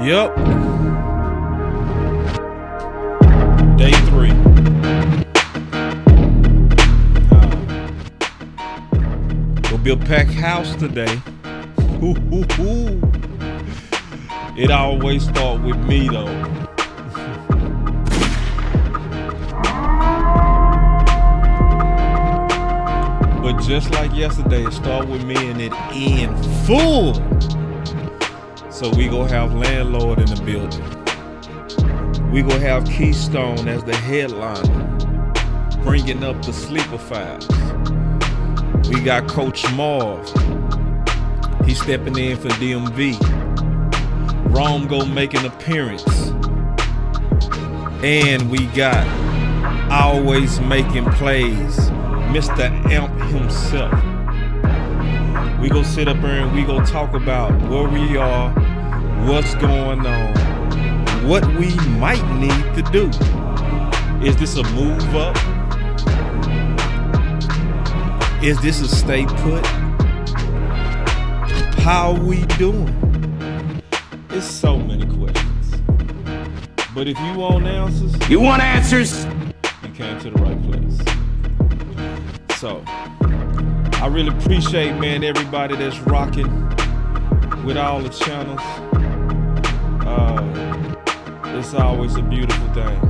Yep. Day 3. We'll be a packed house today. It always starts with me though. But just like yesterday, it started with me and it end full. So we gonna have Landlord in the building. We gonna have Keystone as the headliner, bringing up the sleeper files. We got Coach Marv. He's stepping in for DMV. Rome gonna make an appearance. And we got always making plays, Mr. Amp himself. We gonna sit up here and we gonna talk about where we are, what's going on, what we might need to do. Is this a move up? Is this a stay put? How are we doing? It's so many questions. But if you want answers, you came to the right place. So I really appreciate, man, everybody that's rocking with all the channels. It's always a beautiful thing.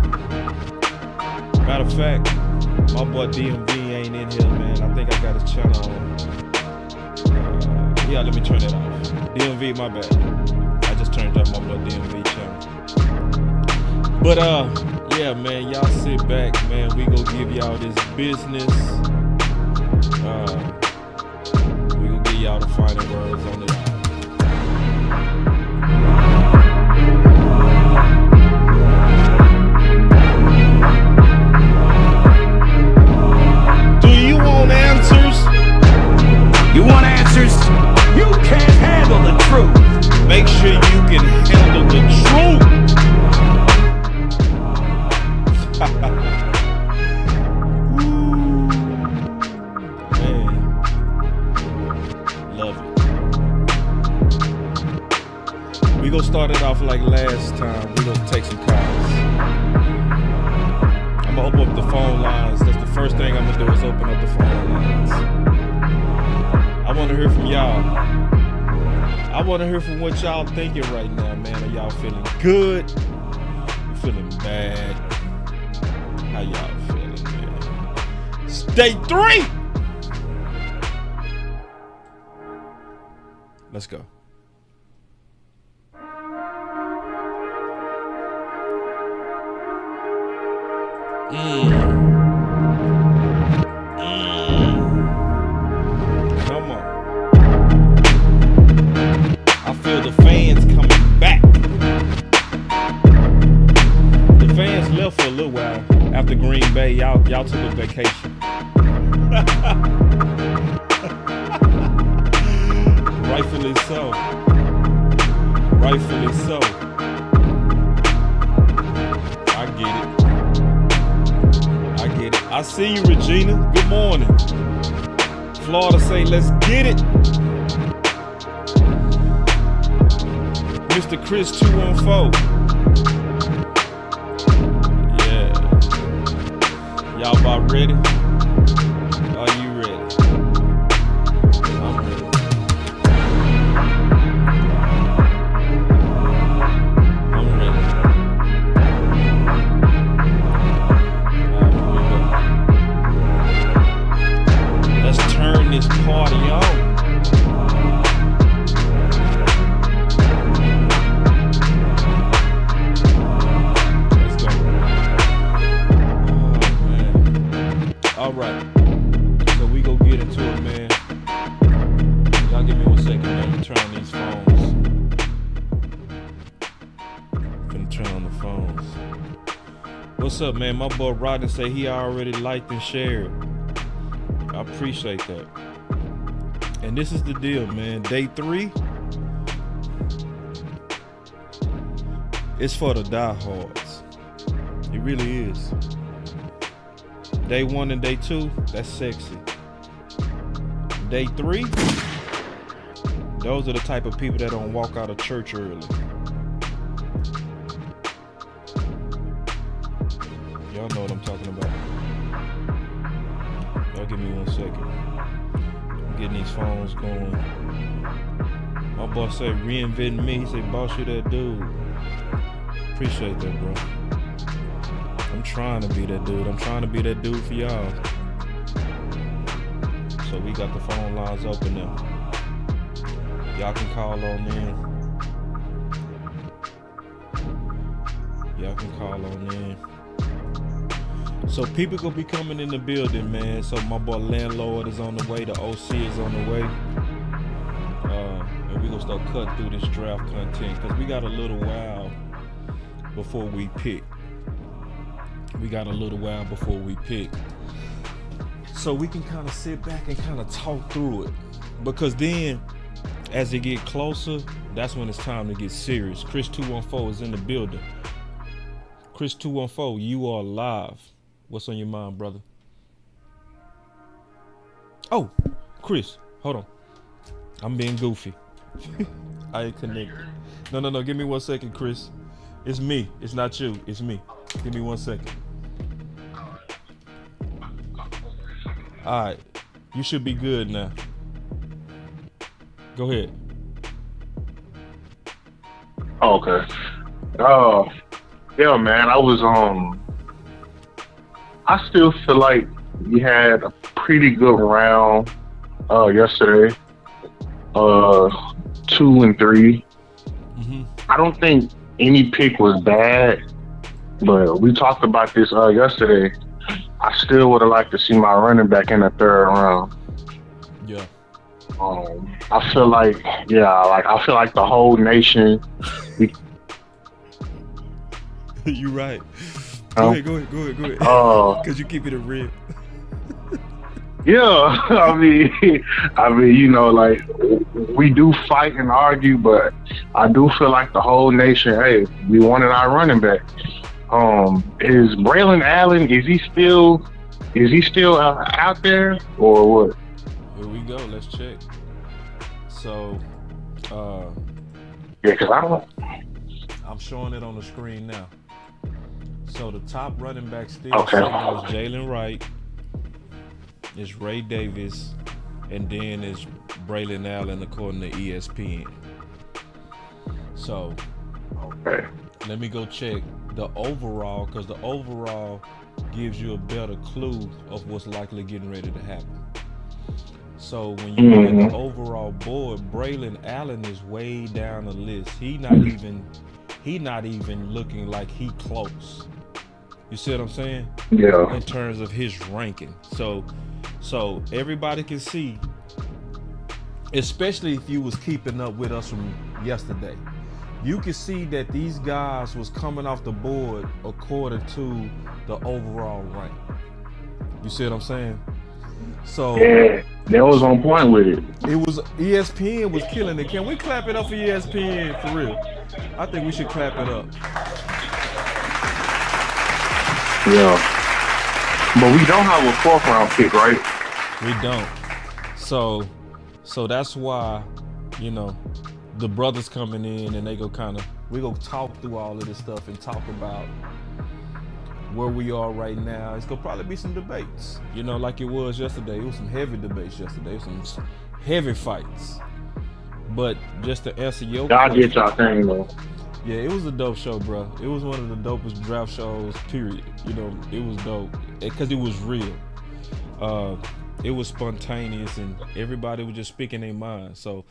Matter of fact, my boy DMV ain't in here, man. I think I got his channel on. Yeah, let me turn that off. DMV, my bad. I just turned off my boy DMV channel. But yeah, man, y'all sit back, man. We gonna give y'all this business. We gonna give y'all the final words on it. Do you want answers? You want answers? You can't handle the truth. Make sure you can handle the truth. Man, love it. We gonna start it off like last time. We gonna take some calls. I'm gonna open up the phone lines. That's the first thing I'm gonna do is open up the phone lines. I want to hear from y'all. I want to hear from what y'all thinking right now, man. Are y'all feeling good? You feeling bad? How y'all feeling, man? It's day 3. Let's go. Come on. I feel the fans coming back. The fans left for a little while after Green Bay. Y'all took a vacation. Rightfully so. Rightfully so. I get it. I see you, Regina. Good morning. Florida say, let's get it. Mr. Chris 214. Yeah. Y'all about ready? Are you ready? I'm ready. I'm ready. Let's turn this party on. Let's go. Oh, man. All right. So we go get into it, man. Y'all give me 1 second, man. Let me turn on these phones. Finna turn on the phones. What's up, man? My boy Rodney say he already liked and shared. I appreciate that. And this is the deal, man. Day 3 is for the diehards. It really is. Day 1 and day 2, that's sexy. Day 3, those are the type of people that don't walk out of church early. Y'all know what I'm talking about. Y'all give me 1 second. I'm getting these phones going. My boss say reinventing me. He said, boss, you that dude. Appreciate that, bro. I'm trying to be that dude. I'm trying to be that dude for y'all. So we got the phone lines open now. Y'all can call on in. Y'all can call on in. So people gonna be coming in the building, man. So my boy Landlord is on the way. The OC is on the way. And we gonna start cutting through this draft content because we got a little while before we pick. So we can kind of sit back and kind of talk through it. Because then, as it get closer, that's when it's time to get serious. Chris 214 is in the building. Chris 214, you are live. What's on your mind, brother? Oh, Chris, hold on. I'm being goofy. I ain't connected. No. Give me 1 second, Chris. It's me. It's not you. It's me. Give me 1 second. All right. You should be good now. Go ahead. Okay. Yeah, man. I still feel like we had a pretty good round yesterday. 2 and 3. Mm-hmm. I don't think any pick was bad, but we talked about this yesterday. I still would have liked to see my running back in the 3rd round. Yeah. I feel like the whole nation. You right. Go ahead. Cause you keep it real. Yeah, I mean, you know, like we do fight and argue, but I do feel like the whole nation. Hey, we wanted our running back. Is Braylon Allen? Is he still out there or what? Here we go. Let's check. So, yeah, cause I don't. I'm showing it on the screen now. So the top running back still Okay. sitting is Jalen Wright, it's Ray Davis, and then it's Braylon Allen according to ESPN. So Okay. let me go check the overall, because the overall gives you a better clue of what's likely getting ready to happen. So when you look at the overall board, Braylon Allen is way down the list. He not even looking like he close. You see what I'm saying? Yeah. In terms of his ranking. So everybody can see, especially if you was keeping up with us from yesterday, you can see that these guys was coming off the board according to the overall rank. You see what I'm saying? So Yeah, that was on point with it. it was ESPN was killing it. Can we clap it up for ESPN for real? I think we should clap it up. Yeah. But we don't have a 4th round pick, right? We don't. So that's why, you know, the brothers coming in and we go talk through all of this stuff and talk about where we are right now. It's gonna probably be some debates, you know, like it was yesterday. It was some heavy debates yesterday. It was some heavy fights. But just to answer your Y'all question, get y'all thing though. yeah, it was a dope show, bro. It was one of the dopest draft shows, period. You know, it was dope because it was real. It was spontaneous and everybody was just speaking their mind. So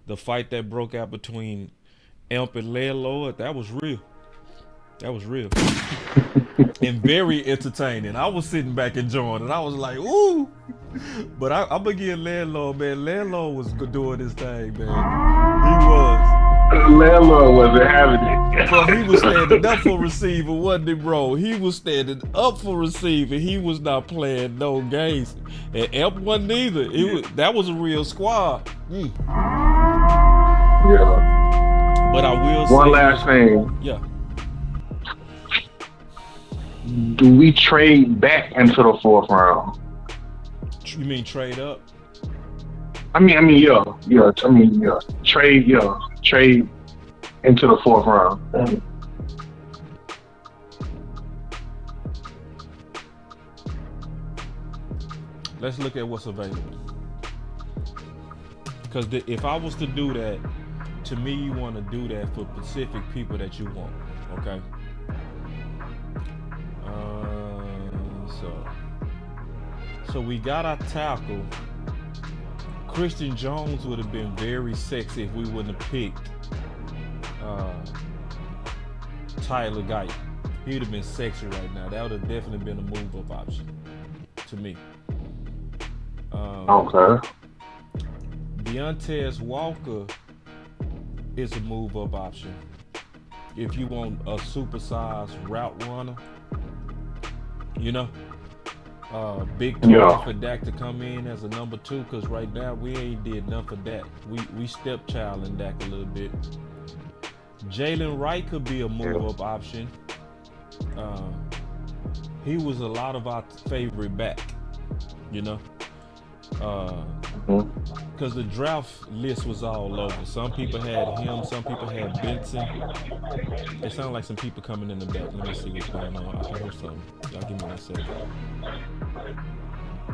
the fight that broke out between Imp and Landlord, that was real. That was real. And very entertaining. I was sitting back enjoying it. I was like, ooh. But I'm going to give Landlord, man. Landlord was doing his thing, man. He was. Landlord wasn't having it. Bro, he was standing up for receiver, wasn't he, bro? He was standing up for receiver. He was not playing no games. And Imp wasn't either. That was a real squad. Yeah. But I will say. One last thing. Yeah. Do we trade back into the 4th round? You mean trade up? I mean, yeah. Trade into the 4th round. let's look at what's available. Because if I was to do that, to me, you want to do that for specific people that you want. Okay. So we got our tackle. Christian Jones would have been very sexy if we wouldn't have picked Tyler Guyton. He would have been sexy right now. That would have definitely been a move-up option to me. Okay. Deontay Walker is a move-up option. If you want a supersized route runner, you know, big target for Dak to come in as a number 2, because right now we ain't did nothing for Dak. We stepchild in Dak a little bit. Jalen Wright could be a move-up option. He was a lot of our favorite back, you know, because the draft list was all over. Some people had him, some people had Benson. It sounded like some people coming in the back. Let me see what's going on. I can hear something. Y'all give me 1 second.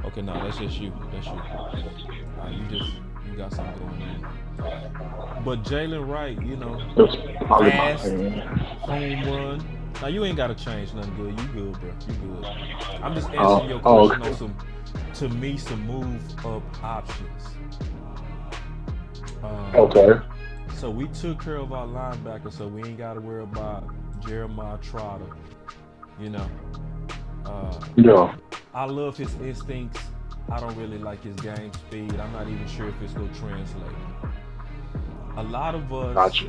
Okay, no, that's just you. That's you. You got something going on. But Jalen Wright, you know, fast, home run. Now you ain't gotta change nothing good. You good, bro. You good. I'm just answering your question on some move up options. Okay. So we took care of our linebacker, so we ain't gotta worry about Jeremiah Trotter. You know. I love his instincts. I don't really like his game speed. I'm not even sure if it's gonna translate. A lot of us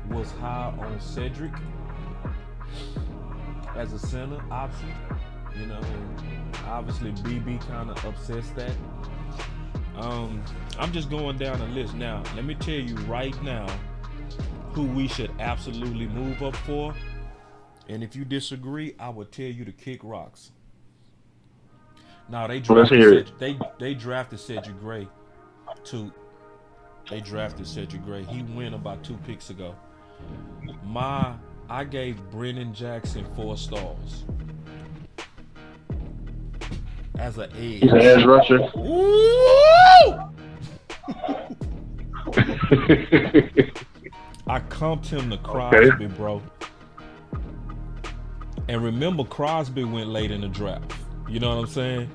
was high on Cedric as a center option, you know, and obviously BB kind of upsets that. I'm just going down the list now. Let me tell you right now who we should absolutely move up for. And if you disagree, I would tell you to kick rocks. Now they drafted Cedric Gray too. They drafted Cedric Gray. He went about 2 picks ago. I gave Brennan Jackson 4 stars as an edge. He's an edge rusher. Woo! I comped him to Crosby, bro. And remember, Crosby went late in the draft. You know what I'm saying?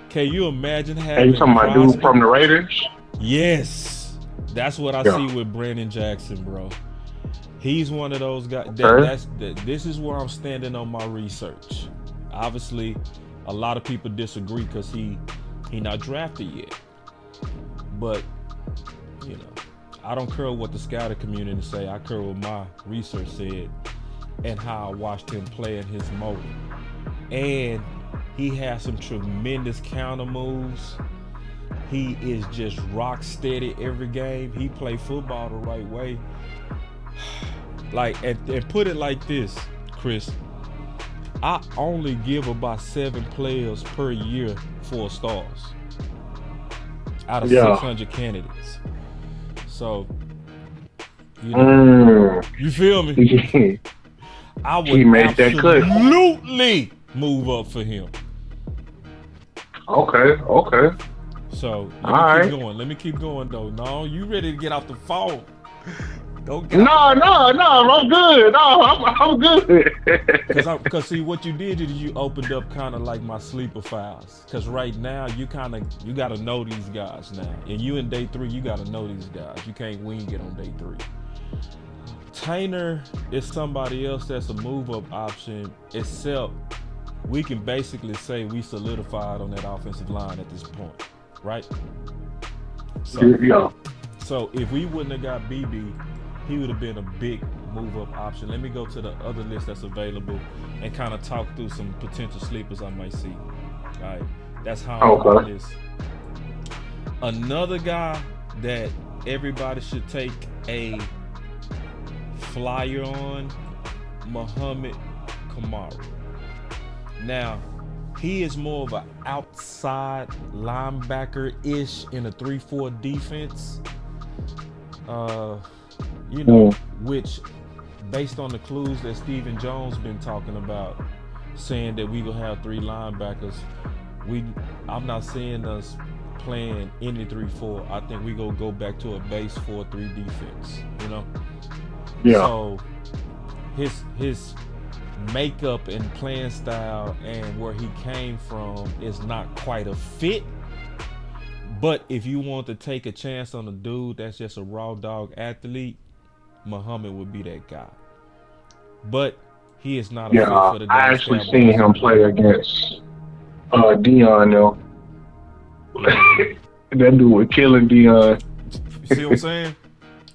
Can you imagine having? Hey, you talking about dude from the Raiders? Yes, that's what I see with Brandon Jackson, bro. He's one of those guys. This is where I'm standing on my research. Obviously, a lot of people disagree because he not drafted yet. But you know, I don't care what the scouting community say. I care what my research said and how I watched him play in his mode. And he has some tremendous counter moves. He is just rock steady every game. He play football the right way. Like, and put it like this, Chris. I only give about 7 players per year 4 stars out of 600 candidates. So, you know, you feel me? I would absolutely move up for him. Okay. So let me keep going though. No, you ready to get off the phone? Don't get I'm good. I'm good. Because see what you did is you opened up kind of like my sleeper files. Because right now you got to know these guys now, and you in day 3 you got to know these guys. You can't wing it on day 3. Tainer is somebody else that's a move up option, except we can basically say we solidified on that offensive line at this point, right? So if we wouldn't have got BB, he would have been a big move up option. Let me go to the other list that's available and kind of talk through some potential sleepers I might see. All right, that's how I'm on this. Another guy that everybody should take a flyer on, Muhammad Kamara. Now, he is more of an outside linebacker-ish in a 3-4 defense. You know, which based on the clues that Stephen Jones been talking about, saying that we gonna have 3 linebackers, I'm not seeing us playing any 3-4. I think we go back to a base 4-3 defense. You know. Yeah. So his makeup and playing style and where he came from is not quite a fit. But if you want to take a chance on a dude that's just a raw dog athlete, Muhammad would be that guy. But he is not a fit for the Dallas I actually Cowboys. seen him play against Dion though. That dude was killing Dion. See what I'm saying?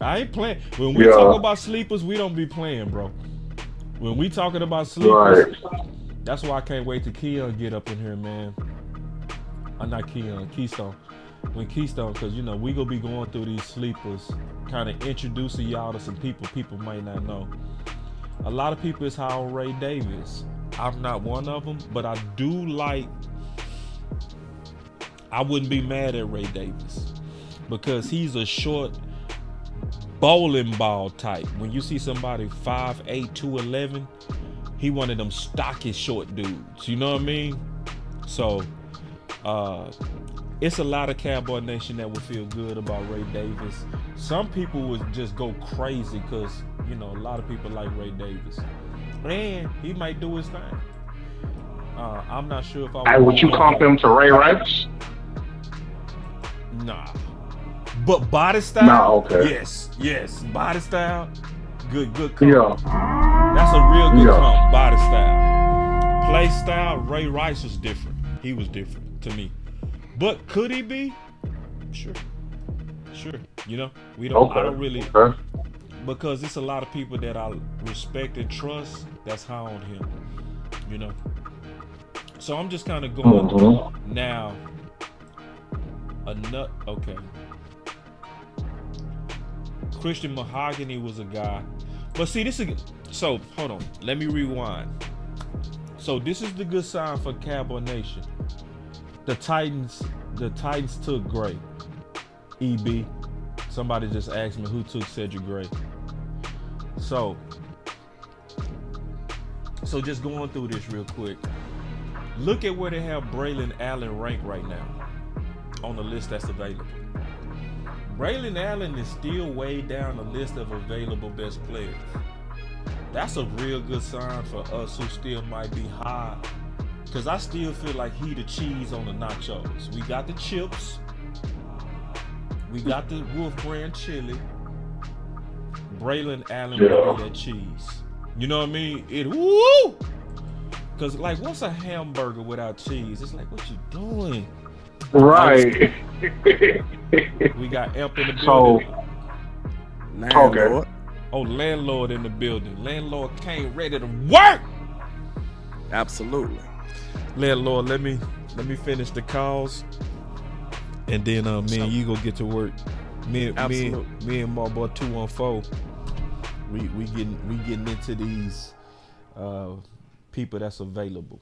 I ain't playing. When we talk about sleepers, we don't be playing, bro. When we talking about sleepers, that's why I can't wait till Keon get up in here, man. Not Keon, Keystone. When Keystone, because you know we gonna be going through these sleepers, kind of introducing y'all to some people might not know. A lot of people is high on Ray Davis. I'm not one of them, but I do like. I wouldn't be mad at Ray Davis because he's a short bowling ball type. When you see somebody 5'8", 211, he one of them stocky short dudes. You know what I mean? So it's a lot of Cowboy Nation that would feel good about Ray Davis. Some people would just go crazy because, you know, a lot of people like Ray Davis. And he might do his thing. I'm not sure if I would you comp him to Ray Rice? Nah. But body style? Nah, okay. Yes. Body style, good comp. Yeah. That's a real good comp, body style. Play style, Ray Rice was different. He was different to me. But could he be? Sure. You know, I don't really, because it's a lot of people that I respect and trust that's high on him, you know. So I'm just kind of going now. Okay. Christian Mahogany was a guy, but see this is so. Hold on, let me rewind. So this is the good sign for Cowboy Nation. The Titans took Gray. EB. Somebody just asked me who took Cedric Gray. So just going through this real quick. Look at where they have Braylon Allen ranked right now on the list that's available. Braylon Allen is still way down the list of available best players. That's a real good sign for us who still might be high, because I still feel like he the cheese on the nachos. We got the chips. We got the Wolf Brand chili. Braylon Allen will be that cheese. You know what I mean? Woo! Because, like, what's a hamburger without cheese? It's like, what you doing? Right. We got Amp in the building. Landlord. Oh, Landlord in the building. Landlord came ready to work. Absolutely. Landlord, let me finish the calls, and then me and you go get to work. Me and my boy 214. We getting into these people that's available.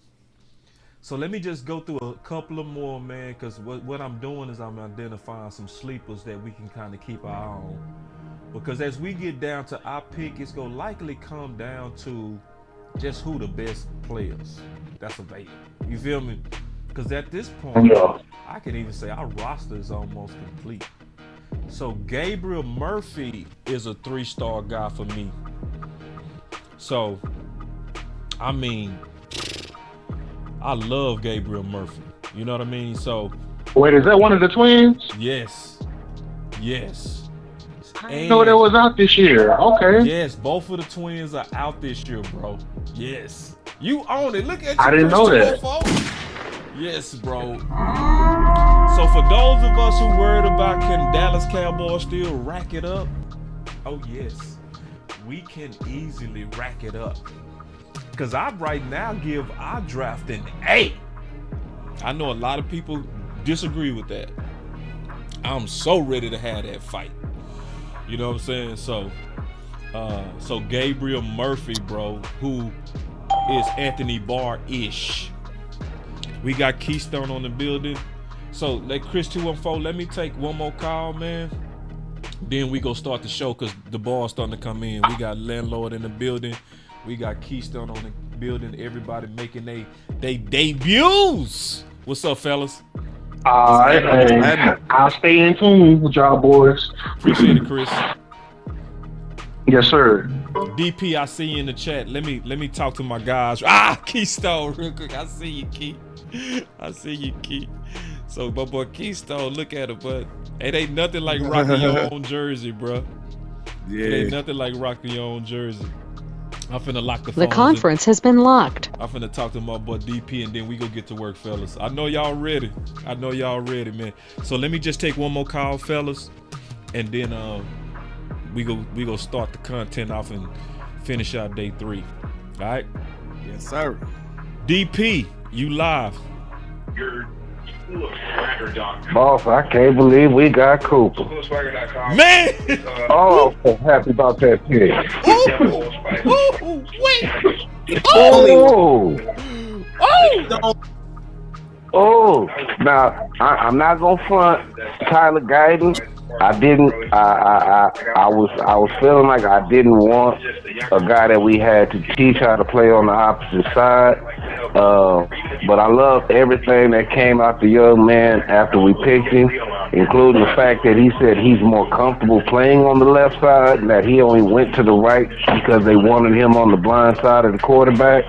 So let me just go through a couple of more, man, because what I'm doing is I'm identifying some sleepers that we can kind of keep our eye on. Because as we get down to our pick, it's going to likely come down to just who the best players that's available. You feel me? Because at this point, I can even say our roster is almost complete. So Gabriel Murphy is a 3-star guy for me. So, I mean, I love Gabriel Murphy. You know what I mean? So, wait, is that one of the twins? Yes. I didn't know that was out this year. Okay. Yes, both of the twins are out this year, bro. Yes. You own it. Look at you. I didn't know that. Yes, bro. So for those of us who worried about can Dallas Cowboys still rack it up? Oh, yes. We can easily rack it up. Because I right now give our draft an A. I know a lot of people disagree with that. I'm so ready to have that fight. You know what I'm saying? So Gabriel Murphy, bro, who is Anthony Barr-ish. We got Keystone on the building. So let Chris 214, let me take one more call, man. Then we go start the show because the ball's starting to come in. We got Landlord in the building. We got Keystone on the building. Everybody making they debuts. What's up, fellas? All right, hey, I'll stay in tune with y'all boys. Appreciate it, Chris. Yes, sir. DP, I see you in the chat. Let me talk to my guys. Keystone, real quick. I see you, Key. I see you, Key. So, my boy Keystone, look at it, but it ain't nothing like rocking your own jersey, bro. Yeah. It ain't nothing like rocking your own jersey. I'm finna lock the The phones conference has been locked. I'm finna talk to my boy DP, and then we go get to work, fellas. I know y'all ready. Man. So let me just take one more call, fellas, and then we go start the content off and finish out day 3. All right? Yes, sir. DP, you live. Boss, I can't believe we got Cooper. Man! Oh, I'm so happy about that pick. Ooh, wait! Oh! Now, I'm not gonna front Tyler Guyton. I was feeling like I didn't want a guy that we had to teach how to play on the opposite side. But I love everything that came out the young man after we picked him, including the fact that he said he's more comfortable playing on the left side and that he only went to the right because they wanted him on the blind side of the quarterback.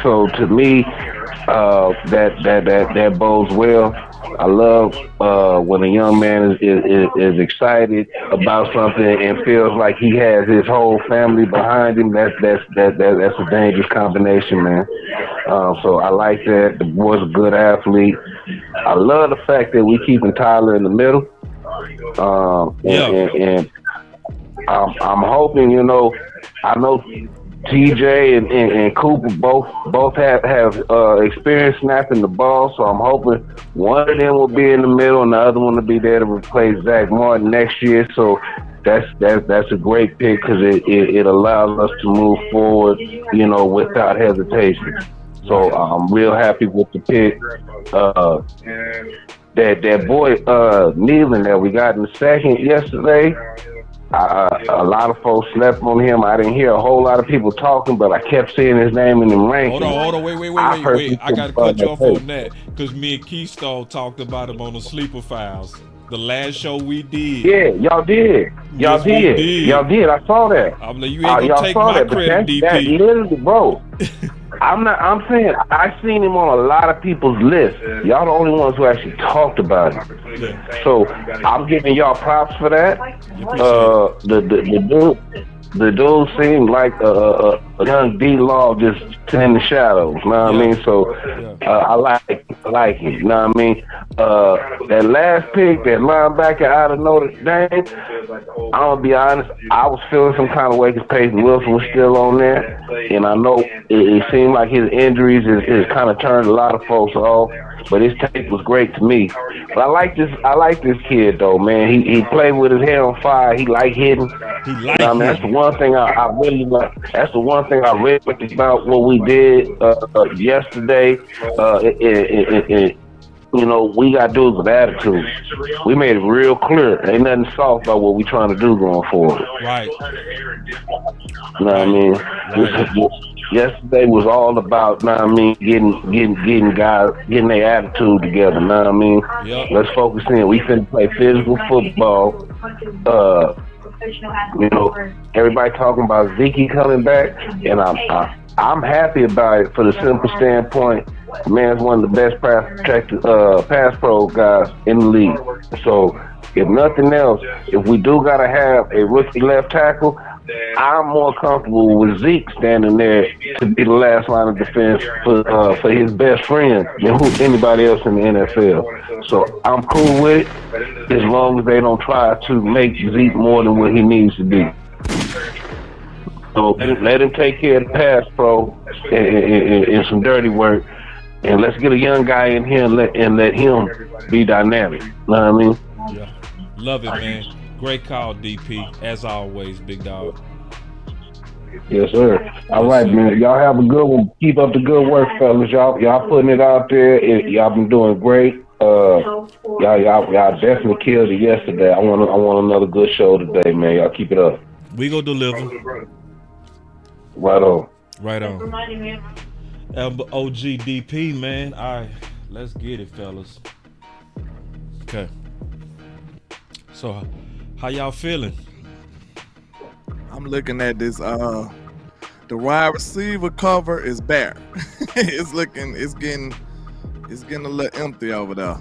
So to me, that bodes well. I love when a young man is excited about something and feels like he has his whole family behind him. That's a dangerous combination, man. So I like that. The boy's a good athlete. I love the fact that we keeping Tyler in the middle. And I'm hoping, I know TJ and Cooper both have experience snapping the ball, so I'm hoping one of them will be in the middle and the other one will be there to replace Zach Martin next year. So that's a great pick because it allows us to move forward, without hesitation. So I'm real happy with the pick. That boy Nealon that we got in the second yesterday. A lot of folks slept on him. I didn't hear a whole lot of people talking, but I kept seeing his name in the rankings. Hold on, wait. I gotta cut you off on that because me and Keystone talked about him on the Sleeper Files. The last show we did. Yeah, y'all did. Y'all did. I saw that. I'm like, you ain't gonna take my credit, DP. That literally, bro. I'm saying I seen him on a lot of people's lists. Y'all the only ones who actually talked about him. Yeah. So I'm giving y'all props for that. The dude seemed like a young D-Law just in the shadows. You know what I mean? So I like him. You know what I mean? That last pick, that linebacker out of Notre Dame, I'm gonna be honest, I was feeling some kind of way because Peyton Wilson was still on there, and I know it seemed like his injuries is kind of turned a lot of folks off. But his tape was great to me. But I like this kid though, man. He played with his hair on fire. He like hitting. That's the one thing I really like. That's the one thing I read about what we did yesterday. We got dudes with attitude. We made it real clear. Ain't nothing soft about what we trying to do going forward. Right. You know what I mean? Yesterday was all about, getting guys, getting their attitude together, know what I mean? Yep. Let's focus in. We finna play physical football. Everybody talking about Zeke coming back, and I'm happy about it for the simple standpoint. The man's one of the best pass pro guys in the league. So, if nothing else, if we do gotta have a rookie left tackle, I'm more comfortable with Zeke standing there to be the last line of defense for his best friend than anybody else in the NFL. So I'm cool with it as long as they don't try to make Zeke more than what he needs to be. So let him take care of the pass pro and some dirty work, and let's get a young guy in here and let him be dynamic. You know what I mean? Yeah, love it, man. Great call, DP. As always, big dog. Yes, sir. All right, man. Y'all have a good one. Keep up the good work, fellas. Y'all putting it out there. Y'all been doing great. Y'all definitely killed it yesterday. I want another good show today, man. Y'all keep it up. We go deliver. Right on. OG DP, man. All right, let's get it, fellas. Okay. So, how y'all feeling? I'm looking at this. The wide receiver cover is bare. it's getting a little empty over there.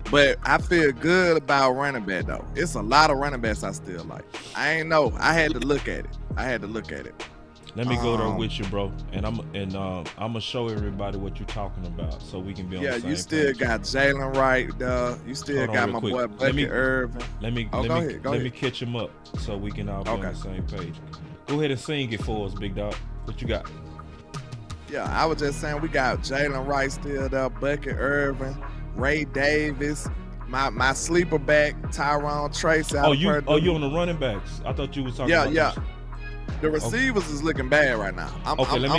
But I feel good about running back though. It's a lot of running backs I still like. I ain't know. I had to look at it. Let me go there with you, bro. And I'm gonna show everybody what you're talking about, so we can be on the same page. Yeah, you still got Jalen Wright. You still got my boy Bucket Irvin. Let me catch him up, so we can all be on the same page. Go ahead and sing it for us, big dog. What you got? Yeah, I was just saying we got Jalen Wright still there, Bucket Irvin, Ray Davis, my sleeper back, Tyrone Tracy. You on the running backs? I thought you was talking about this. The receivers is looking bad right now. Let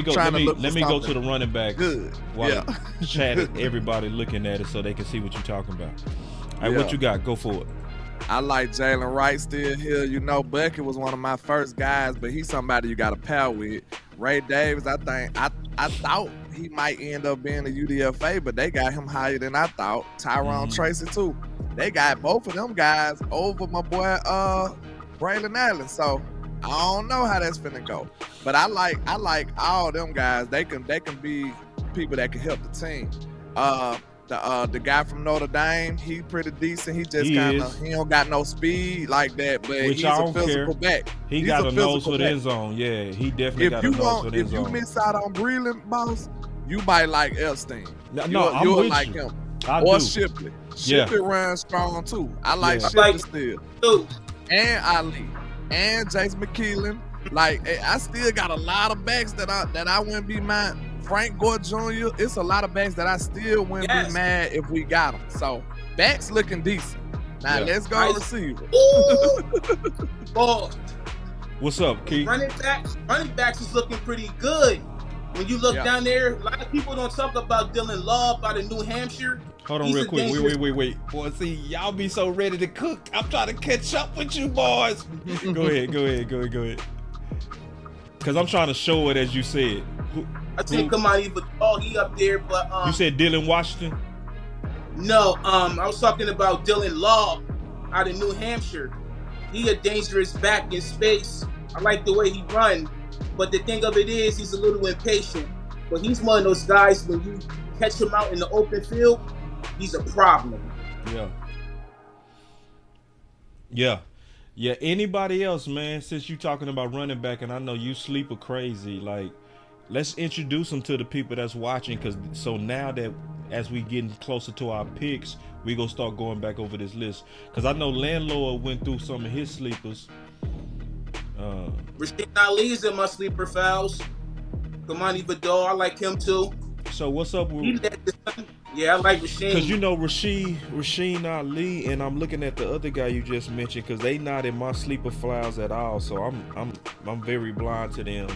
me go to the running backs. Good. While chat everybody looking at it so they can see what you're talking about. All right, what you got? Go for it. I like Jalen Wright still here. You know, Bucket was one of my first guys, but he's somebody you got to pair with. Ray Davis, I thought he might end up being a UDFA, but they got him higher than I thought. Tyrone Tracy too. They got both of them guys over my boy Braylon Allen. So I don't know how that's finna go. But I like all them guys. They can be people that can help the team. The guy from Notre Dame, he pretty decent. He just he don't got no speed like that, but he's a physical back. He's got a nose for the end zone. Yeah, he definitely got a nose for the end zone. If you miss out on Breland, boss, you might like Elstein. You'll like him. I or do. Shipley. Shipley runs strong too. I like Shipley still. And Ali. And Jace McKeelan. Like, I still got a lot of backs that I wouldn't be mad. Frank Gore Jr., it's a lot of backs that I still wouldn't be mad if we got them. So, backs looking decent. Now, let's go receiver. Ball. What's up, Keith? Running backs is looking pretty good. When you look down there, a lot of people don't talk about Dylan Love out of New Hampshire. Hold on real quick. Wait. Boy, see, y'all be so ready to cook. I'm trying to catch up with you boys. Go ahead. Because I'm trying to show it as you said. I think Kamani Vidal, he up there, but you said Dylan Washington? No, I was talking about Dylan Love out of New Hampshire. He a dangerous back in space. I like the way he run, but the thing of it is he's a little impatient. But he's one of those guys when you catch him out in the open field, he's a problem. Yeah. Anybody else, man, since you talking about running back, and I know you sleeper crazy, like, let's introduce them to the people that's watching, because so now that as we getting closer to our picks, we gonna start going back over this list. Because I know Landlord went through some of his sleepers. Rashid Ali is in my sleeper fouls. Kamani Vidal, I like him too. So what's up with? Yeah, I like Rashid. Because you know Rashid Ali, and I'm looking at the other guy you just mentioned, because they not in my sleeper fouls at all. So I'm very blind to them.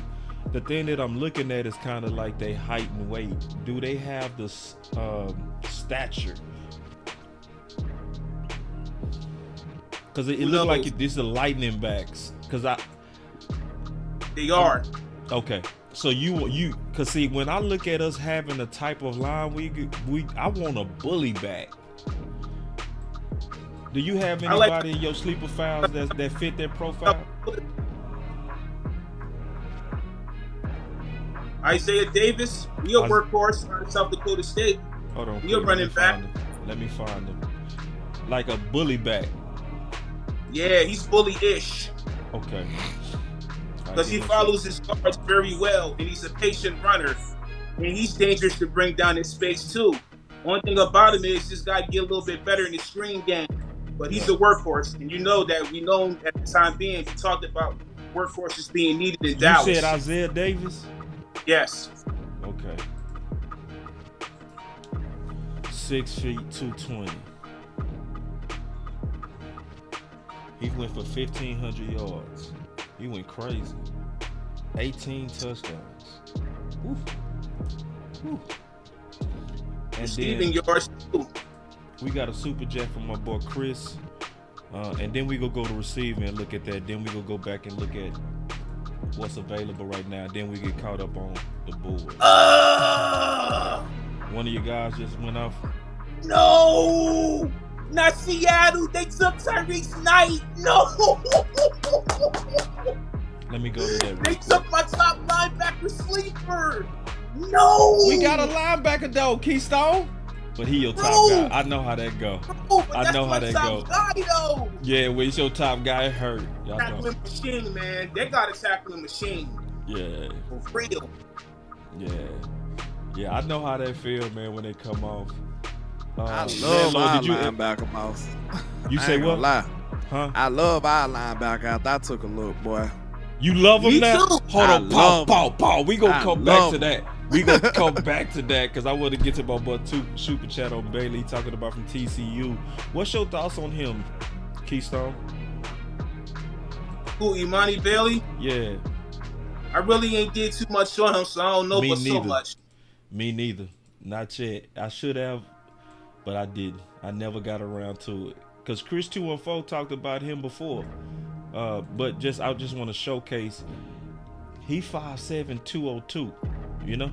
The thing that I'm looking at is kind of like they height and weight. Do they have the stature? Because it look like these are lightning backs. They are. Okay. So you cause see, when I look at us having the type of line I want a bully back. Do you have anybody in your sleeper files that fit that profile? Isaiah Davis, he a workhorse out of South Dakota State. Hold on. He a running back. Let me find him. Like a bully back. Yeah, he's bully-ish. Okay. Because he follows his guards very well, and he's a patient runner, and he's dangerous to bring down in space too. One thing about him is this guy get a little bit better in the screen game, but he's a workhorse, and you know that we know at the time being we talked about workhorses being needed in Dallas. You said Isaiah Davis? Yes. Okay. 6 feet 220. He went for 1,500 yards. He went crazy. 18 touchdowns. Woo. And receiving yards too. We got a super jet from my boy Chris. And then we go to receiving and look at that. Then we go back and look at what's available right now. Then we get caught up on the board. One of you guys just went off. No. Not Seattle. They took Tyreek's night. No. Let me go to that. They took my top linebacker sleeper. No. We got a linebacker though, Keystone. But he your top guy. I know how that go. I know how that go. Guy, though. Yeah, when it's your top guy, it hurt. Tackling machine, man. They got a tackling machine. Yeah. For real. Yeah, I know how that feel, man, when they come off. I love our linebacker, boss. You say what? Lie. Huh? I love our linebacker after I took a look, boy. You love him now? Too. Hold on, Paul. We gonna come back to him. that. We gonna come back to that because I want to get to my boy Super Chat on Bailey talking about from TCU. What's your thoughts on him, Keystone? Who, Imani Bailey? Yeah. I really ain't did too much on him, so I don't know so much. Me neither. Not yet. I should have, but I didn't. I never got around to it. Because Chris 214 talked about him before. But I just want to showcase he 5'7", 202. You know?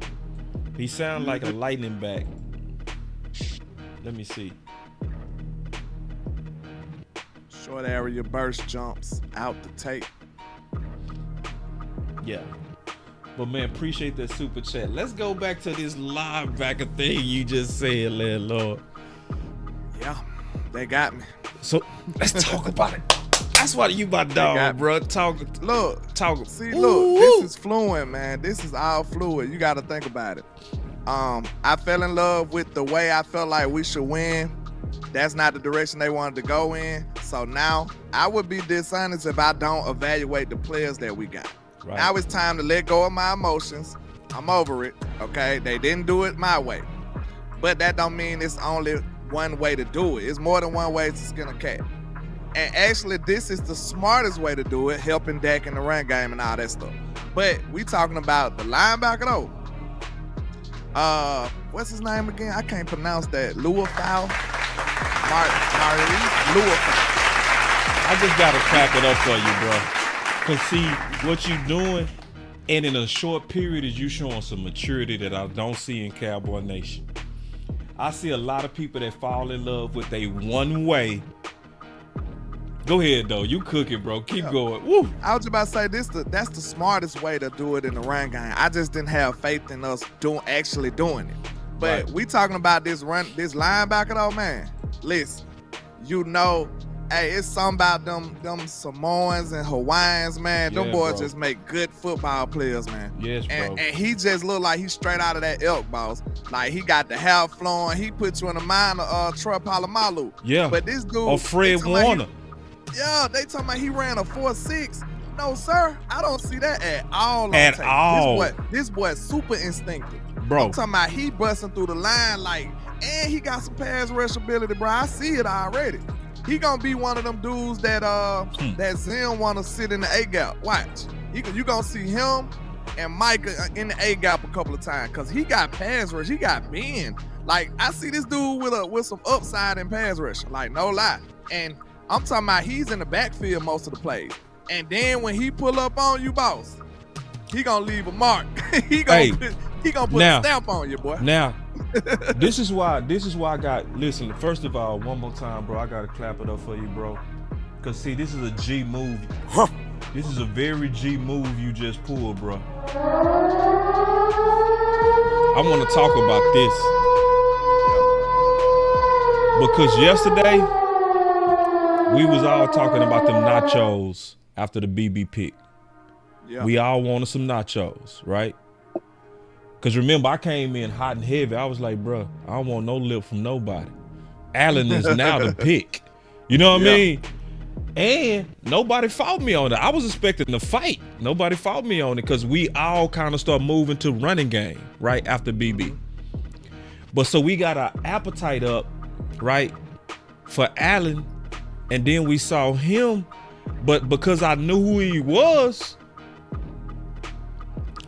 He sounds like a lightning back. Let me see. Short area burst jumps out the tape. Yeah. But man, appreciate that super chat. Let's go back to this linebacker thing you just said, Landlord. Yeah, they got me. So let's talk about it. That's why you my dog, bro. Talk. See, this is fluent, man. This is all fluid. You got to think about it. I fell in love with the way I felt like we should win. That's not the direction they wanted to go in. So now I would be dishonest if I don't evaluate the players that we got. Right. Now it's time to let go of my emotions. I'm over it, okay? They didn't do it my way. But that don't mean it's only one way to do it. It's more than one way to skin a cat. And actually, this is the smartest way to do it, helping Dak in the run game and all that stuff. But we talking about the linebacker, though. What's his name again? I can't pronounce that. Luafau? Luafau. I just got to clap it up for you, bro. Because see, what you doing, and in a short period, is you showing some maturity that I don't see in Cowboy Nation. I see a lot of people that fall in love with a one way. Go ahead, though. You cook it, bro. Keep going. Woo. I was about to say that's the smartest way to do it in the run game. I just didn't have faith in us actually doing it. But we talking about this linebacker, though, man. Listen, hey, it's something about them Samoans and Hawaiians, man. Them boys just make good football players, man. Yes, bro. And he just look like he's straight out of that elk, boss. Like, he got the hair flowing. He put you in the mind of Troy Polamalu. Yeah. But this dude... Or Fred Warner. They talking about he ran a 4.6. No, sir. I don't see that at all. At all. This boy is super instinctive. Bro. I'm talking about he busting through the line and he got some pass rush ability, bro. I see it already. He gonna be one of them dudes that that Zim wanna sit in the A gap. Watch. You gonna see him and Micah in the A gap a couple of times because he got pass rush. He got bend. Like, I see this dude with some upside in pass rush. Like, no lie. And I'm talking about he's in the backfield most of the plays. And then when he pull up on you, boss, he gonna leave a mark. he gonna put a stamp on you, boy. Now, this is why I got, listen, first of all, one more time, bro, I gotta clap it up for you, bro. Cause see, this is a G move. This is a very G move you just pulled, bro. I wanna talk about this. Because yesterday, we was all talking about them nachos after the BB pick. Yeah. We all wanted some nachos, right? Because remember, I came in hot and heavy. I was like, bro, I don't want no lip from nobody. Allen is now the pick. You know what I mean? And nobody fought me on it. I was expecting a fight. Nobody fought me on it because we all kind of start moving to running game right after BB. But so we got our appetite up, right, for Allen. And then we saw him, but because I knew who he was,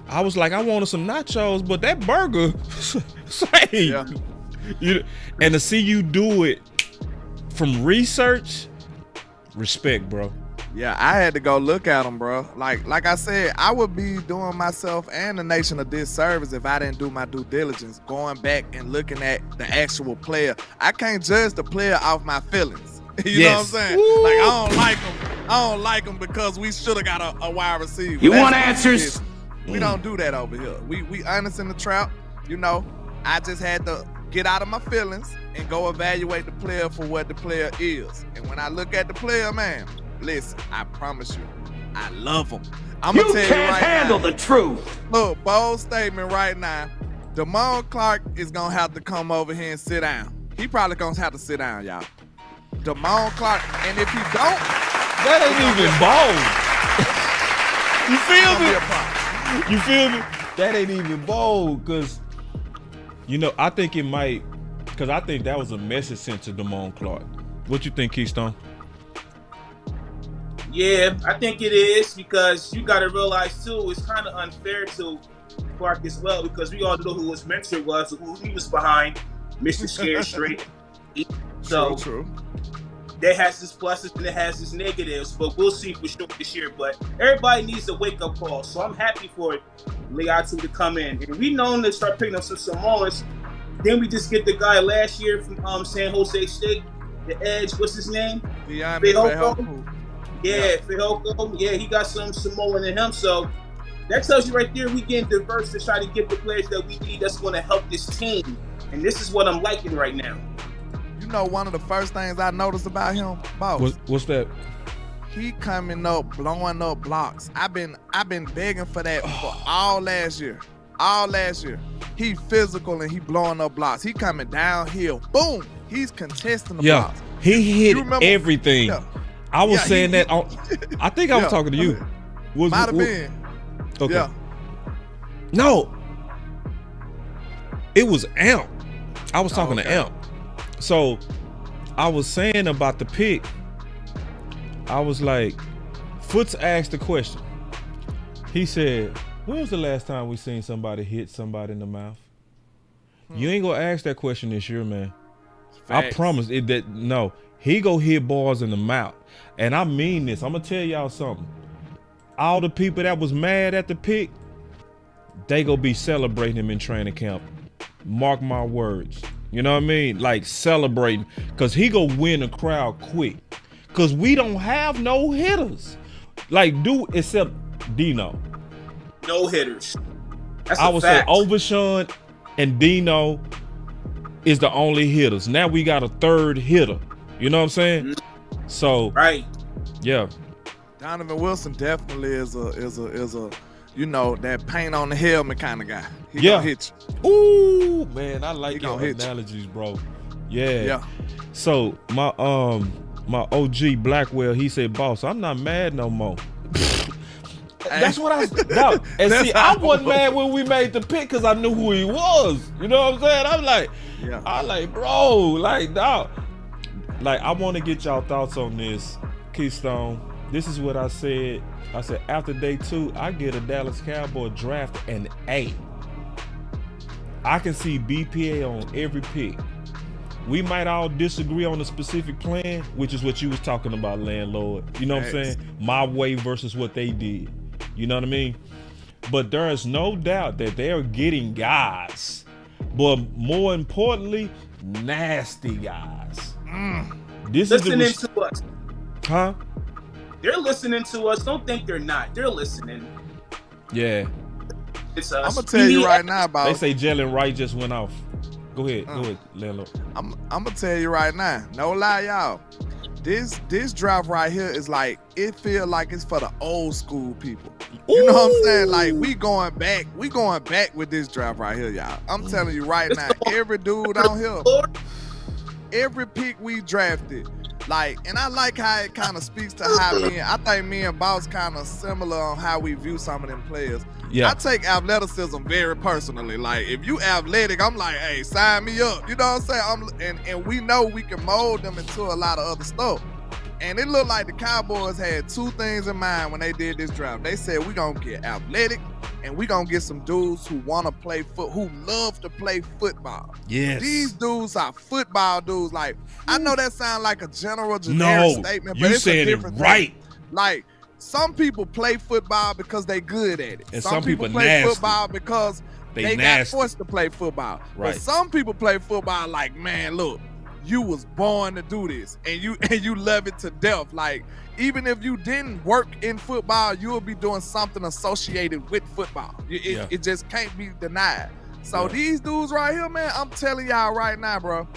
I was like, I wanted some nachos, but that burger, and to see you do it from research, respect, bro. Yeah, I had to go look at them, bro. Like I said, I would be doing myself and the nation a disservice if I didn't do my due diligence, going back and looking at the actual player. I can't judge the player off my feelings. You know what I'm saying? Woo. Like, I don't like them because we should have got a wide receiver. You want answers? We don't do that over here. We honest in the trap. You know, I just had to get out of my feelings and go evaluate the player for what the player is. And when I look at the player, man, listen, I promise you, I love him. I'm gonna tell you can't right handle now. the truth. Look, bold statement right now. Damone Clark is gonna have to come over here and sit down. He probably gonna have to sit down, y'all. Damone Clark, and if he don't, That ain't even bold. You feel me? You feel me? That ain't even bold, cause I think it might, cause I think that was a message sent to Damone Clark. What you think, Keystone? Yeah, I think it is, because you got to realize too, it's kind of unfair to Clark as well, because we all know who his mentor was, who he was behind, Mr. Scare Straight. So true. That has its pluses and it has its negatives, but we'll see for sure this year. But everybody needs a wake-up call, so I'm happy for Leatu to come in. And we know him to start picking up some Samoans. Then we just get the guy last year from San Jose State, the edge. What's his name? Fehoko. Yeah, Fehoko. Yeah, he got some Samoan in him. So that tells you right there, we getting diverse to try to get the players that we need that's going to help this team. And this is what I'm liking right now. You know, one of the first things I noticed about him, boss. What's that? He coming up, blowing up blocks. I've been begging for that for all last year. He physical and he blowing up blocks. He coming downhill. Boom. He's contesting the blocks. He hit everything. Yeah. I was saying that on. I think I was talking to you. Might have been. Okay. Yeah. No. It was Amp. I was talking to Amp. So I was saying about the pick. I was like, Foots asked the question. He said, when was the last time we seen somebody hit somebody in the mouth? You ain't gonna ask that question this year, man. Facts. I promise it that no. He go hit balls in the mouth. And I mean this. I'm gonna tell y'all something. All the people that was mad at the pick, they gonna be celebrating him in training camp. Mark my words. You know what I mean? Like celebrating. Cause he gonna win the crowd quick. Cause we don't have no hitters. Like except Dino. No hitters. That's I a would fact. say Overshawn and Dino is the only hitters. Now we got a third hitter. You know what I'm saying? Mm-hmm. So right. Yeah. Donovan Wilson definitely is a that paint on the helmet kind of guy. He gonna hit you. Ooh, man, I like your hit analogies, bro. Yeah. Yeah. So my OG Blackwell, he said, boss, I'm not mad no more. That's what I no, and see, I wasn't mad when we made the pick because I knew who he was. You know what I'm saying? I'm like, bro, like, dog. Like, I want to get y'all thoughts on this, Keystone. This is what I said. I said, after day 2, I get a Dallas Cowboy draft an A. I can see BPA on every pick. We might all disagree on the specific plan, which is what you was talking about, Landlord. You know what I'm saying? My way versus what they did. You know what I mean? But there is no doubt that they're getting guys. But more importantly, nasty guys. This listening is to us. Huh? They're listening to us. Don't think they're not. They're listening. Yeah. It's us. I'm gonna tell you right now about. They say Jalen Wright just went off. Go ahead, Landlord. I'm gonna tell you right now. No lie, y'all. This draft right here is like, it feel like it's for the old school people. You know what I'm saying? Like, we going back with this draft right here, y'all. I'm telling you right now, every dude on here, every pick we drafted, like, and I like how it kind of speaks to how I think me and Boss kind of similar on how we view some of them players. Yeah. I take athleticism very personally. Like, if you athletic, I'm like, hey, sign me up. You know what I'm saying? And we know we can mold them into a lot of other stuff. And it looked like the Cowboys had 2 things in mind when they did this draft. They said, we're going to get athletic, and we're going to get some dudes who want to play who love to play football. Yes. These dudes are football dudes. Like, I know that sounds like a generic statement, but you it's said a different it right. thing. Like, some people play football because they good at it. And some people play nasty. football because they got forced to play football. Right. But some people play football like, man, look, you was born to do this, and you love it to death. Like, even if you didn't work in football, you'll be doing something associated with football. It just can't be denied. So these dudes right here, man, I'm telling y'all right now, bro,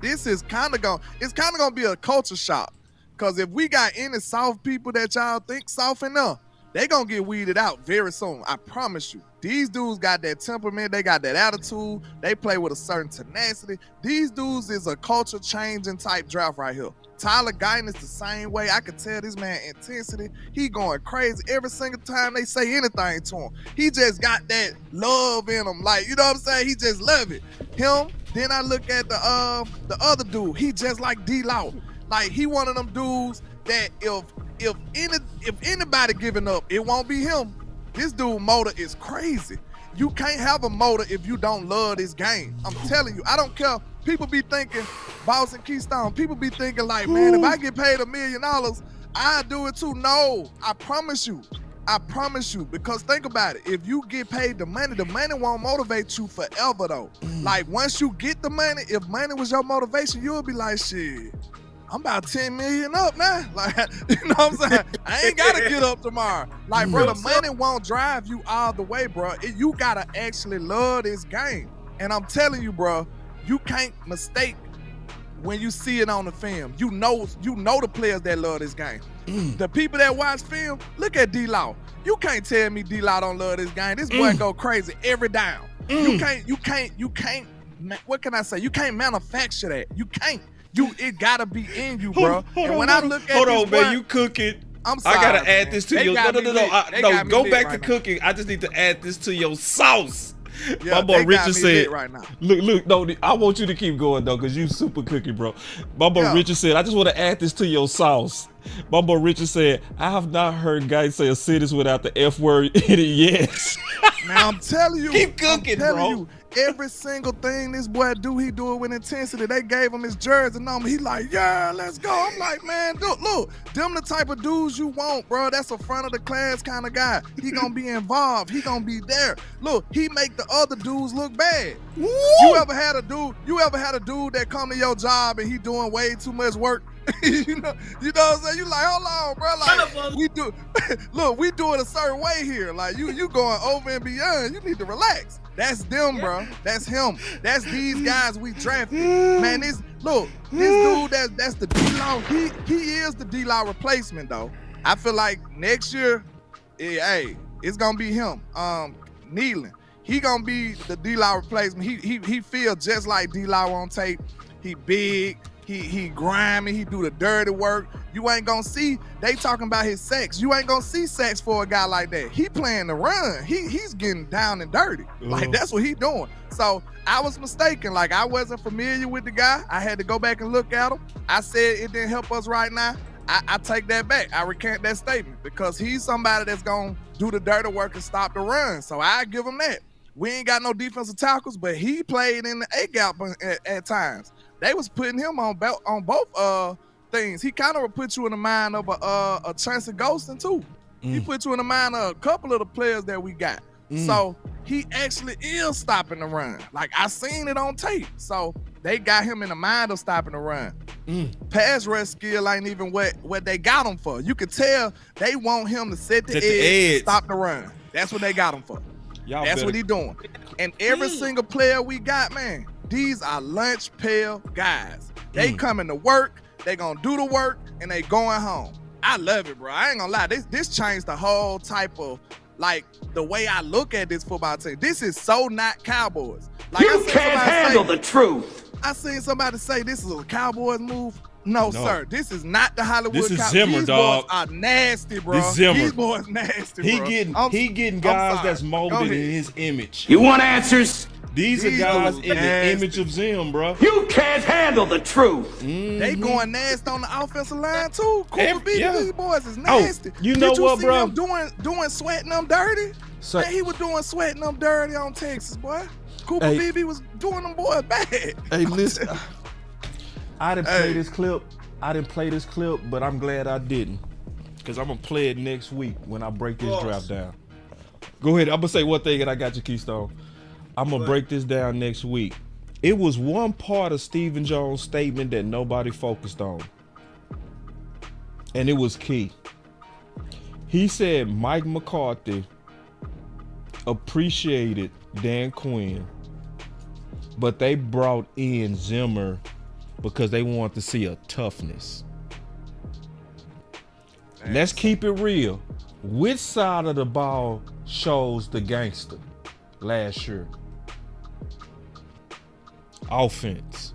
this is kind of gonna be a culture shock. Because if we got any soft people that y'all think soft enough, they gonna get weeded out very soon. I promise you. These dudes got that temperament. They got that attitude. They play with a certain tenacity. These dudes is a culture changing type draft right here. Tyler Guyton is the same way. I can tell this man intensity. He going crazy every single time they say anything to him. He just got that love in him. Like, you know what I'm saying? He just love it. Him. Then I look at the other dude. He just like D-Law. Like, he one of them dudes that if anybody giving up, it won't be him. This dude motor is crazy. You can't have a motor if you don't love this game. I'm telling you, I don't care. People be thinking, Boss and Keystone, people be thinking like, man, if I get paid $1 million, I'll do it too. No, I promise you. I promise you, because think about it. If you get paid the money won't motivate you forever though. Like, once you get the money, if money was your motivation, you'll be like, shit, I'm about 10 million up now. Like, you know what I'm saying? I ain't got to get up tomorrow. Like, bro, the money won't drive you all the way, bro. You got to actually love this game. And I'm telling you, bro, you can't mistake when you see it on the film. You know the players that love this game. The people that watch film, look at D-Law. You can't tell me D-Law don't love this game. This boy go crazy every down. You can't, what can I say? You can't manufacture that. You can't. It gotta be in you, bro. Hold on, man, you cooking. I'm sorry, I gotta man. add this to your. No. Go back to cooking. I just need to add this to your sauce. Yeah, my boy Richard said, right now. Look, no, I want you to keep going though, cause you super cooking, bro. My boy Richard said, I just want to add this to your sauce. My boy Richard said, I have not heard guys say a sentence without the F word in it yet. Now I'm telling you, keep cooking, bro. Every single thing this boy do, he do it with intensity. They gave him his jersey number. He like, yeah, let's go. I'm like, man, look, them the type of dudes you want, bro. That's a front of the class kind of guy. He gonna be involved. He gonna be there. Look, he make the other dudes look bad. Woo! You ever had a dude that come to your job and he doing way too much work? you know what I'm saying? You like, hold on, bro. Like, we do it a certain way here. Like, you going over and beyond. You need to relax. That's them, bro. That's him. That's these guys we drafted. Man, this dude, that's the D-Law. He is the D-Law replacement, though. I feel like next year, it's gonna be him. Nealon. He gonna be the D-Law replacement. He feels just like D-Law on tape. He big. He grimy, he do the dirty work. You ain't gonna see, they talking about his sex. You ain't gonna see sex for a guy like that. He playing the run. He's getting down and dirty. Like, that's what he doing. So I was mistaken. Like, I wasn't familiar with the guy. I had to go back and look at him. I said it didn't help us right now. I take that back. I recant that statement because he's somebody that's gonna do the dirty work and stop the run. So I give him that. We ain't got no defensive tackles, but he played in the A-gap at times. They was putting him on both things. He kind of would put you in the mind of a Chance of Ghosting too. He put you in the mind of a couple of the players that we got. So he actually is stopping the run. Like, I seen it on tape. So they got him in the mind of stopping the run. Pass rush skill ain't even what they got him for. You could tell they want him to set the edge, stop the run. That's what they got him for. That's what he doing. And every single player we got, man, these are lunch pail guys. They coming to work, they gonna do the work, and they going home. I love it, bro. I ain't gonna lie. This changed the whole type of, like, the way I look at this football team. This is so not Cowboys. Like, you can't handle the truth. I seen somebody say this is a Cowboys move. No, sir. This is not the Hollywood Cowboys. This is Zimmer, These dog. boys are nasty, bro. This Zimmer. These boys nasty, bro. He getting guys that's molded in his image. You want answers? These are guys in the image of Zim, bro. You can't handle the truth. They going nasty on the offensive line too. Cooper Beebe, these boys is nasty. You know what, bro? Did you see him doing sweating them dirty? Man, he was doing sweating them dirty on Texas, boy. Cooper Beebe was doing them boys bad. Hey, listen. I didn't play this clip. But I'm glad I didn't. Because I'm going to play it next week when I break this Boss. draft down. Go ahead. I'm going to say one thing and I got you, Keystone. I'm going to break this down next week. It was one part of Stephen Jones' statement that nobody focused on. And it was key. He said Mike McCarthy appreciated Dan Quinn, but they brought in Zimmer because they wanted to see a toughness. Let's keep it real. Which side of the ball shows the gangster last year? Offense.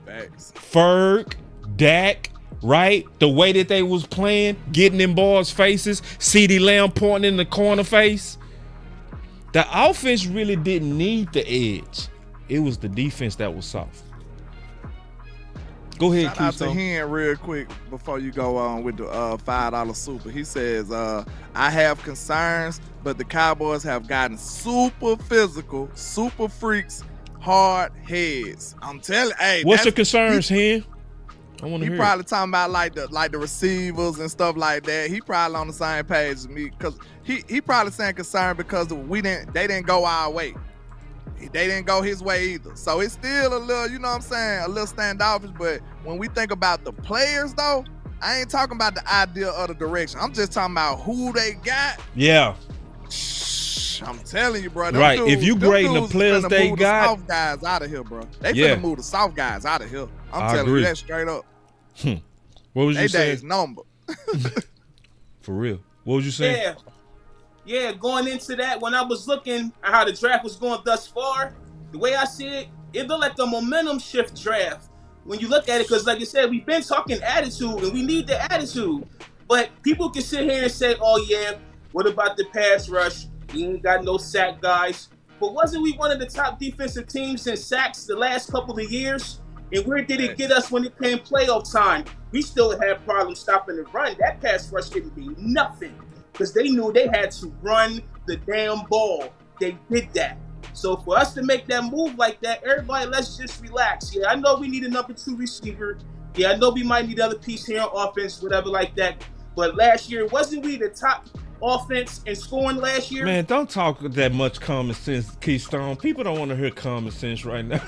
Facts. Ferg, Dak, right? The way that they was playing, getting in boys' faces, CeeDee Lamb pointing in the corner face. The offense really didn't need the edge. It was the defense that was soft. Go ahead, Shout out to Keystone. him real quick before you go on with the $5 super. He says, I have concerns, but the Cowboys have gotten super physical, super freaks, hard heads. I'm telling you, hey, What's your concerns, Hen? I want to He hear probably talking about like the receivers and stuff like that. He probably on the same page as me because he probably saying concerned because they didn't go our way. They didn't go his way either. So it's still a little, you know what I'm saying, a little standoffish. But when we think about the players though, I ain't talking about the idea of the direction. I'm just talking about who they got. Yeah. I'm telling you, bro. Right. If you grading the players they move got, the soft guys out of here, bro. They Yeah. finna move the soft guys out of here. I'm I telling agree. you that straight up. What was They you saying? days number. For real. What was you saying? Yeah, going into that, when I was looking at how the draft was going thus far, the way I see it, it looked like a momentum shift draft. When you look at it, because like you said, we've been talking attitude, and we need the attitude. But people can sit here and say, oh yeah, what about the pass rush? We ain't got no sack guys. But wasn't we one of the top defensive teams in sacks the last couple of years? And where did it get us when it came playoff time? We still had problems stopping the run. That pass rush didn't mean nothing because they knew they had to run the damn ball. They did that. So for us to make that move like that, everybody, let's just relax. Yeah, I know we need a number 2 receiver. Yeah, I know we might need another piece here on offense, whatever like that. But last year, wasn't we the top offense in scoring last year? Man, don't talk that much common sense, Keystone. People don't want to hear common sense right now.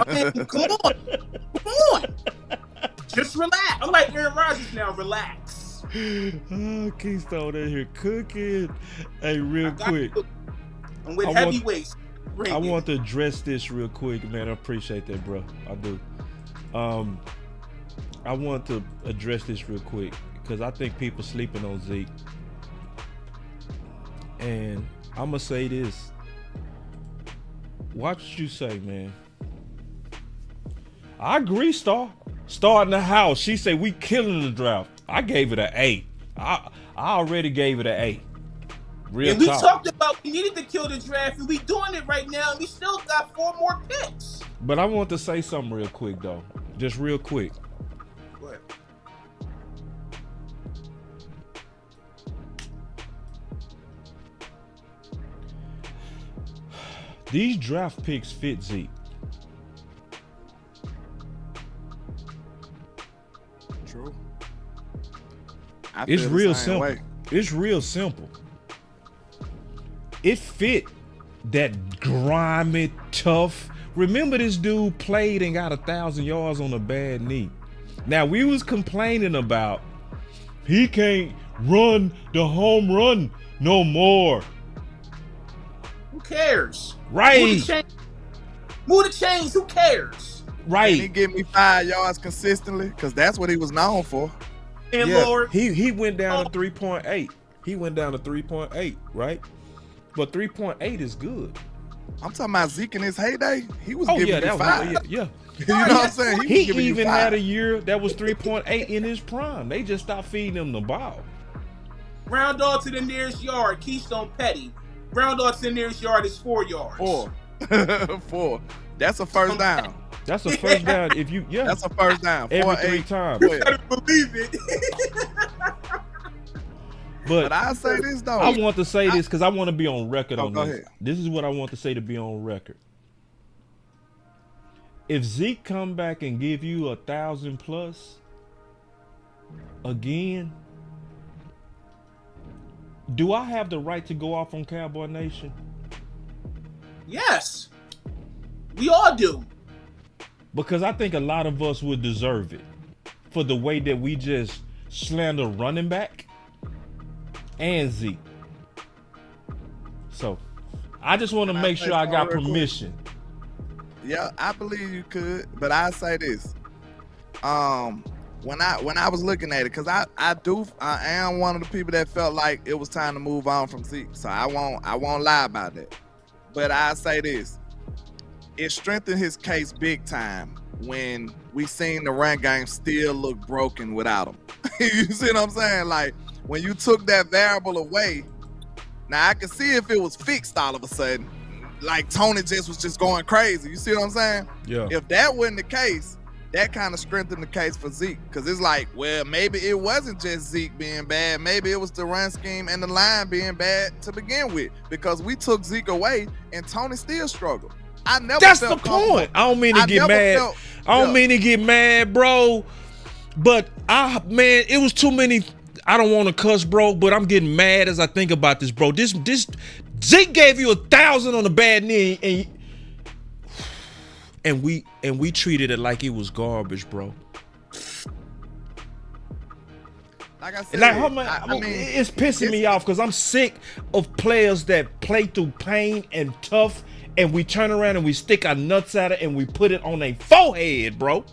I mean, come on. Just relax. I'm like Aaron Rodgers now, relax. Oh, Keystone in here cooking. Hey, real quick. I'm with heavyweights. I want to address this real quick, man. I appreciate that, bro. I do. I want to address this real quick because I think people sleeping on Zeke. And I'm going to say this. Watch what you say, man. I agree, Star in the house. She said we killing the draft. I gave it an A. I already gave it an A. Real and we talk. talked about we needed to kill the draft, and we doing it right now, and we still got 4 more picks. But I want to say something real quick, though. Just real quick. Go ahead. These draft picks fit Zeke. True. It's real simple. It's real simple. It fit that grimy, tough. Remember this dude played and got 1,000 yards on a bad knee. Now we was complaining about he can't run the home run no more. Who cares? Right. Move the chains. Who cares? Right. Can he give me 5 yards consistently? Because that's what he was known for. And Yeah, Lord, he went down to 3.8. He went down to 3.8, right? But 3.8 is good. I'm talking about Zeke in his heyday. He was Oh giving yeah, you that 5. was yeah. You know what I'm saying? He was giving you even 5. had a year that was 3.8 in his prime. They just stopped feeding him the ball. round off to the nearest yard. Keystone Petty. Round off to the nearest yard is 4 yards. 4. 4. That's a first down. That's a first down. If you That's a first down. every 4, 3 8, times. 12. You better believe it. But I say this though. I want to say this because I want to be on record on go this. ahead. This is what I want to say to be on record. If Zeke come back and give you 1,000 plus again, do I have the right to go off on Cowboy Nation? Yes, we all do. Because I think a lot of us would deserve it for the way that we just slander running back and Zeke. So I just want to make sure I got permission. Yeah, I believe you could, but I say this. When I was looking at it, because I am one of the people that felt like it was time to move on from Zeke. So I won't lie about that. But I say this. It strengthened his case big time when we seen the run game still look broken without him. You see what I'm saying? Like, when you took that variable away, now I can see if it was fixed all of a sudden, like Tony was just going crazy. You see what I'm saying? Yeah. If that wasn't the case, that kind of strengthened the case for Zeke. Because it's like, well, maybe it wasn't just Zeke being bad. Maybe it was the run scheme and the line being bad to begin with. Because we took Zeke away and Tony still struggled. I never That's felt the point. I don't mean to get never mad. felt- I don't mean to get mad, bro. But it was too many. I don't want to cuss, bro, but I'm getting mad as I think about this, bro. This Zeke gave you 1,000 on the bad knee, and we treated it like it was garbage, bro. Like I said, I mean, it's pissing me off because I'm sick of players that play through pain and tough, and we turn around and we stick our nuts at it and we put it on their forehead, bro.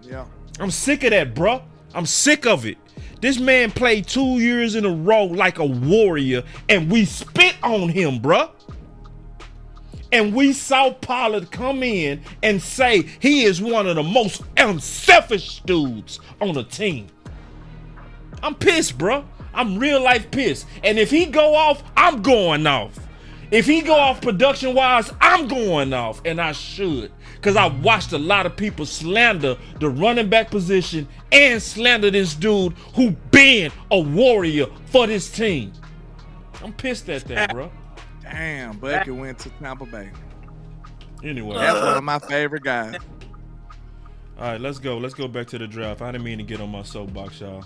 Yeah. I'm sick of that, bro. I'm sick of it. This man played 2 years in a row like a warrior, and we spit on him, bro. And we saw Pollard come in and say he is one of the most unselfish dudes on the team. I'm pissed, bro. I'm real life pissed. And if he go off, I'm going off. If he go off production-wise, I'm going off, and I should. Because I watched a lot of people slander the running back position and slander this dude who been a warrior for this team. I'm pissed at that, bro. Damn, Bucky went to Tampa Bay. Anyway. That's one of my favorite guys. All right, let's go. Let's go back to the draft. I didn't mean to get on my soapbox, y'all.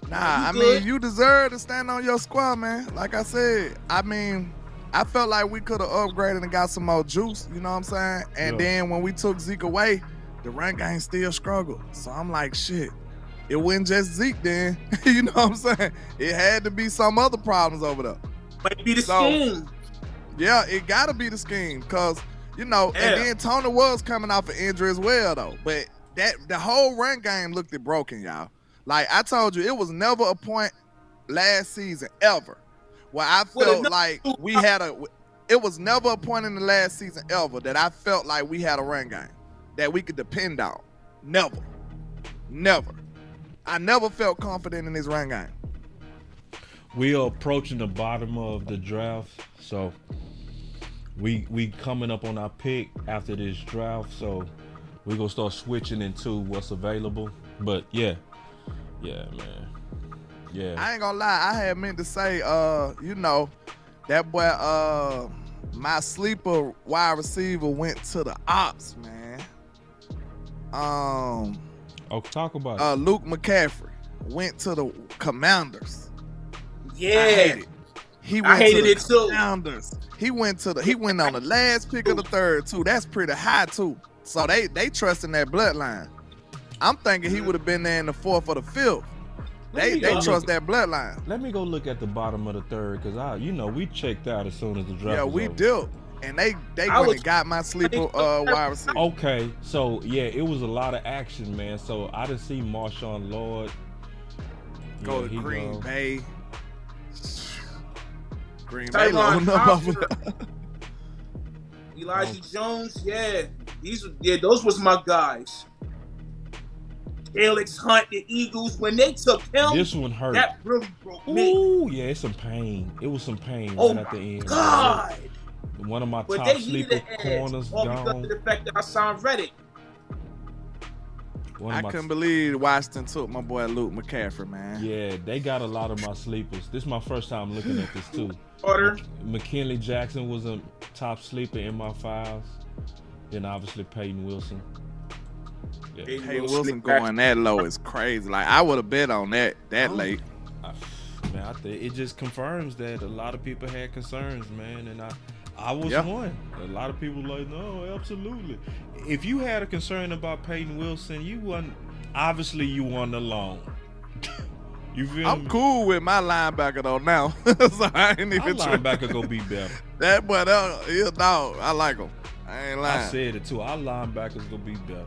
Nah, I mean, you deserve to stand on your squad, man. Like I said, I mean, I felt like we could have upgraded and got some more juice, you know what I'm saying? And then when we took Zeke away, the run game still struggled. So I'm like, shit, it wasn't just Zeke then. You know what I'm saying? It had to be some other problems over there. Might be the scheme. Yeah, it got to be the scheme because, you know, and then Tony was coming off an injury as well, though. But the whole run game looked broken, y'all. Like I told you, it was never a point last season ever where I felt like we had it was never a point in the last season ever that I felt like we had a run game that we could depend on. Never. I never felt confident in this run game. We are approaching the bottom of the draft, so we coming up on our pick after this draft, so we're gonna start switching into what's available. But yeah, man. Yeah. I ain't gonna lie, I had meant to say, you know, that boy, my sleeper wide receiver went to the Ops, man. Talk about it. Luke McCaffrey went to the Commanders. Yeah. I hated it too. Commanders. He went on the last pick of the third too. That's pretty high too. So they trust in that bloodline. I'm thinking he would have been there in the fourth or the fifth. They trust that bloodline. Let me go look at the bottom of the third because we checked out as soon as the draft. Yeah, was we over. do. And they went and got my sleeper wide receiver. Okay, so yeah, it was a lot of action, man. So I didn't see Marshawn Lord go to Green Bay. Green Bay Tyron loading up over there. Elijah Jones, those was my guys. Alex Hunt, the Eagles, when they took him, this one hurt. That really broke me. Ooh, yeah, it's some pain. It was some pain right at the end. God. One of my But top they sleeper corners all gone. because of the fact that I signed Reddick. I couldn't believe Washington took my boy Luke McCaffrey, man. Yeah, they got a lot of my sleepers. This is my first time looking at this too. Order. McKinley Jackson was a top sleeper in my files. Then obviously Peyton Wilson. Yeah. Peyton Wilson going that low is crazy. Like I would have bet on that late. man. I think it just confirms that a lot of people had concerns, man, and I was one. A lot of people like, no, absolutely. If you had a concern about Peyton Wilson, you wasn't alone. You feel I'm me? cool with my linebacker though now. So I ain't even Our linebacker gonna be better. That boy, he's a dog. I like him. I ain't lying. I said it too. Our linebackers gonna be better.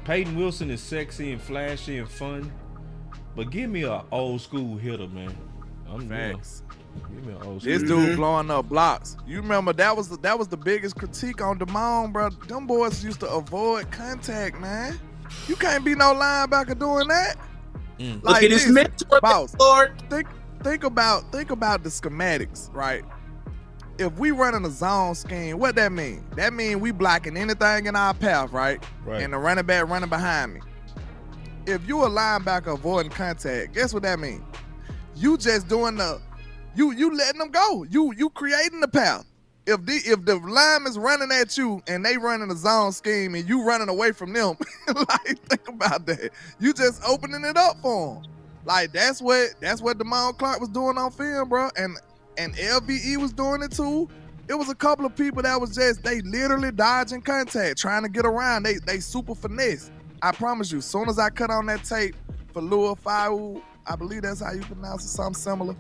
Peyton Wilson is sexy and flashy and fun, but give me an old school hitter, man. Facts. Give me an old school. This dude blowing up blocks. You remember that was the biggest critique on Damone, bro. Them boys used to avoid contact, man. You can't be no linebacker doing that. Like, look at his mentor, boss. Lord. Think about the schematics, right? If we running a zone scheme, what that mean? That mean we blocking anything in our path, right? And the running back running behind me. If you a linebacker avoiding contact, guess what that mean? You just doing you letting them go. You creating the path. If the lineman's running at you and they running a zone scheme and you running away from them, like, think about that. You just opening it up for them. Like, that's what Damone Clark was doing on film, bro. And LVE was doing it too. It was a couple of people that was they literally dodging contact, trying to get around. They super finesse. I promise you, as soon as I cut on that tape for Lua Fau, I believe that's how you pronounce it, something similar.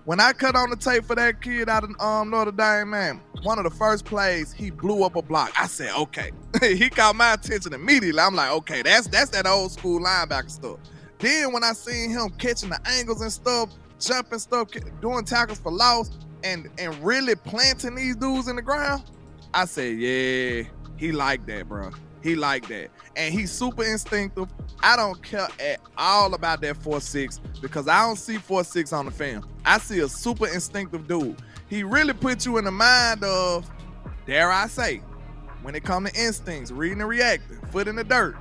When I cut on the tape for that kid out of Notre Dame, man, one of the first plays, he blew up a block. I said, okay. He caught my attention immediately. I'm like, okay, that's that old school linebacker stuff. Then when I seen him catching the angles and stuff, jumping stuff, doing tackles for loss, and really planting these dudes in the ground, I said, yeah, he like that, bro. He like that. And he's super instinctive. I don't care at all about that 4.6 because I don't see 4.6 on the film. I see a super instinctive dude. He really puts you in the mind of, dare I say, when it comes to instincts, reading and reacting, foot in the dirt.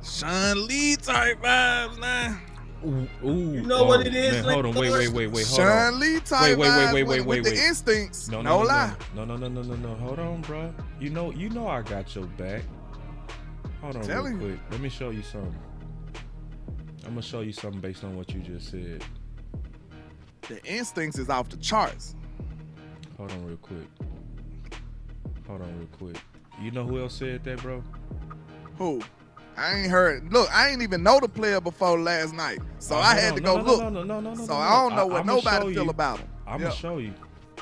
Sean Lee type vibes, man. Ooh, you know what it is? Man, hold on, wait, hold Sean on. Lee type wait, with the instincts. No lie. No. Hold on, bro. You know I got your back. Hold on real quick. Let me show you something. I'm gonna show you something based on what you just said. The instincts is off the charts. Hold on real quick. You know who else said that, bro? Who? I ain't heard. Look, I ain't even know the player before last night, so I had to go look. No. So I don't know what nobody feel about him. I'm gonna show you.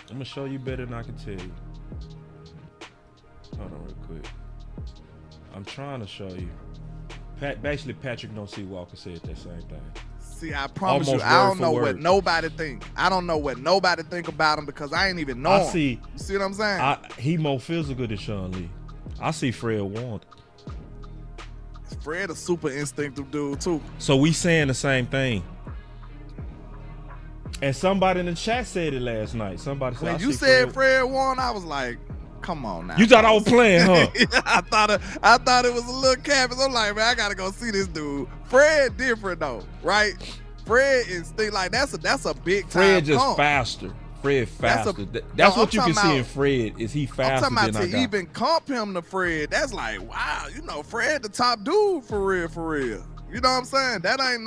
I'm gonna show you better than I can tell you. Hold on real quick. I'm trying to show you. Basically, Patrick No. C. Walker said that same thing. See, I promise you, I don't know what nobody think. I don't know what nobody think about him because I ain't even know him. You see what I'm saying? He more physical than Sean Lee. I see Fred Warner. Fred a super instinctive dude too. So we saying the same thing. And somebody in the chat said it last night. Somebody said, when you said Fred Warner, I was like, come on now. You thought I was playing, huh? Yeah, I thought it was a little campus. I'm like, man, I gotta go see this dude. Fred different though, right? Fred is like that's a big time. Fred just faster. Fred faster. That's what you can see in Fred is he faster I'm talking than about to even comp him to Fred. That's like, wow, Fred the top dude for real. You know what I'm saying? That ain't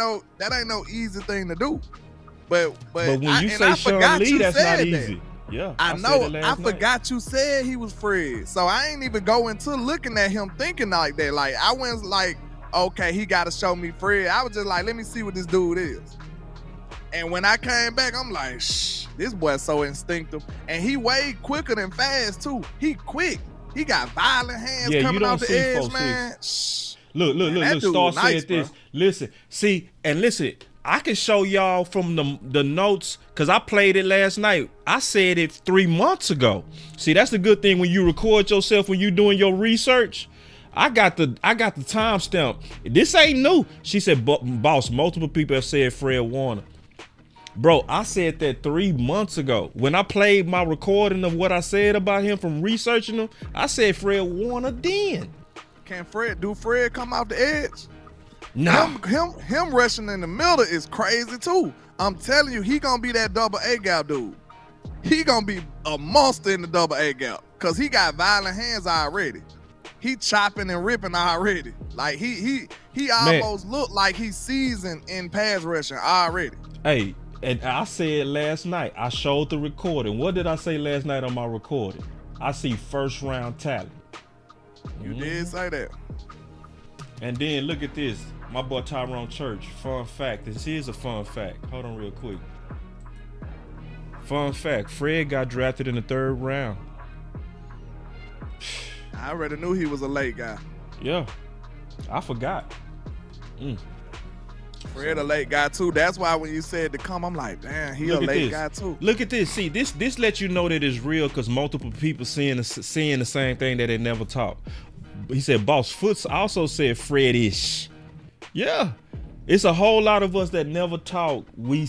no easy thing to do. But when you say Sean Lee, that's not easy. Yeah, I know. I forgot you said he was Fred, so I ain't even go into looking at him thinking like that. Like I went like, okay, he got to show me Fred. I was just like, let me see what this dude is. And when I came back, I'm like, shh, this boy's so instinctive, and he way quicker than fast too. He quick. He got violent hands coming off the edge, man. Shh. Look. Star said this. Listen, I can show y'all from the notes because I played it last night. I said it 3 months ago. See, that's the good thing when you record yourself when you doing your research. I got the timestamp. This ain't new. She said, boss, multiple people have said Fred Warner. Bro, I said that 3 months ago. When I played my recording of what I said about him from researching him, I said Fred Warner then. Can Fred come off the edge? Nah. Him rushing in the middle is crazy too. I'm telling you, he gonna be that double A gap dude. He gonna be a monster in the double A gap because he got violent hands already. He chopping and ripping already. Like he He almost looked like he's seasoned in pass rushing already. Hey, and I said last night, I showed the recording. What did I say last night on my recording? I see first round talent. You did say that. And then look at this. My boy Tyrone Church. Fun fact. This is a fun fact. Hold on real quick. Fun fact. Fred got drafted in the 3rd round. I already knew he was a late guy. Yeah. I forgot. Fred a late guy too. That's why when you said to come, I'm like, damn, he a late guy too. Look at this. See, this lets you know that it's real because multiple people seeing the same thing that they never talk. He said Boss Foots also said Fred-ish. Yeah. It's a whole lot of us that never talk. When we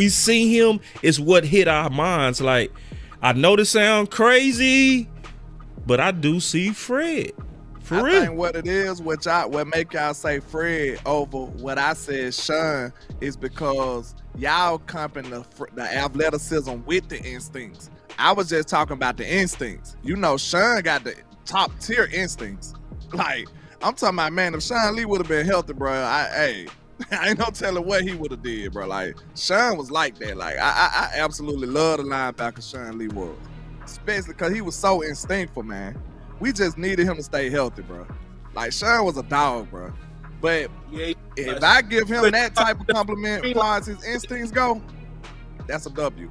see him, it's what hit our minds. Like, I know this sound crazy, but I do see Fred. For real. I think what it is, what make y'all say Fred over what I said Sean, is because y'all comping the athleticism with the instincts. I was just talking about the instincts. You know, Sean got the top tier instincts. Like, I'm talking about, man, if Sean Lee would have been healthy, bro, I ain't no telling what he would have did, bro. Like, Sean was like that. Like, I absolutely love the linebacker Sean Lee was, especially because he was so instinctful, man. We just needed him to stay healthy, bro. Like, Sean was a dog, bro. But if I give him that type of compliment as far as his instincts go, that's a W.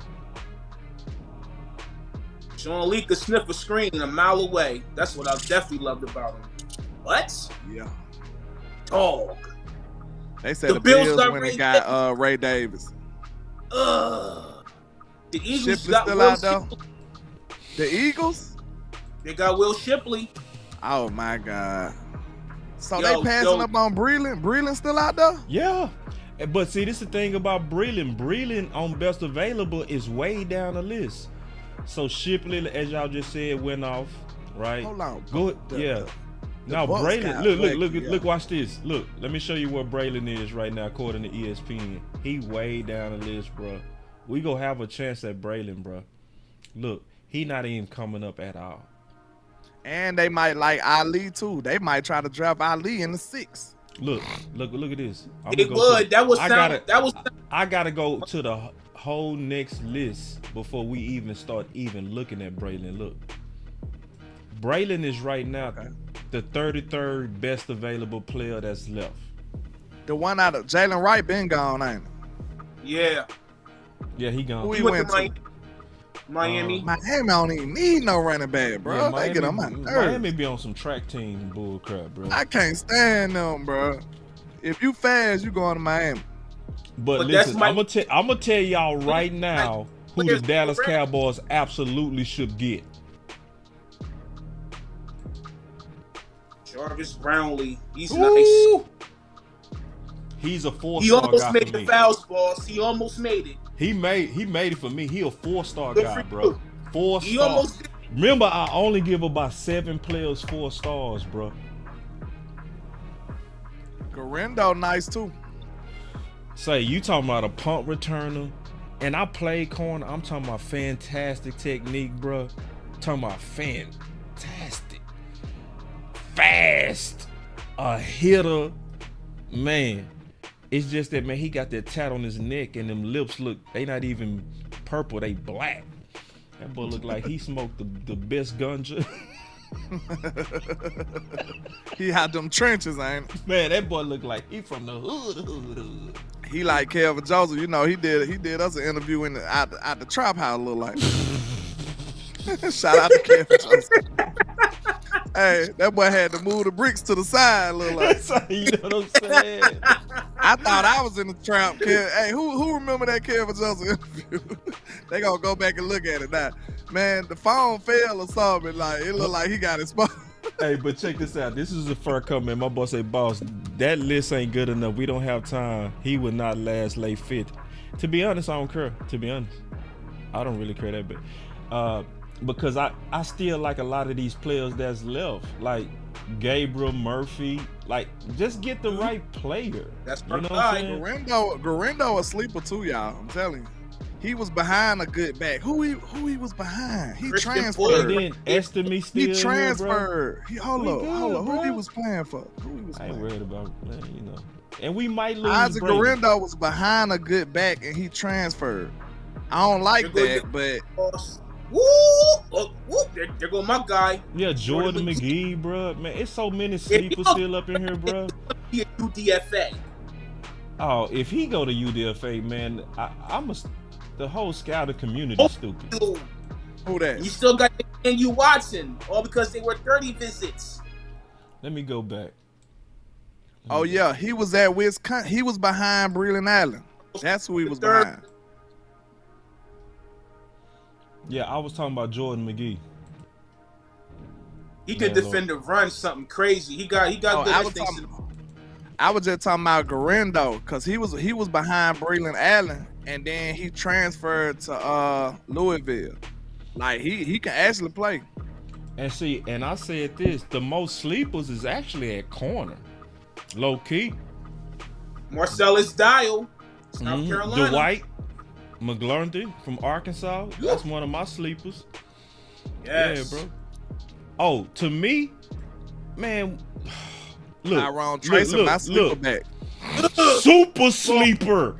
Sean Lee could sniff a screen a mile away. That's what I definitely loved about him. What? Yeah. Dog. They said the Bills went and got Ray Davis. The Eagles got still out there. The Eagles? They got Will Shipley. Oh my God. So they passing up on Breland? Breland still out there? Yeah. But see, this is the thing about Breland. Breland on best available is way down the list. So Shipley, as y'all just said, went off, right? Hold on. Good. Yeah. Now Breland, look, watch this. Look, let me show you where Breland is right now, according to ESPN. He way down the list, bro. We gonna have a chance at Breland, bro. Look, he not even coming up at all. And they might like Ali too. They might try to draft Ali in the 6th. Look at this. I gotta go to the whole next list before we even start looking at Breland. Look, Breland is right now the 33rd best available player that's left. The one out of Jalen Wright been gone, ain't it? Yeah, he gone. Who he went to? Miami. Miami don't even need no running back, bro. Yeah, they get on my nerves. Miami be on some track team bull crap, bro. I can't stand them, bro. If you fast, you going to Miami. But listen, I'm gonna tell y'all right now who the Dallas Cowboys absolutely should get. Jarvis Brownlee. He's Ooh. nice. He's a 4-star guy. He almost made the fouls, boss. He almost made it. He made it for me. He a 4-star guy, bro. 4-star. He almost did. Remember, I only give about 7 players 4 stars, bro. Garendo nice too. Say, you talking about a punt returner, and I play corner. I'm talking about fantastic technique, bro. Talking about fantastic, fast, a hitter, man. It's just that, man, he got that tat on his neck and them lips they not even purple, they black. That boy look like he smoked the best ganja. He had them trenches, ain't it? Man, that boy look like he from the hood. He like Kelvin Joseph. You know, he did us an interview at the trap house, look like. Shout out to Kelvin Joseph. Hey, that boy had to move the bricks to the side, look like. You know what I'm saying? I thought I was in the trap. Hey, who remember that Kelvin Joseph interview? They gonna go back and look at it now. Man, the phone fell or something. Like, it looked like he got exposed. Hey, but check this out. This is the first comment. My boss say, boss, that list ain't good enough. We don't have time. He would not last late 50. To be honest, I don't care. To be honest, I don't really care that bit. Because I still like a lot of these players that's left. Like Gabriel Murphy. Like, just get the right player. That's you know what I'm saying? Garendo a sleeper too, y'all. I'm telling you. He was behind a good back. Who he was behind? He Christian transferred. And then Estemy still He here, transferred. Hold We up. good, Who he bro. was playing for? Who he was I ain't playing? worried about, man, you know. And we might lose Isaac Brady. Garendo was behind a good back and he transferred. I don't like There that, goes but Woo! Oh, woo! There go my guy. Yeah, Jordan McGee, bro. Man, it's so many sleepers you- still up in here, bro. He a UDFA. Oh, if he go to UDFA, man, the whole scouting community is stupid. Dude, who that? you still got N.U. Watson, all because they were 30 visits. Let me go back. Oh yeah, he was at Wisconsin. He was behind Breland Allen. That's who he was behind. Yeah, I was talking about Jordan McGee. He could defend the run something crazy. He got good instincts. I was just talking about Garendo because he was behind Breland Allen and then he transferred to Louisville. Like he can actually play. And see, and I said this, the most sleepers is actually at corner. Low key. Marcellus Dial, South Carolina. Dwight McGlurty from Arkansas. That's one of my sleepers. Yes. Yeah, bro. Oh, to me, man, look. Tyrone Tracy, my sleeper back. Super sleeper.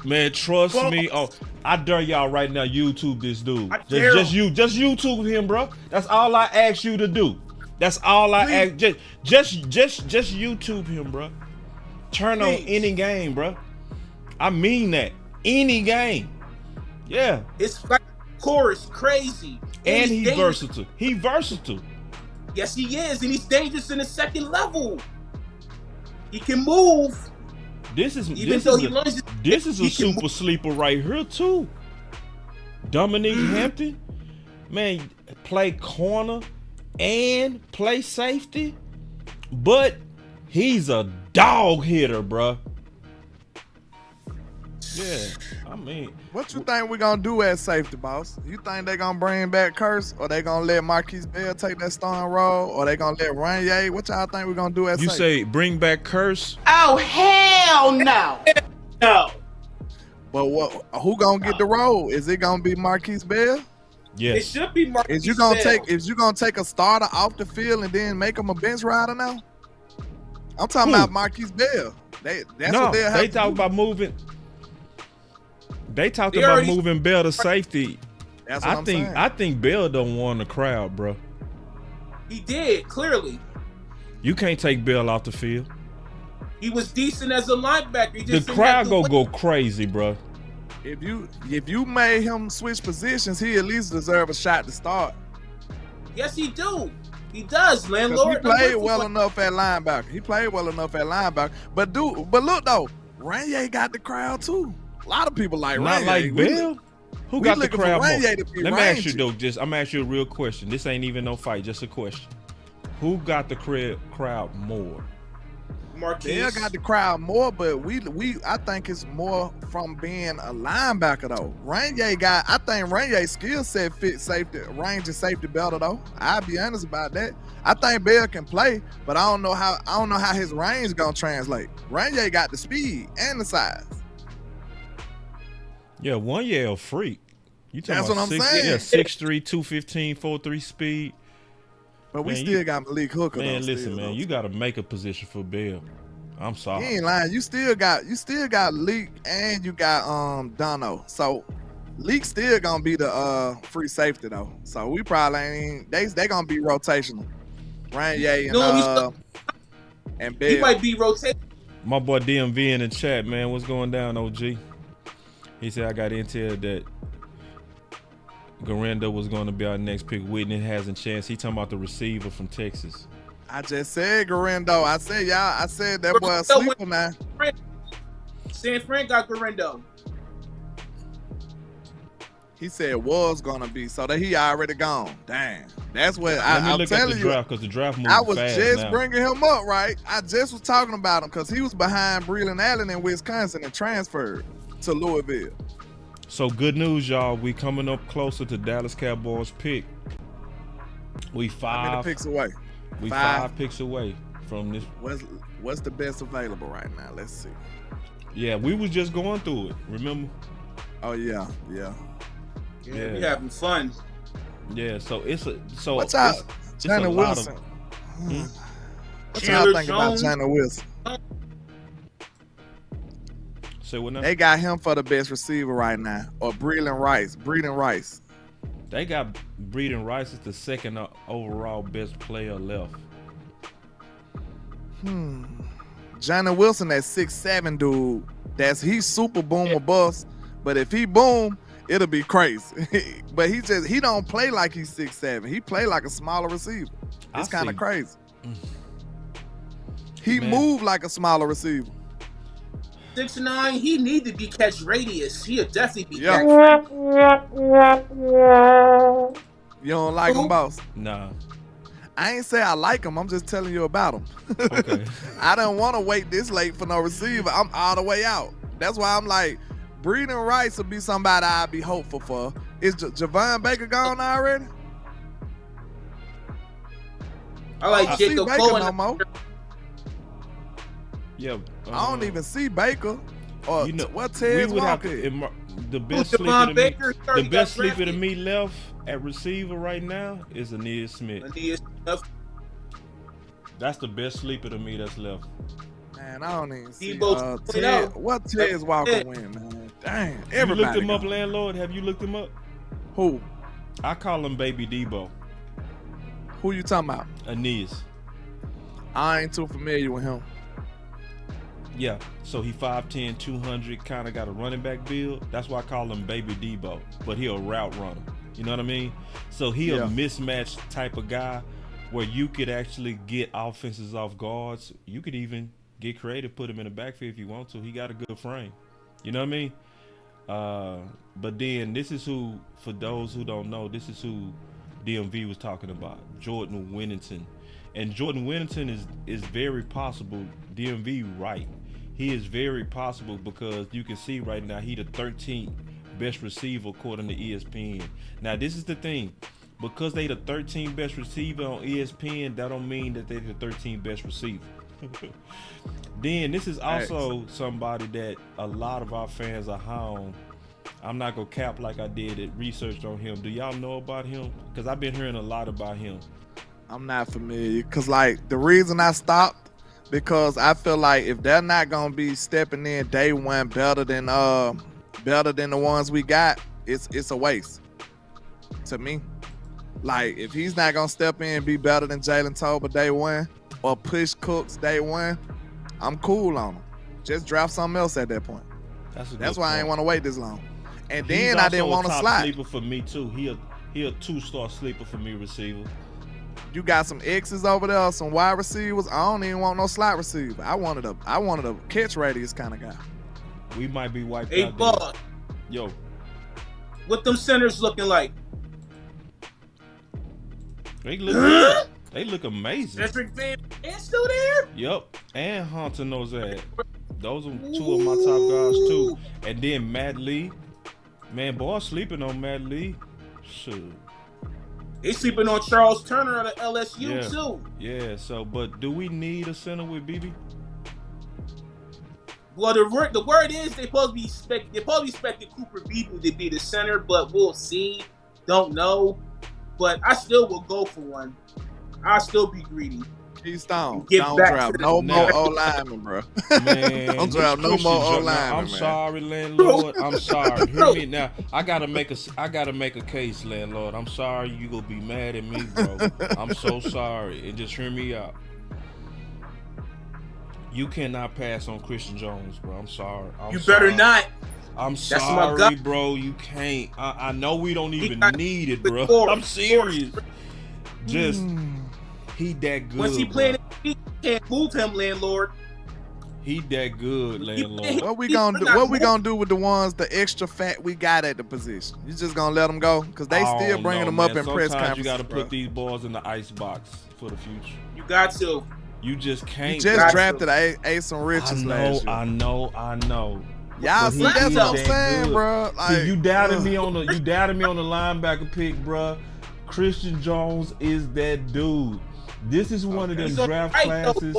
Man, trust me. Oh, I dare y'all right now YouTube this dude. Just YouTube him, bro. That's all I ask you to do. That's all I ask. Just YouTube him, bro. Turn on any game, bro. I mean that. Any game. Yeah. It's like chorus crazy. And he's versatile. He versatile. Yes, he is, and he's dangerous in the second level. He can move. This is This is a super sleeper right here too. Dominique Hampton, man, play corner and play safety, but he's a dog hitter, bruh. Yeah, I mean, what you think we gonna do at safety, boss? You think they gonna bring back Curse, or they gonna let Marquise Bell take that starting role, or they gonna let Ranier? What y'all think we gonna do at you safety? say bring back Curse? Oh hell no! No. But who gonna get the role? Is it gonna be Marquise Bell? Yes. It should be Marquise Is you gonna take a starter off the field and then make him a bench rider now? I'm talking about Marquise Bell. That's what they'll have they to talk do. about moving. They talked about moving Bell to safety. That's what I'm saying. I think Bell don't want the crowd, bro. He did, clearly. You can't take Bell off the field. He was decent as a linebacker. The crowd go crazy, bro. If you made him switch positions, he at least deserve a shot to start. Yes, he do. He does, landlord. He played well enough at linebacker. But look though, Ranier got the crowd too. A lot of people like Not Ranier. like Bell. Who got the crowd more? Let me ask you though. I'm gonna ask you a real question. This ain't even no fight, just a question. Who got the crowd more? Marquise. Bell got the crowd more, but I think it's more from being a linebacker though. I think Ranier's skill set fit safety, range and safety better though. I'll be honest about that. I think Bell can play, but I don't know how his range gonna translate. Ranier got the speed and the size. Yeah, 1 year a freak. You talking That's what I'm saying. Yeah, 6'3", 215, 4.3 speed. But we still got Malik Hooker. Man, listen, man, you got to make a position for Bell. I'm sorry. You ain't lying. You still got Leak and you got Dono. So Leak still gonna be the free safety though. So we probably ain't. They gonna be rotational. Ranier and Bell. He might be rotating. My boy DMV in the chat, man. What's going down, OG? He said I got intel that Garendo was going to be our next pick. Whitney has a chance. He talking about the receiver from Texas. I just said Garendo. I said that boy a sleeper now. San Fran got Garendo. He said was gonna be, so that he already gone. Dang, that's what I'm telling you. Because the draft moving I was fast just now. bringing him up, right? I just was talking about him because he was behind Breland Allen in Wisconsin and transferred to Louisville. So good news, y'all. We coming up closer to Dallas Cowboys pick. We How many picks away? We 5 picks away from this. What's the best available right now? Let's see. Yeah, we was just going through it. Remember? Oh yeah. Yeah, we having fun. Yeah, so it's a What's up, it's China a lot Wilson? of What y'all think about China Wilson? say what now? They got him for the best receiver right now, or Breeden Rice. They got Breeden Rice as the second overall best player left. Johnny Wilson, that 6'7" dude, he's super boom or bust. But if he boom, it'll be crazy. But he don't play like he's 6'7". He play like a smaller receiver. It's kind of crazy. He moved like a smaller receiver. 6'9", he need to be catch radius. He'll definitely be catch radius. You don't like him, boss? Nah. I ain't say I like him. I'm just telling you about him. Okay. I don't want to wait this late for no receiver. I'm all the way out. That's why I'm like, Breeden Rice will be somebody I'd be hopeful for. Is Javon Baker gone already? I like Jacob Baker no more. Yeah. I don't even see Baker. Or you know, what Ted's Walker? The best sleeper to me left at receiver right now is Aeneas Smith. That's the best sleeper to me that's left. Man, I don't even see what Ted's Walker win, man. Dang, everybody. You looked him up, Landlord? Have you looked him up? Who? I call him Baby Debo. Who you talking about? Aeneas. I ain't too familiar with him. Yeah, so he 5'10", 200, kind of got a running back build. That's why I call him Baby Debo, but he a route runner. You know what I mean? So he a mismatched type of guy where you could actually get offenses off guards. You could even get creative, put him in the backfield if you want to. He got a good frame. You know what I mean? But then this is who, for those who don't know, this is who DMV was talking about, Jordan Whittington. And Jordan Whittington is very possible, DMV right. He is very possible because you can see right now he the 13th best receiver according to ESPN. Now this is the thing, because they the 13th best receiver on ESPN, that don't mean that they the 13th best receiver. Then this is also somebody that a lot of our fans are high on. I'm not gonna cap like I did research on him. Do y'all know about him? Because I've been hearing a lot about him. I'm not familiar. Cause like the reason I stopped, because I feel like if they're not gonna be stepping in day one better than the ones we got, it's a waste to me. Like if he's not gonna step in and be better than Jalen Tolbert day one or push Cooks day one, I'm cool on him. Just draft something else at that point. That's why I ain't want to wait this long. And then I didn't want to slide. Sleeper for me too. He a 2-star sleeper for me, receiver. You got some X's over there, some wide receivers. I don't even want no slot receiver. I wanted a catch radius kind of guy. We might be wiped out. Hey, Boss. Yo. What them centers looking like? They look amazing. Cedric Van still there? Yep. And Hunter knows that. Those are two of my top guys too. And then Matt Lee. Man, boy, sleeping on Matt Lee. Shoot. They sleeping on Charles Turner out of LSU too. Yeah, so but do we need a center with BB? Well, the word is they probably expected Cooper Beaton to be the center, but we'll see. Don't know. But I still will go for one. I'll still be greedy. Keystone. Don't drop no more O-linemen, bro. Man, don't drop no more O-linemen. I'm sorry, Landlord. I'm sorry. Hear me now. I gotta make a case, Landlord. I'm sorry you gonna be mad at me, bro. I'm so sorry. And just hear me out. You cannot pass on Christian Jones, bro. I'm sorry. You better not. I'm sorry, bro. You can't. I know we don't even need it, bro. I'm serious. Just he that good. Once he playing, he can't move him, Landlord. He that good, Landlord. What we gonna do with the ones, the extra fat we got at the position? You just gonna let them go? Because they still bringing them up in press conferences. You got to put these balls in the ice box for the future. You got to. You just can't. You just drafted Ason Richards last year. I know. Y'all see, that's what I'm saying, good. Bro. Like, see, you doubted me on the linebacker pick, bro. Christian Jones is that dude. This is one of them draft classes.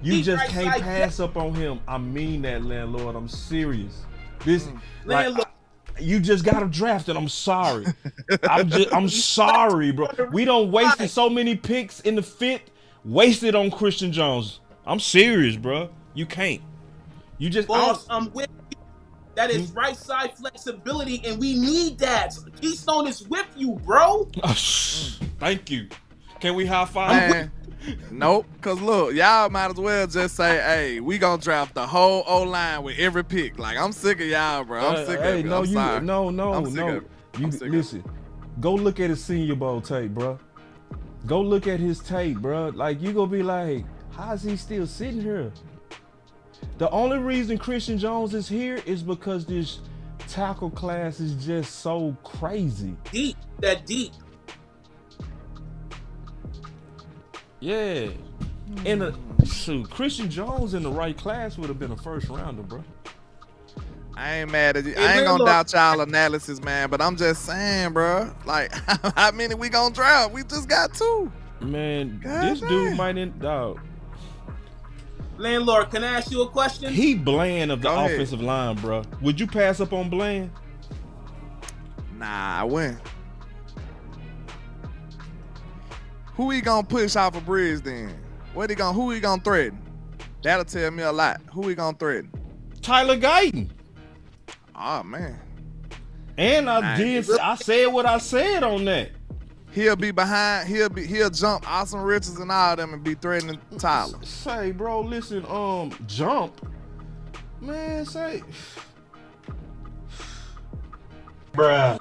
You just can't pass up on him. I mean that, Landlord. I'm serious. This, Landlord, You just got to draft it. I'm sorry. I'm sorry, bro. We don't wasted so many picks in the 5th, wasted on Christian Jones. I'm serious, bro. You can't. You just Boss, I'm with you. That is right side flexibility, and we need that. Keystone is with you, bro. Thank you. Can we high five? Man, nope. Cause look, y'all might as well just say, "Hey, we gonna draft the whole O-line with every pick." Like, I'm sick of y'all, bro. I'm sick of it. No, I'm sorry. no. You listen. Go look at his Senior Bowl tape, bro. Go look at his tape, bro. Like, you gonna be like, how is he still sitting here? The only reason Christian Jones is here is because this tackle class is just so crazy. Deep. Yeah. Christian Jones in the right class would have been a first rounder, bro. I ain't mad at you. I ain't gonna doubt y'all analysis, man. But I'm just saying, bro. Like, how many we gonna draft? We just got 2. Man, this dude might end dog. Landlord, can I ask you a question? He Bland of the Go ahead. offensive line, bro. Would you pass up on Bland? Nah, I win. Who he gonna push off a bridge then? Who he gonna threaten? That'll tell me a lot. Who he gonna threaten? Tyler Guyton. Oh man. And I said what I said on that. He'll be behind. He'll jump Austin Richards and all them and be threatening Tyler. Say, bro, listen, jump. Man, say. Bruh.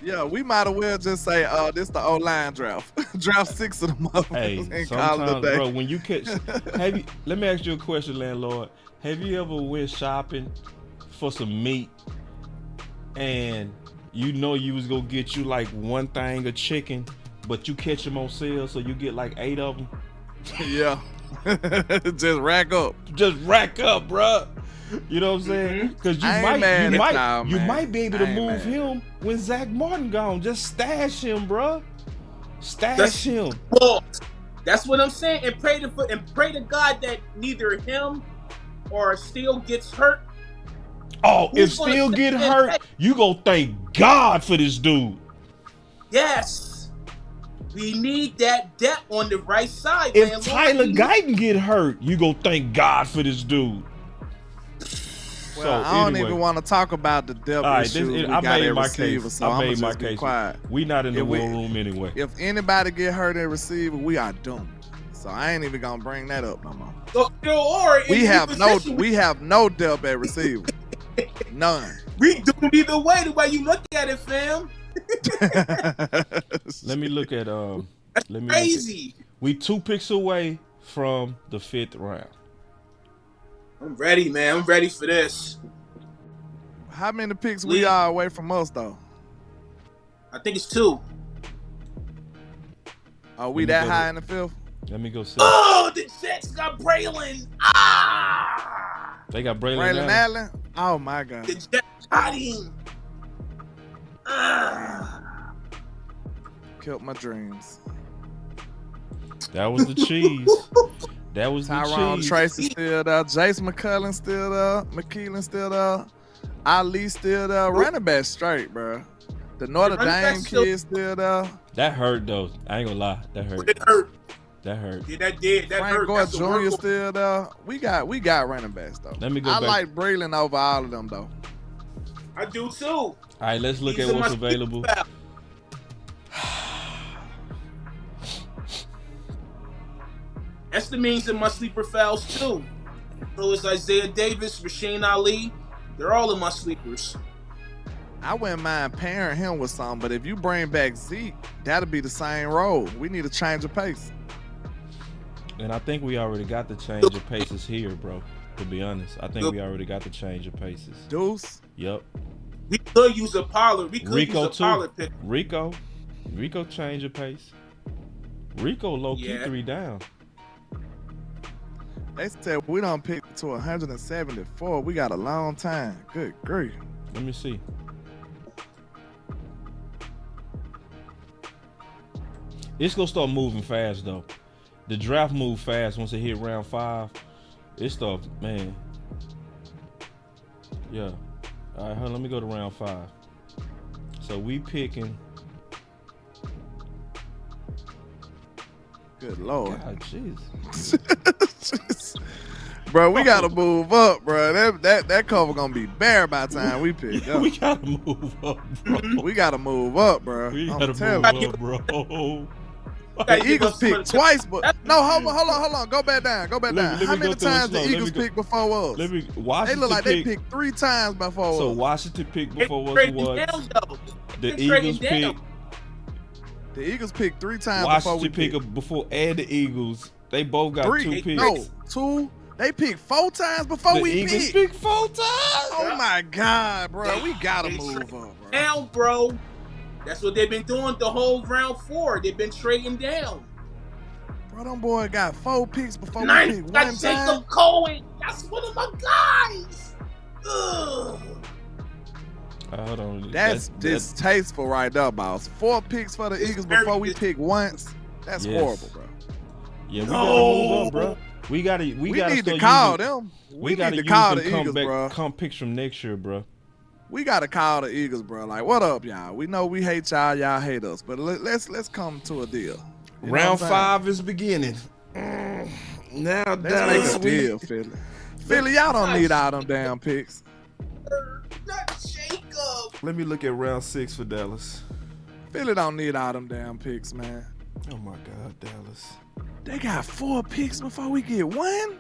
Yeah, we might as well just say, this the O-line draft. Draft 6 of the motherfuckers and call it a Sometimes, day. bro, when you catch, let me ask you a question, Landlord. Have you ever went shopping for some meat and you know you was gonna get you like one thing of chicken, but you catch them on sale, so you get like 8 of them? Yeah. Just rack up. Just rack up, bro. You know what I'm saying? Because you might be able to move him when Zach Martin gone. Just stash him, bro. Stash him. Well, that's what I'm saying. And pray to God that neither him or Steele gets hurt. Oh, if Steele get hurt, you gonna thank God for this dude. Yes. We need that depth on the right side. If man. Tyler Guyton get hurt, you gonna thank God for this dude. Well, I don't even want to talk about the depth issue. I made my case. So I made my be case. quiet. We not in the war room anyway. If anybody get hurt at receiver, we are doomed. So I ain't even gonna bring that up no more. We have no depth at receiver. None. We doomed either way, the way you look at it, fam. Let me look at That's crazy. We 2 picks away from the 5th round. I'm ready, man. I'm ready for this. How many picks we are away from us, though? I think it's 2. Are we that high in the 5th? Let me go see. Oh, the Jets got Braylon. Ah! They got Braylon Allen? Oh, my God. The Jets got him. Ah! Killed my dreams. That was the cheese. That was Tyrone the cheese. Tracy still there. Jace McCullen still there. McKeelan still there. Ali still there. Running back straight, bro. The Notre Dame kid still there. That hurt, though. I ain't gonna lie. That hurt. It hurt. That hurt. Yeah, that did. That Frank hurt. Gore Jr. still there. We got running backs, though. Let me go I back. like Braylon over all of them, though. I do, too. All right, let's look These at are what's my available. That's the means in my sleeper fouls, too. So it's Isaiah Davis, Rasheen Ali. They're all in my sleepers. I wouldn't mind pairing him with something, but if you bring back Zeke, that'll be the same role. We need a change of pace. And I think we already got the change of paces here, bro. To be honest, I think we already got the change of paces. Deuce? Yep. We could use a Pollard. We could Rico use a Pollard pick. Rico change of pace. Rico low-key 3 down. They said we don't pick to 174. We got a long time. Good grief. Let me see. It's gonna start moving fast though. The draft move fast once it hit round 5. It's stuff, man. Yeah. All right, let me go to round 5. So we picking. Good Lord. God, jeez. Bro, we gotta move up, bro. That cover gonna be bare by the time we pick up. We gotta move up, bro. We gotta move up, bro. We I'm gotta telling move you. up, bro. The Eagles picked twice, but no, hold on. Go back down. Let How me many go through it times the slow. Eagles picked before us? They They look like they picked 3 times before So us. Washington picked before us Trading was down, though. the They're trading Eagles down. picked. The Eagles picked 3 times before we Washington picked. picked before and the Eagles. They both got 3. 2 picks. No, 2. They picked 4 times before The we Eagles picked. picked 4 times. Oh my God, bro. We gotta They move trading up, bro. down, bro. That's what they've been doing the whole round 4. They've been trading down. Bro, them boy got 4 picks before we Nine picked got 1 Jacob time. Cohen. That's one of my guys. Ugh. Hold on. That's distasteful right there, boss. 4 picks for the It's Eagles very before we dis- pick once. That's Yes. horrible, bro. Yeah, we No. gotta move up, bro. We gotta need to start call using, them. We We gotta need to use call them the Eagles, bro. come picks from next year, bro. We gotta call the Eagles, bro. Like, what up, y'all? We know we hate y'all. Y'all hate us, but let's come to a deal. You know Round what I'm 5 is beginning. Now saying? Let's Dallas, make a deal, Philly. Philly, y'all don't need all them damn picks. Not Jacob. Let me look at round 6 for Dallas. Philly don't need all them damn picks, man. Oh my God, Dallas. They got 4 picks before we get 1.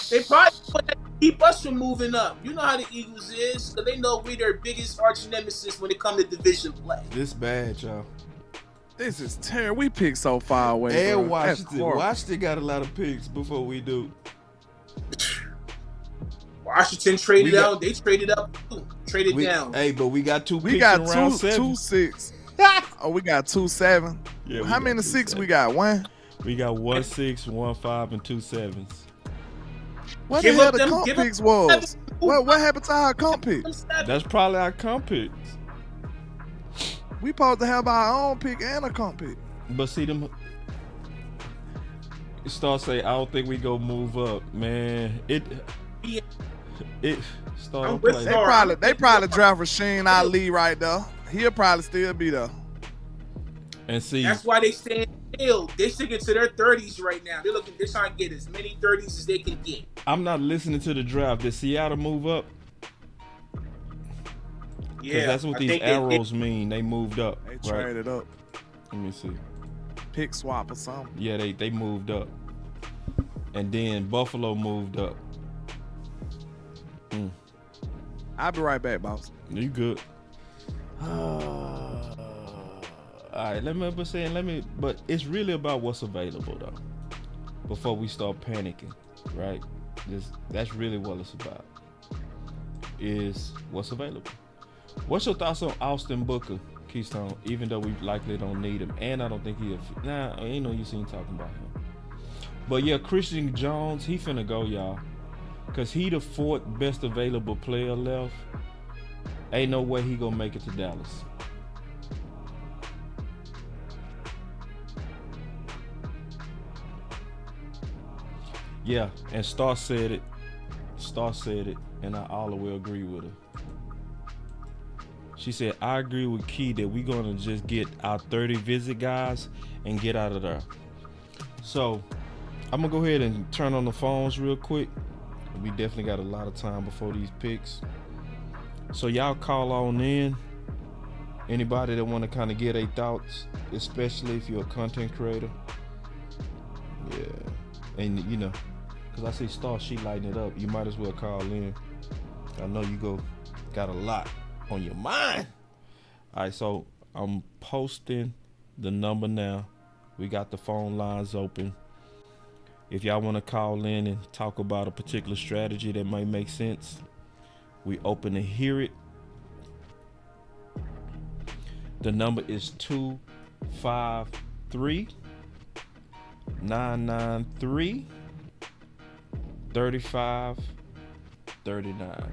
They probably want to keep us from moving up. You know how the Eagles is, because they know we're their biggest arch nemesis when it comes to division play. This bad, y'all. This is terrible. We picked so far away, And bro. That's Washington. horrible. Washington got a lot of picks before we do. Washington traded We got- out. They traded up too. Traded down. Hey, but we got 2 We picks got in round 7. 2-6. Oh, we got 2-7. Yeah, we How got many 2 6 7. we got? 1. We got 1-6, 1-5, and 2 7s. What Give the hell up the them- comp give up picks was? 7. What happened to our comp picks? That's probably our comp picks. We supposed to have our own pick and a comp pick. But see them start say, I don't think we go move up, man. It start I'm with play. They probably draft Rasheen Ali right there. He'll probably still be there. And see, That's why they stand still. They sticking to their 30s right now. They're trying to get as many 30s as they can get. I'm not listening to the draft. Did Seattle move up? Because Yeah, that's what I these think arrows mean. They moved up. They Right? traded up. Let me see. Pick swap or something. Yeah, they moved up. And then Buffalo moved up. I'll be right back, boss. You good? All right, but it's really about what's available though. Before we start panicking, right? That's really what it's about. Is what's available. What's your thoughts on Austin Booker, Keystone? Even though we likely don't need him, and I don't think ain't no use in talking about him. But yeah, Christian Jones, he finna go, y'all, cause he the 4th best available player left. Ain't no way he gonna make it to Dallas. Yeah, and Star said it, and I all the way agree with her. She said, I agree with Key that we're gonna just get our 30 visit guys and get out of there. So I'm gonna go ahead and turn on the phones real quick. We definitely got a lot of time before these picks. So y'all call on in. Anybody that want to kind of get their thoughts, especially if you're a content creator. Yeah. And you know, because I see Star, she lighting it up. You might as well call in. I know you got a lot on your mind. All right, so I'm posting the number now. We got the phone lines open. If y'all want to call in and talk about a particular strategy that might make sense, we open to hear it. The number is 253-993-3539.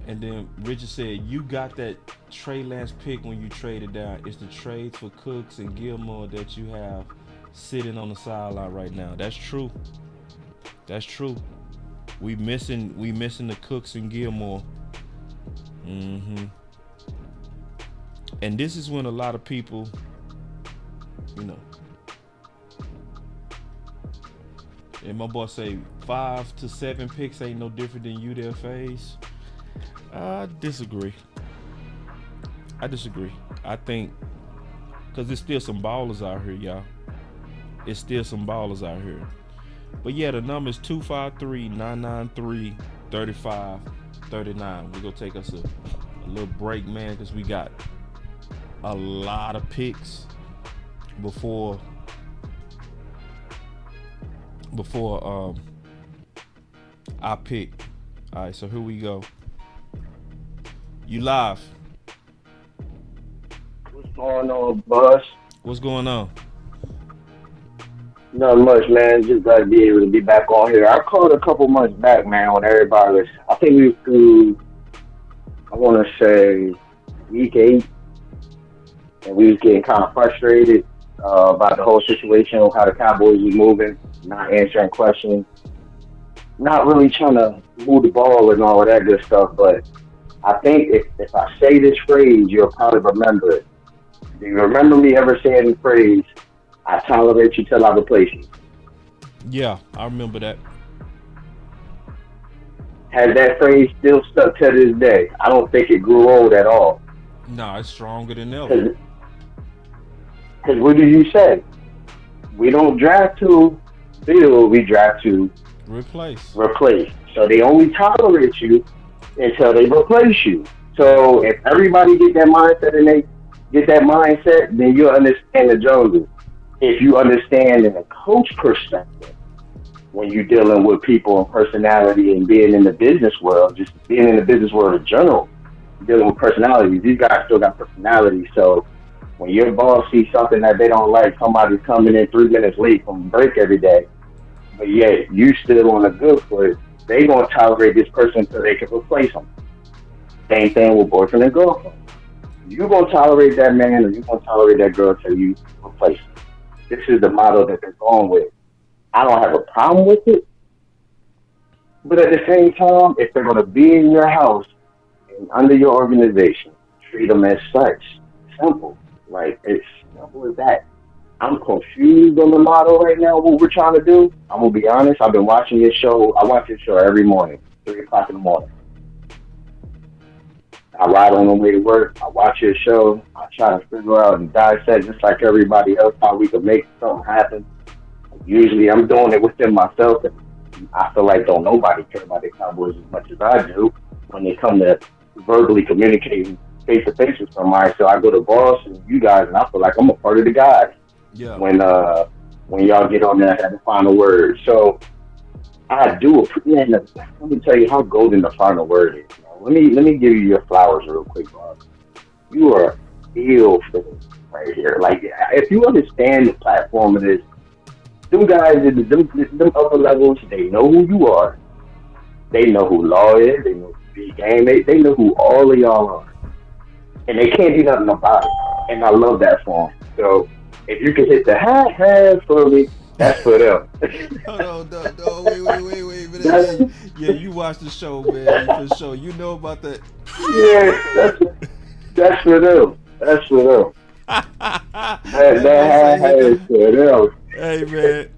And then Richard said, you got that Trey Lance pick when you traded down. It's the trades for Cooks and Gilmore that you have sitting on the sideline right now. That's true. That's true. We missing the Cooks and Gilmore. And this is when a lot of people, you know, and my boy say 5 to 7 picks ain't no different than UDFA's. I disagree. I think because there's still some ballers out here, y'all. It's still some ballers out here. But yeah, the number is 253-993-3539. We're gonna take us a little break, man, because we got a lot of picks before I pick. All right, so here we go. You live. What's going on, Buzz? What's going on? Not much, man. Just glad to be able to be back on here. I called a couple months back, man, when everybody was, I think we was through, I want to say, week 8, and we was getting kind of frustrated about the whole situation of how the Cowboys was moving, not answering questions, not really trying to move the ball and all of that good stuff. But I think if I say this phrase, you'll probably remember it. Do you remember me ever saying the phrase, I tolerate you till I replace you? Yeah, I remember that. Has that phrase still stuck to this day? I don't think it grew old at all. No, it's stronger than ever. Because what do you say? We don't draft to build, we draft to replace. So they only tolerate you until they replace you. So if everybody get that mindset and they get that mindset, then you'll understand the jungle. If you understand in a coach perspective, when you're dealing with people and personality and being in the business world, just being in the business world in general, dealing with personalities, these guys still got personality. So when your boss sees something that they don't like, somebody's coming in 3 minutes late from break every day, but yet you still on a good foot, they gonna tolerate this person until they can replace them. Same thing with boyfriend and girlfriend. You gonna tolerate that man or you gonna tolerate that girl until you replace them. This is the model that they're going with. I don't have a problem with it, but at the same time, if they're gonna be in your house and under your organization, treat them as such. Simple. Like, it's simple as that. I'm confused on the model right now, what we're trying to do. I'm going to be honest. I've been watching this show. I watch this show every morning, 3 o'clock in the morning. I ride on the way to work. I watch this show. I try to figure out and dissect, just like everybody else, how we can make something happen. Usually I'm doing it within myself, and I feel like don't nobody care about the Cowboys as much as I do when they come to verbally communicating face-to-face with somebody. So I go to Boss and you guys, and I feel like I'm a part of the guys. Yeah. When y'all get on there and have the final word. So I do appreciate. Let me tell you how golden the final word is. Let me give you your flowers real quick, Bob. You are ill for this right here. Like, if you understand the platform of this, them guys in them upper levels, they know who you are. They know who Law is. They know who Big Game. They know who all of y'all are. And they can't do nothing about it. And I love that for them. So if you can hit the hat for me, that's for them. Hold on, no, wait. Yeah, you watch the show, man, for sure. You know about that. Yeah, that's for them. That hat is for them. Hey, man.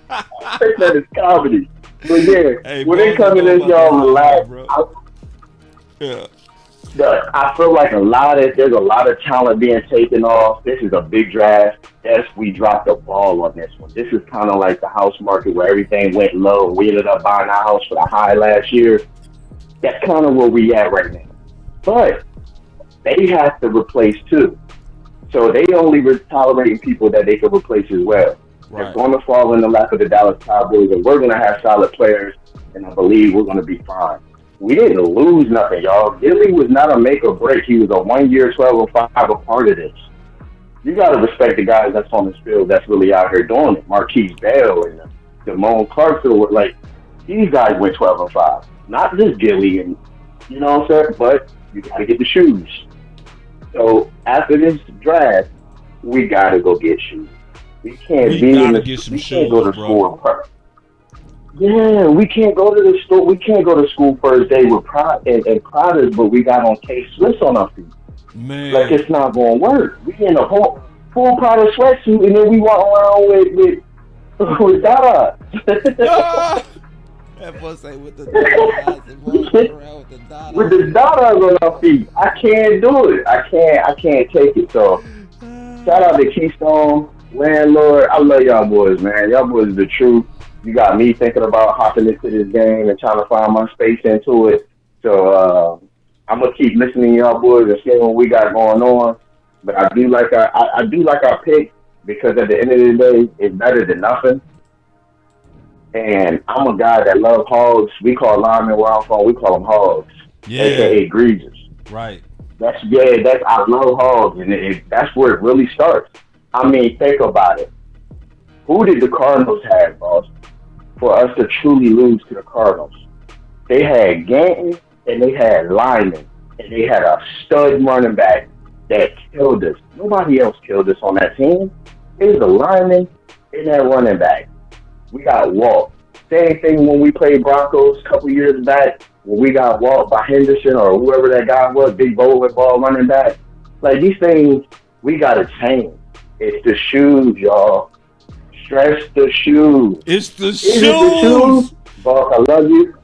I think that is comedy. But yeah, hey, when they come in this, y'all relax. Yeah. I feel like there's a lot of talent being taken off. This is a big draft. Yes, we dropped the ball on this one. This is kind of like the house market where everything went low. We ended up buying our house for the high last year. That's kind of where we at right now. But they have to replace too. So they only tolerating people that they can replace as well. Right. It's going to fall in the lap of the Dallas Cowboys, and we're going to have solid players, and I believe we're going to be fine. We didn't lose nothing, y'all. Gilly was not a make or break. He was a 1 year, 12-5 a part of this. You got to respect the guys that's on this field that's really out here doing it. Marquise Bell and Damone Clarksville, like, these guys went 12-5. Not just Gilly, and you know what I'm saying? But you got to get the shoes. So after this draft, we gotta go get shoes. We can't We be in gotta the, get some we can't go shoes, to bro. school. Yeah, we can't go to the store. We can't go to school first day with Prada and Pradas, but we got on K-Swiss on our feet. Man. Like it's not gonna work. We in a full Prada sweatsuit, and then we walk around with Dada. Ah! That boy say with the Dada. With the Dada on our feet. I can't do it. I can't take it. So shout out to Keystone, Landlord. I love y'all boys, man. Y'all boys are the truth. You got me thinking about hopping into this game and trying to find my space into it. So I'm gonna keep listening to y'all boys and seeing what we got going on. But I do like our pick because at the end of the day, it's better than nothing. And I'm a guy that loves hogs. We call linemen where I'm from. We call them hogs, aka egregious. Right. That's I love hogs, and that's where it really starts. I mean, think about it. Who did the Cardinals have, boss, for us to truly lose to the Cardinals? They had Ganton, and they had Lyman, and they had a stud running back that killed us. Nobody else killed us on that team. It was the lineman and that running back. We got walked. Same thing when we played Broncos a couple years back, when we got walked by Henderson or whoever that guy was, big bowling ball running back. Like, these things, we got to change. It's the shoes, y'all. Stress the shoes. It's the shoes. Boss, I love you.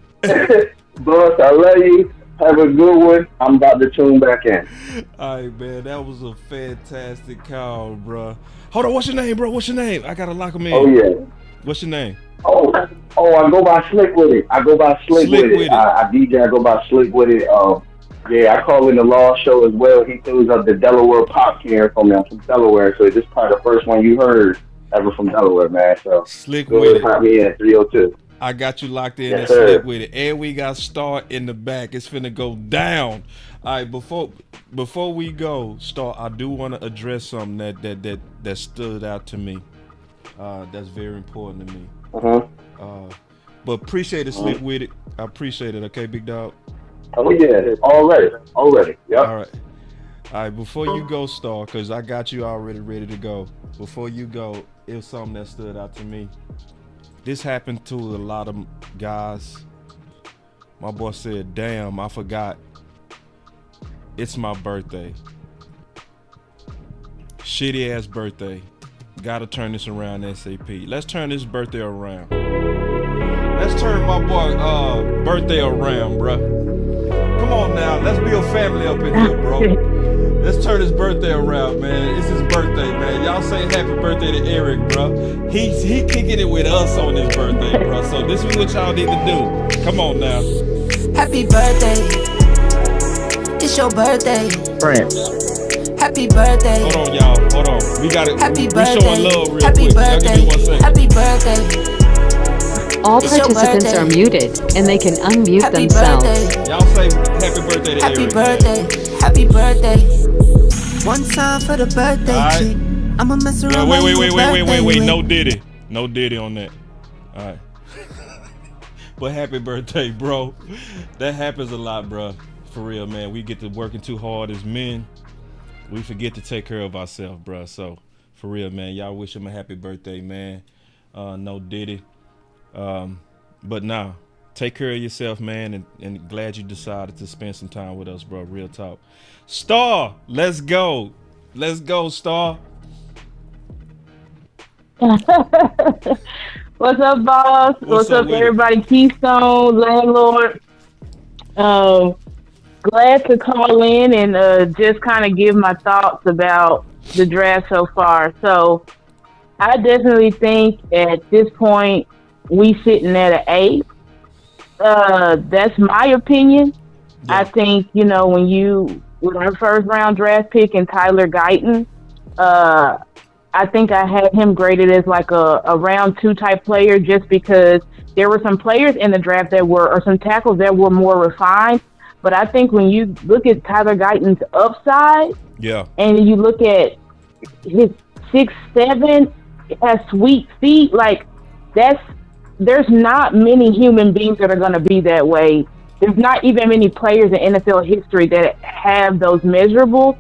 Boss, I love you. Have a good one. I'm about to tune back in. All right, man. That was a fantastic call, bro. Hold on. What's your name, bro? What's your name? I got to lock him in. Oh, yeah. What's your name? Oh, I go by Slick with it. I DJ, I go by Slick with it. Yeah, I call in the Law Show as well. He throws up the Delaware pop here from me. I'm from Delaware, so this is probably the first one you heard ever from Delaware, man. So Slick with it. Pop me in at 302. I got you locked in. Yes, and sir. Slick with it. And we got Star in the back. It's finna go down. All right, before we go, Star, I do want to address something that stood out to me. That's very important to me. But appreciate it, Slick with it. I appreciate it. Okay, big dog. Oh yeah, already. Yep. All right. Before you go, Star, because I got you already ready to go. Before you go, it was something that stood out to me. This happened to a lot of guys. My boy said, "Damn, I forgot. It's my birthday. Shitty ass birthday. Gotta turn this around ASAP. Let's turn this birthday around. Let's turn my boy birthday around, bruh. Come on now, let's be a family up in here, bro. Let's turn his birthday around, man. It's his birthday, man. Y'all say happy birthday to Eric, bro. He kicking it with us on his birthday, bro. So this is what y'all need to do. Come on now. Happy birthday. It's your birthday. France. Happy birthday. Hold on, y'all. Hold on. We got it. Happy We birthday. showing love real Happy quick. Y'all birthday. give me 1 second. Happy birthday. All It's your participants birthday. are muted and they can unmute Happy themselves. birthday. Y'all say happy birthday to Happy Eric. birthday. Happy birthday. One time for the birthday All right. chick. I'ma mess around. No, while you wait. birthday No Diddy. No Diddy on that. All right. But happy birthday, bro. That happens a lot, bro. For real, man. We get to working too hard as men. We forget to take care of ourselves, bro. So, for real, man. Y'all wish him a happy birthday, man. No Diddy. But nah. Take care of yourself, man. And glad you decided to spend some time with us, bro. Real talk. Star, let's go. Let's go, Star. What's up, boss? What's up, with it? everybody? Keystone, Landlord. Glad to call in and just kind of give my thoughts about the draft so far. So I definitely think at this point we sitting at an 8. That's my opinion. Yeah. I think, with our first round draft pick and Tyler Guyton, I think I had him graded as like a round 2 type player just because there were some players in the draft or some tackles that were more refined. But I think when you look at Tyler Guyton's upside, Yeah. and you look at his 6'7", has sweet feet, like there's not many human beings that are going to be that way. There's not even many players in NFL history that have those measurables.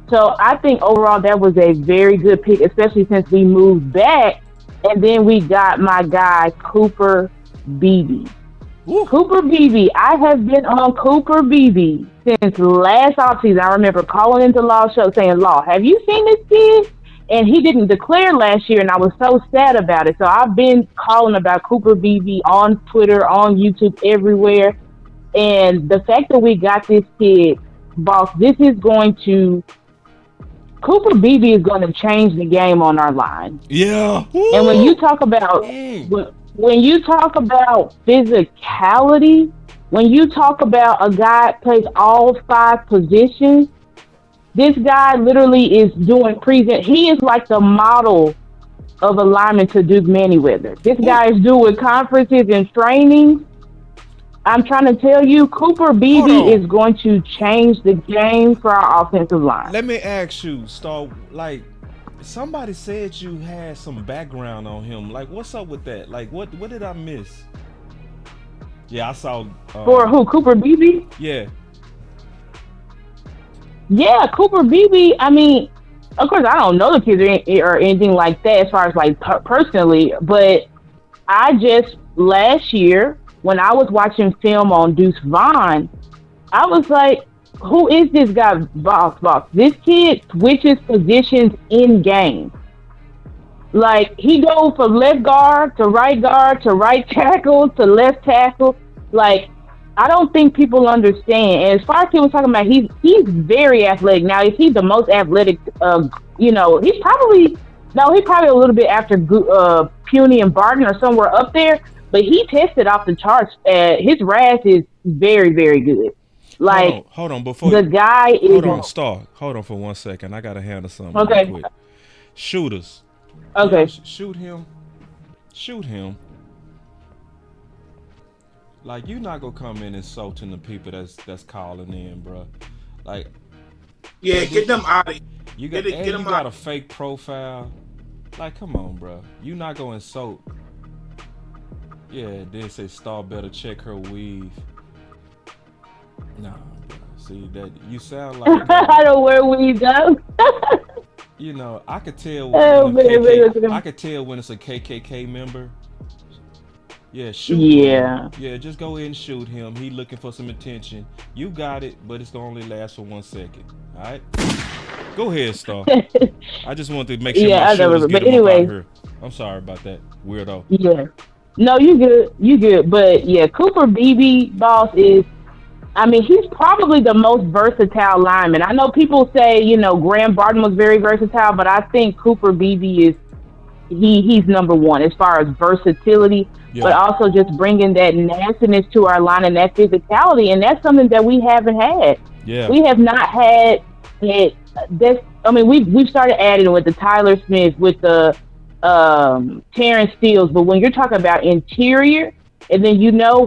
So I think overall that was a very good pick, especially since we moved back, and then we got my guy Cooper Beebe. Cooper Beebe. I have been on Cooper Beebe since last offseason. I remember calling into Law's show saying, "Law, have you seen this kid?" And he didn't declare last year, and I was so sad about it. So I've been calling about Cooper Beebe on Twitter, on YouTube, everywhere. And the fact that we got this kid, boss, Cooper Beebe is going to change the game on our line. Yeah. And when you talk about physicality, when you talk about a guy that plays all 5 positions, this guy literally is doing he is like the model of a lineman to Duke Manyweather. This guy is doing conferences and trainings. I'm trying to tell you, Cooper Beebe is going to change the game for our offensive line. Let me ask you, Star, like, somebody said you had some background on him. Like, what's up with that? Like, what did I miss? Yeah, I saw. For who? Cooper Beebe? Yeah. Yeah, Cooper Beebe. I mean, of course, I don't know the kids or anything like that as far as like personally, but I just last year when I was watching film on Deuce Vaughn, I was like, "Who is this guy, Boss? This kid switches positions in game. Like he goes from left guard to right tackle to left tackle. Like." I don't think people understand. And as far as people talking about, he's very athletic. Now, is he the most athletic? He's probably a little bit after Puny and Barton or somewhere up there. But he tested off the charts. His RAS is very, very good. Like, hold on, before the guy is. Hold on, Star. Hold on for 1 second. I gotta handle something. Okay. Real quick. Shooters. Okay. Shoot him. Like, you not gonna come in insulting the people that's calling in, bro. Like, yeah, get them out of here. You got a fake profile. Like, come on, bro. You not gonna insult. Yeah, then say Star better check her weave. Nah, bro. See that you sound like. I don't wear weave though. You know, I could tell. I could tell when it's a KKK member. Yeah, shoot him. Yeah, just go ahead and shoot him. He looking for some attention. You got it, but it's gonna only last for 1 second. All right, go ahead, Star. I just wanted to make sure my shooters get him up out here. I'm sorry about that, weirdo. Yeah, no, you good. But yeah, Cooper Beebe, boss, he's probably the most versatile lineman. I know people say Graham Barton was very versatile, but I think Cooper Beebe is. He's number one as far as versatility, but also just bringing that nastiness to our line and that physicality, and that's something that we haven't had. Yeah, we have not had it. We've started adding with the Tyler Smith, with the Terrence Steele, but when you're talking about interior, and then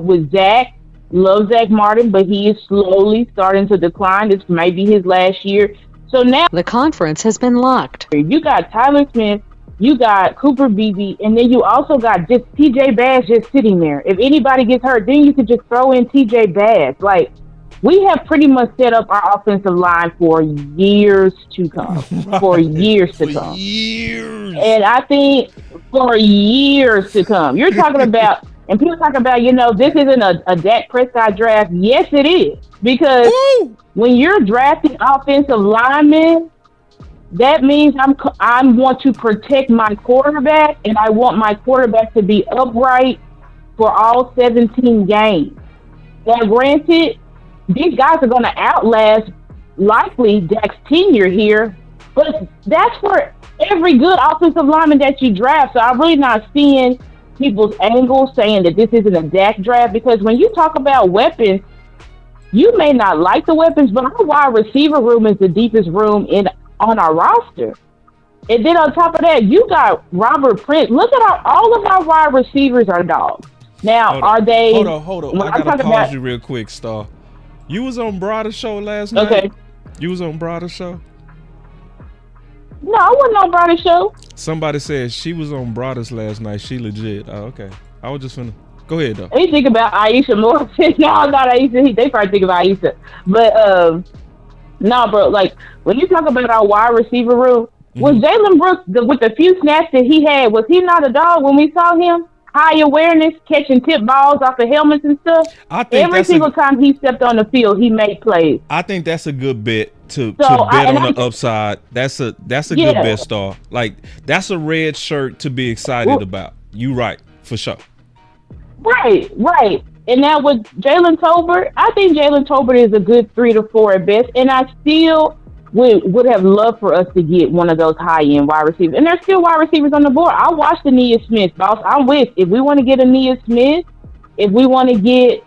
with Zach, love Zach Martin, but he is slowly starting to decline. This might be his last year. So now the conference has been locked. You got Tyler Smith. You got Cooper Beebe, and then you also got just TJ Bass just sitting there. If anybody gets hurt, then you could just throw in TJ Bass. Like, we have pretty much set up our offensive line for years to come. For years to come. And I think for years to come. You're talking about, and people talk about, this isn't a Dak Prescott draft. Yes, it is. Because when you're drafting offensive linemen, that means I want to protect my quarterback, and I want my quarterback to be upright for all 17 games. Now, granted, these guys are going to outlast likely Dak's tenure here, but that's for every good offensive lineman that you draft. So I'm really not seeing people's angles saying that this isn't a Dak draft, because when you talk about weapons, you may not like the weapons, but our wide receiver room is the deepest room on our roster. And then on top of that, you got Robert Prince. Look at all of our wide receivers are dogs. Now, are they... Hold on. I gotta pause you real quick, Star. You was on Broader Show last night? Okay. You was on Broader Show? No, I wasn't on Broader Show. Somebody said she was on Broader's last night. She legit. Oh, okay. I was just finna... Go ahead, though. They think about Aisha more. No, not Aisha. They probably think about Aisha. But, No, bro. Like when you talk about our wide receiver room, was Jalen Brooks with the few snaps that he had? Was he not a dog when we saw him? High awareness, catching tip balls off the helmets and stuff. I think every single time he stepped on the field, he made plays. I think that's a good bet to bet on the upside. That's a good bet, Star. Like that's a red shirt to be excited about. You right, for sure. Right. And now with Jalen Tolbert, I think Jalen Tolbert is a good 3 to 4 at best, and I still would have loved for us to get one of those high-end wide receivers. And there's still wide receivers on the board. I watched Aeneas Smith, boss. I'm with. If we want to get Aeneas Smith, if we want to get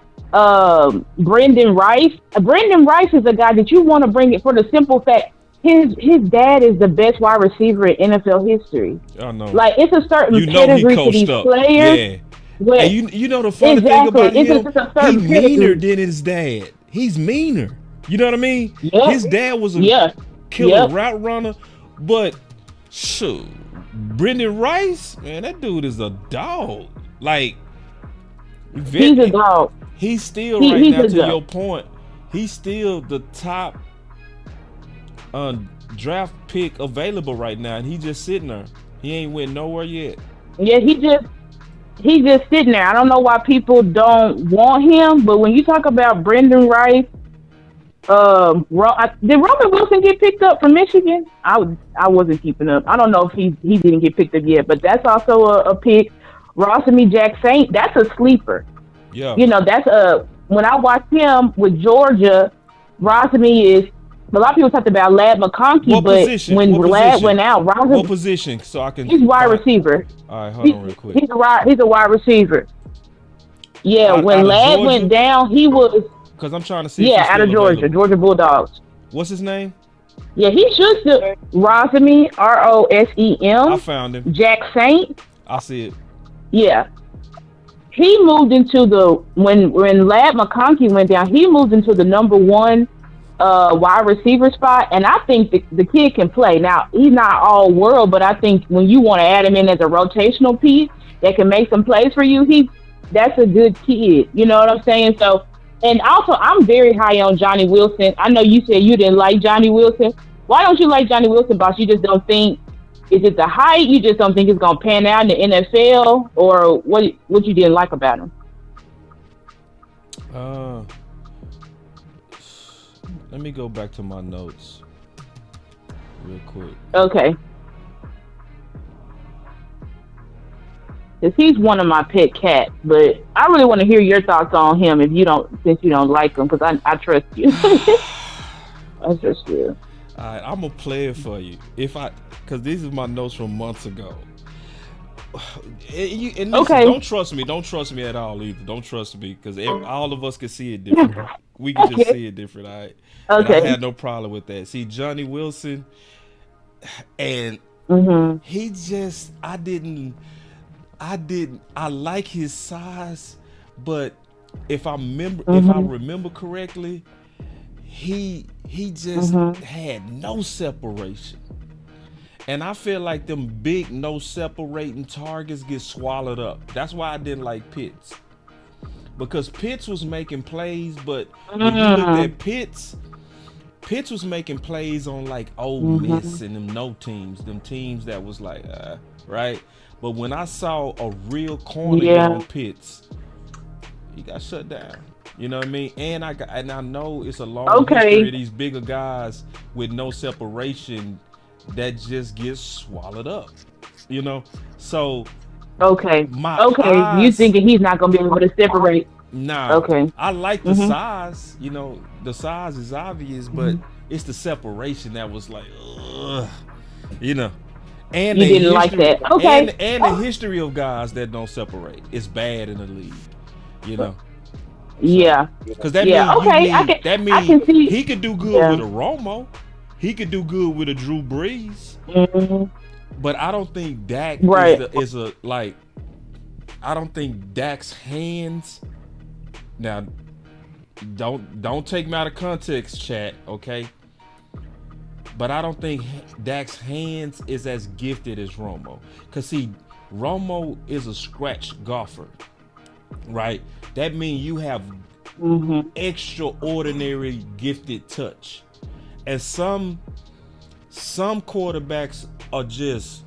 Brendan Rice. Brendan Rice is a guy that you want to bring it for the simple fact his dad is the best wide receiver in NFL history. I know. Like, it's a certain pedigree to these players. Yeah. And you know the funny thing about him? He's meaner than his dad. He's meaner. You know what I mean? Yep. His dad was a killer route runner, but shoot, Brendan Rice, man, that dude is a dog. Like, he's a dog. He's still right now, to your point, he's still the top draft pick available right now, and he just sitting there. He ain't went nowhere yet. Yeah, he's just sitting there. I don't know why people don't want him, but when you talk about Brendan Rice, did Roman Wilson get picked up from Michigan? I wasn't keeping up. I don't know if he didn't get picked up yet, but that's also a pick. Rosemy Jack Saint, that's a sleeper. Yeah. You know, that's when I watched him with Georgia, Rosemy is, a lot of people talked about Ladd McConkey, when Ladd went out, Rosemy. What position? So I can. He's wide receiver. All right, hold on real quick. He's a wide receiver. Yeah, when Ladd went down, he was. Because I'm trying to see. Yeah, out of Georgia, Georgia Bulldogs. What's his name? Yeah, he should still. Rosemy, Rosem. I found him. Jack Saint. I see it. Yeah. He moved into when Ladd McConkey went down, he moved into the number 1 wide receiver spot, and I think the kid can play. Now, he's not all world, but I think when you want to add him in as a rotational piece that can make some plays for you, that's a good kid. You know what I'm saying? So, and also, I'm very high on Johnny Wilson. I know you said you didn't like Johnny Wilson. Why don't you like Johnny Wilson, boss? You just don't think, is it the height? You just don't think it's going to pan out in the NFL? Or what you didn't like about him? Let me go back to my notes real quick. Okay. Because he's one of my pet cats, but I really want to hear your thoughts on him since you don't like him, because I trust you. I trust you. All right, I'm gonna play it for you because these are my notes from months ago. And listen, okay. Don't trust me at all either. Don't trust me, because all of us can see it different. We can just see it different. All right. Okay. And I had no problem with that. See, Johnny Wilson, and he just, I like his size, but if I remember correctly, he just had no separation. And I feel like them big no separating targets get swallowed up. That's why I didn't like Pitts. Because Pitts was making plays, but when you looked at Pitts was making plays on like Ole Miss and them no teams, them teams that was like, right? But when I saw a real corner on Pitts, he got shut down. You know what I mean? And I know it's a long history of these bigger guys with no separation that just gets swallowed up. You know? So you thinking he's not gonna be able to separate? Nah. Okay. I like the size. You know, the size is obvious, but it's the separation that was like, ugh. You know. And you didn't like that. Okay. And the history of guys that don't separate is bad in the league. You know. Yeah. Because that means I can see he could do good with a Romo. He could do good with a Drew Brees. But I don't think Dak is a like. I don't think Dak's hands. Now, don't take me out of context, chat. Okay. But I don't think Dak's hands is as gifted as Romo. Because, see, Romo is a scratch golfer, right? That means you have extraordinary gifted touch. And some quarterbacks are just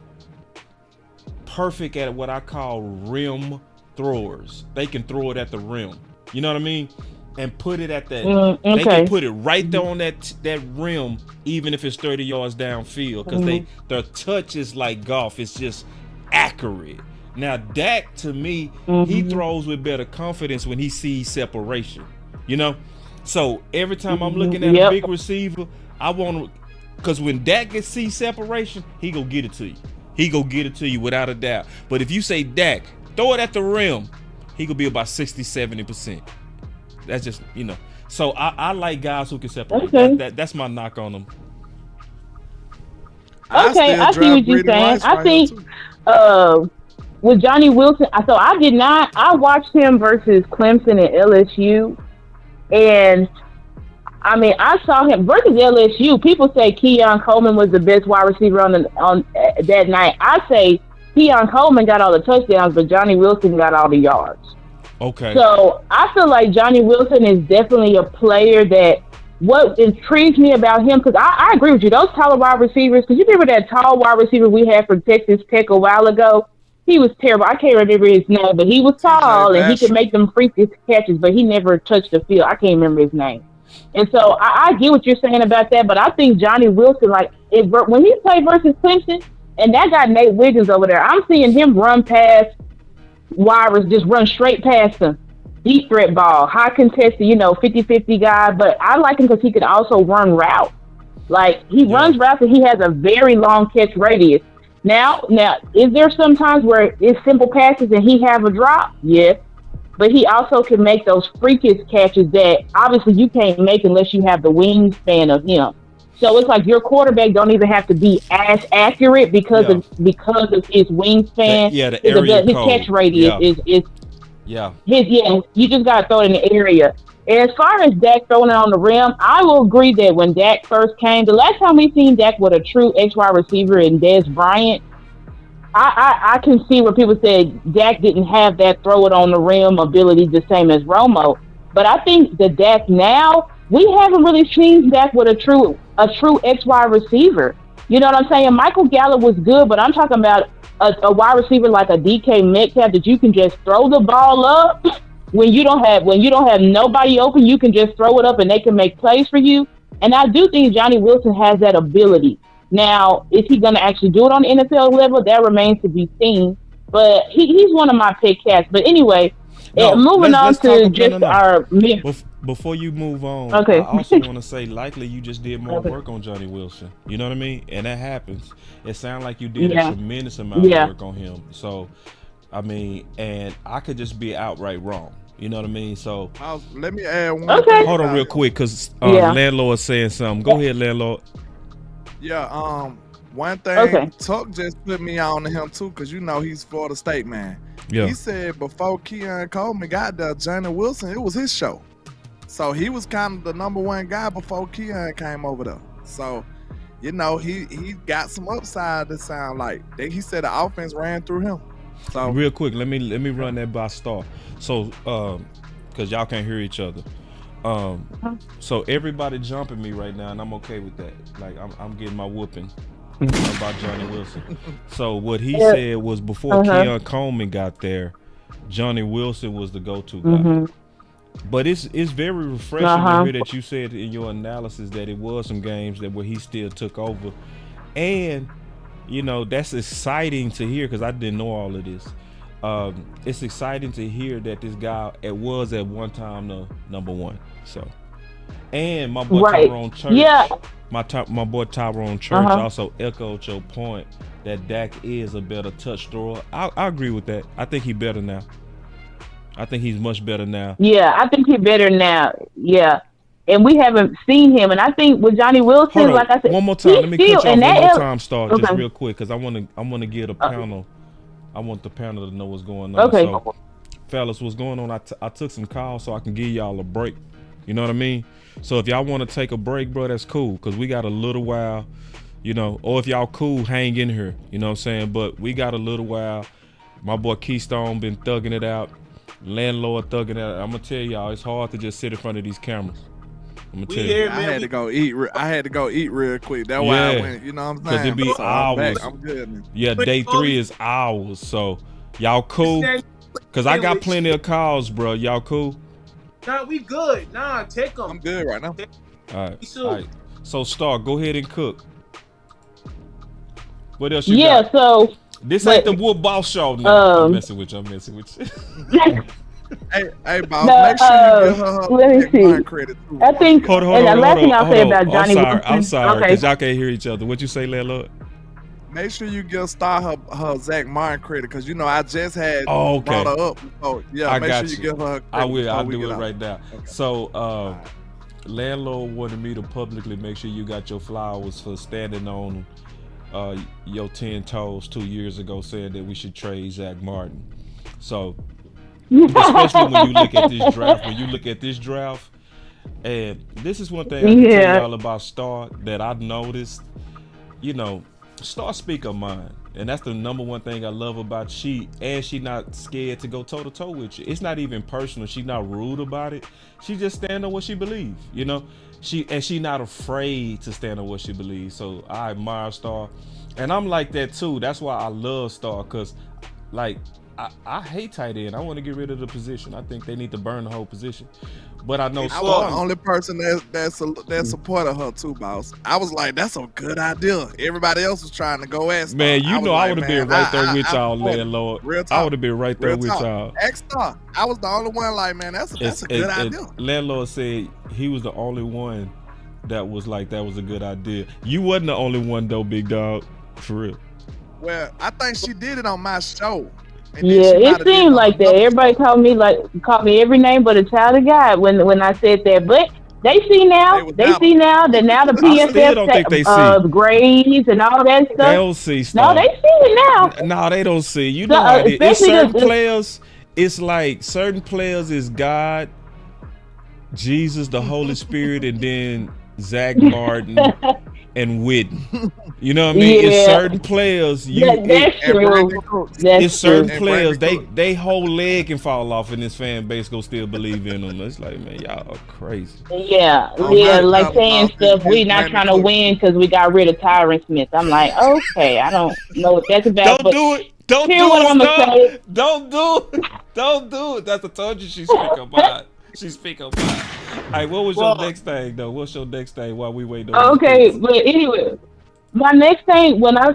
perfect at what I call rim throwers. They can throw it at the rim. You know what I mean? And put it at that. They can put it right there on that rim, even if it's 30 yards downfield, because their touch is like golf. It's just accurate. Now Dak, to me, he throws with better confidence when he sees separation. You know, so every time I'm looking at a big receiver, I want to, because when Dak gets see separation, he go get it to you. He go get it to you without a doubt. But if you say Dak, throw it at the rim, he could be about 60-70%. That's just, you know. So I like guys who can separate. Okay. That's my knock on them. Okay, I see what you're saying. I think with Johnny Wilson, so I watched him versus Clemson and LSU, and I mean, I saw him versus LSU. People say Keon Coleman was the best wide receiver on that night. I say Keon Coleman got all the touchdowns, but Johnny Wilson got all the yards. Okay. So I feel like Johnny Wilson is definitely a player that what intrigues me about him, because I agree with you, those taller wide receivers, because you remember that tall wide receiver we had from Texas Tech a while ago? He was terrible. I can't remember his name, but he was tall and he could make them freakish catches, but he never touched the field. I can't remember his name. And so I get what you're saying about that, but I think Johnny Wilson, like when he played versus Clemson, and that guy Nate Wiggins over there, I'm seeing him run past wide, just run straight past him. Deep threat ball, high contested, 50-50 guy, but I like him because he can also run routes. Like, he runs routes and he has a very long catch radius. Now, is there some times where it's simple passes and he have a drop? Yes. But he also can make those freakish catches that obviously you can't make unless you have the wingspan of him. So it's like your quarterback don't even have to be as accurate because of his wingspan. His catch radius is you just gotta throw it in the area. And as far as Dak throwing it on the rim, I will agree that when Dak first came, the last time we seen Dak with a true X-wide receiver in Dez Bryant, I can see where people said Dak didn't have that throw it on the rim ability the same as Romo. But I think the Dak now, we haven't really seen Dak with a true X-wide receiver. You know what I'm saying? Michael Gallup was good, but I'm talking about a wide receiver like a DK Metcalf that you can just throw the ball up when you don't have nobody open. You can just throw it up and they can make plays for you. And I do think Johnny Wilson has that ability. Now, is he going to actually do it on the NFL level? That remains to be seen. But he's one of my pick cats. But anyway, moving on to our... Before you move on, okay. I also want to say, likely you just did more work on Johnny Wilson. You know what I mean? And that happens. It sounds like you did a tremendous amount of work on him. So, I mean, and I could just be outright wrong. You know what I mean? So let me add one. Okay. Hold on real quick, because Landlord's saying something. Go ahead, Landlord. Yeah, one thing, Tuck just put me on to him too, because he's Florida State man. Yeah. He said before Keon Coleman got there, Johnny Wilson, it was his show. So he was kind of the number one guy before Keon came over there. So, he got some upside, it sound like. He said the offense ran through him. So real quick, let me run that by Star. So because y'all can't hear each other. So everybody jumping me right now, and I'm okay with that. Like I'm getting my whooping about Johnny Wilson. So what he said was before Keon Coleman got there, Johnny Wilson was the go-to guy. But it's very refreshing to hear that you said in your analysis that it was some games where he still took over, and that's exciting to hear because I didn't know all of this. It's exciting to hear that this guy was at one time the number one. So, and my boy Tyrone Church, my boy Tyrone Church also echoed your point that Dak is a better touch thrower. I agree with that. I think he's better now. I think he's much better now. Yeah, I think he's better now. Yeah. And we haven't seen him. And I think with Johnny Wilson, like I said, one more time. Let me cut you off one more time, Star, just real quick, because I want to get a panel. I want the panel to know what's going on. Okay. So, fellas, what's going on? I took some calls so I can give y'all a break. You know what I mean? So if y'all want to take a break, bro, that's cool, because we got a little while, or if y'all cool, hang in here. You know what I'm saying? But we got a little while. My boy Keystone been thugging it out. Landlord thugging it out. I'm going to tell y'all, it's hard to just sit in front of these cameras. I'm gonna We tell here, you. I man. had to go eat. I had to go eat real quick. That's why I went. You know what I'm saying? Cause it be So I'm back. hours. I'm good. Man. Yeah, day 3 is hours. So y'all cool? Cause I got plenty of calls, bro. Y'all cool? Nah, we good. Nah, take them. I'm good right now. All right. So Star, go ahead and cook. What else you Yeah, got? so This ain't the Wood Boss Show. No, I'm messing with you. Hey, boss, make sure you give her let me see. credit too. I think, Hold on. and the last thing I'll say about Johnny Wilson. I'm sorry, Okay. because y'all can't hear each other. What you say, Landlord? Make sure you give Star her Zach Martin credit, because you know I just had brought her up. So yeah, I make got sure you give her credit. I will. I'll do it out. right now. Okay. So, Landlord wanted me to publicly make sure you got your flowers for standing on your 10 toes 2 years ago, saying that we should trade Zach Martin. So, especially when you look at this draft, and this is one thing I can tell y'all about Star that I've noticed. You know, Star speak her mind, and that's the number one thing I love about she not scared to go toe to toe with you. It's not even personal. She not rude about it. She just stand on what she believes. You know, she not afraid to stand on what she believes. So I admire Star, and I'm like that too. That's why I love Star, cause like I hate tight end. I want to get rid of the position. I think they need to burn the whole position. But I know I was the only person that supported her too, boss. I was like, that's a good idea. Everybody else was trying to go at Star. Man, you know I would have been right there with y'all, Landlord. I would have been right there with y'all. X-Star. I was the only one like, man, that's a good idea. Landlord said he was the only one that was like, that was a good idea. You wasn't the only one though, big dog. For real. Well, I think she did it on my show. Yeah, it seemed like that. Everybody called me every name but a child of God when I said that. But they see now that now the PSF grades and all that stuff. They don't see stuff. No, they see it now. No, they don't see. You know how it is. Certain players, it's like certain players is God, Jesus, the Holy Spirit, and then Zach Martin and Witten. You know what I mean? It's certain players. It's certain players. They whole leg can fall off, and this fan base go still believe in them. It's like, man, y'all are crazy. Yeah, like saying stuff. We not trying to win because we got rid of Tyron Smith. I'm like, okay, I don't know what that's about. Don't do it. Don't do it. Don't do it. Don't do it. That's I told you. She speak her mind. She speak her mind. All right, what was your next thing though? What's your next thing while we wait? Okay, but anyway, my next thing when I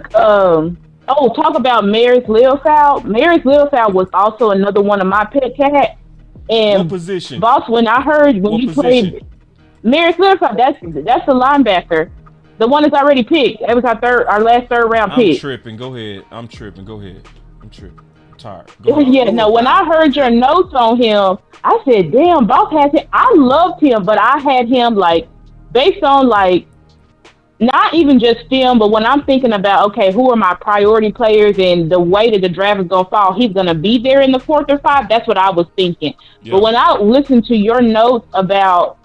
talk about Maris Lilfowl. Maris Lilfowl was also another one of my pet cats. And what position? Boss, when I heard played Maris Lilfowl, that's the linebacker, the one that's already picked. That was our last third round pick. I'm tripping. Go ahead. I'm tripping. Tired. When I heard your notes on him, I said, damn, Boss has him. I loved him, but I had him like based on like not even just film, but when I'm thinking about, okay, who are my priority players and the way that the draft is going to fall, he's going to be there in the 4th or 5th. That's what I was thinking. Yeah. But when I listened to your notes about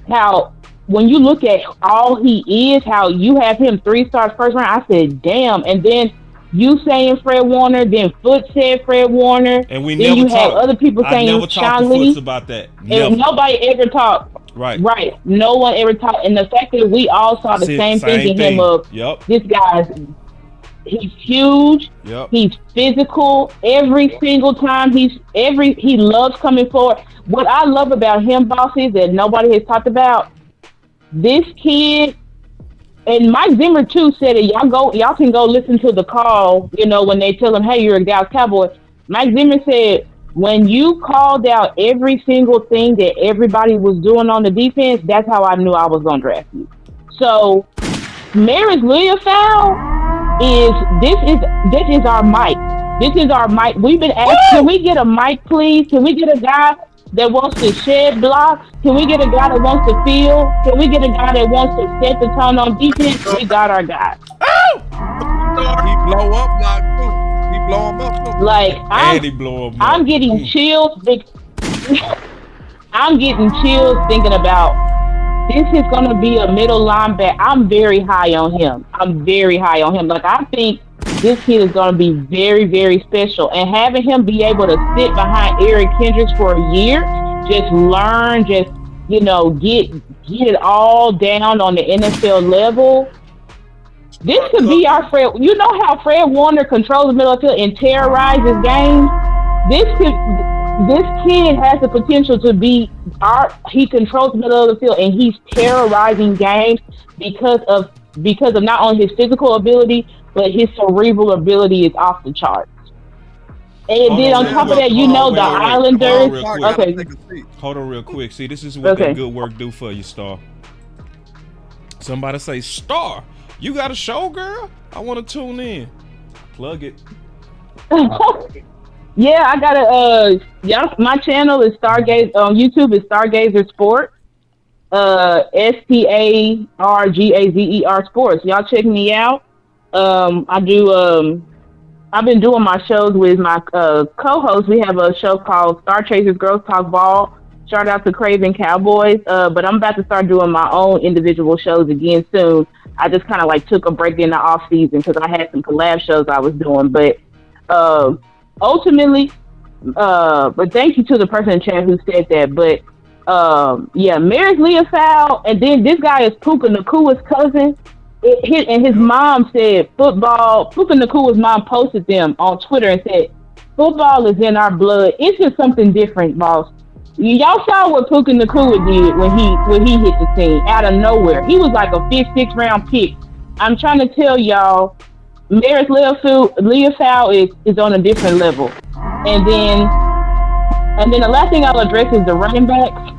how when you look at all he is, how you have him 3 stars first round, I said, damn. And then you saying Fred Warner, then Foot said Fred Warner. And we then never you had other people saying Sean Lee. About that. And nobody ever talked. Right. No one ever talked. And the fact that we all saw the same thing in him of this guy's, he's huge. Yep. He's physical. Every single time he loves coming forward. What I love about him, Boss, is that nobody has talked about this kid. And Mike Zimmer too said it. Y'all can go listen to the call. You know, when they tell him, "Hey, you're a Dallas Cowboy." Mike Zimmer said, when you called out every single thing that everybody was doing on the defense, that's how I knew I was going to draft you. So, Maris Lilfowl this is our mic. This is our mic. We've been asked, can we get a mic, please? Can we get a guy that wants to shed blocks? Can we get a guy that wants to field? Can we get a guy that wants to set the tone on defense? We got our guy. He blow up block too. He blow him up too. Like I'm getting chills. I'm getting chills thinking about this is going to be a middle linebacker. I'm very high on him. Like I think this kid is going to be very, very special. And having him be able to sit behind Eric Kendricks for a year, just learn, just, get get it all down on the NFL level, this could be our Fred. You know how Fred Warner controls the middle of the field and terrorizes games? This kid has the potential to be he controls the middle of the field and he's terrorizing games because of not only his physical ability, but his cerebral ability is off the charts. And then on top of that, the Islanders. Hold on real quick. See, this is what that good work do for you, Star. Somebody say, Star, you got a show, girl? I want to tune in. Plug it. Yeah, I got my channel is Stargaze on YouTube is Stargazer Sports. STARGAZER Sports. Y'all check me out. I've been doing my shows with my co-host. We have a show called Star Chasers Girls Talk Ball. Shout out to Craven Cowboys. But I'm about to start doing my own individual shows again soon. I just kind of took a break in the off season because I had some collab shows I was doing. But ultimately, but thank you to the person in chat who said that. But Maris Leofow, and then this guy is Puka Nakua's cousin. And his mom said football. Puka Nakua's mom posted them on Twitter and said, "Football is in our blood. It's just something different, boss." Y'all saw what Puka Nakua did when he hit the scene out of nowhere. He was like a 5th, 6th round pick. I'm trying to tell y'all, Maris Leofow is on a different level. And then the last thing I'll address is the running backs.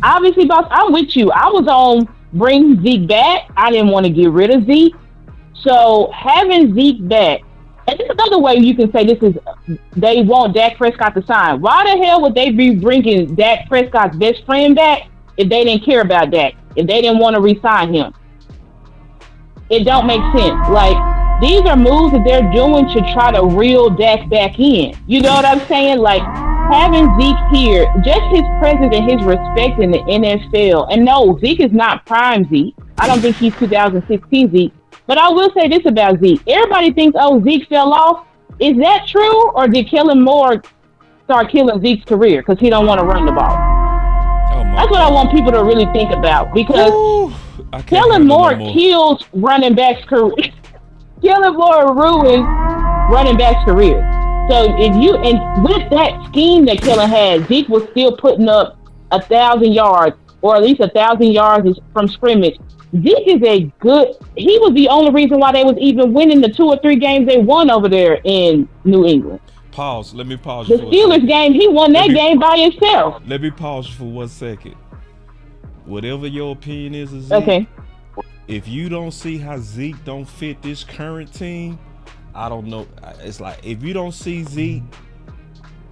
Obviously, boss, I'm with you. I was on bring Zeke back. I didn't want to get rid of Zeke. So having Zeke back, and this is another way you can say they want Dak Prescott to sign. Why the hell would they be bringing Dak Prescott's best friend back if they didn't care about Dak, if they didn't want to re-sign him? It don't make sense. These are moves that they're doing to try to reel Dak back in. You know what I'm saying? Having Zeke here, just his presence and his respect in the NFL. And no, Zeke is not prime Zeke. I don't think he's 2016 Zeke. But I will say this about Zeke. Everybody thinks, Zeke fell off. Is that true? Or did Kellen Moore start killing Zeke's career because he don't want to run the ball? That's what I want people to really think about. Because Kellen Moore kills running backs' career. Kellen Moore ruins running backs' career. So with that scheme that Kellen had, Zeke was still putting up 1,000 yards, or at least 1,000 yards from scrimmage. Zeke is he was the only reason why they was even winning the 2 or 3 games they won over there in New England. Pause. Let me pause. The Steelers game, he won that game by himself. Let me pause for 1 second. Whatever your opinion is of Zeke, okay. If you don't see how Zeke don't fit this current team, I don't know. It's if you don't see Zeke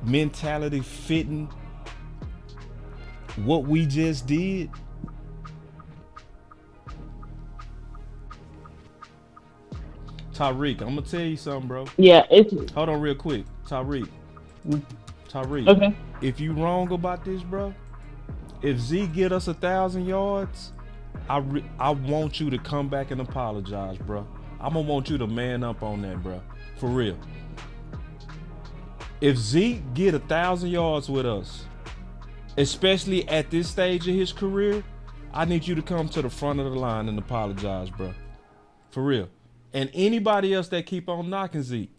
mentality fitting what we just did, Tyreek, I'm gonna tell you something, bro. Yeah, hold on real quick, Tyreek. Okay. If you wrong about this, bro, if Zeke get us 1,000 yards, I want you to come back and apologize, bro. I'm gonna want you to man up on that, bro. For real. If Zeke get 1,000 yards with us, especially at this stage of his career, I need you to come to the front of the line and apologize, bro. For real. And anybody else that keep on knocking Zeke.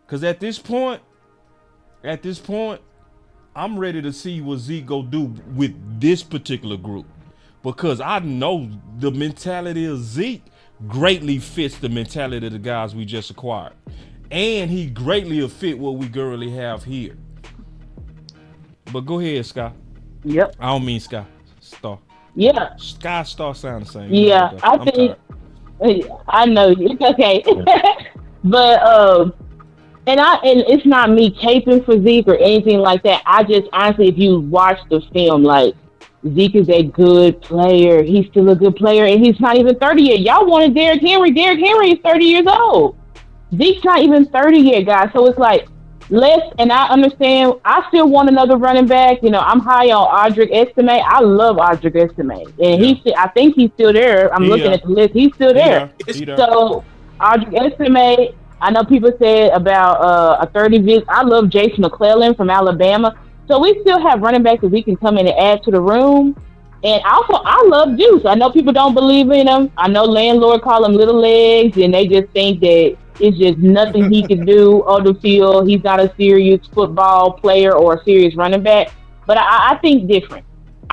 Because at this point, I'm ready to see what Zeke go do with this particular group. Because I know the mentality of Zeke greatly fits the mentality of the guys we just acquired. And he greatly will fit what we currently have here. But go ahead, Sky. Yep. I don't mean Sky. Star. Yeah. Sky, Star sound the same. Yeah, I think... I know it's okay. But and it's not me caping for Zeke or anything like that. I just honestly, if you watch the film, Zeke is a good player. He's still a good player, and he's not even 30 yet. Y'all wanted Derrick Henry. Derrick Henry is 30 years old. Zeke's not even 30 yet, guys. So it's and I understand. I still want another running back. I'm high on Audric Estime. I love Audric Estime, and I think he's still there. I'm looking at the list. He's still there. So Audric Estime. I know people said about a 30 visit. I love Jason McClellan from Alabama. So we still have running backs that we can come in and add to the room. And also, I love Deuce. I know people don't believe in him. I know Landlord call him little legs, and they just think that it's just nothing he can do on the field. He's not a serious football player or a serious running back. But I think different.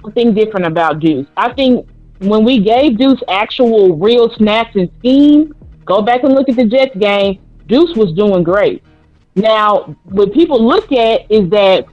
I think different about Deuce. I think when we gave Deuce actual real snaps and scheme, go back and look at the Jets game, Deuce was doing great. Now, what people look at is that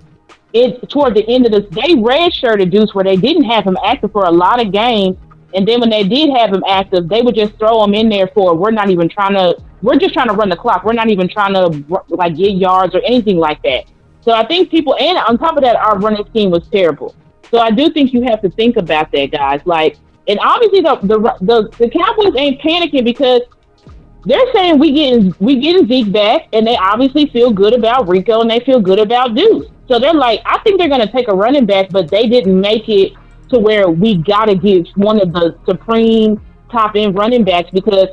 toward the end of this, they redshirted Deuce where they didn't have him active for a lot of games. And then when they did have him active, they would just throw him in there we're just trying to run the clock. We're not even trying to like get yards or anything like that. So I think people, and on top of that, our running scheme was terrible. So I do think you have to think about that, guys. Like, and obviously the Cowboys ain't panicking because they're saying we getting Zeke back, and they obviously feel good about Rico and they feel good about Deuce. So they're like, I think they're going to take a running back, but they didn't make it to where we got to give one of the supreme top end running backs because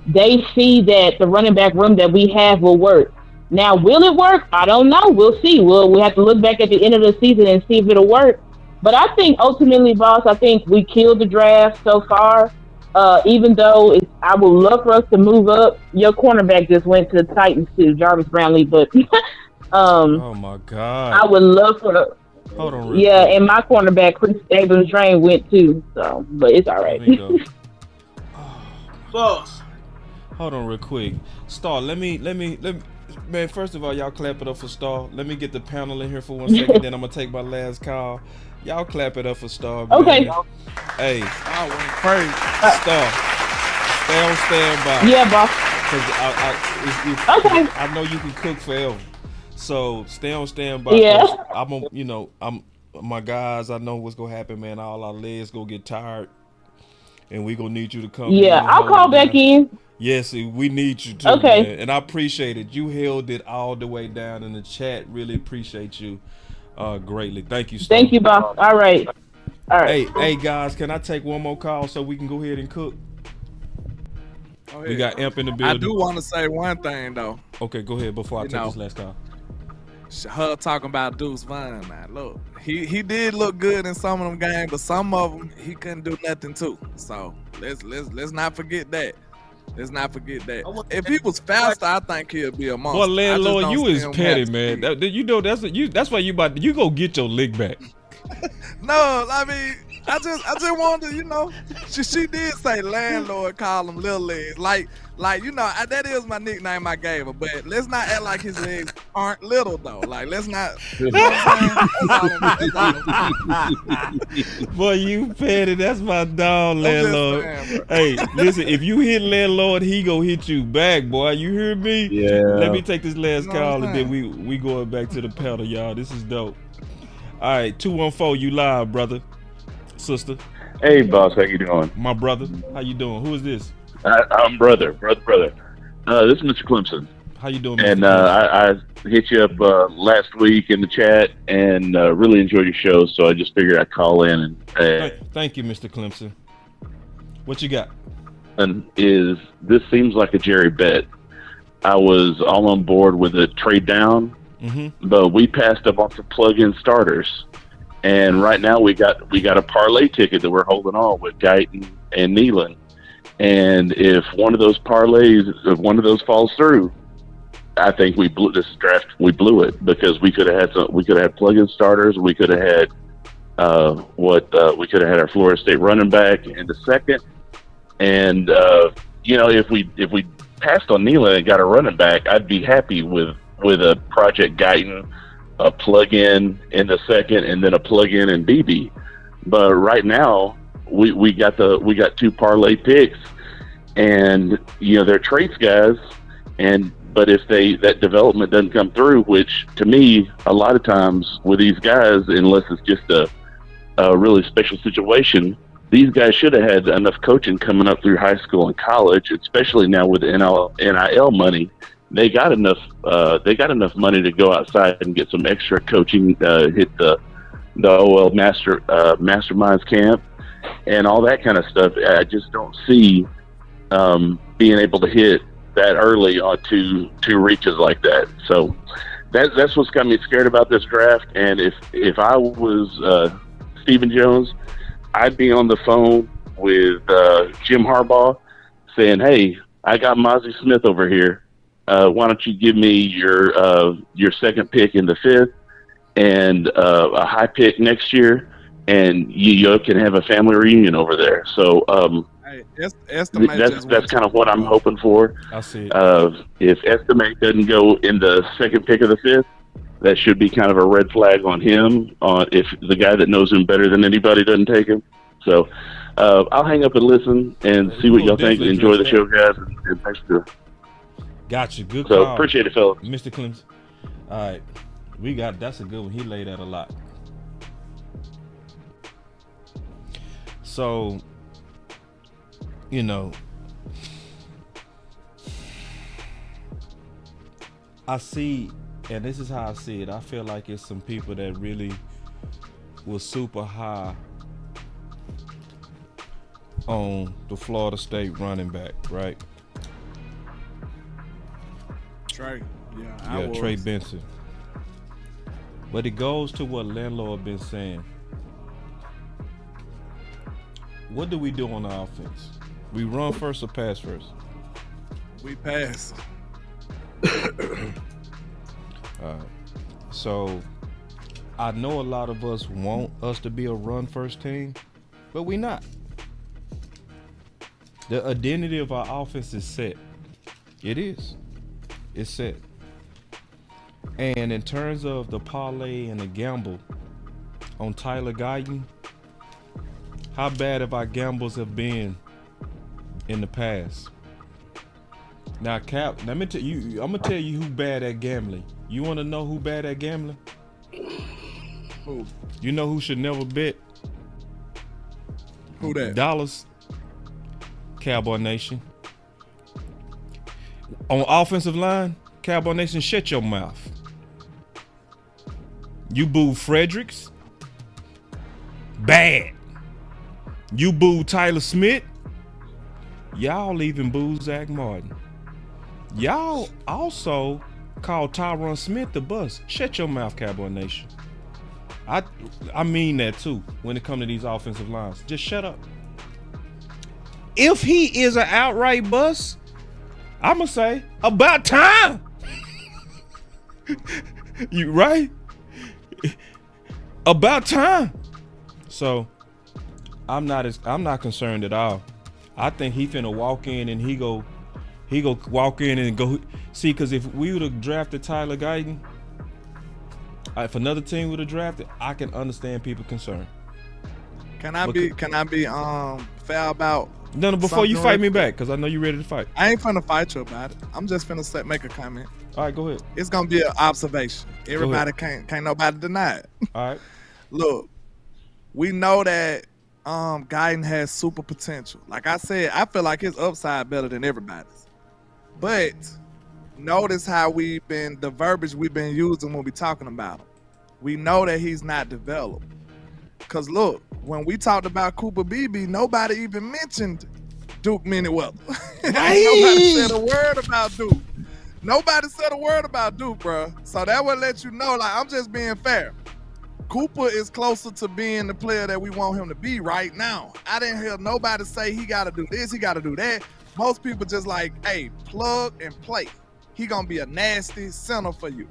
they see that the running back room that we have will work. Now, will it work? I don't know. We'll see. We'll have to look back at the end of the season and see if it'll work. But I think ultimately, boss, I think we killed the draft so far. Even though I would love for us to move up. Your cornerback just went to the Titans too, Jarvis Brownlee. But oh my God, I would love for. Hold on. Yeah, and my cornerback Chris Abrams-Drain went too. So, but it's all right. Boss. Hold on, real quick. Star, let me. Man, first of all, y'all clap it up for Star. Let me get the panel in here for 1 second. Then I'm gonna take my last call. Y'all clap it up for Star. Man. Okay. Hey, I went crazy. Star, stay on standby. Yeah, boss. Because I know you can cook forever. So stay on standby. Yeah. I'm my guys. I know what's gonna happen, man. All our legs gonna get tired, and we gonna need you to come. Yeah, I'll call back in. Yes, we need you to. Okay. Man. And I appreciate it. You held it all the way down in the chat. Really appreciate you greatly. Thank you, Star. Thank you, boss. All right. Hey guys, can I take one more call so we can go ahead and cook? We got Imp in the building. I do want to say one thing though. Okay, go ahead before I take this last call. Her talking about Deuce Vine now. Look, he did look good in some of them games, but some of them he couldn't do nothing too. So let's not forget that. Let's not forget that. If he was faster, I think he'll be a monster. Well, Landlord, you is petty, man. You know that's why you go get your lick back. No, I mean, I just wanted to, she did say Landlord, call him Little Legs. Like that is my nickname I gave her, but let's not act like his legs aren't little though. Like, let's not. Boy, you petty. That's my dog, Landlord. Hey, listen, if you hit Landlord, he go hit you back, boy. You hear me? Yeah. Let me take this last call and then we going back to the pedal, y'all. This is dope. All right, 214, you live, brother, sister. Hey, boss, how you doing? My brother, how you doing? Who is this? I'm brother. This is Mr. Clemson. How you doing, Mr. And I hit you up last week in the chat and really enjoyed your show, so I just figured I'd call in and. Thank you, Mr. Clemson. What you got? And this seems like a Jerry bet. I was all on board with a trade down. Mm-hmm. But we passed up on some plug-in starters, and right now we got a parlay ticket that we're holding on with Guyton and Nealon. And if one of those falls through, I think we blew this draft. We blew it because we could have had plug-in starters. We could have had we could have had our Florida State running back in the second. And if we passed on Nealon and got a running back, I'd be happy with a Project Guyton, a plug-in in the second, and then a plug-in in BB. But right now, we got two parlay picks, and they're traits guys. But if that development doesn't come through, which to me, a lot of times with these guys, unless it's just a really special situation, these guys should have had enough coaching coming up through high school and college, especially now with the NIL money. They got enough money to go outside and get some extra coaching, hit the OL Masterminds camp and all that kind of stuff. I just don't see being able to hit that early on two reaches like that. So that's what's got me scared about this draft. And if I was Stephen Jones, I'd be on the phone with Jim Harbaugh saying, "Hey, I got Mozzie Smith over here. Why don't you give me your second pick in the 5th and a high pick next year, and you can have a family reunion over there." So Hey, that's kind of what I'm hoping for. I see. If Estimate doesn't go in the second pick of the 5th, that should be kind of a red flag on him. If the guy that knows him better than anybody doesn't take him. So I'll hang up and listen and see what y'all think. Enjoy the show, guys, and thanks for. Gotcha. Good So call. appreciate it, fellas. Mr. Clemson. All right. That's a good one. He laid out a lot. So, you know, I see, and this is how I see it. I feel like it's some people that really was super high on the Florida State running back, right? Trey. Yeah, Trey Benson. But it goes to what Landlord been saying. What do we do on the offense? We run first or pass first? We pass. So I know a lot of us want us to be a run first team, but we not. The identity of our offense is set. It is. It's set. And in terms of the parlay and the gamble on Tyler Guyton, how bad have our gambles have been in the past? Now, Cap, let me tell you, I'm gonna tell you who bad at gambling. You want to know who bad at gambling? Who? You know who should never bet? Who that? Dollars. Cowboy Nation. On offensive line, Cowboy Nation, shut your mouth. You boo Fredericks. Bad. You boo Tyler Smith. Y'all even boo Zach Martin. Y'all also call Tyron Smith the bust. Shut your mouth, Cowboy Nation. I mean that too when it comes to these offensive lines. Just shut up. If he is an outright bust, I'ma say about time. You right? About time. So I'm not concerned at all. I think he finna walk in and he go walk in and go see, because if we would have drafted Tyler Guyton, if another team would have drafted, I can understand people concerned. Can I be fair about? No, before you fight me back, because I know you're ready to fight. I ain't finna fight you about it. I'm just finna make a comment. All right, go ahead. It's gonna be an observation. Everybody can't nobody deny it. All right. Look, we know that Guyton has super potential. Like I said, I feel like his upside better than everybody's. But notice how the verbiage we've been using when we talking about him. We know that he's not developed. Cause look, when we talked about Cooper Beebe, nobody even mentioned Duke Manyweather. Nobody said a word about Duke. Nobody said a word about Duke, bro. So that would let you know, like, I'm just being fair. Cooper is closer to being the player that we want him to be right now. I didn't hear nobody say he got to do this, he got to do that. Most people just like, hey, plug and play. He gonna be a nasty center for you.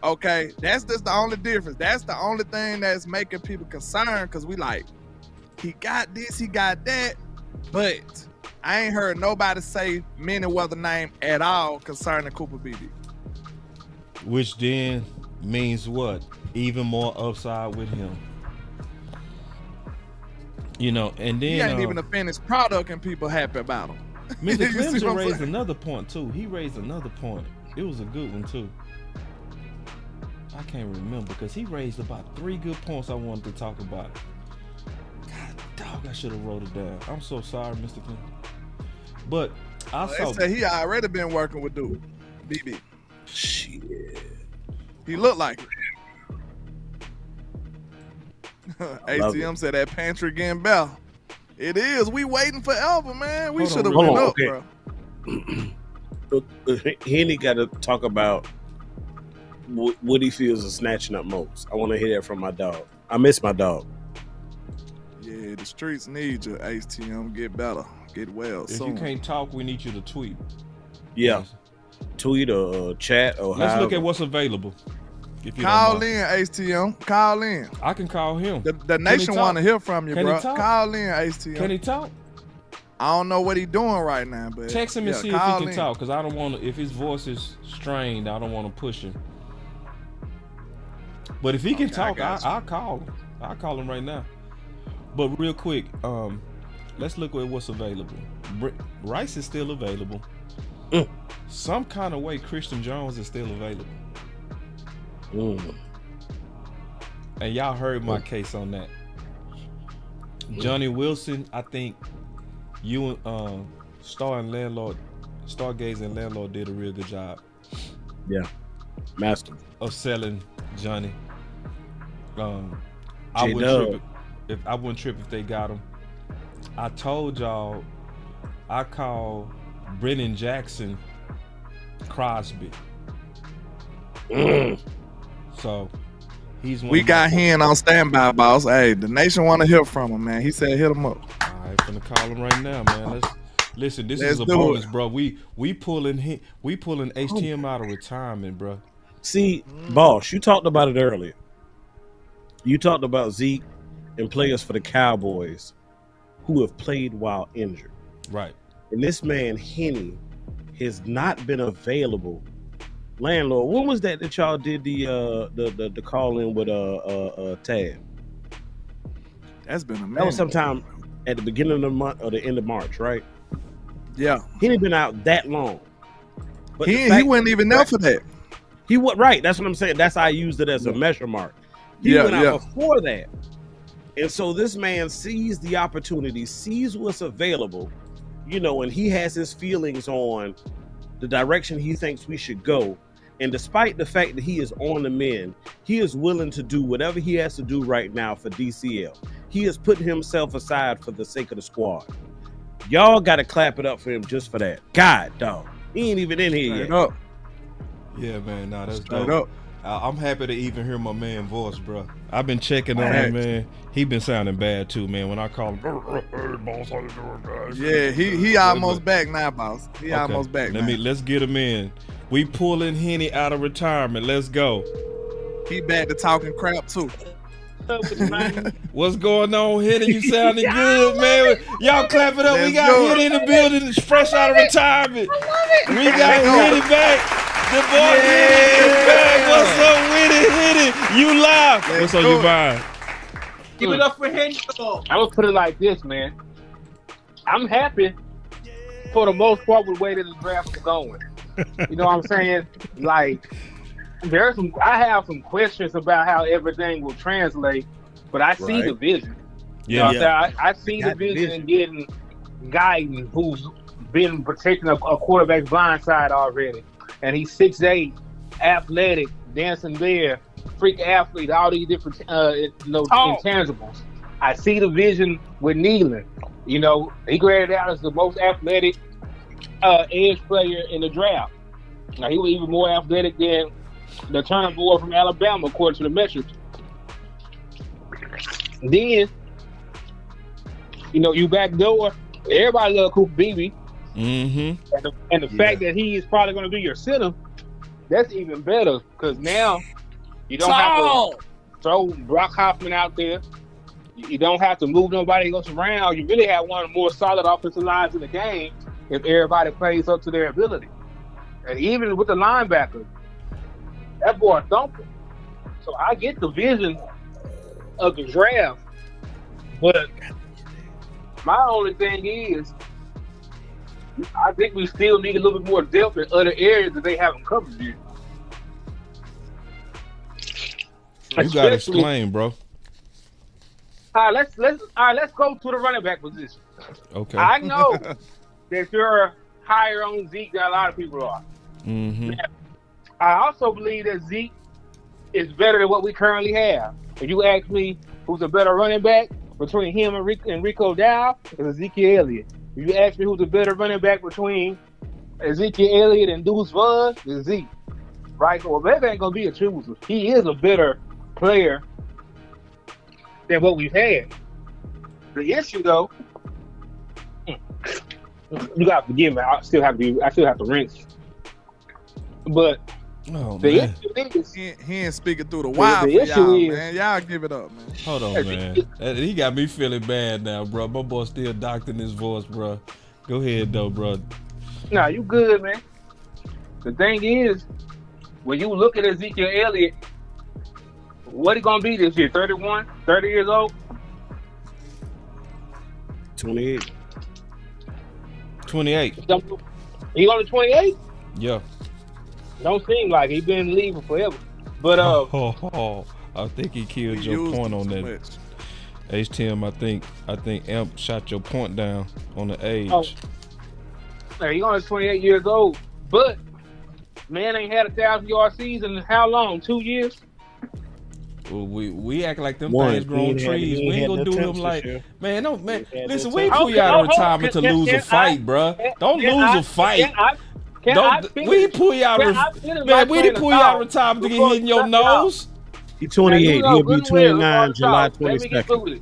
Okay, that's just the only difference. That's the only thing that's making people concerned, because we like, he got this, he got that, but I ain't heard nobody say Manyweather name at all concerning Cooper Beebe. Which then means what? Even more upside with him. You know, and then he ain't even a finished product and people happy about him. Mr. Clemson raised another point too. He raised another point. It was a good one too. I can't remember because he raised about 3 good points I wanted to talk about. God dog, I should have wrote it down. I'm so sorry, Mr. Clemson. But I saw they said he already been working with Duke. BB. Shit. He looked like it. ATM said that pantry getting better. It is. We waiting forever, man. We should have went up, bro. Henny got to talk about what he feels is snatching up most. I want to hear that from my dog. I miss my dog. Yeah, Yeah, the streets need you, HTM. Get better. Get well If soon. you can't talk, we need you to tweet. Yeah. Tweet or chat or Let's look however. at what's available. If you Call don't mind. in, HTM. Call in. I can call him. The nation want to hear from you, Can bro. he talk? Call in, HTM. Can he talk? I don't know what he doing right now, but Text him and see if he call can in. talk, because I don't want to. If his voice is strained, I don't want to push him. But if he can talk, I'll call him. I'll call him right now. But real quick, let's look at what's available. Rice is still available. Some kind of way, Christian Jones is still available. And y'all heard my case on that. Johnny Wilson, I think you and Stargaze and Landlord did a real good job. Yeah, master of selling Johnny. I wouldn't trip if they got him. I told y'all I call Brennan Jackson Crosby. So he's one. We got Hen on standby, boss. Hey, the nation want to hear from him, man. He said hit him up. All right, finna call him right now, man. Let's listen. This is a do bonus, it. bro. We pulling HTM out of retirement, bro. See, boss, you talked about it earlier. You talked about Zeke and players for the Cowboys who have played while injured. Right. And this man, Henny, has not been available. Landlord, when was that y'all did the call in with Tab? That's been a minute. That was sometime at the beginning of the month or the end of March, right? Yeah. He ain't been out that long. But He wasn't even there for that. He was right. That's what I'm saying. That's how I used it as a measure mark. He went out before that. And so this man sees the opportunity, sees what's available, and he has his feelings on the direction he thinks we should go. And despite the fact that he is on the mend, he is willing to do whatever he has to do right now for DCL. He is putting himself aside for the sake of the squad. Y'all got to clap it up for him just for that. God, dog. He ain't even in here yet. Up. Yeah, man. Nah, that's Straight dope. up. I'm happy to even hear my man voice, bro. I've been checking on him, man. He been sounding bad too, man. When I call him, hey, boss, how you doing, guys? Yeah, he almost back now, boss. He almost back. Let's get him in. We pulling Henny out of retirement. Let's go. He back to talking crap too. What's going on, Henny? You sounding good, man. Y'all clap it up. We got Henny in the building. It's fresh out of retirement. We got Henny back. The boy is back. What's up with it? You live. What's on your mind? Give it up for Henry. I'm gonna put it like this, man. I'm happy for the most part with the way that the draft is going. You know what I'm saying? Like, I have some questions about how everything will translate, but I see the vision. Yeah, you know I see the vision in getting Guyton, who's been protecting a quarterback's blind side already. And he's 6'8", athletic, dancing bear, freak athlete, all these different intangibles. I see the vision with Nealon. He graded out as the most athletic edge player in the draft. Now, he was even more athletic than the Turner boy from Alabama, according to the metrics. Then, you backdoor. Everybody love Cooper Beebe. Mm-hmm. And the fact that he is probably going to be your center, that's even better, because now you don't have to throw Brock Hoffman out there. You don't have to move nobody else around. You really have one of the more solid offensive lines in the game if everybody plays up to their ability. And even with the linebacker, that boy thumping. So I get the vision of the draft, but my only thing is, I think we still need a little bit more depth in other areas that they haven't covered yet. You got to explain, bro. All right, let's go to the running back position. Okay. I know that you're higher on Zeke than a lot of people are. Mm-hmm. I also believe that Zeke is better than what we currently have. If you ask me who's a better running back between him and Rico Dow, it's Ezekiel Elliott. If you ask me who's a better running back between Ezekiel Elliott and Deuce Vaughn, it's Zeke. Right? So that ain't going to be a choice. He is a better player than what we've had. The issue though, you got to forgive me. I still have to rinse. But the issue is he ain't speaking through the wire for y'all, man. Y'all give it up, man. Hold on, man. He got me feeling bad now, bro. My boy still doctoring his voice, bro. Go ahead, though, bro. Nah, you good, man. The thing is, when you look at Ezekiel Elliott, what he gonna be this year? 31? 30 years old? 28. 28. He only 28? Yeah. Don't seem like he been in the league forever. But I think he killed your point on that. H-Tim, I think Amp shot your point down on the age. He only 28 years old, but man ain't had a 1,000-yard season in how long? 2 years? Well, we act like them things grown trees. We ain't gonna do them like, man. Listen, we ain't pull you out of retirement to lose a fight, bro. Don't lose a fight. We pull you out of man. We didn't pull you out of retirement to get hit in your nose. He's 28. He'll be 29 July 22nd.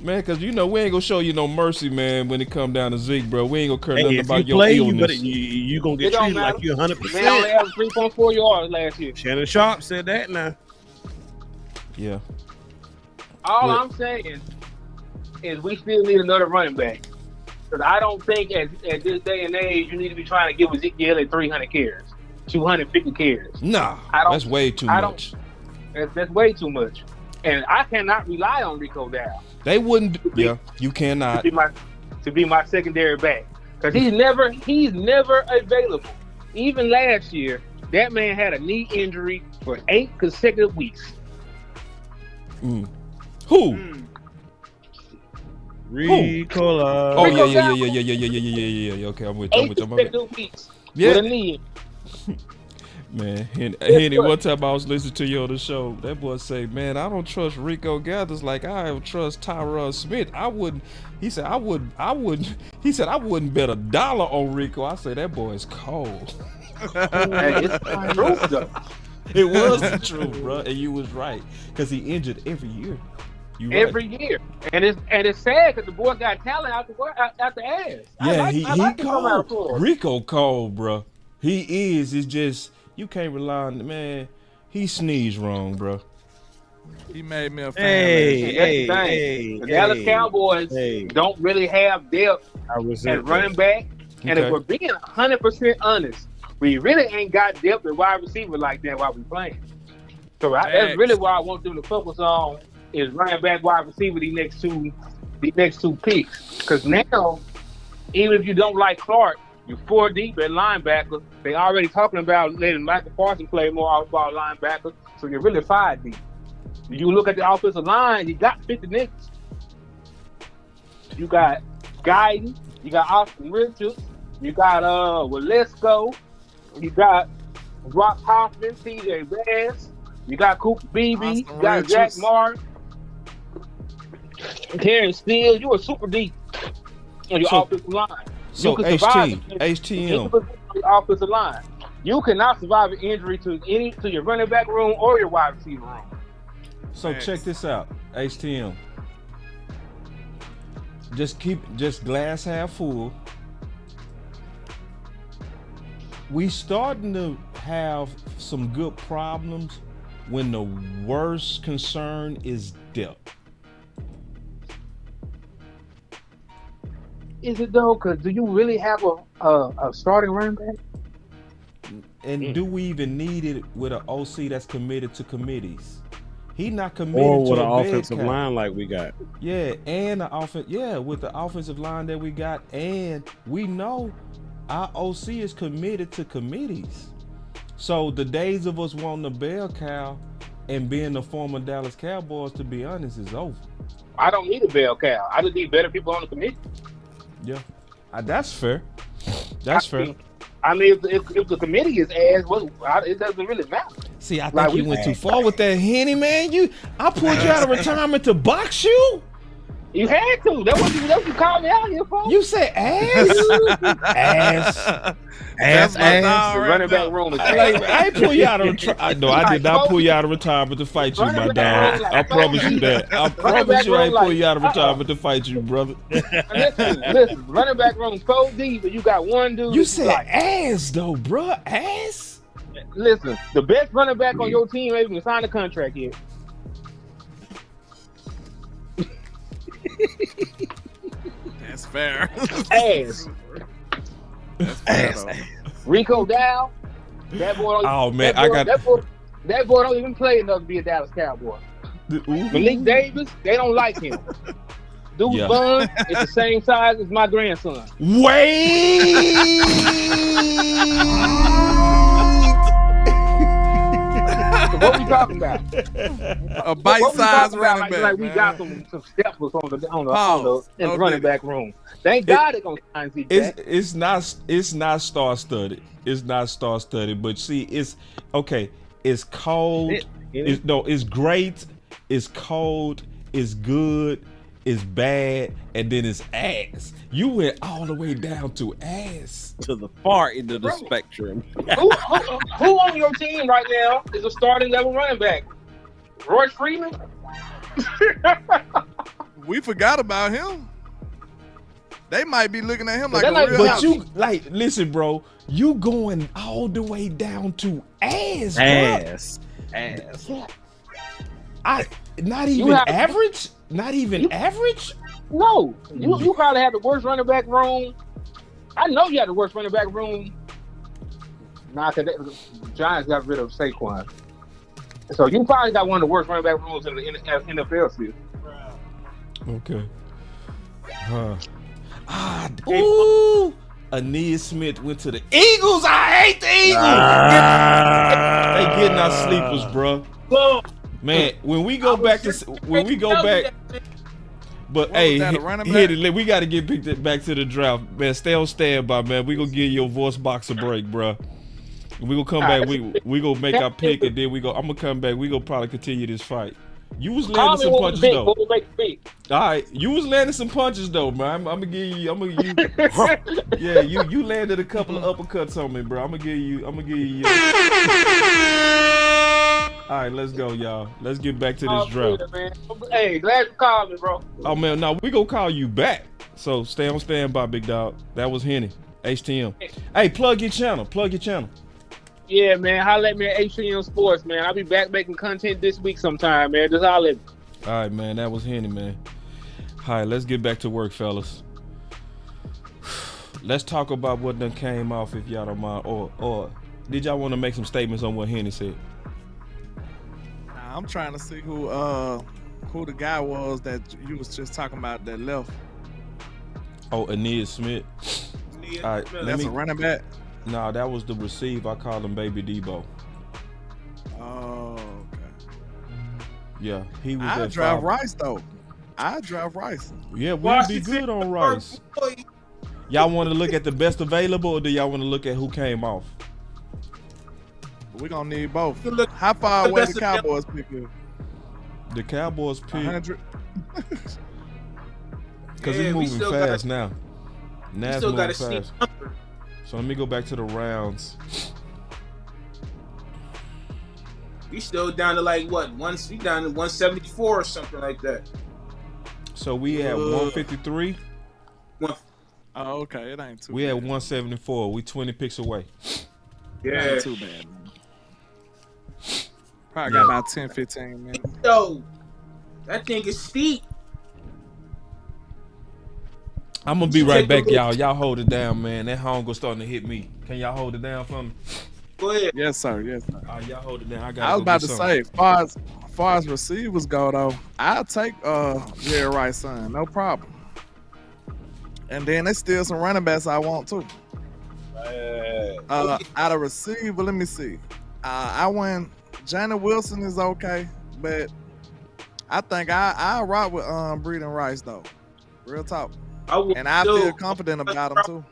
Man, because we ain't gonna show you no mercy, man, when it come down to Zeke, bro. We ain't gonna care nothing about your illness. You gonna get treated like you're 100%. Man only had 3.4 yards last year. Shannon Sharp said that now. Yeah. I'm saying is we still need another running back. Because I don't think at this day and age you need to be trying to give Ezekiel 300 carries, 250 carries. Nah, that's way too much. That's way too much. And I cannot rely on Rico Dow. They wouldn't. Yeah, you cannot. To be my secondary back, because he's never available. Even last year, that man had a knee injury for 8 consecutive weeks. Who? Ricola. Oh yeah. Okay, I'm with you. 8 consecutive weeks. Yeah. With a knee. Man, Henny, one time I was listening to you on the show, that boy say, man, I don't trust Rico Gathers like I trust Tyrod Smith. He said I wouldn't bet $1 on Rico. I said, that boy is cold. It's the truth, though. It was the truth, bro, and you was right, because he injured every year. Every year. And it's sad because the boy got talent out the ass. Yeah, he cold. Rico cold, bro. He is. It's just, you can't rely on the man. He sneezed wrong, bro. He made me a fan. The Dallas Cowboys don't really have depth at running back. And if we're being 100% honest, we really ain't got depth at wide receiver like that while we playing. So that's really what I want them to focus on is running back, wide receiver the next two picks. Because now, even if you don't like Clark, you're 4 deep at linebacker. They already talking about letting Michael Parsons play more off-ball linebacker, so you're really 5 deep. You look at the offensive line, you got 50 niggas. You got Guyton, you got Austin Richards, you got Walesko, you got Brock Hoffman, TJ Bass, you got Cooper Beebe, you got Jack Marv, Terrence Steele. You are super deep on your offensive line. So HTM. Offensive line. You cannot survive an injury to your running back room or your wide receiver room. So check this out, HTM. Just glass half full. We starting to have some good problems when the worst concern is depth. Is it though? Because do you really have a starting running back? And do we even need it with an OC that's committed to committees? He not committed or to with an offensive line like we got. Yeah, and with the offensive line that we got, and we know our OC is committed to committees. So the days of us wanting a bell cow and being the former Dallas Cowboys, to be honest, is over. I don't need a bell cow. I just need better people on the committee. Yeah, that's fair. That's fair. I mean, if the committee is ass, it doesn't really matter. See, I think you went too far with that, Henny, man. I pulled you out of retirement to box you. You had to. That's what you called me out here for. You said ass. ass. The running back room is I ain't pull you out of no, I did not pull you out of retirement to fight you, my dog. I promise you that. I promise you I ain't pull you out of retirement to fight you, brother. Listen, running back room so deep, but you got one dude. You said ass though, bro. Ass. Listen, the best running back on your team ain't even signed a contract yet. That's fair. Ass. That's fair. Rico Dow. That boy. That boy don't even play enough to be a Dallas Cowboy. Malik Davis, they don't like him. Dude's bun is the same size as my grandson. Wait. What we talking about? A bite-sized running back. Like we got some steppers on the running back room. Thank God they're gonna sign Zeke. It's not star-studded. It's not star-studded. But see, it's okay. It's cold. It's great. It's cold. It's good. It's bad, and then it's ass. You went all the way down to ass. To the far end of the spectrum. Who on your team right now is a starting level running back? Royce Freeman? We forgot about him. They might be looking at him like a real. But you listen, bro. You going all the way down to ass, bro. Ass. Not even average. Not even average? No. You probably had the worst running back room. I know you had the worst running back room. Because the Giants got rid of Saquon. So you probably got one of the worst running back rooms in the NFL season. Okay. Aeneas Smith went to the Eagles. I hate the Eagles. They getting our sleepers, bro. Man, when we go back, but hey, we got to get back to the draft, man. Stay on standby, man. We gonna give your voice box a break, bro. We gonna come back. We gonna make our pick, and then I'm gonna come back. We gonna probably continue this fight. You was landing some punches though. All right, you was landing some punches though, man. I'm gonna give you. Yeah, you landed a couple of uppercuts on me, bro. I'm gonna give you. All right, let's go, y'all. Let's get back to this draft. Hey, glad you called me, bro. Oh man, no, we gonna call you back. So stay on standby, big dog. That was Henny, HTM. Hey, plug your channel. Yeah, man. Holla at me at HTM Sports, man. I'll be back making content this week sometime, man. Just holla at me. All right, man. That was Henny, man. All right, let's get back to work, fellas. Let's talk about what done came off, if y'all don't mind. Or did y'all want to make some statements on what Henny said? I'm trying to see who the guy was that you was just talking about that left. Oh, Aeneas Smith. All right, that's a running back. No, that was the receiver. I call him Baby Debo. Oh, okay. Yeah, he was. I drive Rice though. Yeah, we'll be good on Rice. Y'all want to look at the best available, or do y'all want to look at who came off? We're gonna need both. How far away the Cowboys pick is? The Cowboys pick 100. Because it's moving fast now. Now it's moving fast. So let me go back to the rounds. We still down to like what? We down to 174 or something like that. So we had 153. Oh, okay. It ain't too bad. We had 174. We 20 picks away. Yeah. It ain't too bad, man. Probably got about 10, 15 minutes. Yo, that thing is steep. I'm gonna be right back, y'all. Y'all hold it down, man. That hunger starting to hit me. Can y'all hold it down for me? Go ahead. Yes, sir. All right, y'all hold it down. I was about to say, far as receivers go, though, I'll take Jerry Rice's son, no problem. And then there's still some running backs I want too. Out of receiver, let me see. I went. Johnny Wilson is okay, but I think I'll rock with Breeden Rice though. Real talk. And I feel confident about him too.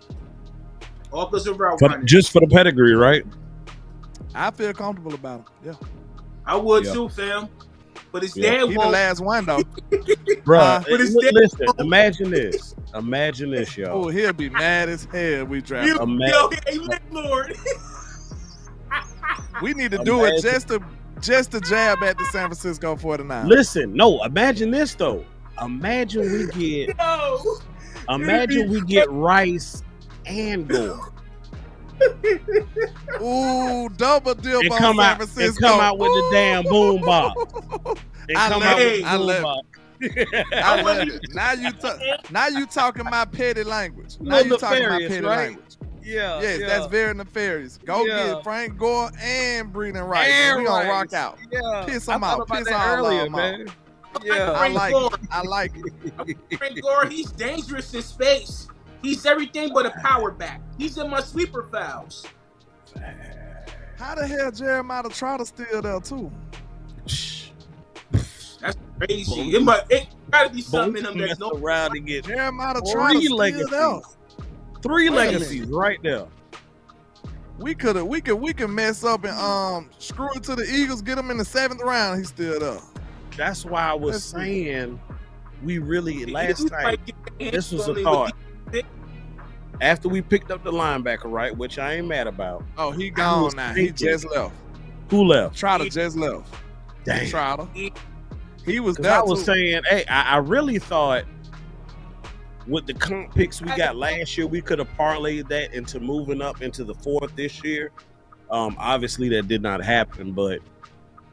Just for the pedigree, right? I feel comfortable about him. Yeah. I would too, fam. But his dad He won't. the last one though. Bruh, But his dad listen, imagine this. Imagine this, y'all. Oh, he'll be mad as hell. We draft. Yo, him. hey, Landlord. We need to do it just to jab at the San Francisco 49ers. Listen, no, imagine this though. Imagine we get Rice and Gore. Ooh, double dip And on come San out Francisco. and come out with the damn boom box. And come out with the I boom love box. I love it. Now you talking my petty language. Now you talking my petty language. Yeah. Yes, yeah. that's very nefarious. Go get Frank Gore and Breeden Rice. And We gonna Rice. rock out. Yeah. Piss them I out. thought about Piss that all earlier, of them man. out. Yeah. I like it. I like it. Frank Gore, he's dangerous in space. He's everything but a power back. He's in my sweeper fouls. How the hell Jeremiah Trotter still there too? That's crazy. It gotta be something in him that's no around to get Jeremiah Trotter three still legacies. there. Three Wait a legacies right there. We could mess up and screw it to the Eagles, get them in the 7th round. He's still there. That's why I was saying we really last night. This was a Only thought. with After we picked up the linebacker, right, which I ain't mad about. Oh, he gone now. He just left. Who left? Trotter just left. Dang. Trotter. He was Because there I was too. saying, hey, I really thought with the comp picks we got last year, we could have parlayed that into moving up into the 4th this year. Obviously, that did not happen, but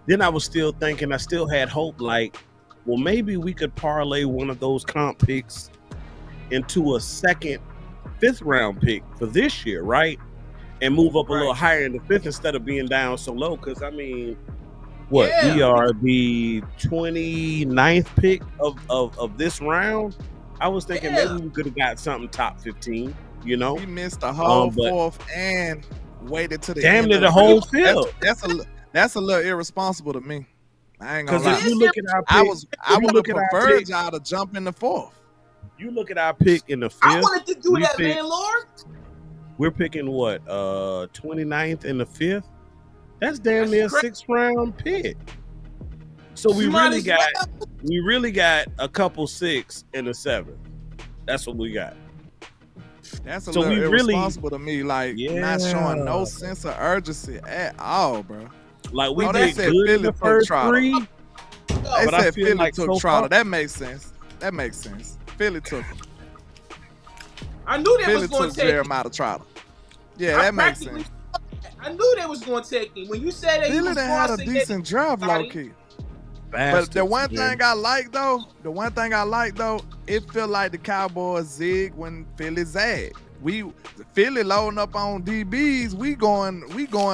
then I was still thinking, I still had hope, like, well, maybe we could parlay one of those comp picks into a 2nd, 5th round pick for this year, right? And move up a little higher in the 5th instead of being down so low. Because, I mean, what? Yeah. We are the 29th pick of this round. I was thinking maybe we could have got something top 15, you know? He missed the whole but 4th and waited to the damn end near of the whole field. That's a little irresponsible to me. I ain't gonna lie. Because if you look at our pick, I would have look at our preferred pick- y'all to jump in the 4th. you look at our pick in the 5th. I wanted to do we that, pick- Landlord. We're picking what? 29th in the 5th? That's damn near a 6th round pick. So we really got a couple 6 in the 7th. That's what we got. That's a So little we really- irresponsible to me. Like not showing no sense of urgency at all, bro. Like we they did said good in Philly the took first Trotter. 3. They But I said feel Philly like took so Trotter. far- That makes sense. That makes sense. Philly took him. I knew they Philly was going took to take him. Jeremiah Trotter. Yeah, that makes sense. I knew they was going to take him. When you said that he Philly was done had a crossing decent draft, low key. But the one thing I like though, it felt like the Cowboys zig when Philly zagged. Philly loading up on DBs. We going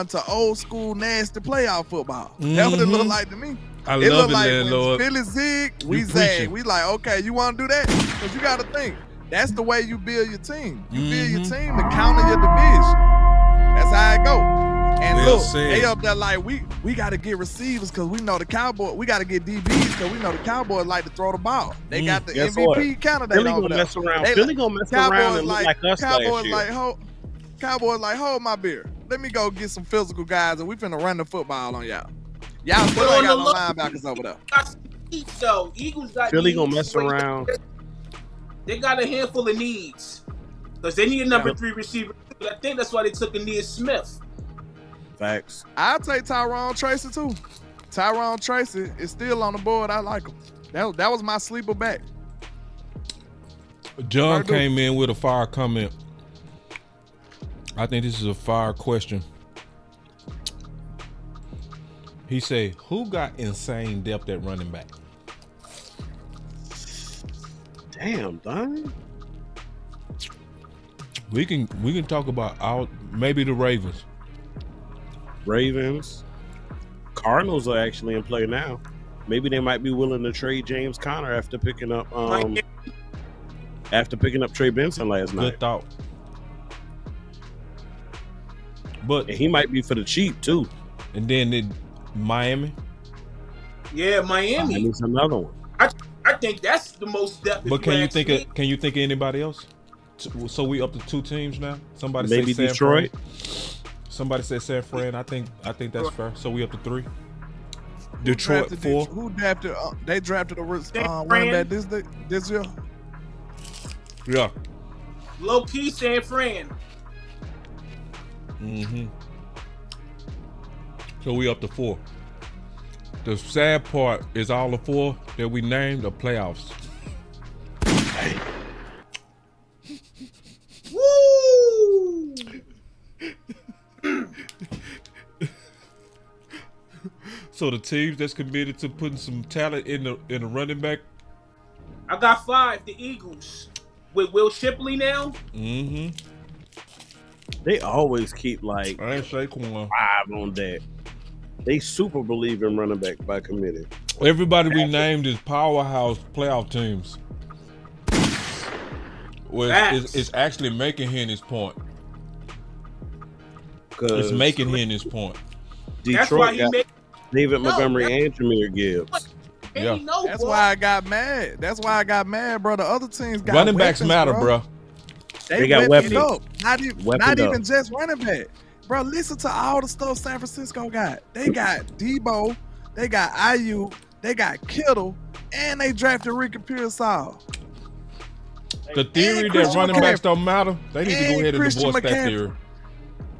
to old school nasty playoff football. That's what it looked like to me. I It love looked it, like Landlord. when Philly zig, we You zag. preaching. We like, okay, you want to do that? Because you got to think. That's the way you build your team. You build your team to counter your division. That's how it go. And Well look, said. they up there like, we got to get receivers because we know the Cowboys. We got to get DBs because we know the Cowboys like to throw the ball. They got the Guess MVP what? candidate Philly over gonna there. mess around. They Philly gonna mess around and look like us Cowboys last year. Cowboys like, hold my beer. Let me go get some physical guys and we finna run the football on y'all. Y'all still ain't got no linebackers over there. Eagles got Philly needs. gonna mess around. They got a handful of needs because they need a number 3 receiver. I think that's why they took Aeneas Smith. Facts. I'll take Tyrone Tracy too. Tyrone Tracy is still on the board. I like him. That was my sleeper back. John came in with a fire comment. I think this is a fire question. He said, who got insane depth at running back? Damn, Donnie. We can talk about maybe the Ravens. Cardinals are actually in play now. Maybe they might be willing to trade James Conner after picking up Trey Benson last night. Good thought. But and he might be for the cheap too. And then Miami. Yeah, Miami. Miami's another one. I think that's the most depth. But can you think of anybody else? So we up to 2 teams now. Somebody maybe say San Detroit. Fran. Somebody said San Fran. I think that's fair. So we up to 3. Detroit 4. Who drafted? They drafted a running back this year. Yeah. Low key San Fran. So we up to 4. The sad part is all the 4 that we named are playoffs. Woo! So the teams that's committed to putting some talent in the running back. I got 5. The Eagles with Will Shipley now. They always keep like I ain't Saquon 5 on that. They super believe in running back by committee. Everybody we named is powerhouse playoff teams. Well, it's actually making Henny's point. It's making Henny's point. Detroit got David Montgomery and Jahmyr Gibbs. Yeah. That's why I got mad. That's why I got mad, bro. The other teams got running backs weapons, matter, bro. They got weapons. Not even just running back. Bro, listen to all the stuff San Francisco got. They got Debo, they got IU, they got Kittle, and they drafted Ricky Pearsall. The theory that running backs don't matter, they need to go ahead and divorce that theory.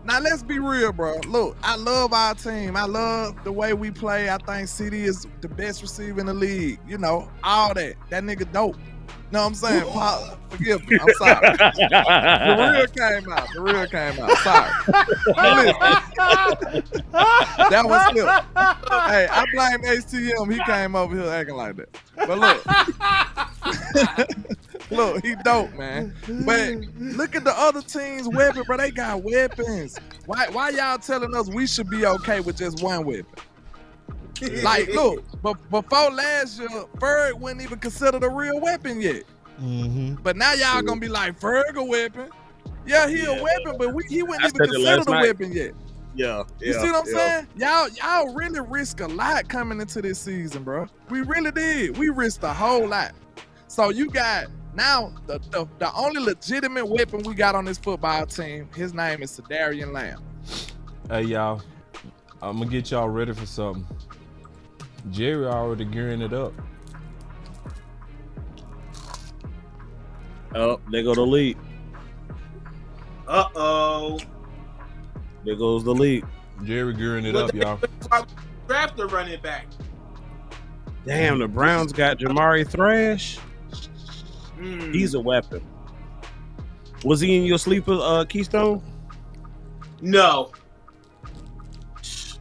Now let's be real, bro. Look, I love our team. I love the way we play. I think CD is the best receiver in the league. You know, all that. That nigga dope. You know what I'm saying? Paul, forgive me. I'm sorry. The real came out. Sorry. That was slip. Hey, I blame HTM. He came over here acting like that. But look. Look, he dope, man. But look at the other teams' weapon, bro. They got weapons. Why y'all telling us we should be okay with just one weapon? Like, look, but before last year, Ferg wasn't even considered a real weapon yet. But now y'all gonna be like, Ferg a weapon? Yeah, he a weapon, but he wasn't even considered a weapon yet. Yeah. You see what I'm saying? Y'all really risk a lot coming into this season, bro. We really did. We risked a whole lot. So you got now the only legitimate weapon we got on this football team. His name is Sedarian Lamb. Hey y'all, I'm gonna get y'all ready for something. Jerry already gearing it up. Oh, there go the lead. Uh-oh. There goes the lead. Jerry gearing it up, y'all. Draft the running back. Damn, the Browns got Jamari Thrash. He's a weapon. Was he in your sleeper, Keystone? No.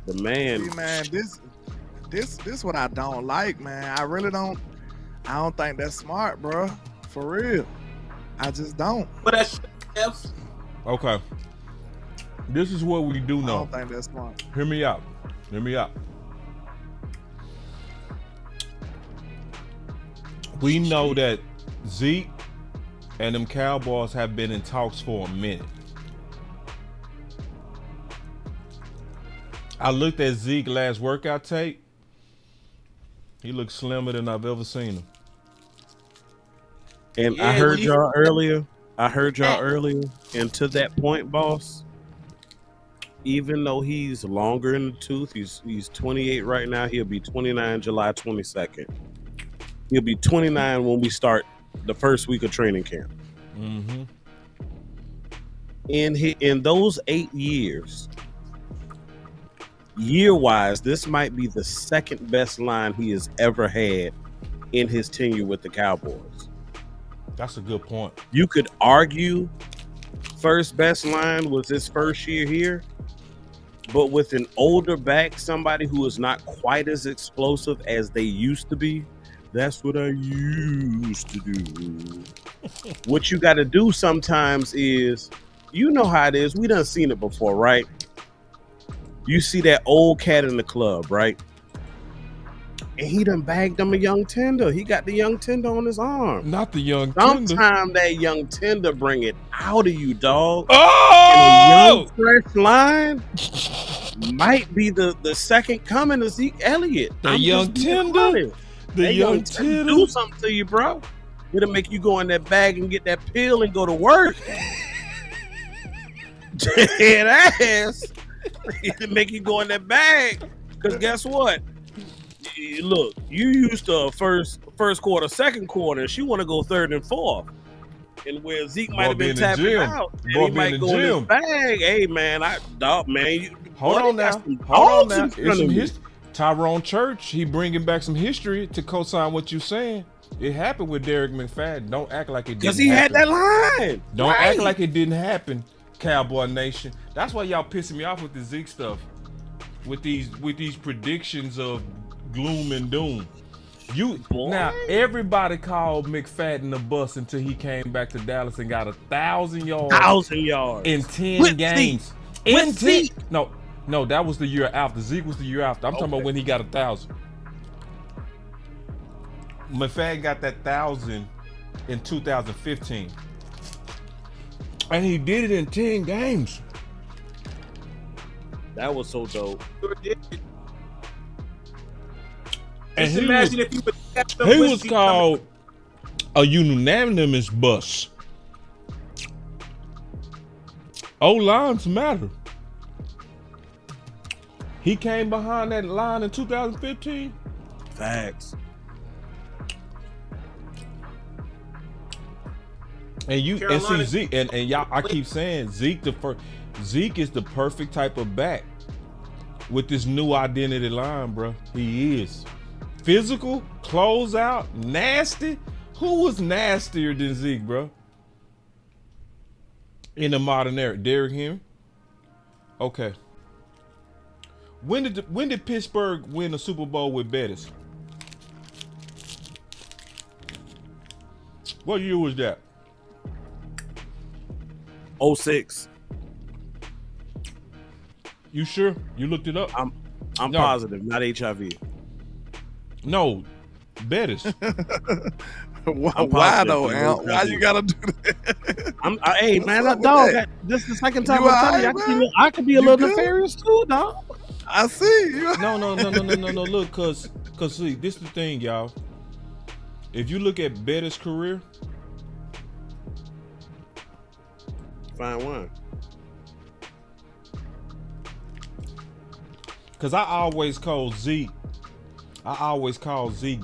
The man. See, man, this what I don't like, man. I don't think that's smart, bro. For real. I just don't. But that's okay. This is what we do know. I don't think that's smart. Hear me out. We know that Zeke and them Cowboys have been in talks for a minute. I looked at Zeke last workout tape. He looks slimmer than I've ever seen him. And I heard y'all earlier. And to that point, boss, even though he's longer in the tooth, he's 28 right now. He'll be 29 July 22nd. He'll be 29 when we start the first week of training camp. In those 8 years, year-wise, this might be the second best line he has ever had in his tenure with the Cowboys. That's a good point. You could argue first best line was his first year here, but with an older back, somebody who is not quite as explosive as they used to be, that's what I used to do. What you got to do sometimes is, you know how it is. We done seen it before, right? You see that old cat in the club, right? And he done bagged him a young tender. He got the young tender on his arm. Not the young tender. Sometimes that young tender bring it out of you, dog. Oh! And a young fresh line might be the second coming of Zeke Elliott. The young tender. The young tender. Do something to you, bro. It'll make you go in that bag and get that pill and go to work. Dead ass. It'll make you go in that bag. Because guess what? look, you used to first quarter, second quarter. She want to go third and fourth. And where Zeke might have been tapping out, and he might go in his bag. Hey man, Hold on now. It's some Tyrone Church, he bringing back some history to co-sign what you saying. It happened with Derek McFadden. Don't act like it didn't. Because he had that line. Don't act like it didn't happen, Cowboy Nation. That's why y'all pissing me off with the Zeke stuff, with these predictions of gloom and doom. Now everybody called McFadden a bust until he came back to Dallas and got 1,000 yards. 1,000 yards in 10 games. In 10. No, that was the year after. Zeke was the year after. I'm talking about when he got 1,000. McFadden got that 1,000 in 2015, and he did it in 10 games. That was so dope. And he was called a unanimous bust. O-lines matter. He came behind that line in 2015. Facts. And see Zeke and y'all. I keep saying Zeke is the perfect type of back with this new identity line, bro. He is. Physical, close out, nasty. Who was nastier than Zeke, bro? In the modern era, Derrick Henry. Okay. When did Pittsburgh win the Super Bowl with Bettis? What year was that? 06. You sure? You looked it up? I'm positive, not HIV. No, Bettis. Why though, Al? Why you gotta do that? Hey man, dog. This is the second time I'm telling you. I could be a little nefarious too, dog. I see. No. Look, cause see, this is the thing, y'all. If you look at Bettis' career, find one. Cause I always call Zeke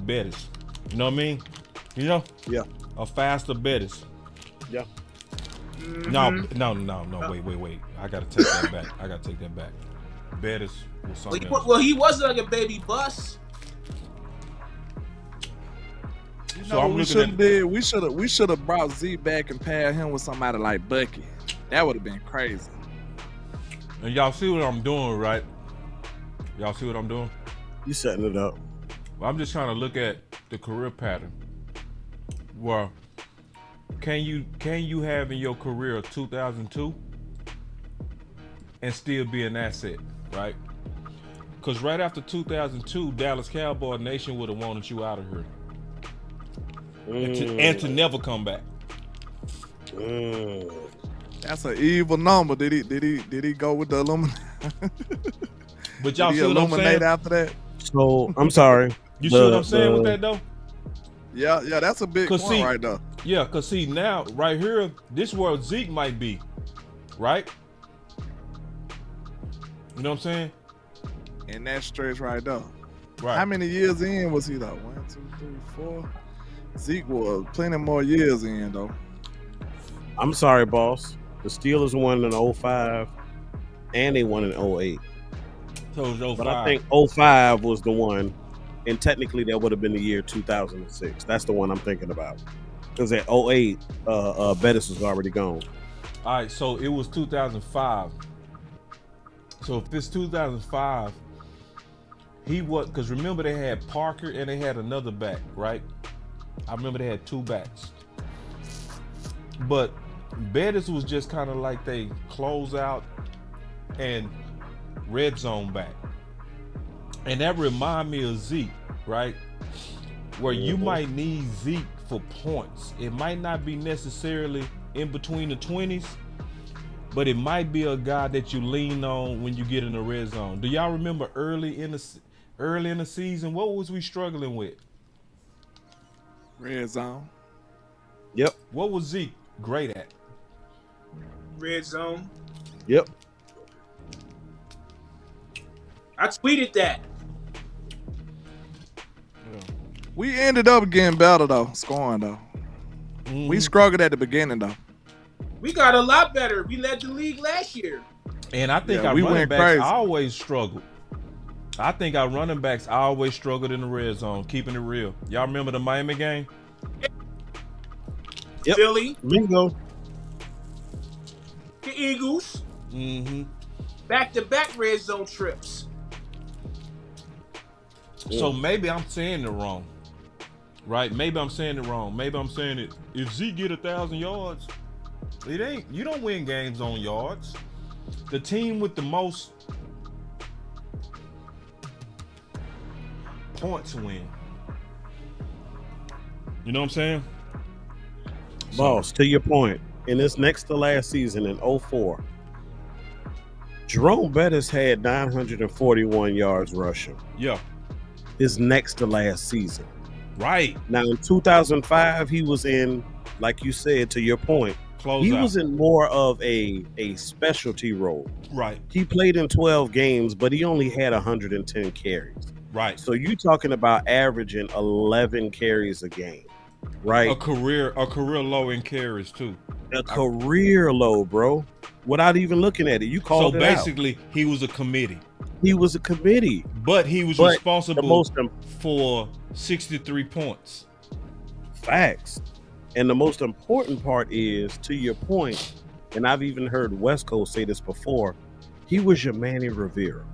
Bettis. You know what I mean? You know? Yeah. A faster Bettis. Yeah. Mm-hmm. No. Wait. I gotta take that back. Bettis was something else. Well, he was like a baby bus. You know what we should have did? We should have brought Z back and paired him with somebody like Bucky. That would have been crazy. And y'all see what I'm doing, right? Y'all see what I'm doing? You setting it up. Well, I'm just trying to look at the career pattern. Well, can you have in your career 2002 and still be an asset, right? Because right after 2002, Dallas Cowboy Nation would have wanted you out of here. And to never come back. That's an evil number. Did he go with the Illuminati? But y'all see what I'm saying? After that? So I'm sorry. You see what I'm saying with that though? Yeah, that's a big point right there. Yeah, cause see now, right here, this is where Zeke might be, right? You know what I'm saying? And that stretch right there. Right. How many years in was he though? 1, 2, 3, 4. Zeke was plenty more years in though. I'm sorry, boss. The Steelers won in 05 and they won in 08. So it was 05. But I think 05 was the one, and technically that would have been the year 2006. That's the one I'm thinking about. Because at 08, Bettis was already gone. All right, so it was 2005. So if it's 2005, he was, because remember they had Parker and they had another back, right? I remember they had two backs. But Bettis was just kind of like they close out and red zone back. And that remind me of Zeke, right? Where you might need Zeke for points. It might not be necessarily in between the 20s, but it might be a guy that you lean on when you get in the red zone. Do y'all remember early in the season, what was we struggling with? Red zone. Yep. What was Zeke great at? Red zone. Yep. I tweeted that. We ended up getting better though, scoring though. We struggled at the beginning though. We got a lot better. We led the league last year. And I think our running backs always struggled. I think our running backs always struggled in the red zone, keeping it real. Y'all remember the Miami game? Yep. Philly. Bingo. The Eagles. Back-to-back red zone trips. So maybe I'm saying it wrong. Right? Maybe I'm saying it wrong. Maybe I'm saying it. If Zeke get 1,000 yards, it ain't. You don't win games on yards. The team with the most points win. You know what I'm saying? Boss, to your point, in this next to last season in 2004, Jerome Bettis had 941 yards rushing. Yeah. His next to last season. Right. Now in 2005, he was in, like you said, to your point, he was in more of a specialty role. Right. He played in 12 games, but he only had 110 carries. Right. So you're talking about averaging 11 carries a game, right? A career low in carries too. A career low, bro. Without even looking at it, you called it out. So basically, he was a committee. He was a committee, but he was responsible for 63 points. Facts. And the most important part is, to your point, and I've even heard West Coast say this before, he was your Manny Rivera.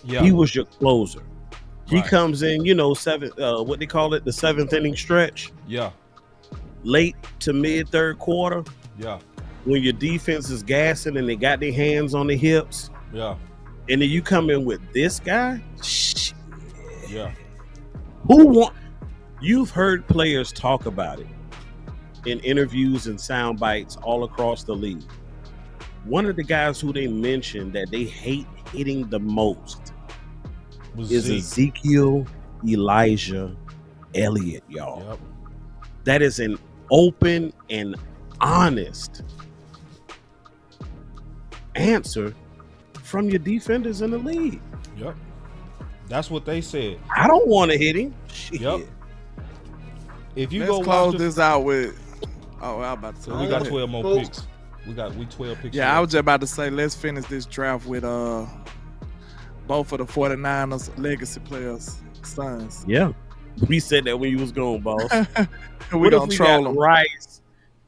Yeah. He was your closer. He comes in, what they call it, the 7th inning stretch. Yeah. Late to mid third quarter. Yeah. When your defense is gassing and they got their hands on the hips. Yeah. And then you come in with this guy. Shit. Yeah. You've heard players talk about it in interviews and sound bites all across the league. One of the guys who they mentioned that they hate hitting the most is Ezekiel Elijah Elliott, y'all. Yep. That is an open and honest answer from your defenders in the league. Yep. That's what they said. I don't want to hit him. Shit. Yep. If you Let's close this out with I'm about to say we got 12 more picks. We 12 picks. Yeah, I was just about to say let's finish this draft with both of the 49ers legacy players' sons. Yeah. We said that when you was going, boss. we don't troll them. Rice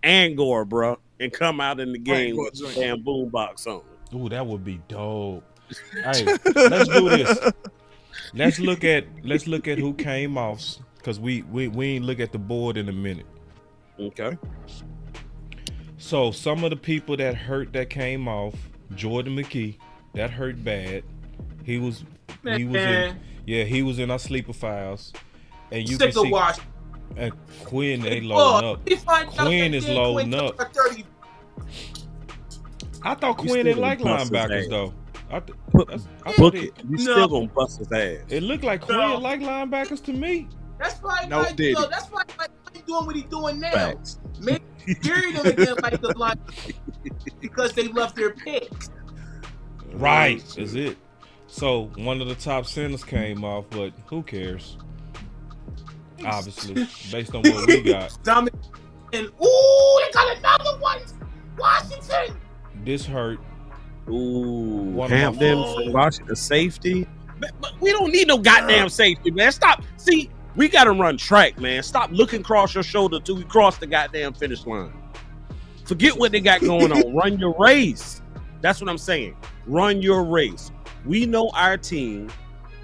and Gore, bro, and come out in the game with the damn boombox on. Ooh, that would be dope. Hey, let's do this. Let's look at who came off, because we ain't look at the board in a minute. Okay. So some of the people that came off, Jordan McKee, that hurt bad. He was in our sleeper files. And you can see and Quinn they loading up. Quinn is loading up. I thought Quinn didn't like linebackers though. You still gonna bust his ass. It looked like Quinn liked linebackers to me. That's why that's why he's doing what he's doing now. Facts. Maybe carry them again like the line because they love their picks. Right, is it. So one of the top centers came off, but who cares? Obviously, based on what we got. And ooh, they got another one. Washington. This hurt. Ooh, Hampton, Washington safety. But we don't need no goddamn safety, man. Stop. See, we got to run track, man. Stop looking across your shoulder till we cross the goddamn finish line. Forget what they got going on. Run your race. That's what I'm saying. Run your race. We know our team.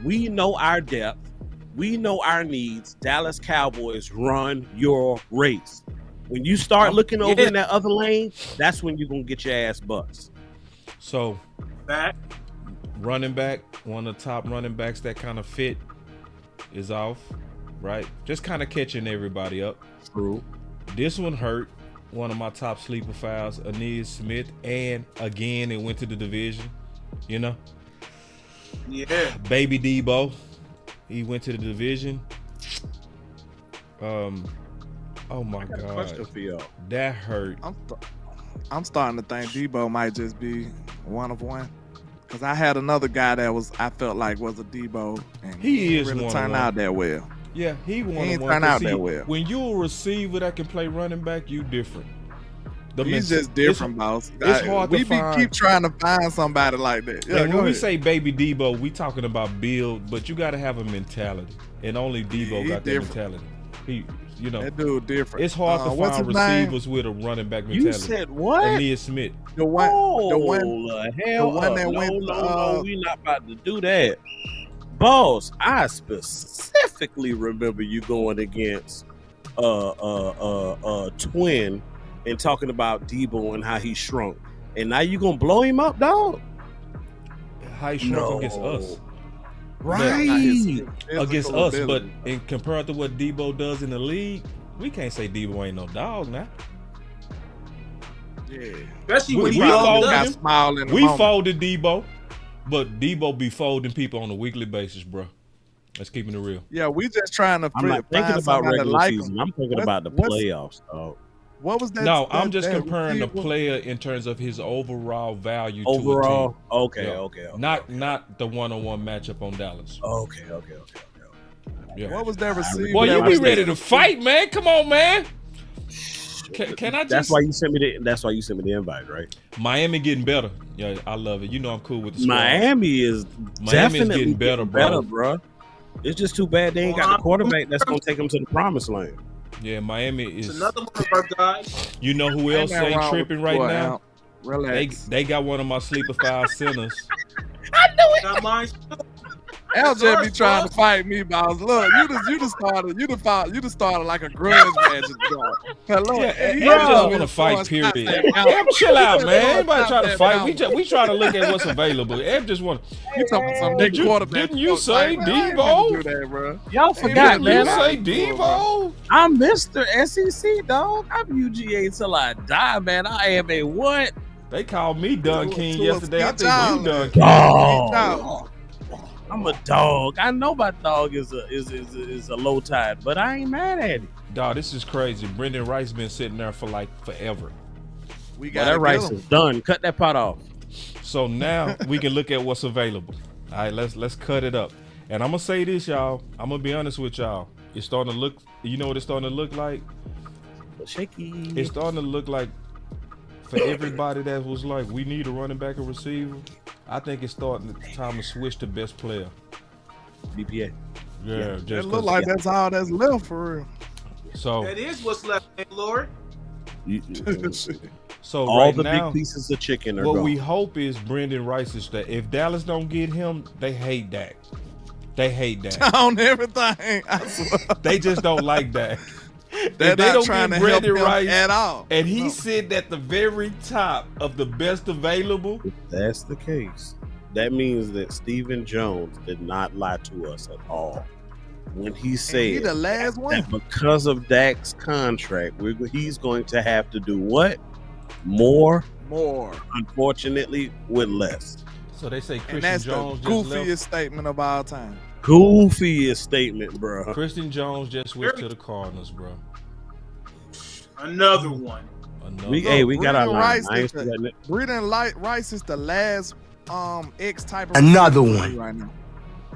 We know our depth. We know our needs. Dallas Cowboys, run your race. When you start looking over in that other lane, that's when you're going to get your ass bust. So, running back, one of the top running backs that kind of fit is off, right? Just kind of catching everybody up. True. This one hurt. One of my top sleeper files, Aeneas Smith, and again, it went to the division, you know? Yeah. Baby Debo, he went to the division. Oh my God. That hurt. I'm starting to think Debo might just be one of one. Because I had another guy that I felt like was a Debo, and he is really one turned out that well. Yeah, he won. He ain't turn out that well. When you a receiver that can play running back, you different. He's just different, boss. It's hard to find. Keep trying to find somebody like that. Yeah, when we say baby Debo, we talking about build, but you got to have a mentality, and only Debo got that mentality. That dude different. It's hard to find receivers with a running back mentality. You said what? Aeneas Smith. The one that went. No, we not about to do that, boss. I specifically remember you going against Twin and talking about Debo and how he shrunk, and now you gonna blow him up, dog? How he shrunk against us, right? Against us, but in compared to what Debo does in the league, we can't say Debo ain't no dog now. Yeah, especially when we folded Debo, but Debo be folding people on a weekly basis, bro. Let's keep it real. Yeah, we just trying to. I'm not thinking about regular season. I'm thinking about the playoffs, dog. What was that? No, I'm just comparing the player in terms of his overall value. Overall, to a team. Okay. Not the one-on-one matchup on Dallas. Okay. Yeah. What was that receiver? Well, you be ready to fight, man. Come on, man. Can I just? That's why you sent me the invite, right? Miami getting better. Yeah, I love it. You know I'm cool with the squad. Miami is getting better, bro. It's just too bad they ain't got the quarterback that's gonna take them to the promised land. Yeah, Miami is another one of our guys. You know who else ain't tripping right now? Relax. They got one of my sleeper 5 centers. I knew it. Got mine. LJ be trying to fight me, boss. Look, you just started like a grudge match. Hello, I just want to fight. Period. Chill out, man. Everybody trying to fight. We trying to look at what's available. Ev just want. You talking some big quarterback? Didn't you say Debo? Y'all forgot, man. You say Debo? I'm Mr. SEC, dog. I'm UGA till I die, man. I am a what? They called me Dun King yesterday. I think you Dun King. Oh. I'm a dog. I know my dog is a low tide, but I ain't mad at it. Dog, this is crazy. Brendan Rice been sitting there for like forever. We got that rice is done. Cut that pot off. So now we can look at what's available. All right, let's cut it up. And I'm gonna say this, y'all. I'm gonna be honest with y'all. It's starting to look. You know what it's starting to look like? Shaky. It's starting to look like for everybody that was like, we need a running back and receiver. I think it's starting time to switch to best player. BPA. Yeah, it look like that's all that's left for real. So that is what's left, Lord. So all right the now, big pieces of chicken are what gone. we hope is Brendan Rice is that if Dallas don't get him, they hate Dak. They hate Dak on everything. I swear. They just don't like Dak. They're they not don't trying get to help Brendan him Rice at all. And he's sitting at the very top of the best available. If that's the case, that means that Stephen Jones did not lie to us at all when he said he the last one. That because of Dak's contract, he's going to have to do what? More. Unfortunately, with less. So they say Christian and that's Jones the just goofiest left. statement of all time. Goofiest statement, bro. Christian Jones just went to the Cardinals, bro. Another one. We got our line. Brendan Rice is the last X type of another one right now.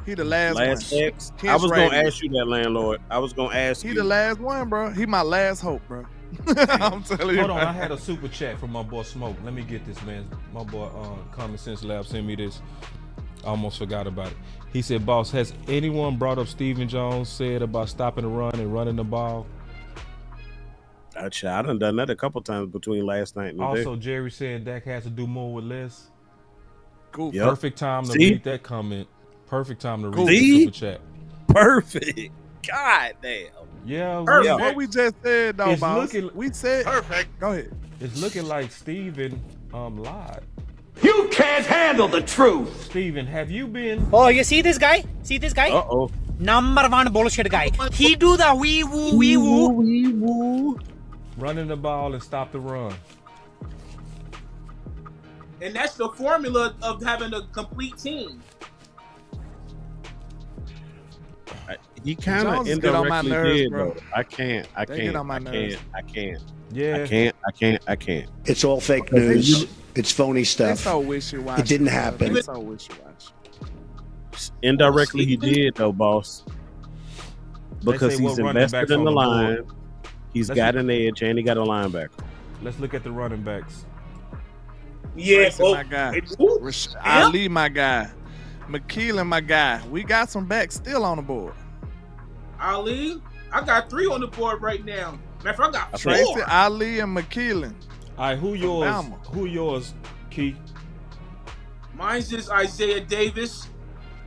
He the last one. X. I was gonna ask you that, landlord. I was gonna ask you. He the last one, bro. He my last hope, bro. I'm telling you. Hold on, I had a super chat from my boy Smoke. Let me get this, man. My boy Common Sense Lab sent me this. I almost forgot about it. He said, boss, has anyone brought up Stephen Jones said about stopping the run and running the ball? I done that a couple times between last night and also, today. Jerry said Dak has to do more with less. Cool. Yep. Perfect time to read that comment. Perfect time to read the super chat. Perfect. God damn. Yeah. What we just said, though, boss. We said perfect. Go ahead. It's looking like Steven lied. You can't handle the truth. Steven, have you been? Oh, you see this guy? See this guy? Uh-oh. Number one bullshit guy. He do the wee woo. Running the ball and stop the run. And that's the formula of having a complete team. He kind of indirectly did, though. I can't. Yeah. I can't. It's all fake news. It's phony stuff. It's so wishy-washy. It didn't happen. It's so wishy-washy. Indirectly, he did, though, boss. because he's invested in the line. He's got an edge and he got a linebacker. Let's look at the running backs. Yeah, my guy. Ali, my guy. McKeelan, my guy. We got some backs still on the board. Ali, I got 3 on the board right now. Matter I got 4. Tracy, Ali, and McKeelan. All right, who yours, Key? Mine's just Isaiah Davis,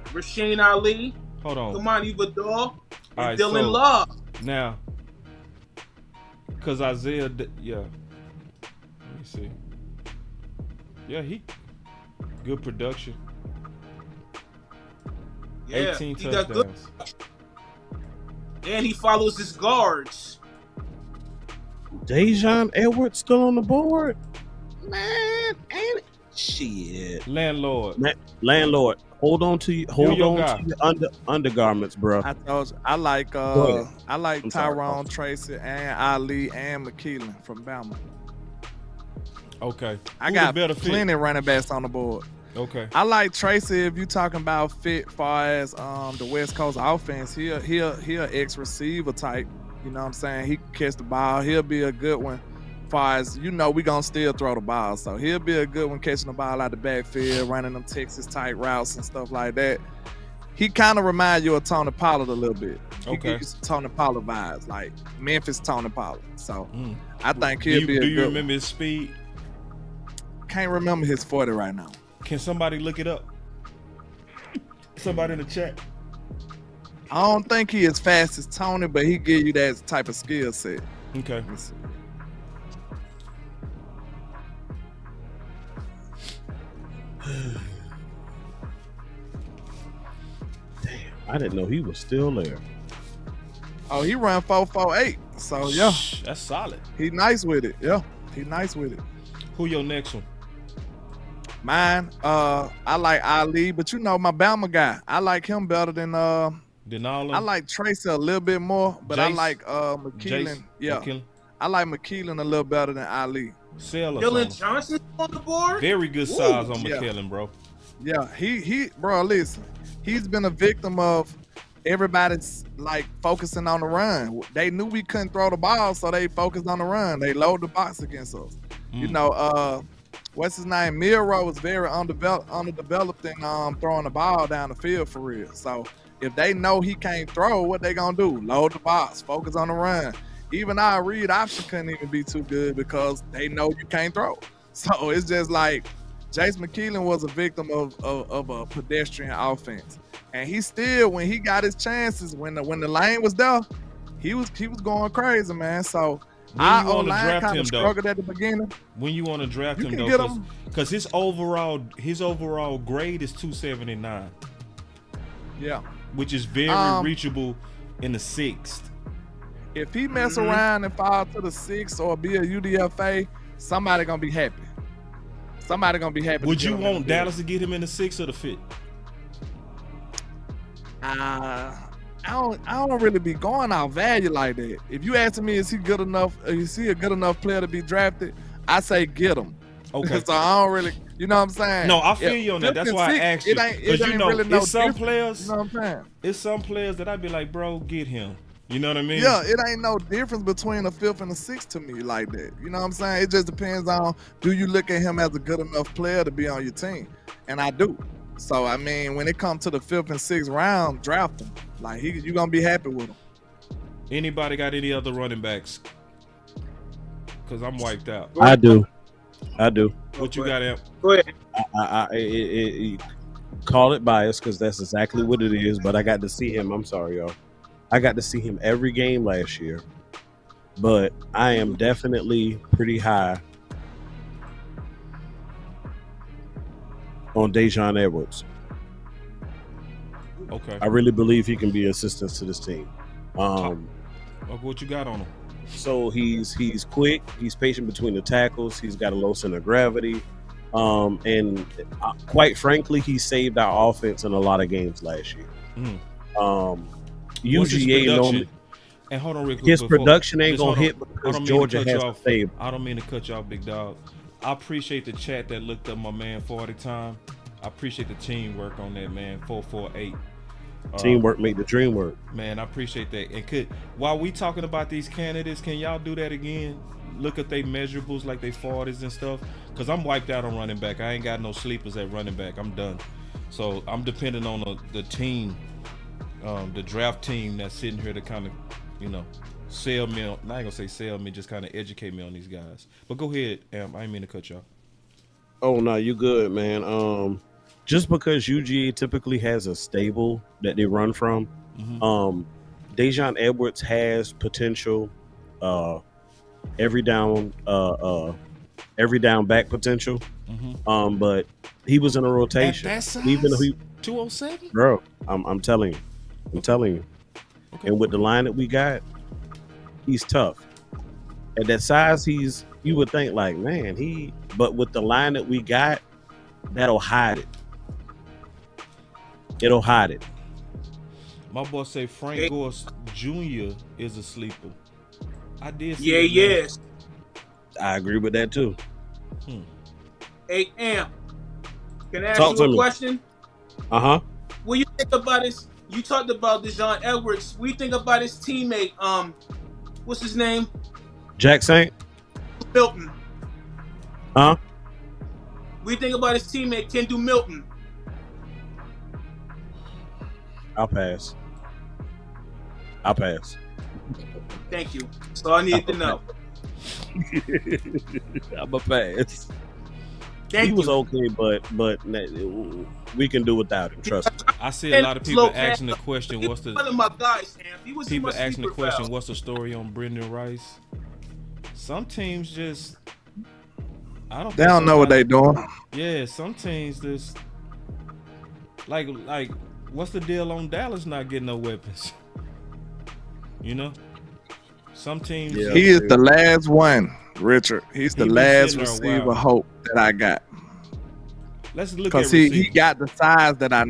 Rasheen Ali, hold on, Kamani Vidal, and right, Dylan Love. Now, because Isaiah, yeah. Let me see. Yeah, he good production. Yeah, 18 he got touchdowns. good. And he follows his guards. Dejon Edwards still on the board? Man, ain't it? Shit. Landlord. Hold on to your undergarments, bro. I told you, I like Tyrone, Tracy, and Ali, and McKeelan from Bama. Okay. I got plenty running backs on the board. Okay. I like Tracy if you talking about fit far as the West Coast offense. He'll ex-receiver type. You know what I'm saying? He can catch the ball. He'll be a good one. Far as we gonna still throw the ball, so he'll be a good one catching the ball out the backfield, running them Texas type routes and stuff like that. He kind of reminds you of Tony Pollard a little bit. He gives you Tony Pollard vibes, like Memphis Tony Pollard. So I think he'll be a good. Do you remember his speed? Can't remember his 40 right now. Can somebody look it up? Somebody in the chat. I don't think he as fast as Tony, but he give you that type of skill set. Okay. Damn, I didn't know he was still there. Oh, he run 4.48. So yeah, that's solid. He nice with it. Yeah, he nice with it. Who your next one? Mine, I like Ali, but my Bama guy. I like him better than Denala. I like Tracy a little bit more, but I Jace? like McKeelan. Jace? Yeah, McKeelan? I like McKeelan a little better than Ali. Dylan Johnson on the board. Very good size on McKeelan, bro. Yeah, he bro, listen, he's been a victim of everybody's like focusing on the run. They knew we couldn't throw the ball, so they focused on the run. They load the box against us. What's his name? Miro was very underdeveloped in throwing the ball down the field for real. So if they know he can't throw, what they gonna do? Load the box, focus on the run. Even our read option couldn't even be too good because they know you can't throw. So it's just like Jace McKeelan was a victim of a pedestrian offense, and he still, when he got his chances, when the lane was there, he was going crazy, man. So our O-line kind of struggled at the beginning. When you want to draft him though, because his overall grade is 279. Yeah, which is very reachable in the 6th. If he mess around and fall to the 6th or be a UDFA, somebody gonna be happy. Somebody gonna be happy. Would you want Dallas to get him in the 6th or the 5th? I don't really be going out value like that. If you asking me, is he good enough? Is he a good enough player to be drafted? I say get him. Okay. So I don't really, you know what I'm saying? No, I feel you on that. That's why I asked you. Because it's some players. You know what I'm saying? It's some players that I'd be like, bro, get him. You know what I mean? Yeah, it ain't no difference between a 5th and a 6th to me like that. You know what I'm saying? It just depends on, do you look at him as a good enough player to be on your team? And I do. So, I mean, when it comes to the 5th and 6th round, draft him. Like, you're going to be happy with him. Anybody got any other running backs? Because I'm wiped out. I do. What you got, Amp? Go ahead. I call it bias because that's exactly what it is, but I got to see him. I'm sorry, y'all. I got to see him every game last year, but I am definitely pretty high on Dejon Edwards. Okay. I really believe he can be assistance to this team. What you got on him? So he's quick. He's patient between the tackles. He's got a low center of gravity. And quite frankly, he saved our offense in a lot of games last year. UGA normally, and hold on real quick, his production ain't gonna hit because Georgia has to favor. I don't mean to cut you off, big dog. I appreciate the chat that looked up my man 40 time. I appreciate the teamwork on that, man. 448. Teamwork make the dream work. Man, I appreciate that. And while we talking about these candidates, can y'all do that again? Look at their measurables, like they 40s and stuff. Because I'm wiped out on running back. I ain't got no sleepers at running back. I'm done. So I'm depending on the team, the draft team that's sitting here to kind of, sell me. Not gonna say sell me, just kind of educate me on these guys. But go ahead, Am. I ain't mean to cut y'all. Oh no, you good, man. Just because UGA typically has a stable that they run from, Dejon Edwards has potential, every down back potential. But he was in a rotation. At that size? Even though he 207? Bro, I'm telling you. Okay. And with the line that we got, he's tough. At that size, you would think like, man, but with the line that we got, that'll hide it. It'll hide it. My boy say Frank Gore Jr. is a sleeper. I did see Yeah, yes. I agree with that too. Hey, Amp, can I ask Talk you to a me. question? Uh-huh. What you think about this? You talked about Dejon Edwards. What do you think about his teammate? What's his name? Jack Saint? Milton. Huh? What do you think about his teammate, Kendall Milton? I'll pass. Thank you. So I needed to know. I'm a pass. Thank he was you. okay, but we can do without him. Trust me. I see a lot of people asking the question, what's the one of my guys, Amp. He was in people my asking the sleeper question, valve. what's the story on Brendan Rice? Some teams just They don't know what they doing. Yeah, some teams just like what's the deal on Dallas not getting no weapons? Some teams. Yeah, he is the last one, Richard. He's the He been last sitting there a receiver while. hope that I got. Let's look at Because he got the size that I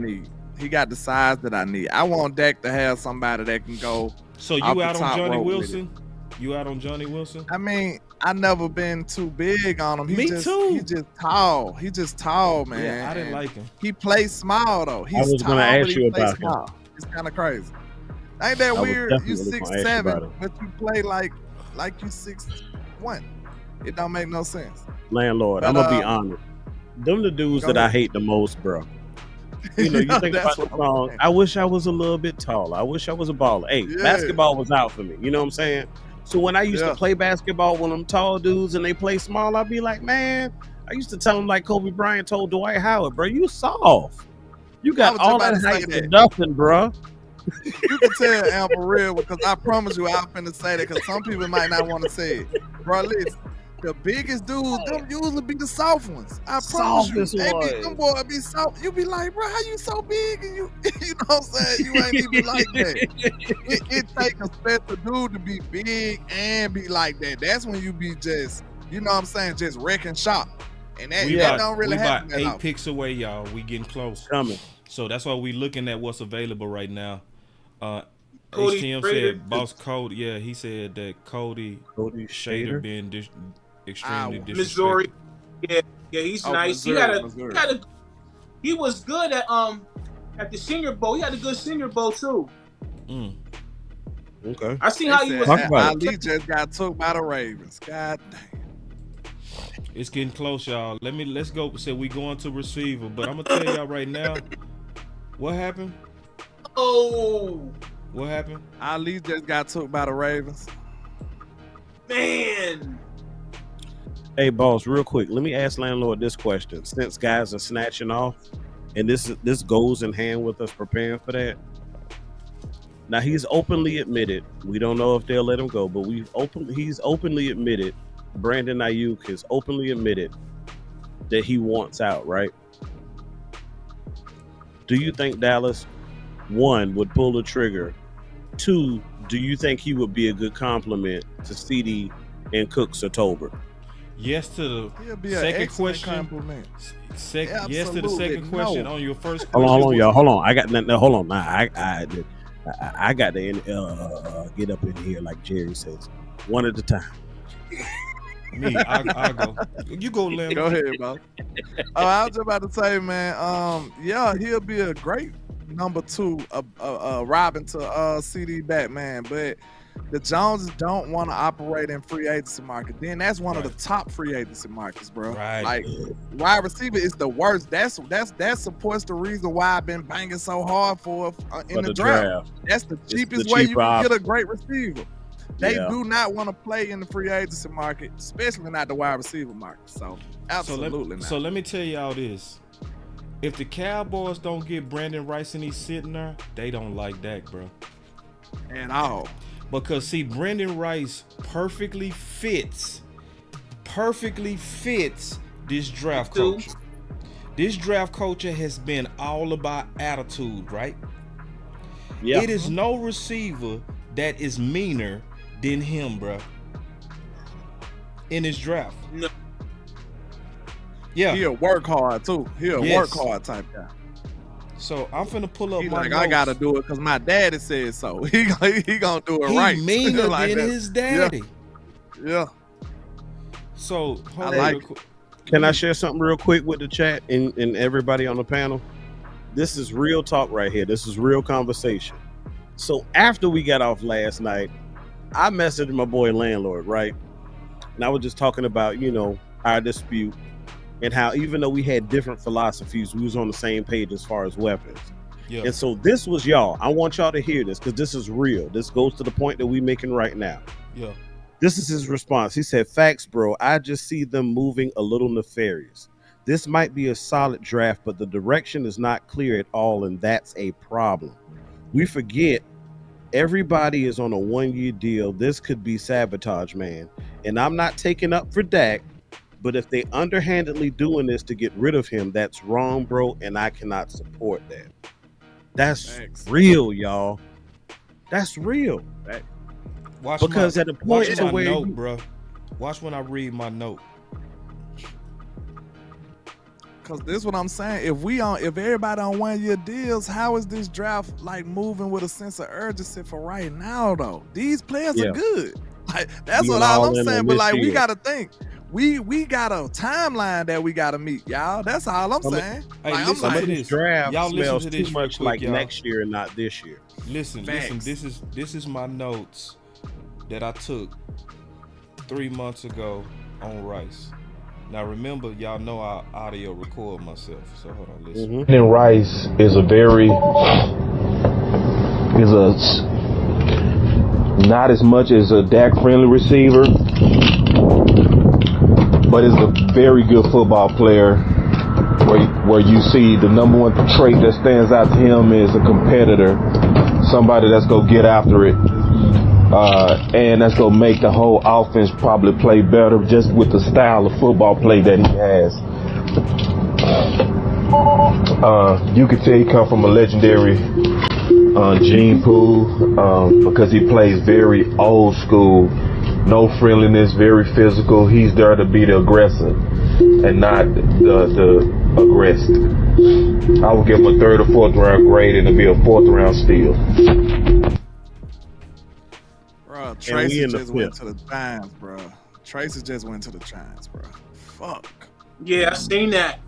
need. I want Dak to have somebody that can go. So you off the out on top Johnny rope with Wilson? You out on Johnny Wilson? I mean, I never been too big on him. Me too. He just tall. He just tall, man. Yeah, I didn't And like him. He plays small though. He's was tall, gonna ask but he you plays about him. small. It's kind of crazy. Ain't that I was weird? You definitely gonna ask you about 6'7", him. but you play like you 6'1". It don't make no sense. Landlord, But, I'm gonna be honest. Them the dudes go that I ahead. hate the most, bro. You think about That's the what I'm song. saying. I wish I was a little bit taller. I wish I was a baller. Hey, Yeah. basketball was out for me. You know what I'm saying? So when I used to play basketball with them tall dudes and they play small, I'd be like, man, I used to tell them like Kobe Bryant told Dwight Howard, bro, you soft. You I got was just all about that to say height for that. nothing, bro. You can tell Am for real because I promise you I'm finna say that because some people might not want to say it. Bro, listen, the biggest dudes, them usually be the soft ones. I promise Softest you. ones. Them boys be soft. You be like, bro, how you so big? And you know what I'm saying? You ain't even like that. It take a special dude to be big and be like that. That's when you be just, you know what I'm saying, just wrecking shop. And that don't really happen about that 8 often. picks away, y'all. We getting close. Coming. So that's why we looking at what's available right now. Cody HTM Schrader. said Boss Cody. Yeah, he said that Cody Schrader? Shader being extremely disrespectful. Missouri. Yeah, he's nice. He was good at the Senior Bowl. He had a good Senior Bowl too. Okay. I see how They he said was. Talk about Ali just got took by the Ravens. God damn. It's getting close, y'all. Let's go. So we going to receiver, but I'm gonna tell y'all right now. What happened? Oh What happened? Ali just got took by the Ravens. man. Hey, boss, real quick, let me ask Landlord this question. Since guys are snatching off, and this goes in hand with us preparing for that. Now he's openly admitted, we don't know if they'll let him go, but he's openly admitted, Brandon Ayuk has openly admitted that he wants out, right? Do you think Dallas, 1, would pull the trigger? 2, do you think he would be a good compliment to CD and Cooks or Tolbert? Yes to He'll be the an second excellent question. compliment. Yes to the Absolutely second question no. on your first question. Hold on, y'all. Hold on. I got hold on. Nah, I got to get up in here like Jerry says, one at a time. Me, I go. You go, Landlord. Go ahead, bro. I was just about to say, man. Yeah, he'll be a great number 2, Robin to CD Batman, but the Joneses don't want to operate in free agency market. Then that's one of the top free agency markets, bro. Right. Like wide receiver is the worst. That supports the reason why I've been banging so hard for in the draft. That's the cheapest way you can get a great receiver. They do not want to play in the free agency market, especially not the wide receiver market. So absolutely not. So let me tell y'all this. If the Cowboys don't get Brandon Rice and he's sitting there, they don't like Dak, bro. At all. Because see, Brandon Rice perfectly fits this draft culture. This draft culture has been all about attitude, right? Yeah. It is no receiver that is meaner than him, bro. In his draft. No. Yeah. He'll work hard too. He'll work hard type guy. So I'm finna pull up my notes. I gotta do it because my daddy said so. He gonna do it right. He meaner like than his daddy. Yeah. So hold on. Can I share something real quick with the chat and everybody on the panel? This is real talk right here. This is real conversation. So after we got off last night, I messaged my boy Landlord, right? And I was just talking about, our dispute. And how even though we had different philosophies, we was on the same page as far as weapons. Yeah. And so this was y'all. I want y'all to hear this because this is real. This goes to the point that we making right now. Yeah. This is his response. He said, "Facts, bro. I just see them moving a little nefarious. This might be a solid draft, but the direction is not clear at all, and that's a problem. We forget everybody is on a 1-year deal. This could be sabotage, man. And I'm not taking up for Dak. But if they underhandedly doing this to get rid of him, that's wrong, bro, and I cannot support that." That's real, y'all. That's real. Watch because at a point to where note, bro. Watch when I read my note. Cause this is what I'm saying. If everybody on 1-year deals, how is this draft like moving with a sense of urgency for right now though? These players are good. Like that's what I'm saying. But like we gotta think. We got a timeline that we gotta meet, y'all. That's all I'm saying. Hey, like, listen to this. Draft y'all smells listen to this too much quick, like y'all. next year and not this year. Listen. This is my notes that I took 3 months ago on Rice. Now remember, y'all know I audio record myself, so hold on, listen. And Rice is not as much as a Dak friendly receiver, but is a very good football player. Where you see the number one trait that stands out to him is a competitor, somebody that's gonna get after it, and that's gonna make the whole offense probably play better just with the style of football play that he has. You could tell he come from a legendary gene pool because he plays very old school, no friendliness, very physical. He's there to be the aggressor and not the aggressed. I would give him a 3rd or 4th round grade and it'll be a 4th round steal. Bro, Tracy just went to the Giants, bro. Tracy just went to the Giants, bro. Fuck. Yeah, I seen that.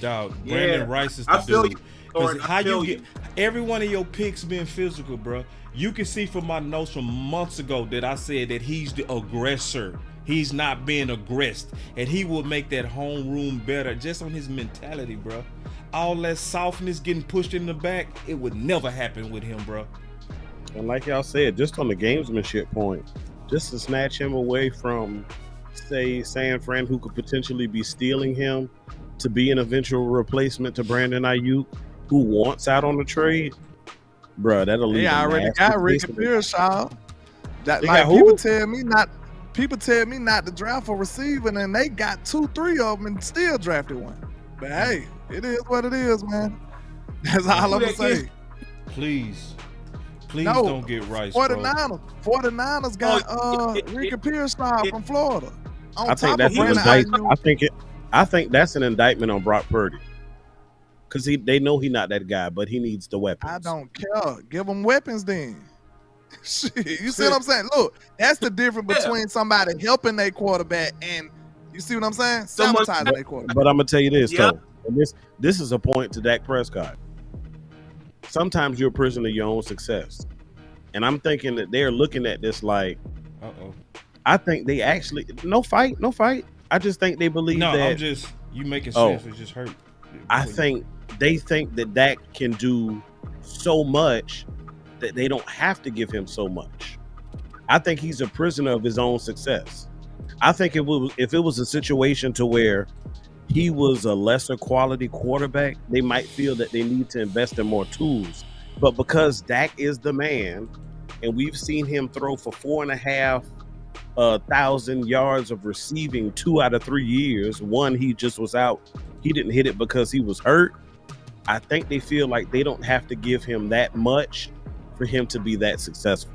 Dog, Brandon Rice is the dude. Because how you get every one of your picks being physical, bro. You can see from my notes from months ago that I said that he's the aggressor. He's not being aggressed, and he will make that homeroom better just on his mentality, bro. All that softness getting pushed in the back, it would never happen with him, bro. And like y'all said, just on the gamesmanship point, just to snatch him away from, say, San Fran, who could potentially be stealing him, to be an eventual replacement to Brandon Ayuk, who wants out on the trade, bro, that'll leave. Yeah, I already got Ricky Pearshaw. That like people tell me not to draft a receiver, and they got 2-3 of them and still drafted one. But hey, it is what it is, man. That's all I'm gonna say. Please don't get Rice. 49ers got Ricky Pearshaw from Florida. I think that's an indictment on Brock Purdy. Because they know he's not that guy, but he needs the weapons. I don't care. Give him weapons then. Shit, you see what I'm saying? Look, that's the difference between somebody helping their quarterback and, you see what I'm saying? Sabotaging their quarterback. But I'm going to tell you this, though. And this is a point to Dak Prescott. sometimes you're a prisoner of your own success. And I'm thinking that they're looking at this like, I think they actually no fight. I just think they believe that. I'm just you making sense. It just hurt. I think they think that Dak can do so much that they don't have to give him so much. I think he's a prisoner of his own success. I think if it was a situation to where he was a lesser quality quarterback, they might feel that they need to invest in more tools. But because Dak is the man, and we've seen him throw for 4,500 yards of receiving 2 out of 3 years. One, he just was out. He didn't hit it because he was hurt. I think they feel like they don't have to give him that much for him to be that successful.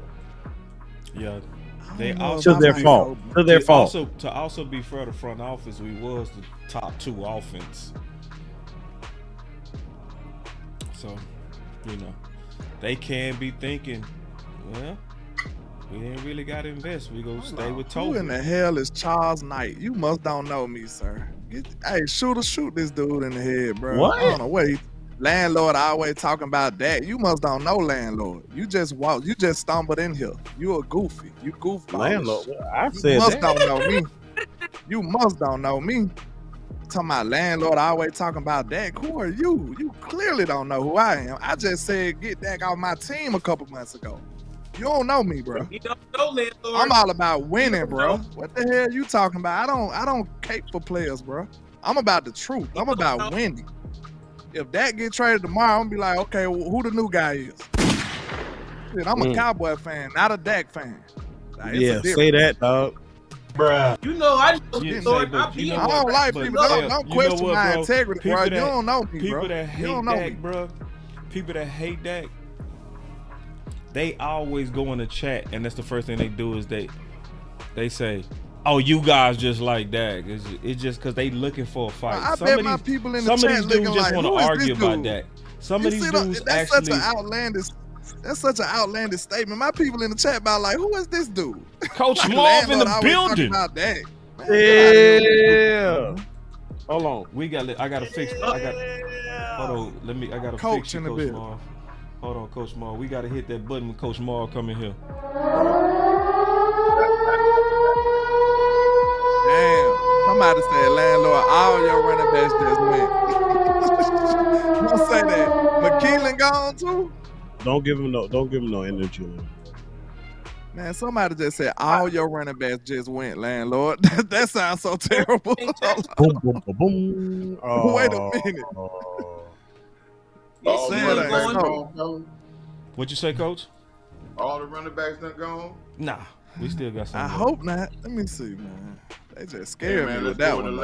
Yeah. To their fault. To also be fair, the front office, we was the top 2 offense. So, they can be thinking, well, we ain't really got to invest. We go stay with Toby. Who in the hell is Charles Knight? You must don't know me, sir. Hey, shoot this dude in the head, bro. What? I don't know what Landlord always talking about that. You must don't know Landlord. You just stumbled in here. You a goofy. You goofball. Landlord, I said you must that. don't know me. You must don't know me. Talking about Landlord always talking about Dak. Who are you? You clearly don't know who I am. I just said get Dak off my team a couple months ago. You don't know me, bro. You don't know, Landlord. I'm all about winning, bro. What the hell you talking about? I don't cape for players, bro. I'm about the truth. I'm about winning. If Dak get traded tomorrow, I'm gonna be like, okay, well, who the new guy is? Shit, I'm a Cowboy fan, not a Dak fan. Like, say that, dog. Bruh. You know, I know, Lord. I don't like people. Don't question my integrity, bro. You don't know me, bro. People that hate Dak, bro. People that hate Dak, they always go in the chat, and that's the first thing they do is they say, "Oh, you guys just like Dak." It's just because they looking for a fight. I bet my people in the chat looking like, want to argue about Dak. Some of these dudes that's actually. That's such an outlandish statement. My people in the chat about like, who is this dude? Coach Marv in the building. About Dak. Yeah. Hold on. I gotta fix. Hold on. I gotta fix you, Coach Marv. Hold on, Coach Marv. We gotta hit that button when Coach Marv come in here. Damn. Somebody said, Landlord, all your running backs just went. Don't say that. McKeelan gone too? Don't give him no energy. Man, somebody just said all your running backs just went, Landlord. That sounds so terrible. Boom, boom, boom, boom. Wait a minute. What'd you say, Coach? All the running backs done gone? Nah, we still got some. I hope not. Let me see, man. They just scared me with that one.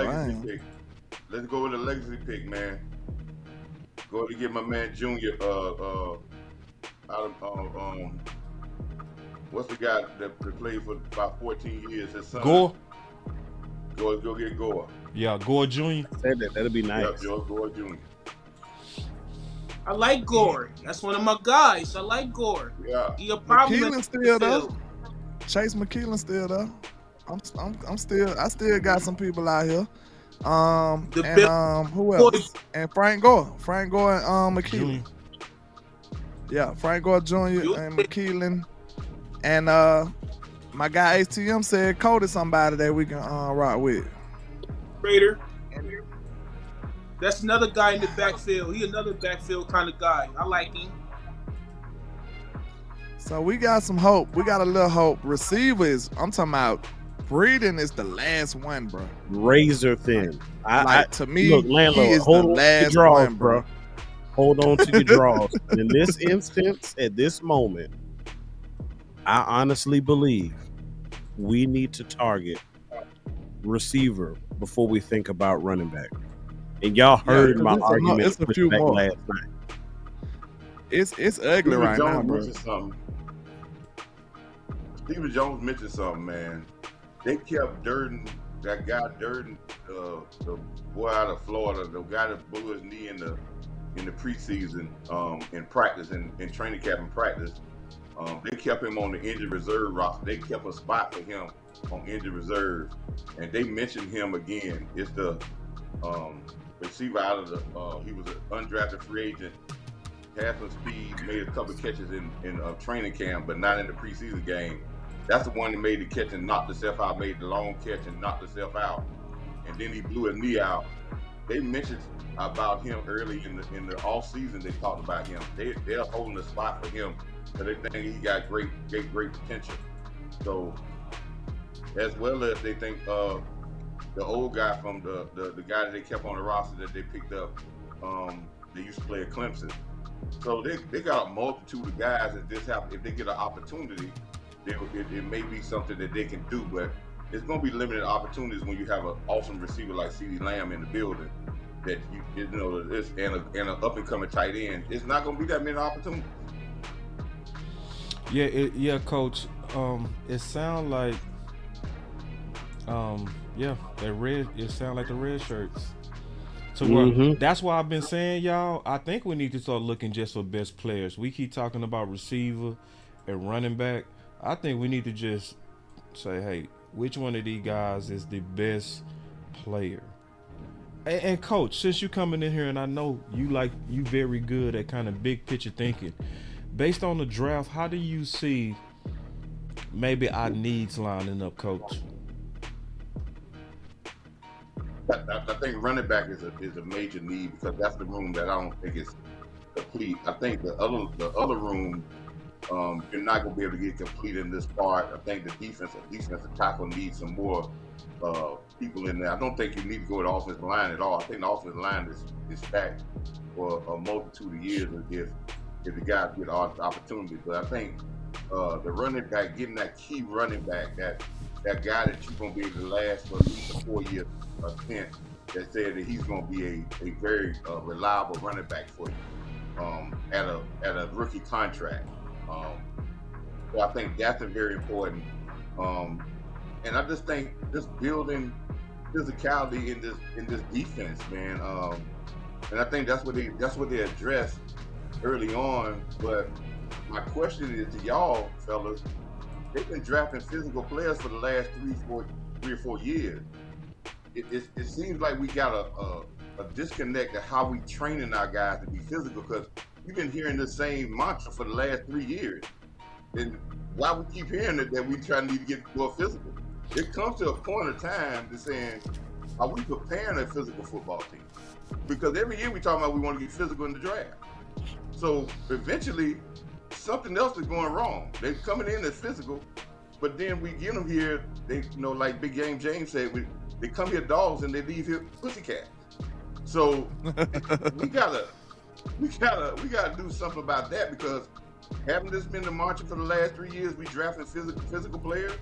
Let's go with the legacy pick, man. Go to get my man Junior out of what's the guy that played for about 14 years? His son. Gore. Go get Gore. Yeah, Gore Jr. That'll be nice. Yeah, Gore Jr. I like Gore. That's one of my guys. I like Gore. Yeah. He a problem. McKeelan still though. Chase McKeelan still though. I still got some people out here. Who else? And Frank Gore and McKeelan. Yeah, Frank Gore Jr. and McKeelan. And my guy HTM said Cody somebody that we can rock with. Raider. That's another guy in the backfield. He another backfield kind of guy. I like him. So we got some hope. We got a little hope. Receivers, I'm talking about Breeden is the last one, bro. Razor thin. To me, look, Landlord, he is the last one, bro. Hold on to your draws. In this instance, at this moment, I honestly believe we need to target receiver before we think about running back. And y'all heard my argument. It's a few more last night. It's ugly right now, bro. Stephen Jones mentioned something, man. They kept that guy Durden, the boy out of Florida, the guy that blew his knee in the preseason, in practice, in training camp and practice. They kept him on the injured reserve roster. They kept a spot for him on injured reserve, and they mentioned him again. It's the receiver out of he was an undrafted free agent. had some speed, made a couple of catches in training camp, but not in the preseason game. That's the one that made the catch and knocked himself out, made the long catch and knocked himself out. And then he blew his knee out. They mentioned about him early in the off season. They talked about him. They're holding a spot for him, so they think he got great potential. So, as well as they think the old guy from the guy that they kept on the roster that they picked up, they used to play at Clemson. So they got a multitude of guys that this happen. If they get an opportunity, it may be something that they can do, but it's going to be limited opportunities when you have an awesome receiver like CeeDee Lamb in the building. That you know, and an up and coming tight end. It's not going to be that many opportunities. Yeah, Coach. It sounds like, that red. It sounds like the red shirts. So that's why I've been saying, y'all, I think we need to start looking just for best players. We keep talking about receiver and running back. I think we need to just say, hey, which one of these guys is the best player? And Coach, since you coming in here, and I know you very good at kind of big picture thinking, based on the draft, how do you see maybe our needs lining up, Coach? I think running back is a major need because that's the room that I don't think is complete. I think the other room, you're not going to be able to get complete in this part. I think the defensive tackle needs some more people in there. I don't think you need to go to the offensive line at all. I think the offensive line is stacked for a multitude of years if the guys get opportunity. But I think the running back, getting that key running back, that guy that you're going to be able to last for at least a 4-year stint, that said that he's going to be a very reliable running back for you at a rookie contract. So I think that's a very important. And I just think just building physicality in this defense, man. And I think that's what they addressed early on. But my question is to y'all, fellas, they've been drafting physical players for the last 3 or 4 years. It seems like we got a disconnect of how we training our guys to be physical, because we've been hearing the same mantra for the last 3 years. And why we keep hearing it, that we need to get more physical? It comes to a point of time to saying, are we preparing a physical football team? Because every year we talk about we want to get physical in the draft. So eventually, something else is going wrong. They're coming in as physical, but then we get them here. They, like Big Game James said, they come here dogs and they leave here pussycats. So we gotta do something about that, because haven't this been the mantra for the last 3 years? We drafting physical players,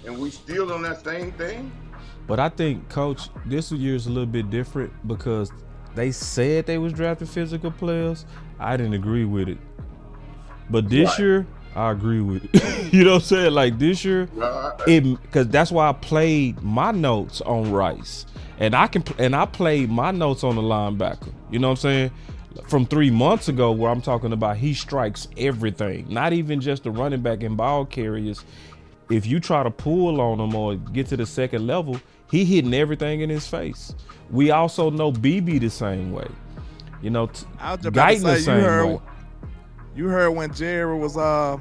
and we still on that same thing. But I think, Coach, this year is a little bit different because they said they was drafting physical players. I didn't agree with it. But this year, I agree with it. You know what I'm saying? Like this year, because that's why I played my notes on Rice, and I played my notes on the linebacker. You know what I'm saying? From 3 months ago, where I'm talking about he strikes everything, not even just the running back and ball carriers. If you try to pull on him or get to the second level, he hitting everything in his face. We also know BB the same way. You know, Guyton the same way. You heard when Jerry was that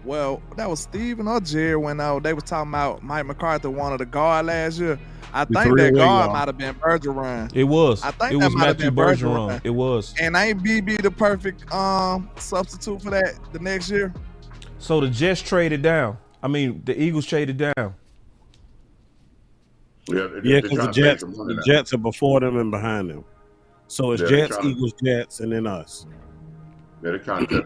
was Steven or Jerry when they was talking about Mike McCarthy wanted a guard last year. I think that guard might have been Bergeron. It was. I think it that was might have Matthew been Bergeron. It was. And ain't BB the perfect substitute for that the next year? So the Jets traded down. I mean, the Eagles traded down. Yeah, because the Jets are before them and behind them. So it's Jets, Eagles, Jets, and then us. Yeah, they're trying to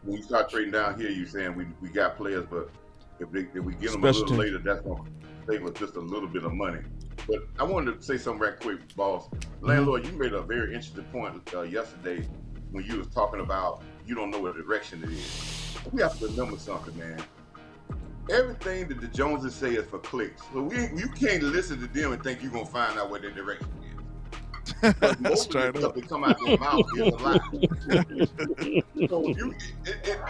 when you start trading down here, you're saying we got players, but if we get them a little later, that's going to save us just a little bit of money. But I wanted to say something right quick, boss. Landlord, you made a very interesting point yesterday when you was talking about you don't know what direction it is. We have to remember something, man. Everything that the Joneses say is for clicks. So you can't listen to them and think you're going to find out what their direction is. Most of the stuff that come out their mouth is a lie. So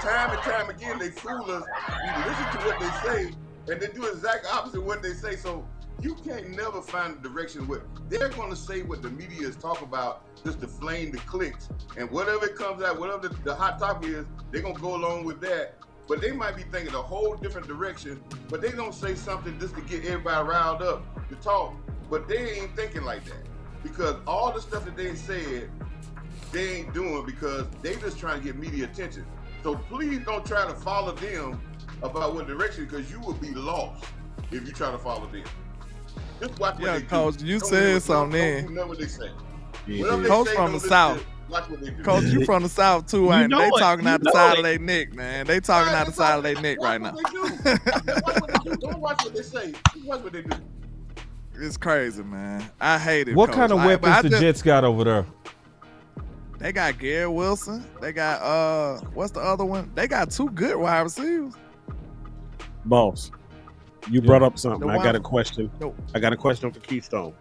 time and time again, they fool us. We listen to what they say, and they do exact opposite of what they say. So You can't never find a direction where they're going to say what the media is talking about just to flame the clicks. And whatever it comes out, whatever the hot topic is, they're going to go along with that. But they might be thinking a whole different direction, but they don't say something just to get everybody riled up to talk. But they ain't thinking like that. Because all the stuff that they said, they ain't doing because they just trying to get media attention. So please don't try to follow them about what direction, because you will be lost if you try to follow them. Just watch what they Coach, do. You Don't said never, something don't then. do nothing what they say. Coach from the South. Watch what they do. Coach, you from the South too, ain't know they? it. Talking You out the know side it. of their neck, man. They talking out the side of their neck right now. Watch what they do. Watch what they do. Don't watch what they say. Just watch what they do. It's crazy, man. I hate it. What Coach. kind of weapons the Jets got over there? They got Garrett Wilson. They got what's the other one? They got 2 good wide receivers. Boss, you brought up something. The I got one- a question. No. I got a question for Keystone.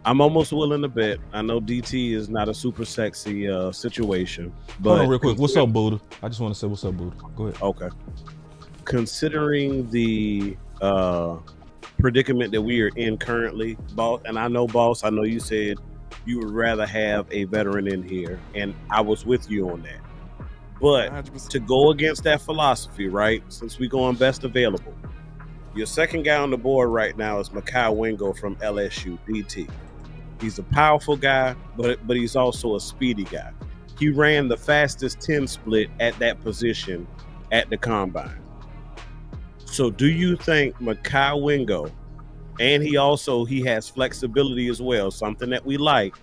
I'm almost willing to bet. I know DT is not a super sexy situation, but Hold on real quick. What's up, Buddha? I just want to say what's up, Buddha. Go ahead. Okay. Considering the predicament that we are in currently, boss, and I know, boss, I know you said you would rather have a veteran in here, and I was with you on that. But 100%. to go against that philosophy, right, since we go on best available, your second guy on the board right now is Mekhi Wingo from LSU, DT. He's a powerful guy, but he's also a speedy guy. He ran the fastest 10 split at that position at the combine. So do you think Mekhi Wingo, and he has flexibility as well, something that we like,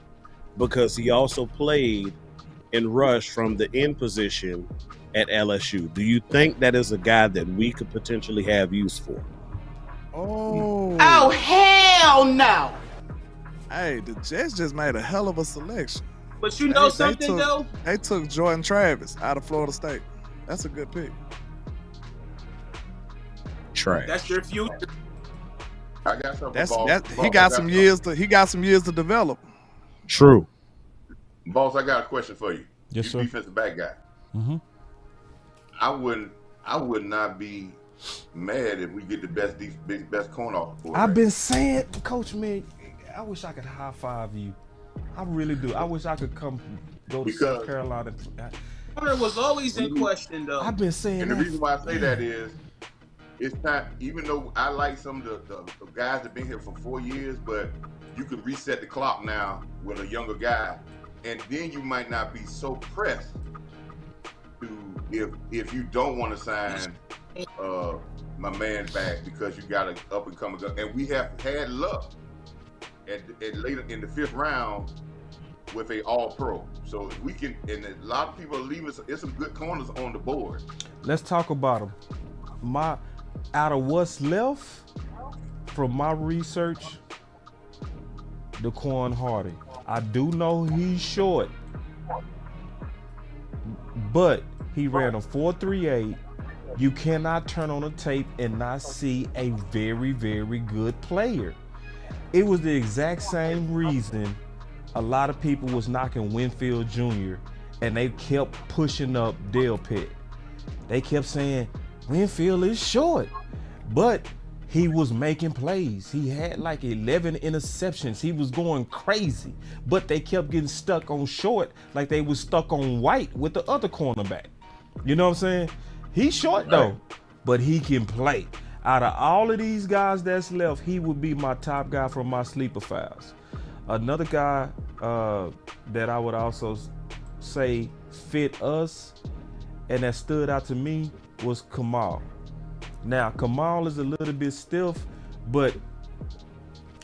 because he also played in rush from the end position at LSU. Do you think that is a guy that we could potentially have use for? Oh hell no! Hey, the Jets just made a hell of a selection. But you know something, though? They took Jordan Travis out of Florida State. That's a good pick. Trash. That's their future. I got something. He got some years to develop. True. Boss, I got a question for you. Yes, you sir. Defensive back guy. Mm-hmm. I would not be mad if we get the best corner off the board. I've been saying, Coach, man, I wish I could high five you. I really do. I wish I could go to South Carolina. Corner was always in question, though. I've been saying And that. the reason why I say that is, it's time, even though I like some of the guys that have been here for 4 years, but you could reset the clock now with a younger guy, and then you might not be so pressed to if you don't want to sign my man back because you got an up and coming guy. And we have had luck at later in the 5th round with a all-pro. So we can, and a lot of people are leaving. There's some good corners on the board. Let's talk about them. Out of what's left from my research, Daquan Hardy. I do know he's short, but he ran a 4.38. You cannot turn on a tape and not see a very, very good player. It was the exact same reason a lot of people was knocking Winfield Jr. and they kept pushing up Delpit. They kept saying, Winfield is short, but he was making plays. He had like 11 interceptions. He was going crazy, but they kept getting stuck on short like they was stuck on White with the other cornerback. You know what I'm saying? He's short though, but he can play. Out of all of these guys that's left, he would be my top guy from my sleeper files. Another guy that I would also say fit us and that stood out to me was Kamal. Now, Kamal is a little bit stiff, but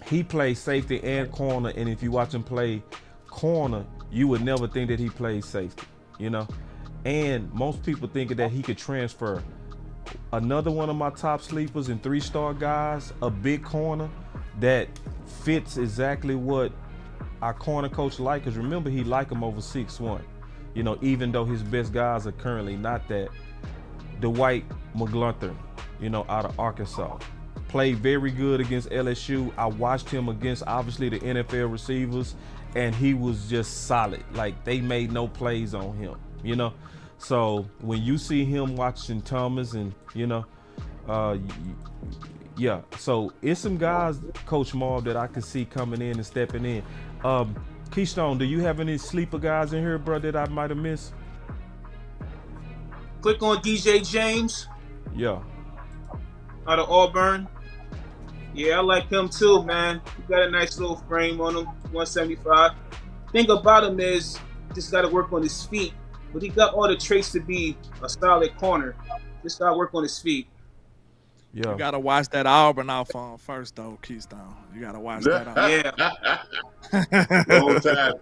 he plays safety and corner, and if you watch him play corner, you would never think that he plays safety, you know? And most people think that he could transfer. Another one of my top sleepers and 3-star guys, a big corner that fits exactly what our corner coach like, because remember, he like him over 6'1", you know, even though his best guys are currently not that. Dwight McGlothern, you know, out of Arkansas. Played very good against LSU. I watched him against, obviously, the NFL receivers, and he was just solid. Like, they made no plays on him, you know? So when you see him watching Thomas and, you know, Yeah. So it's some guys, Coach Marv, that I can see coming in and stepping in. Keystone, do you have any sleeper guys in here, bro, that I might have missed? Click on DJ James. Yeah. Out of Auburn. Yeah, I like him too, man. He got a nice little frame on him, 175. Thing about him is, just got to work on his feet. But he got all the traits to be a solid corner. Just got to work on his feet. Yeah. You gotta watch that Auburn off on first though, Keystone. You gotta watch that off. Yeah. Roll Tide.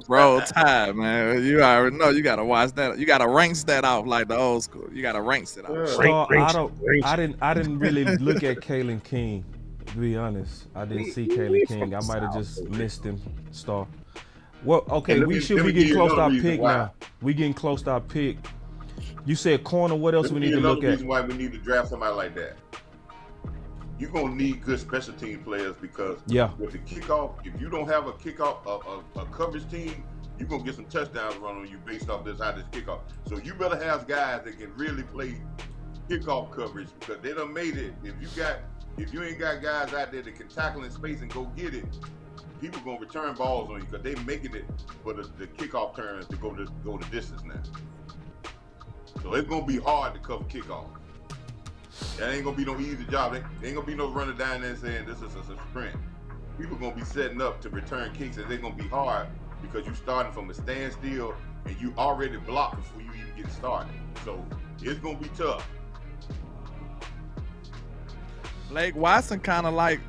Roll Tide, man. You already know you gotta watch that. You gotta ranks that off like the old school. You gotta ranks it off. I didn't really look at Kalen King, to be honest. I didn't see Kalen King. I might have just missed him, Star. Well, okay, we should be getting close to our pick now. We getting close to our pick. You said corner. What else we need to look at? Reason why we need to draft somebody like that. You're gonna need good special team players because with the kickoff, if you don't have a kickoff, a coverage team, you're gonna get some touchdowns run on you based off this kickoff. So you better have guys that can really play kickoff coverage because they done made it. If you ain't got guys out there that can tackle in space and go get it, people gonna return balls on you because they making it for the kickoff turns to go the distance now. So it's gonna be hard to cover kickoff. That ain't gonna be no easy job. There ain't gonna be no running down there saying this is a sprint. People gonna be setting up to return kicks and they're gonna be hard because you starting from a standstill and you already blocked before you even get started. So it's gonna be tough. Blake Watson kind of like,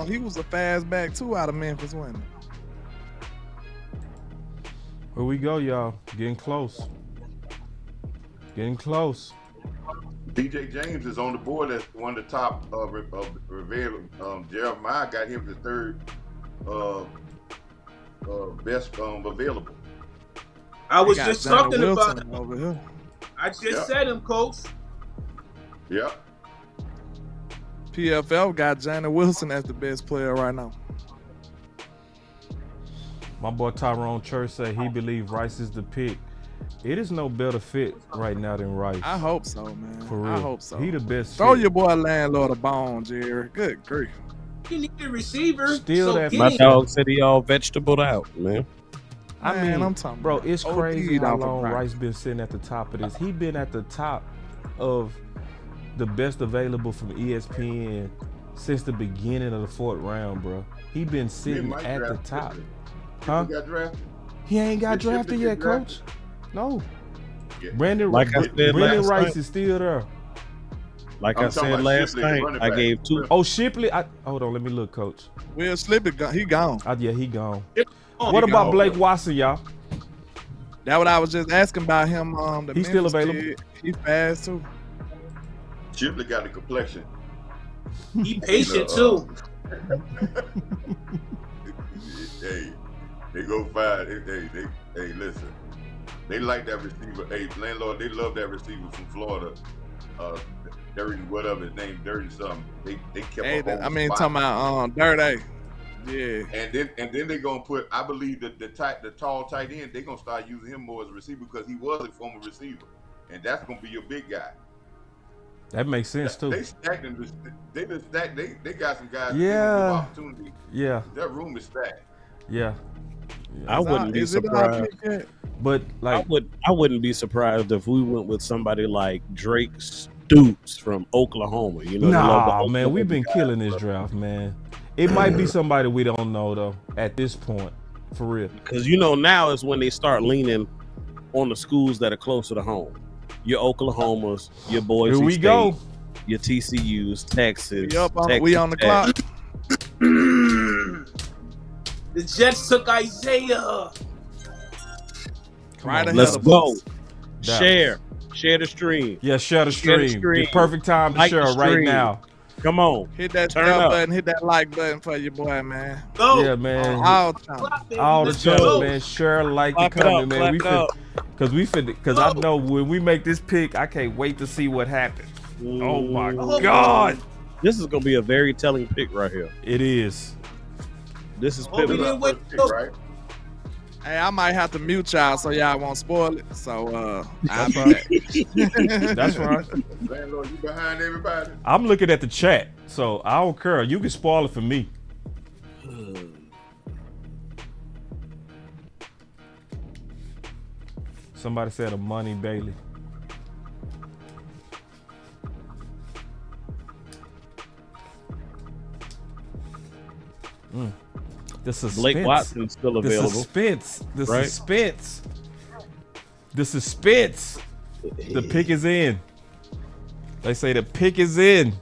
he was a fast back too out of Memphis, wasn't he? Here we go, y'all. Getting close. Getting close. DJ James is on the board as one of the top Jeremiah got him the third best available. I was just talking about him. Over here. I just said him, Coach. Yeah. PFL got Jana Wilson as the best player right now. My boy Tyrone Church said he believes Rice is the pick. It is no better fit right now than Rice. I hope so, man. For real. I hope so. He the best Throw fit. your boy Landlord a bone, Jerry. Good grief. You need a receiver. Still so that My dog said he all vegetabled out, man. I mean, I'm talking bro, about it's OD crazy how down for long practice. Rice been sitting at the top of this. He been at the top of the best available from ESPN since the beginning of the fourth round, bro. He been sitting at the top. Huh? Got drafted? He ain't got drafted yet, Coach. No. Brandon, Like I said Brandon last Rice night. is still there. Like I'm I talking said about last Shipley, the night, running I back. gave two. Oh, Shipley. Hold on, let me look, Coach. Will Slippy, he gone. Yeah, he gone. Oh, What he about gone. Blake Watson, y'all? That's what I was just asking about him. The He's still Memphis available? kid. He fast too. Shipley got the complexion. He patient too. Hey, they go find. Hey, listen. They like that receiver. Hey, Landlord, they love that receiver from Florida. Durden, whatever his name, Durden something. They kept. Hey, a whole I mean, spot. talking about Dirty. Yeah. And then they're gonna put. I believe that the tall tight end. They're gonna start using him more as a receiver because he was a former receiver, and that's gonna be your big guy. That makes sense too. They stacked them. They been stacked. They got some guys. Yeah. Opportunity. Yeah. That room is stacked. Yeah. I wouldn't be surprised. But like, I wouldn't be surprised if we went with somebody like Drake Stoops from Oklahoma. You know, nah, man, we've been killing this draft, man. It might be somebody we don't know though at this point, for real. Because you know now is when they start leaning on the schools that are closer to home. Your Oklahomas, your Boise Here we State, go. your TCU's, Texas. We on the clock. The Jets took Isaiah. Right ahead Let's of go. us. Share the stream. Yeah, share the stream. The perfect time to Like share the right stream. now. Come on. Hit that Turn share up. button. Hit that like button for your boy, man. Go. Yeah, man. All the time. All the Let's time, go. man. Share, like, Clap the it up, comment, man. clap it Because I know when we make this pick, I can't wait to see what happens. Oh my Ooh. God. This is gonna be a very telling pick right here. It is. This is Oh, we pivotal. didn't wait. Pick, right? Hey, I might have to mute y'all so y'all won't spoil it. So I'll be right. That's right. Landlord, you behind everybody? I'm looking at the chat, so I don't care. You can spoil it for me. Somebody said a Money Bailey. The suspense. Blake Watson's still available. The suspense. The right? suspense. The suspense. The pick is in. They say the pick is in.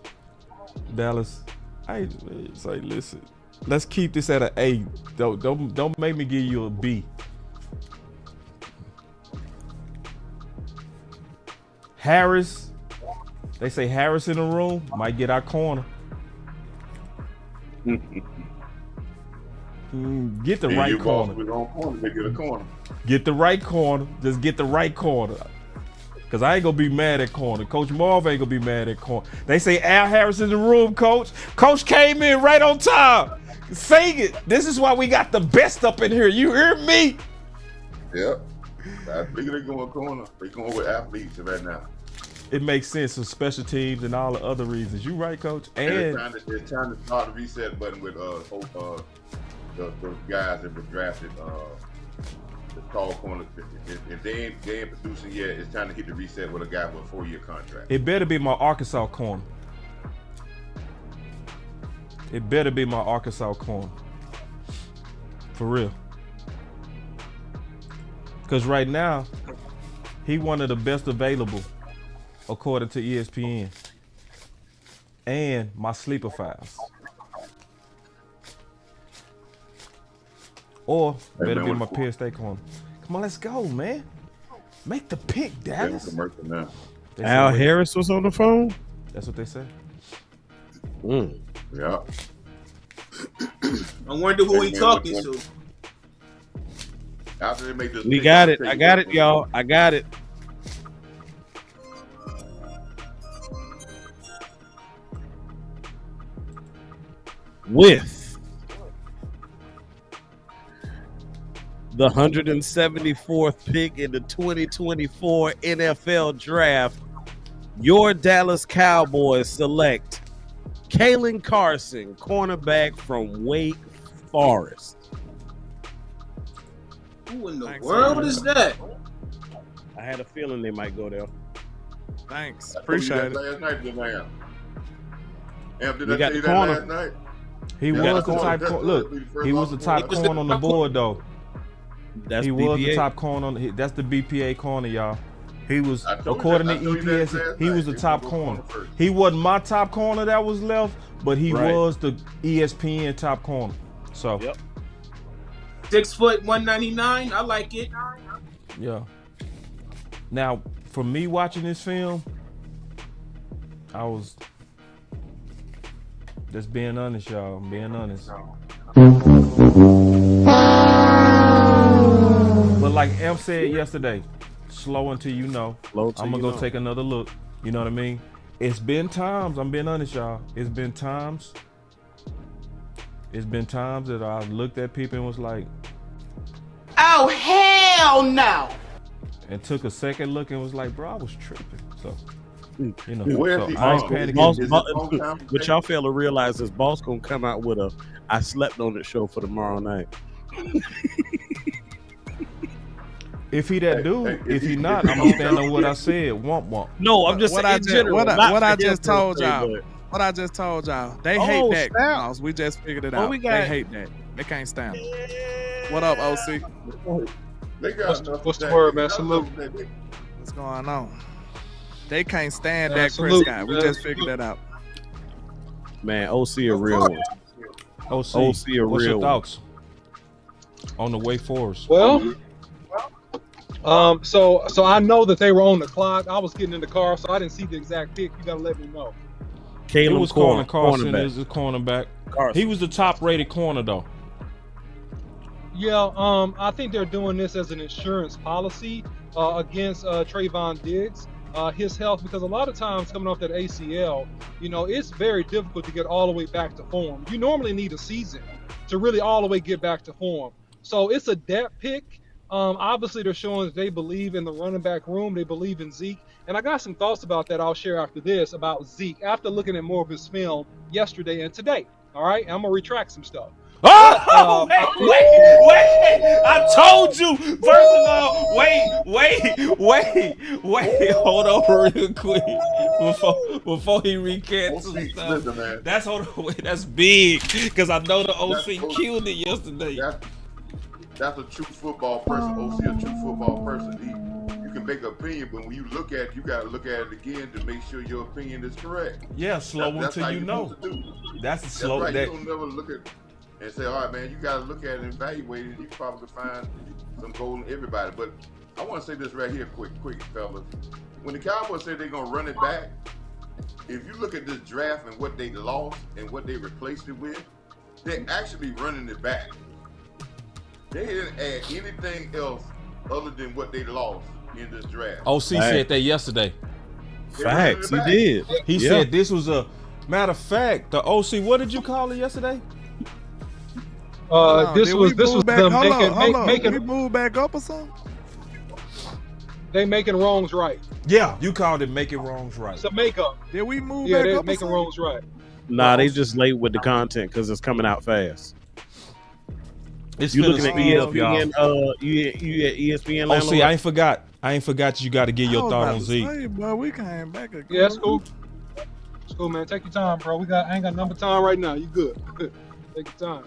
Dallas. I say, listen. Let's keep this at an A. Don't make me give you a B. Harris. They say Harris in the room might get our corner. Get the right corner. Get a corner. Get the right corner. Just get the right corner. Because I ain't going to be mad at corner. Coach Marv ain't going to be mad at corner. They say Al Harris in the room, Coach. Coach came in right on time. Sing it. This is why we got the best up in here. You hear me? Yep. I think they're going corner. They're going with athletes right now. It makes sense for special teams and all the other reasons. You right, Coach. And they're trying to start the reset button with the guys that were drafted. The tall corner. If they ain't producing yet, it's time to hit the reset with a guy with a 4-year contract. It better be my Arkansas corner. It better be my Arkansas corner. For real. Because right now, he one of the best available, according to ESPN. And my sleeper files. Or better be my Penn State corner. Come on, let's go, man. Make the pick, Dallas. Al Harris was on the phone? That's what they say. Yeah. I wonder who he talking to. After they make this we got it. I got it, y'all. I got it. With the 174th pick in the 2024 NFL Draft, your Dallas Cowboys select Kalen Carson, cornerback from Wake Forest. Who in the world is that? I had a feeling they might go there. Thanks. Appreciate it. Last night, did We I got tell you the that corner. last night? He was the type look, he was the top corner on the board though. That's he BPA. was the top corner on that's the BPA corner, y'all. He was, according to EPS, he was the top corner. He wasn't my top corner that was left, but he was the ESPN top corner. So 6 foot 199. I like it. Yeah. Now, for me watching this film, I was just being honest, y'all. I'm being honest. But like Em said yesterday, slow until you know. I'm gonna go take another look. You know what I mean? It's been times, I'm being honest, y'all. It's been times that I looked at people and was like, oh, hell no. And took a second look and was like, bro, I was tripping. So, you know, Where's he I ain't panicking. What y'all fail to realize is Boss gonna come out with a I slept on it show for tomorrow night. If he that dude, if he not, I'm gonna stand on what I said. Womp womp. No, I'm just saying in general. What I just told y'all. What I just told y'all. They hate that. Snap. We just figured it out. They hate that. They can't stand it. What up, OC? What's the word, man? Salute. What's going on? They can't stand that Chris salute, guy. We man. just figured that out. Man, OC a real one. OC, a what's real your one. thoughts on the Wake Forest? Well, so I know that they were on the clock. I was getting in the car, so I didn't see the exact pick. You gotta let me know. He was calling Carson cornerback. as a cornerback. Carson. He was the top-rated corner though. Yeah, I think they're doing this as an insurance policy against Trayvon Diggs, his health, because a lot of times coming off that ACL, you know, it's very difficult to get all the way back to form. You normally need a season to really all the way get back to form. So it's a depth pick. Obviously, they're showing that they believe in the running back room. They believe in Zeke. And I got some thoughts about that I'll share after this about Zeke, after looking at more of his film yesterday and today. All right? I'm going to retract some stuff. Oh, wait! I told you. First of all, wait. Hold on real quick before he recants some stuff. Listen, man. That's big because I know the OC killed it yesterday. That's a true football person. OC, a true football person. You can make an opinion, but when you look at it, you got to look at it again to make sure your opinion is correct. Yeah, slow until you know. That's slow. Right. You don't never look at and say, all right, man, you got to look at it and evaluate it. You probably find some gold in everybody. But I want to say this right here quick, fellas. When the Cowboys say they're going to run it back, if you look at this draft and what they lost and what they replaced it with, they're actually running it back. They didn't add anything else other than what they lost in this draft. OC said that yesterday. Facts, he did. He said this was a matter of fact. The OC, what did you call it yesterday? This was them making. Did we move back up or something? They making wrongs right. Yeah, you called it making wrongs right. It's a makeup. Did we move Yeah, back they're up? making wrongs right. Nah, they just late with the content because it's coming out fast. It's you looking at speed up, y'all. You at ESPN. Oh, see, I ain't forgot. You got to get your thought on Zeke. Hey, bro, we came back again. Yeah, it's cool. It's cool, man. Take your time, bro. I ain't got number time right now. You good? Take your time.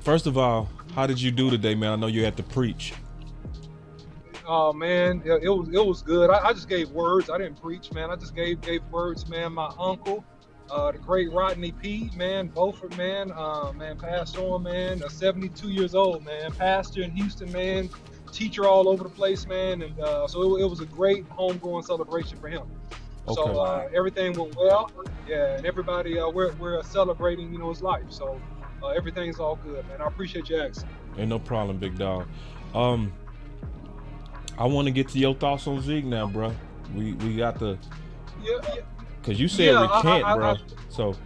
First of all, how did you do today, man? I know you had to preach. Oh man, it was good. I just gave words. I didn't preach, man. I just gave words, man. My uncle, the great Rodney P, man, Beaufort, man, passed on, man. 72 years old, man. Pastor in Houston, man. Teacher all over the place, man. And so it was a great homegoing celebration for him. Okay. So everything went well. Yeah, and everybody, we're celebrating, his life. So everything's all good, man. I appreciate your asking. Ain't no problem, big dog. I want to get to your thoughts on Zeke now, bro. We got the because you said recant, bro. So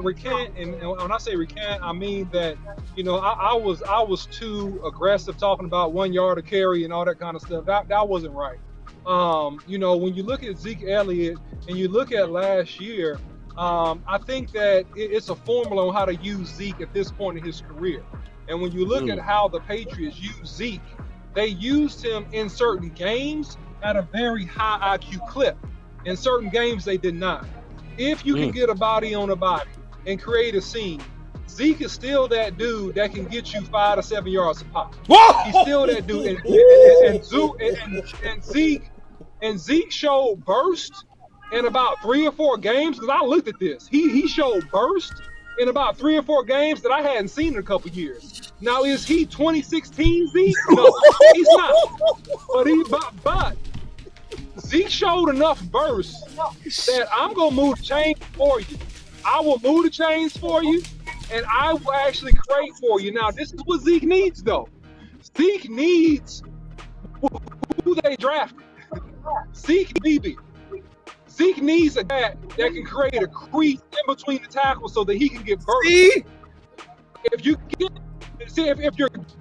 recant, and when I say recant, I mean that I was too aggressive talking about 1 yard of carry and all that kind of stuff. That wasn't right. When you look at Zeke Elliott and you look at last year, I think that it's a formula on how to use Zeke at this point in his career. And when you look at how the Patriots use Zeke, they used him in certain games at a very high IQ clip. In certain games, they did not. If you can get a body on a body and create a scene, Zeke is still that dude that can get you 5 to 7 yards a pop. Whoa! He's still that dude. And Zeke showed burst in about 3 or 4 games, because I looked at this. He showed burst in about 3 or 4 games that I hadn't seen in a couple years. Now, is he 2016 Zeke? No, he's not. But Zeke showed enough burst that I'm gonna move the chains for you. I will move the chains for you, and I will actually create for you. Now, this is what Zeke needs, though. Zeke needs who they drafted. Zeke BB. Zeke needs a guy that can create a crease in between the tackles so that he can get burst. If you're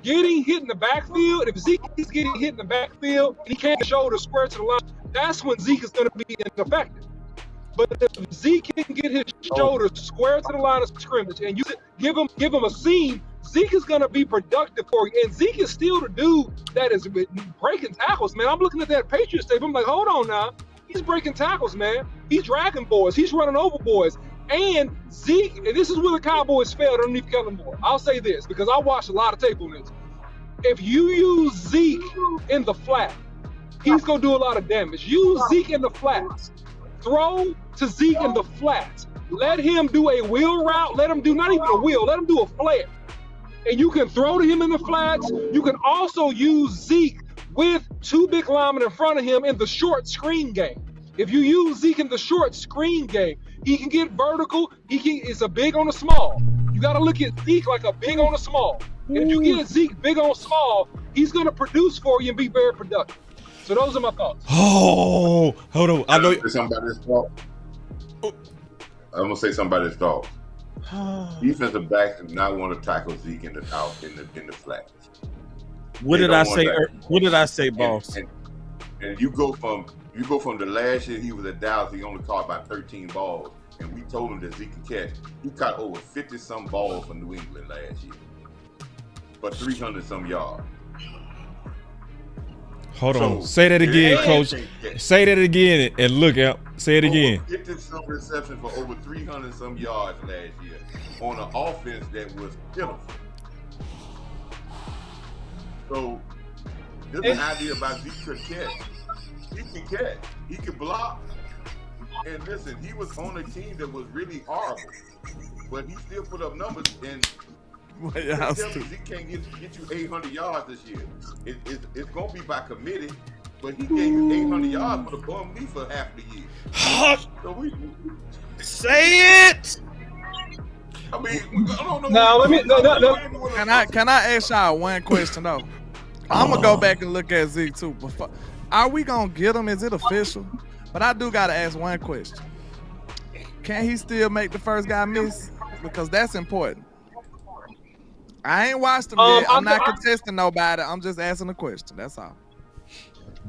getting hit in the backfield, if Zeke is getting hit in the backfield, he can't shoulder square to the line. That's when Zeke is going to be ineffective. But if Zeke can get his shoulder square to the line of scrimmage and you give him a seam, Zeke is going to be productive for you. And Zeke is still the dude that is breaking tackles, man. I'm looking at that Patriots tape. I'm like, hold on now. He's breaking tackles, man. He's dragging boys. He's running over boys. And Zeke, and this is where the Cowboys failed underneath Kellen Moore. I'll say this because I watched a lot of tape on this. If you use Zeke in the flat, he's going to do a lot of damage. Use Zeke in the flats. Throw to Zeke in the flats. Let him do a wheel route. Let him do not even a wheel. Let him do a flare. And you can throw to him in the flats. You can also use Zeke with 2 big linemen in front of him in the short screen game. If you use Zeke in the short screen game, he can get vertical. It's a big on a small. You got to look at Zeke like a big on a small. And if you get Zeke big on small, he's going to produce for you and be very productive. So those are my thoughts. Oh, hold on. I know somebody's thought. I'm gonna say somebody's thought. Defensive backs do not want to tackle Zeke in the flat. What did I say? What did I say, boss? And you go from the last year he was at Dallas, he only caught about 13 balls, and we told him that Zeke could catch. He caught over 50-some balls for New England last year, for 300-some yards. Hold on. Say that again, Coach. Say that again and look out. Say it again. 50-some receptions for over 300-some yards last year on an offense that was pitiful. So this is an idea about Zeke could catch. He can catch. He can block. And listen, he was on a team that was really horrible, but he still put up numbers. And Zeke can't get you 800 yards this year. It's gonna be by committee, but he gave you 800 yards for the bum knee for half the year. So say it. I mean, I don't know. Now let me. Can I ask y'all one question though? I'm gonna go back and look at Zeke too. Before, are we gonna get him? Is it official? But I do gotta ask one question. Can he still make the first guy miss? Because that's important. I ain't watched him yet. I'm not contesting nobody. I'm just asking a question. That's all.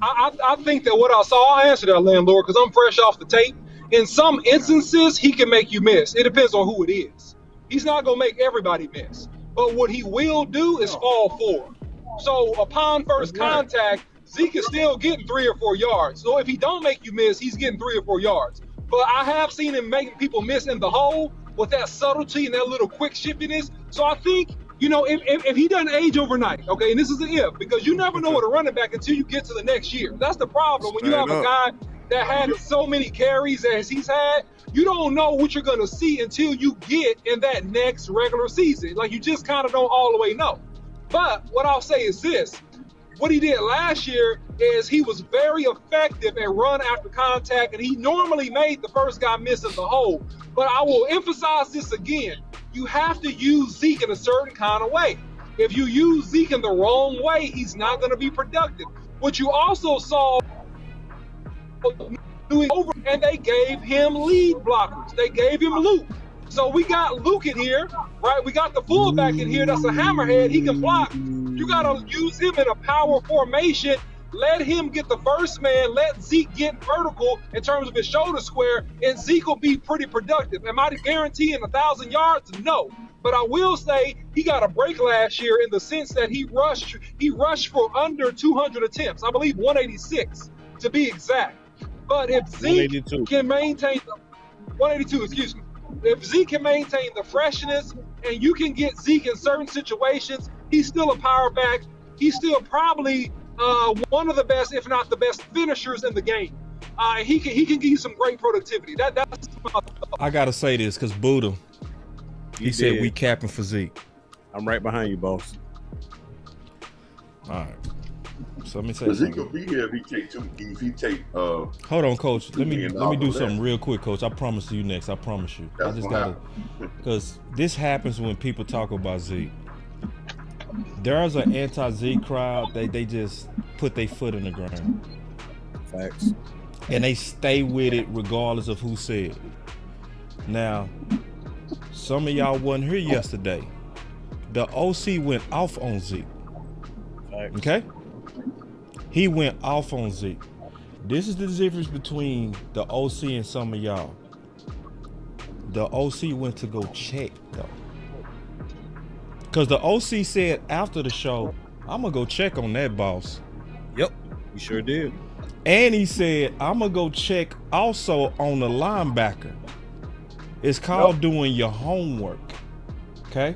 I think that what I saw, I'll answer that, Landlord, because I'm fresh off the tape. In some instances, he can make you miss. It depends on who it is. He's not gonna make everybody miss. But what he will do is fall forward. So upon first contact, Zeke is still getting 3 or 4 yards. So if he don't make you miss, he's getting 3 or 4 yards. But I have seen him making people miss in the hole with that subtlety and that little quick shiftiness. So I think, you know, if he doesn't age overnight, okay, and this is an if, because you never know what a running back until you get to the next year. That's the problem. When you have a guy that had so many carries as he's had, you don't know what you're going to see until you get in that next regular season. Like, you just kind of don't all the way know. But what I'll say is this. What he did last year is he was very effective at run after contact, and he normally made the first guy miss in the hole. But I will emphasize this again. You have to use Zeke in a certain kind of way. If you use Zeke in the wrong way, he's not going to be productive. What you also saw doing over, and they gave him lead blockers. They gave him Luke. So we got Luke in here, right? We got the fullback in here that's a hammerhead. He can block. You got to use him in a power formation. Let him get the first man. Let Zeke get vertical in terms of his shoulder square, and Zeke will be pretty productive. Am I guaranteeing 1,000 yards? No. But I will say he got a break last year in the sense that he rushed for under 200 attempts. I believe 186 to be exact. But if Zeke can maintain the 182, excuse me. If Zeke can maintain the freshness and you can get Zeke in certain situations, he's still a power back. He's still probably one of the best, if not the best, finishers in the game. He can give you some great productivity. That's I gotta say this because Buddha, he said we capping for Zeke. I'm right behind you, boss. All right. So let me say Zeke will be here if he take hold on, Coach. Let me do something real quick, Coach. I promise you next. I promise you. I just gotta, because this happens when people talk about Zeke. There's an anti-Zeke crowd. They just put their foot in the ground. Facts. And they stay with it regardless of who said it. Now, some of y'all wasn't here yesterday. The OC went off on Zeke. Facts. Okay? He went off on Zeke. This is the difference between the OC and some of y'all. The OC went to go check, though. Because the OC said after the show, I'm going to go check on that boss. Yep, he sure did. And he said, I'm going to go check also on the linebacker. It's called doing your homework. Okay?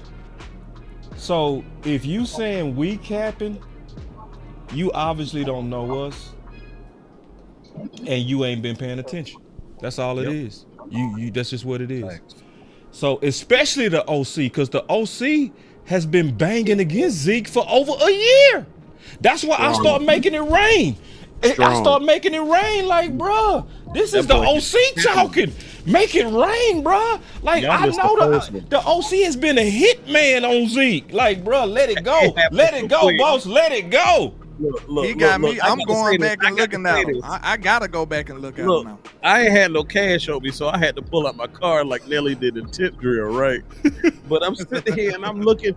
So if you saying we capping, you obviously don't know us, and you ain't been paying attention. That's all it is. You that's just what it is. Thanks. So especially the OC, because the OC has been banging against Zeke for over a year. That's why I start making it rain. I start making it rain like, bruh, this is the OC talking. Make it rain, bruh. Like, I know the OC has been a hit man on Zeke. Like, bruh, let it go. Let it go, boss. Let it go. He got me. I'm going back and looking at him. I gotta go back and look at him now. I ain't had no cash on me, so I had to pull out my card like Nelly did in Tip Drill, right? But I'm sitting here and I'm looking.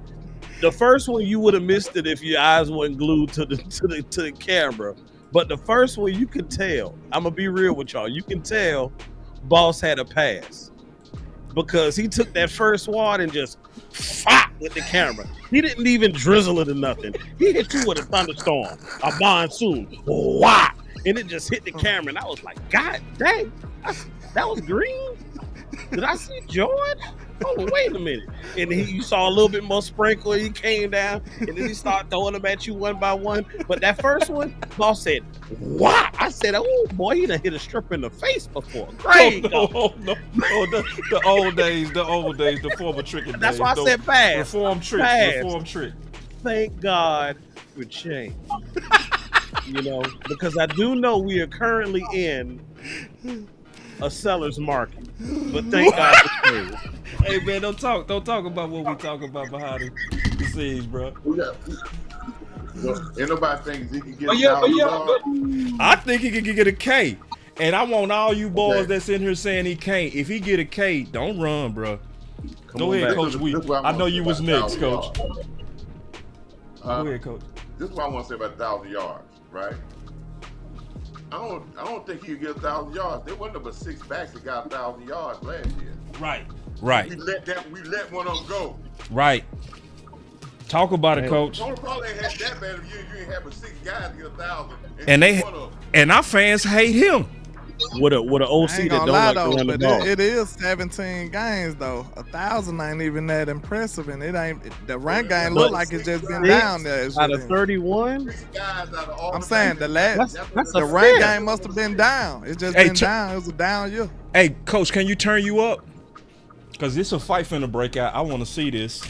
The first one you would have missed it if your eyes weren't glued to the camera. But the first one you can tell. I'm gonna be real with y'all. You can tell Boss had a pass because he took that first wad and just fought with the camera. He didn't even drizzle it or nothing. He hit you with a thunderstorm, a monsoon, wow, and it just hit the camera. And I was like, God dang, that was green. Did I see Jordan? Oh, wait a minute. And you saw a little bit more sprinkle. He came down, and then he started throwing them at you one by one. But that first one, Boss said, wow. I said, oh, boy, he done hit a stripper in the face before. Great. No. The old days, the former tricking days. That's why I said pass. Reform trick. Pass. Reform trick. Thank God for change. Because I do know we are currently in a seller's market. But thank God for change. Hey man, don't talk about what we talking about behind the scenes, bro. Ain't nobody think he can get $1,000. I think he can get a K. And I want all you boys that's in here saying he can't. If he get a K, don't run, bro. Go ahead, Coach. I know you was next, Coach. Go ahead, Coach. This is what I want to say about 1,000 yards, right? I don't think he'll get 1,000 yards. There wasn't but 6 backs that got 1,000 yards last year. Right. We let one of them go. Right. Talk about it, Coach. Tony probably ain't had that bad if you ain't have but 6 guys to get 1,000. And our fans hate him. With a OC that don't like to run the ball. It is 17 games though. 1,000 ain't even that impressive, and it ain't. The rank game look like it's just been down there. Out of 31, I'm saying the rank game must have been down. It's just been down. It was a down year. Hey, Coach, can you turn you up? Cause it's a fight finna break out. I want to see this.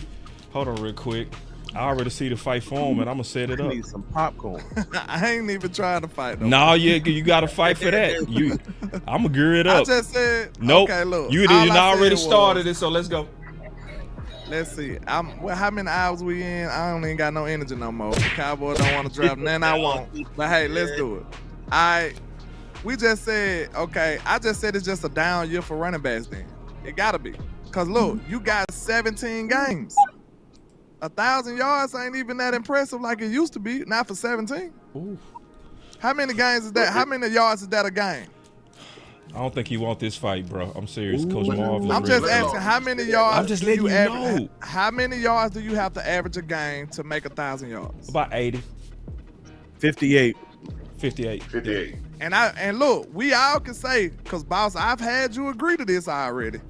Hold on, real quick. I already see the fight form, and I'm gonna set it up. I need some popcorn. I ain't even trying to fight though. No, you got to fight for that. I'm gonna gear it up. I just said. Nope. Okay, look. You already started it, so let's go. Let's see. How many hours we in? I don't even got no energy no more. The Cowboy don't want to drop nothing I want. But hey, let's do it. We just said, okay, I just said it's just a down year for running backs then. It gotta be. Cause look, you got 17 games. 1,000 yards ain't even that impressive like it used to be. Not for 17. Ooh. How many games is that? How many yards is that a game? I don't think he want this fight, bro. I'm serious. Coach Marv. I'm just asking, how many yards? I'm just letting you know. How many yards do you have to average a game to make 1,000 yards? About 80. 58. 58. And look, we all can say, cause boss, I've had you agree to this already.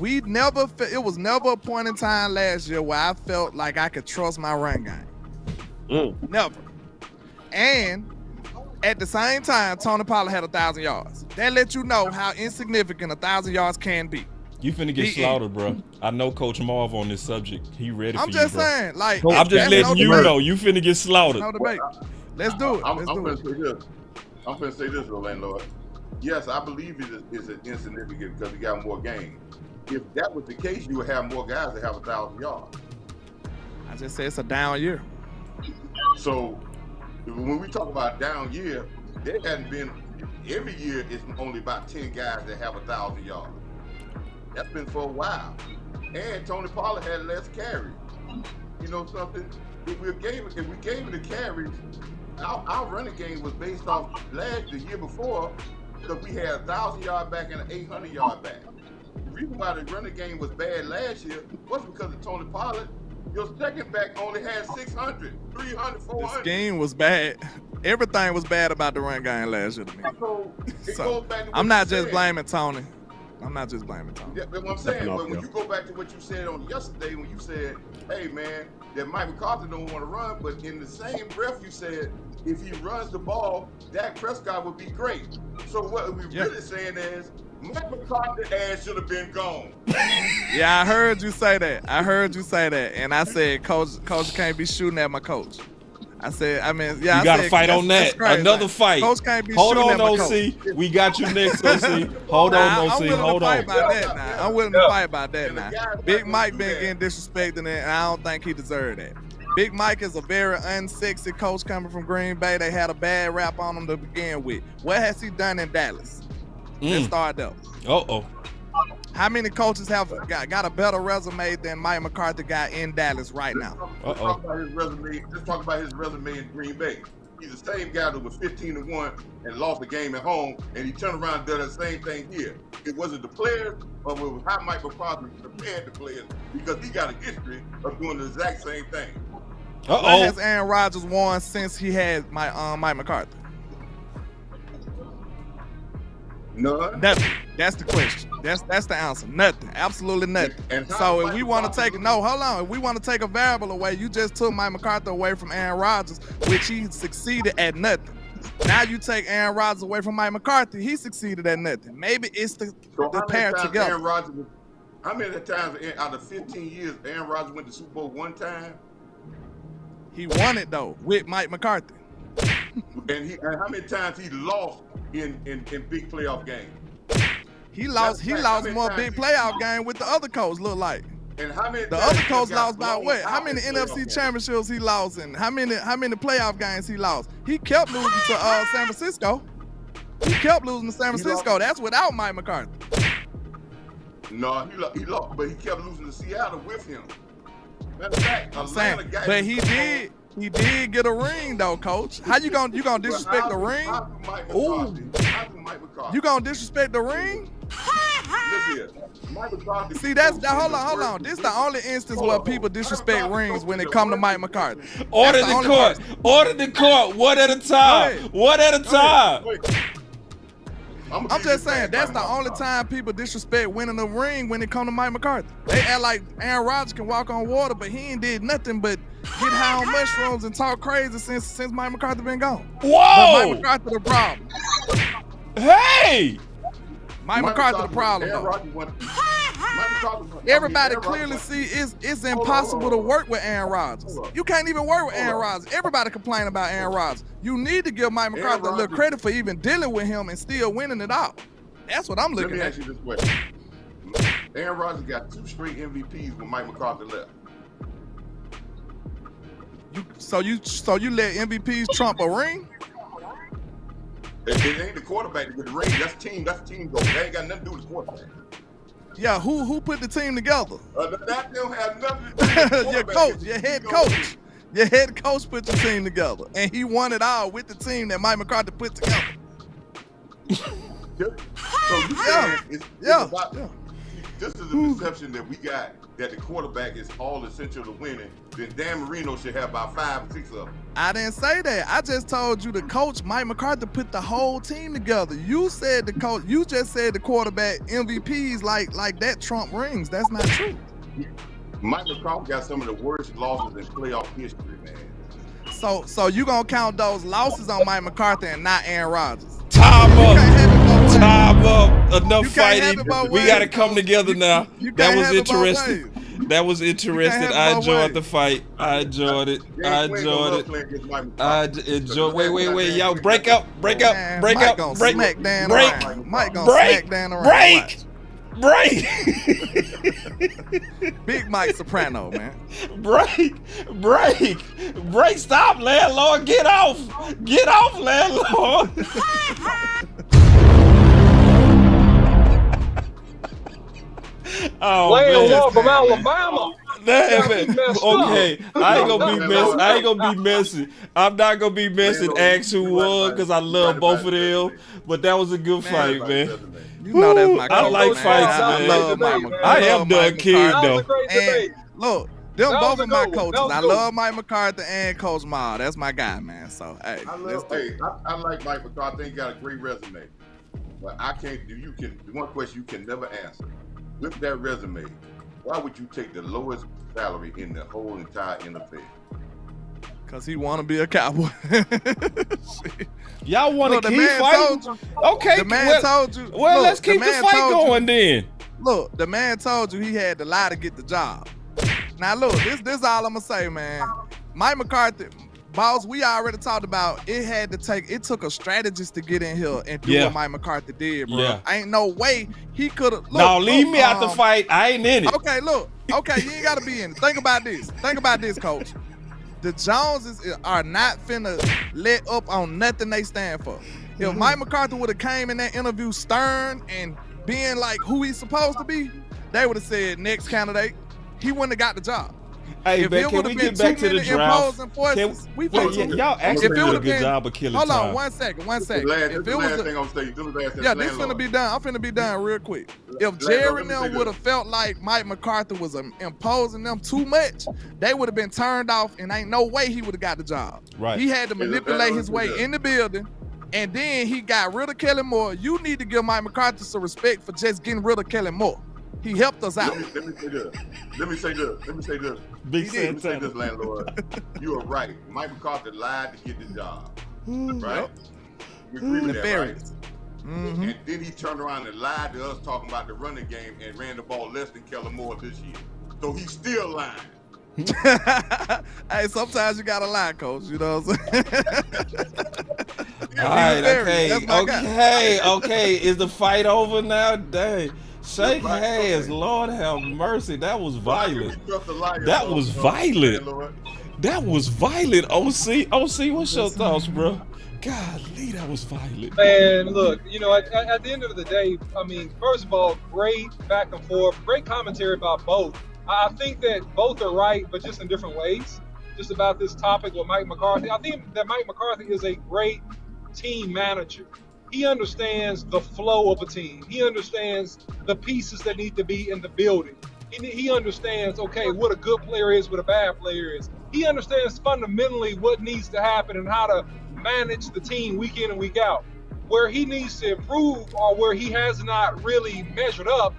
It was never a point in time last year where I felt like I could trust my run game. Never. And at the same time, Tony Pollard had 1,000 yards. That lets you know how insignificant 1,000 yards can be. You finna get slaughtered, bro. I know Coach Marv on this subject. He ready for you, bro. I'm just saying, like, I'm just letting you know you finna get slaughtered. No debate. Let's do it. I'm finna say this, Landlord. Yes, I believe it is insignificant because we got more games. If that was the case, you would have more guys that have 1,000 yards. I just said it's a down year. So when we talk about down year, there hasn't been every year. It's only about 10 guys that have 1,000 yards. That's been for a while. And Tony Pollard had less carries. You know something? If we gave him the carries, our running game was based off the year before because we had 1,000 yard back and an 800 yard back. The reason why the running game was bad last year wasn't because of Tony Pollard. Your second back only had 600, 300, 400. The scheme was bad. Everything was bad about the run game last year to me. So I'm not just blaming Tony. Yeah, that's what I'm saying. But when you go back to what you said on yesterday, when you said, hey, man, that Mike McCarthy don't want to run, but in the same breath you said, if he runs the ball, Dak Prescott would be great. So what we're really saying is, Mike McCarthy's ass should have been gone. Yeah, I heard you say that. And I said, Coach can't be shooting at my coach. I said, you got to fight on that. Another fight. Coach can't be Hold shooting on, at my OC. coach. We got you next, OC. Hold on, OC. Hold on. I'm willing to fight about that now. Big Mike been getting disrespected, and I don't think he deserved that. Big Mike is a very unsexy coach coming from Green Bay. They had a bad rap on him to begin with. What has he done in Dallas? Let's start there. How many coaches have got a better resume than Mike McCarthy got in Dallas right now? Let's talk about his resume. Let's talk about his resume in Green Bay. He's the same guy that was 15-1 and lost the game at home, and he turned around and did the same thing here. It wasn't the players, but it was how Mike McCarthy prepared the players, because he got a history of doing the exact same thing. What has Aaron Rodgers won since he had Mike McCarthy? None. Nothing. That's the question. That's the answer. Nothing. Absolutely nothing. So if we want to take if we want to take a variable away, you just took Mike McCarthy away from Aaron Rodgers, which he succeeded at nothing. Now you take Aaron Rodgers away from Mike McCarthy, he succeeded at nothing. Maybe it's the pair together. How many times out of 15 years Aaron Rodgers went to Super Bowl one time? He won it though with Mike McCarthy. And how many times he lost in big playoff games? He lost more big playoff games with the other coach, look like. And how many the other coach lost by what? How many NFC championships he lost in? How many playoff games he lost? He kept losing to San Francisco. He kept losing to San Francisco. That's without Mike McCarthy. No, he lost, but he kept losing to Seattle with him. Matter of fact, but he did get a ring though, coach. How you gonna disrespect the ring? Ooh. You gonna disrespect the ring? See, hold on. This is the only instance where people disrespect rings when it come to Mike McCarthy. Order the court. One at a time. One at a time. I'm just saying, that's the only time people disrespect winning the ring when it come to Mike McCarthy. They act like Aaron Rodgers can walk on water, but he ain't did nothing but get high on mushrooms and talk crazy since Mike McCarthy been gone. Whoa! But Mike McCarthy the problem. Hey! Mike McCarthy the problem, though. Everybody clearly see it's impossible to work with Aaron Rodgers. You can't even work with Aaron Rodgers. Everybody complain about Aaron Rodgers. You need to give Mike McCarthy a little credit for even dealing with him and still winning it all. That's what I'm looking at. Let me ask you this question. Aaron Rodgers got 2 straight MVPs when Mike McCarthy left. So you let MVPs trump a ring? It ain't the quarterback with the ring. That's team goal. That ain't got nothing to do with the quarterback. Yeah, who put the team together? That don't have nothing to do with your coach, your head coach. Your head coach put your team together, and he won it all with the team that Mike McCarthy put together. So you saying it's about, this is the perception that we got, that the quarterback is all essential to winning. Then Dan Marino should have about 5 or 6 of them. I didn't say that. I just told you the coach, Mike McCarthy, put the whole team together. You said the coach. You just said the quarterback MVPs like that trump rings. That's not true. Mike McCarthy got some of the worst losses in playoff history, man. So you gonna count those losses on Mike McCarthy and not Aaron Rodgers? Time up. Enough fighting. We got to come together now. That was interesting. That was interesting. I enjoyed the fight. I enjoyed it. I enjoyed. Wait. Y'all break up. Break. Mike gonna smack Dan around. Break. Big Mike Soprano, man. Break. Stop, landlord. Get off, landlord. Oh, Landlord from Alabama. Okay, I ain't gonna be messy. I'm not gonna be messy and ask who won because I love both of them. But that was a good fight, man. You know that's my coach. I like fights, man. I am Doug King though. And look, them both of my coaches. I love Mike McCarthy and Coach Marv. That's my guy, man. So hey, I like Mike McCarthy. I think he got a great resume. But I can't do. One question you can never answer. With that resume, why would you take the lowest salary in the whole entire NFL? Because he want to be a Cowboy. Y'all want to keep fighting? Okay, the man told you. Well, let's keep the fight going then. Look, the man told you he had to lie to get the job. Now look, this all I'm gonna say, man. Mike McCarthy, boss, we already talked about it took a strategist to get in here and do what Mike McCarthy did, bro. Yeah. Ain't no way he could have. No, leave me out the fight. I ain't in it. Okay, look. Okay, you ain't gotta be in it. Think about this, coach. the Joneses are not finna let up on nothing they stand for. If Mike McCarthy would have came in that interview stern and being like who he's supposed to be, they would have said next candidate. He wouldn't have got the job. Hey, if man, can we get back to the draft? Y'all actually did a good job of killing time. Hold on, one second. If it was this finna be done. I'm finna be done real quick. If Jerry and them would have felt like Mike McCarthy was imposing them too much, they would have been turned off, and ain't no way he would have got the job. Right. He had to manipulate his way in the building, and then he got rid of Kellen Moore. You need to give Mike McCarthy some respect for just getting rid of Kellen Moore. He helped us out. Let me say this. Landlord. You are right. Mike McCarthy lied to get the job. Right? You agree with that, right? Mm-hmm. And then he turned around and lied to us talking about the running game and ran the ball less than Kellen Moore this year. So he's still lying. Hey, sometimes you gotta lie, coach. You know what I'm saying? All right, okay. Is the fight over now? Dang. Shake hands, Lord have mercy. That was violent. That was violent. OC, what's your thoughts, bro? Golly, that was violent. Man, look, at the end of the day, I mean, first of all, great back and forth, great commentary about both. I think that both are right, but just in different ways. Just about this topic with Mike McCarthy. I think that Mike McCarthy is a great team manager. He understands the flow of a team. He understands the pieces that need to be in the building. He understands, okay, what a good player is, what a bad player is. He understands fundamentally what needs to happen and how to manage the team week in and week out. Where he needs to improve or where he has not really measured up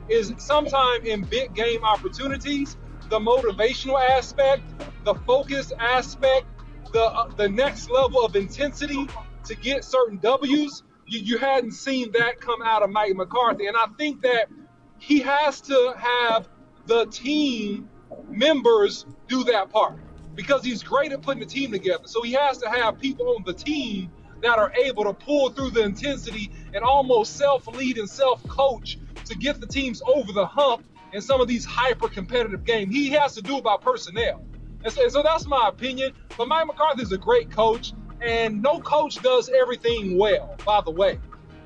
is sometime in big game opportunities, the motivational aspect, the focus aspect, the next level of intensity to get certain W's. You hadn't seen that come out of Mike McCarthy. And I think that he has to have the team members do that part because he's great at putting the team together. So he has to have people on the team that are able to pull through the intensity and almost self-lead and self-coach to get the teams over the hump in some of these hyper-competitive games. He has to do it by personnel. And so that's my opinion. But Mike McCarthy is a great coach. And no coach does everything well, by the way.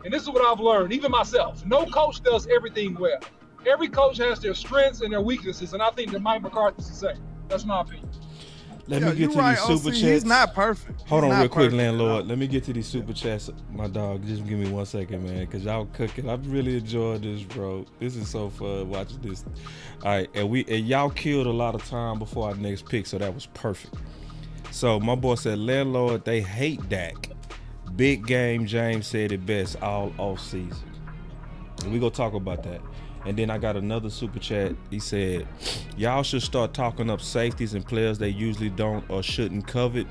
And this is what I've learned, even myself. No coach does everything well. Every coach has their strengths and their weaknesses, and I think that Mike McCarthy's the same. That's my opinion. Let me get to these super chats. He's not perfect. Hold on real quick, Landlord. Let me get to these super chats. My dog, just give me 1 second, man, because y'all cooking. I've really enjoyed this, bro. This is so fun watching this. All right, and y'all killed a lot of time before our next pick, so that was perfect. So my boy said, Landlord, they hate Dak. Big game James said it best all off season. And we gonna talk about that. And then I got another super chat. He said, y'all should start talking up safeties and players they usually don't or shouldn't covet.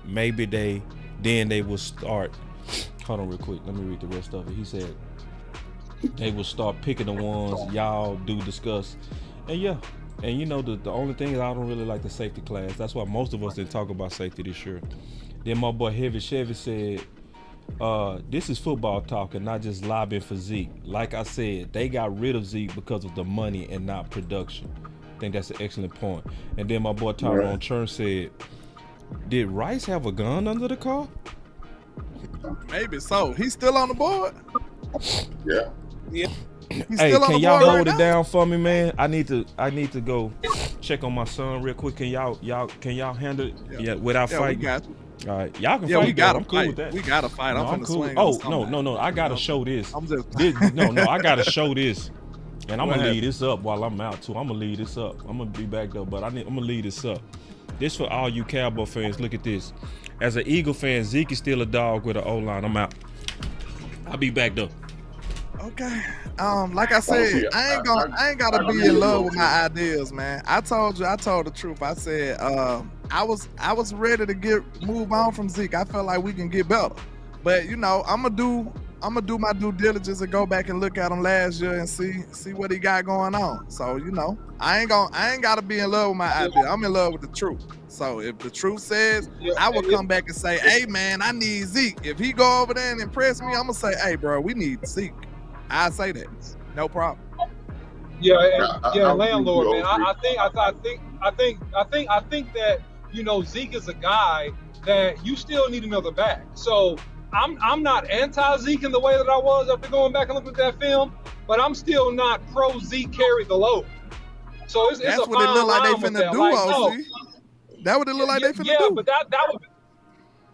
Maybe they will start. Hold on real quick. Let me read the rest of it. He said they will start picking the ones y'all do discuss. And yeah. And the only thing is I don't really like the safety class. That's why most of us didn't talk about safety this year. Then my boy Heavy Chevy said, this is football talk and not just lobbying for Zeke. Like I said, they got rid of Zeke because of the money and not production. I think that's an excellent point. And then my boy Tyrone Churn said, did Rice have a gun under the car? Maybe so. He's still on the board? Yeah. Hey, can y'all hold it down for me, man? I need to go check on my son real quick. Can y'all handle it? Yeah, without fighting. We got you. All right, y'all can fight. We gotta I'm cool with that. We gotta fight. I'm cool. swing. Oh no! I gotta show this. I gotta show this, and I'm gonna lead this up while I'm out too. I'm gonna lead this up. I'm gonna be back though, but I'm gonna lead this up. This for all you Cowboy fans. Look at this. As an Eagle fan, Zeke is still a dog with an O-line. I'm out. I'll be back though. Okay. Like I said, I ain't gotta be in love with my ideas, man. I told the truth. I said I was ready to move on from Zeke. I felt like we can get better. But I'm gonna do my due diligence and go back and look at him last year and see what he got going on. So, I ain't gotta be in love with my idea. I'm in love with the truth. So if the truth says, I will come back and say, hey man, I need Zeke. If he go over there and impress me, I'm gonna say, hey bro, we need Zeke. I say that, no problem. Yeah, Landlord, man. I think that Zeke is a guy that you still need another back. So I'm not anti-Zeke in the way that I was after going back and looking at that film, but I'm still not pro-Zeke carry the load. So it's That's a what it fine look like they line with finna that. do, Like, OC. That what it look like they finna do. But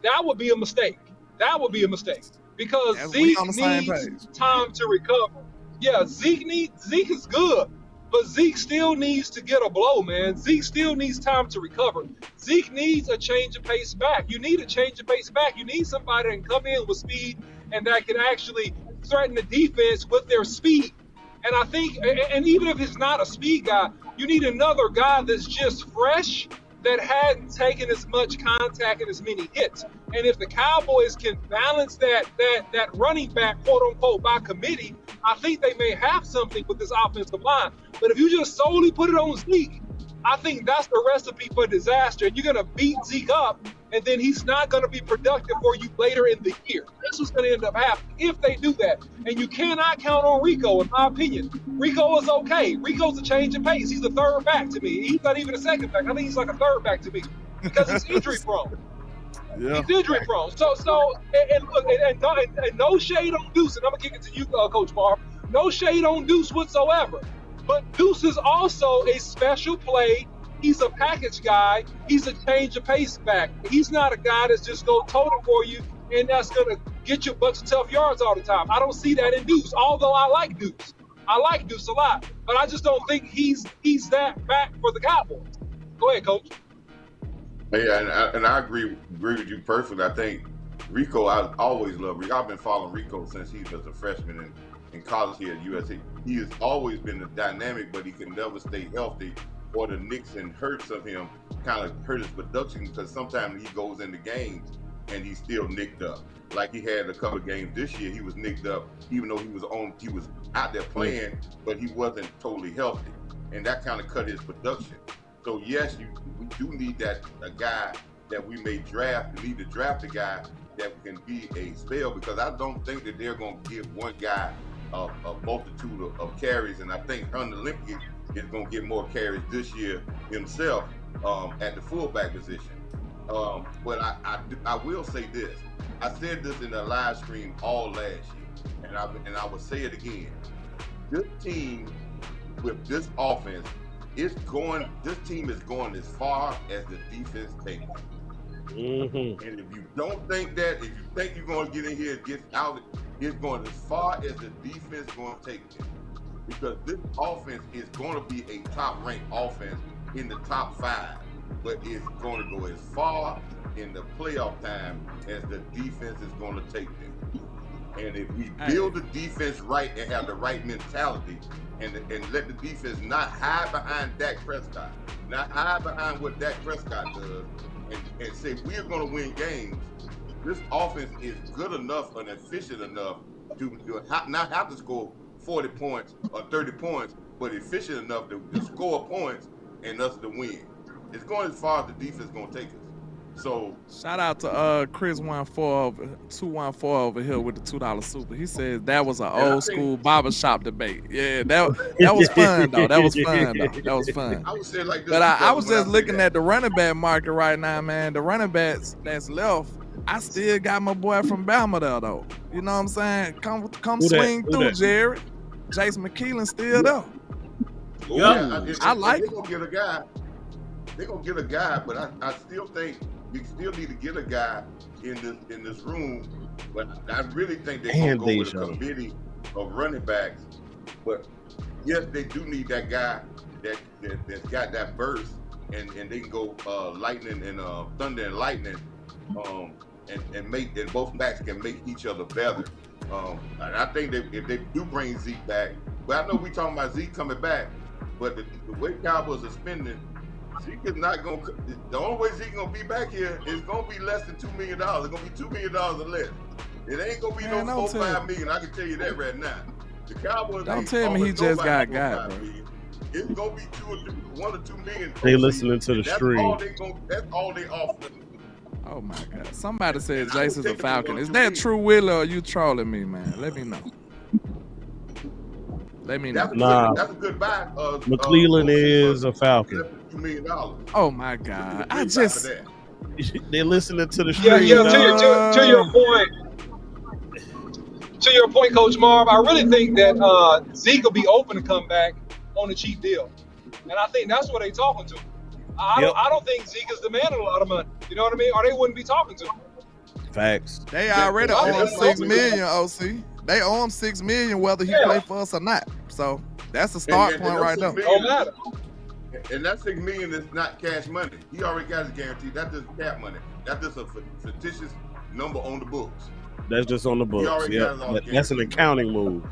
that would be a mistake. That would be a mistake because we Zeke on the same needs page. time to recover. Yeah, Zeke is good, but Zeke still needs to get a blow, man. Zeke still needs time to recover. Zeke needs a change of pace back. You need a change of pace back. You need somebody that can come in with speed and that can actually threaten the defense with their speed. And I think, and even if it's not a speed guy, you need another guy that's just fresh, that hadn't taken as much contact and as many hits. And if the Cowboys can balance that running back, quote unquote, by committee, I think they may have something with this offensive line. But if you just solely put it on Zeke, I think that's the recipe for disaster. And you're going to beat Zeke up, and then he's not going to be productive for you later in the year. That's what's going to end up happening if they do that. And you cannot count on Rico, in my opinion. Rico is okay. Rico's a change of pace. He's a third back to me. He's not even a second back. I think he's like a third back to me because he's injury prone. Yeah. He's injury prone. So look, and no shade on Deuce. And I'm going to kick it to you, Coach Marv. No shade on Deuce whatsoever. But Deuce is also a special play. He's a package guy. He's a change of pace back. He's not a guy that's just go total for you and that's going to get you a bunch of tough yards all the time. I don't see that in Deuce, although I like Deuce. I like Deuce a lot, but I just don't think he's that back for the Cowboys. Go ahead, Coach. Yeah, and I agree with you perfectly. I think Rico, I always love Rico. I've been following Rico since he was a freshman in college here at USC. He has always been a dynamic, but he can never stay healthy, or the nicks and hurts of him kind of hurt his production because sometimes he goes into games and he's still nicked up. Like he had a couple of games this year, he was nicked up, even though he was out there playing, but he wasn't totally healthy, and that kind of cut his production. So yes, we do need a guy that we may draft. We need to draft a guy that can be a spell, because I don't think that they're going to give one guy a multitude of carries, and I think Hunter Lemke is going to get more carries this year himself at the fullback position. But I will say this. I said this in the live stream all last year, and I will say it again. This team with this offense this team is going as far as the defense takes. Mm-hmm. And if you don't think that, if you think you're going to get in here and get out, it's going as far as the defense going to take it. Because this offense is going to be a top-ranked offense in the top 5, but it's going to go as far in the playoff time as the defense is going to take them. And if we build the defense right and have the right mentality, and let the defense not hide behind Dak Prescott, not hide behind what Dak Prescott does, and say we're going to win games, this offense is good enough and efficient enough to not have to score 40 points or 30 points, but efficient enough to score points and us to win. It's going as far as the defense is going to take us. So shout out to Chris 214 over here with the $2 super. He says that was an old school barbershop debate. Yeah, that was fun though. That was fun though. That was fun. I would say like this, but I was just looking at the running back market right now, man. The running backs that's left, I still got my boy from Bama there though. You know what I'm saying? Come swing through, Jared. Jason McKeelan still there. I like it. They're gonna get a guy. They're gonna get a guy, but I still think we still need to get a guy in this room. But I really think they're gonna go with a committee of running backs. But yes, they do need that guy that's got that burst, and they can go lightning and thunder and lightning, and both backs can make each other better. And I think that if they do bring Zeke back, but I know we talking about Zeke coming back, but the way Cowboys are spending, Zeke is not going to. The only way Zeke going to be back here is going to be less than $2 million. It's going to be $2 million or less. It ain't going to be no $4-5 million. I can tell you that right now. The Cowboys. Don't tell me he just got bro. It's going to be $1 or $2 million. They listening to the stream. That's all they offer. Oh my God! Somebody said Jason's a Falcon. Is that true, Will, or are you trolling me, man? Let me know. Let me know. That's a good buy. McClellan is a Falcon. $2 million. Oh my God! I Great buy just for that. They're listening to the Yeah, stream. yeah. To your point. To your point, Coach Marv, I really think that Zeke will be open to come back on a cheap deal, and I think that's what they're talking to. I don't think Zeke is demanding a lot of money. You know what I mean? Or they wouldn't be talking to him. Facts. They already owe him $6 million, OC. They owe him $6 million whether he play for us or not. So that's a start point right there. Don't matter. And that $6 million is not cash money. He already got his guarantee. That's just cap money. That's just a fictitious number on the books. That's just on the books. Yeah, that's an accounting move.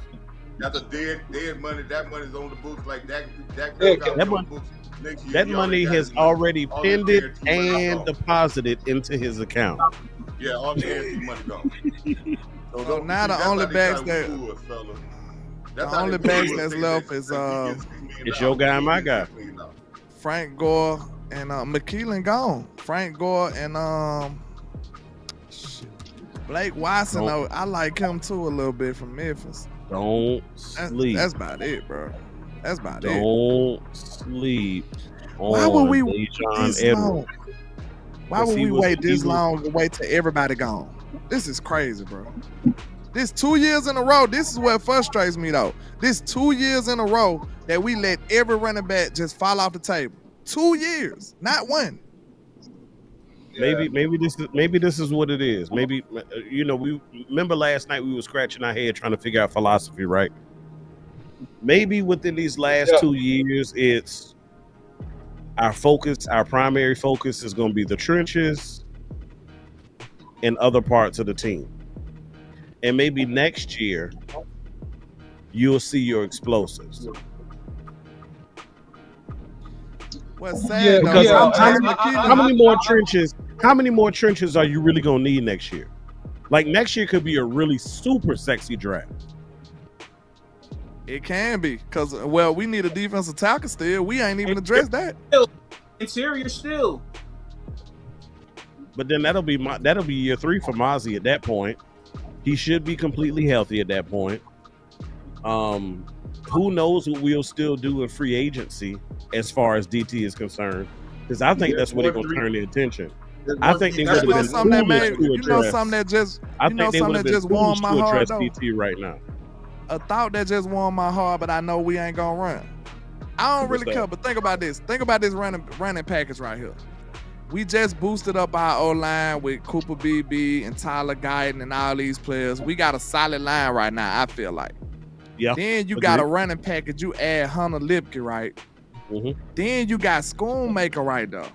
That's a dead money. That money's on the books. Like that money has already pinned it and deposited into his account. Yeah, all the guarantee money gone. So now the only backs that's left is it's your guy and my guy. Frank Gore and McKeelan gone. Frank Gore and Blake Watson. I like him too a little bit from Memphis. Don't sleep. That's about it, bro. That's about it. Don't sleep. Why would we wait Dejon this long? Why would we wait this long was- to wait till everybody gone? This is crazy, bro. This 2 years in a row. This is what frustrates me though. This 2 years in a row that we let every running back just fall off the table. 2 years, not one. Maybe this is what it is. Maybe we remember last night we were scratching our head trying to figure out philosophy, right? Maybe within these last 2 years, it's our focus. Our primary focus is going to be the trenches and other parts of the team. And maybe next year you'll see your explosives. What's sad because how many more trenches? How many more trenches are you really gonna need next year? Like next year could be a really super sexy draft. It can be because we need a defensive tackle still. We ain't even addressed that. Interior still. But then that'll be year 3 for Mozzie at that point. He should be completely healthy at that point. Who knows what we'll still do in free agency as far as DT is concerned? Because I think that's what they're gonna turn their attention. I think they would have been something that just warmed my heart though. DT right now. A thought that just warmed my heart, but I know we ain't gonna run. I don't really care, but think about this. Think about this running package right here. We just boosted up our O-line with Cooper BB and Tyler Guyton and all these players. We got a solid line right now, I feel like. Yeah. Then you got a running package. You add Hunter Lipke, right? Mm-hmm. Then you got Schoonmaker right there.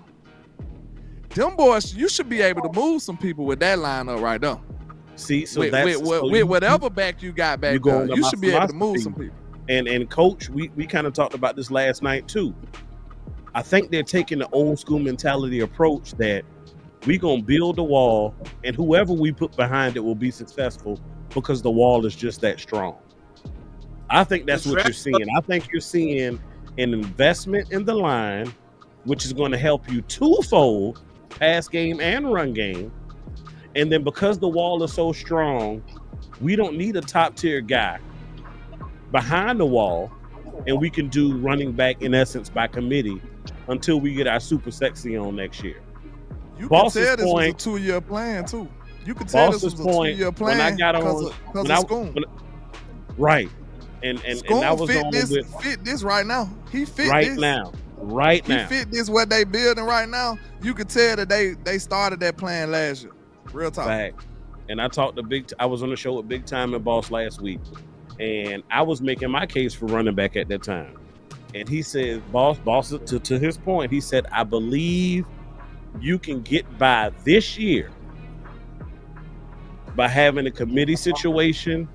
Them boys, you should be able to move some people with that lineup right there. See, so with whatever back you got back there, you should be able to move some people. And coach, we kind of talked about this last night too. I think they're taking the old school mentality approach that we're gonna build a wall, and whoever we put behind it will be successful because the wall is just that strong. I think that's what you're seeing. I think you're seeing an investment in the line, which is going to help you twofold, pass game and run game. And then because the wall is so strong, we don't need a top tier guy behind the wall, and we can do running back in essence by committee until we get our super sexy on next year. You can tell this was a 2-year plan too. You can tell this was a 2-year plan when I got on because of Schoon. Right. And I was on fit this right now. He fit right this. now. Right he now. He fit this what they building right now. You could tell that they started that plan last year. Real talk. Fact. And I talked to I was on the show with Big Time and Boss last week, and I was making my case for running back at that time. And he said, Boss, to his point, he said, I believe you can get by this year by having a committee situation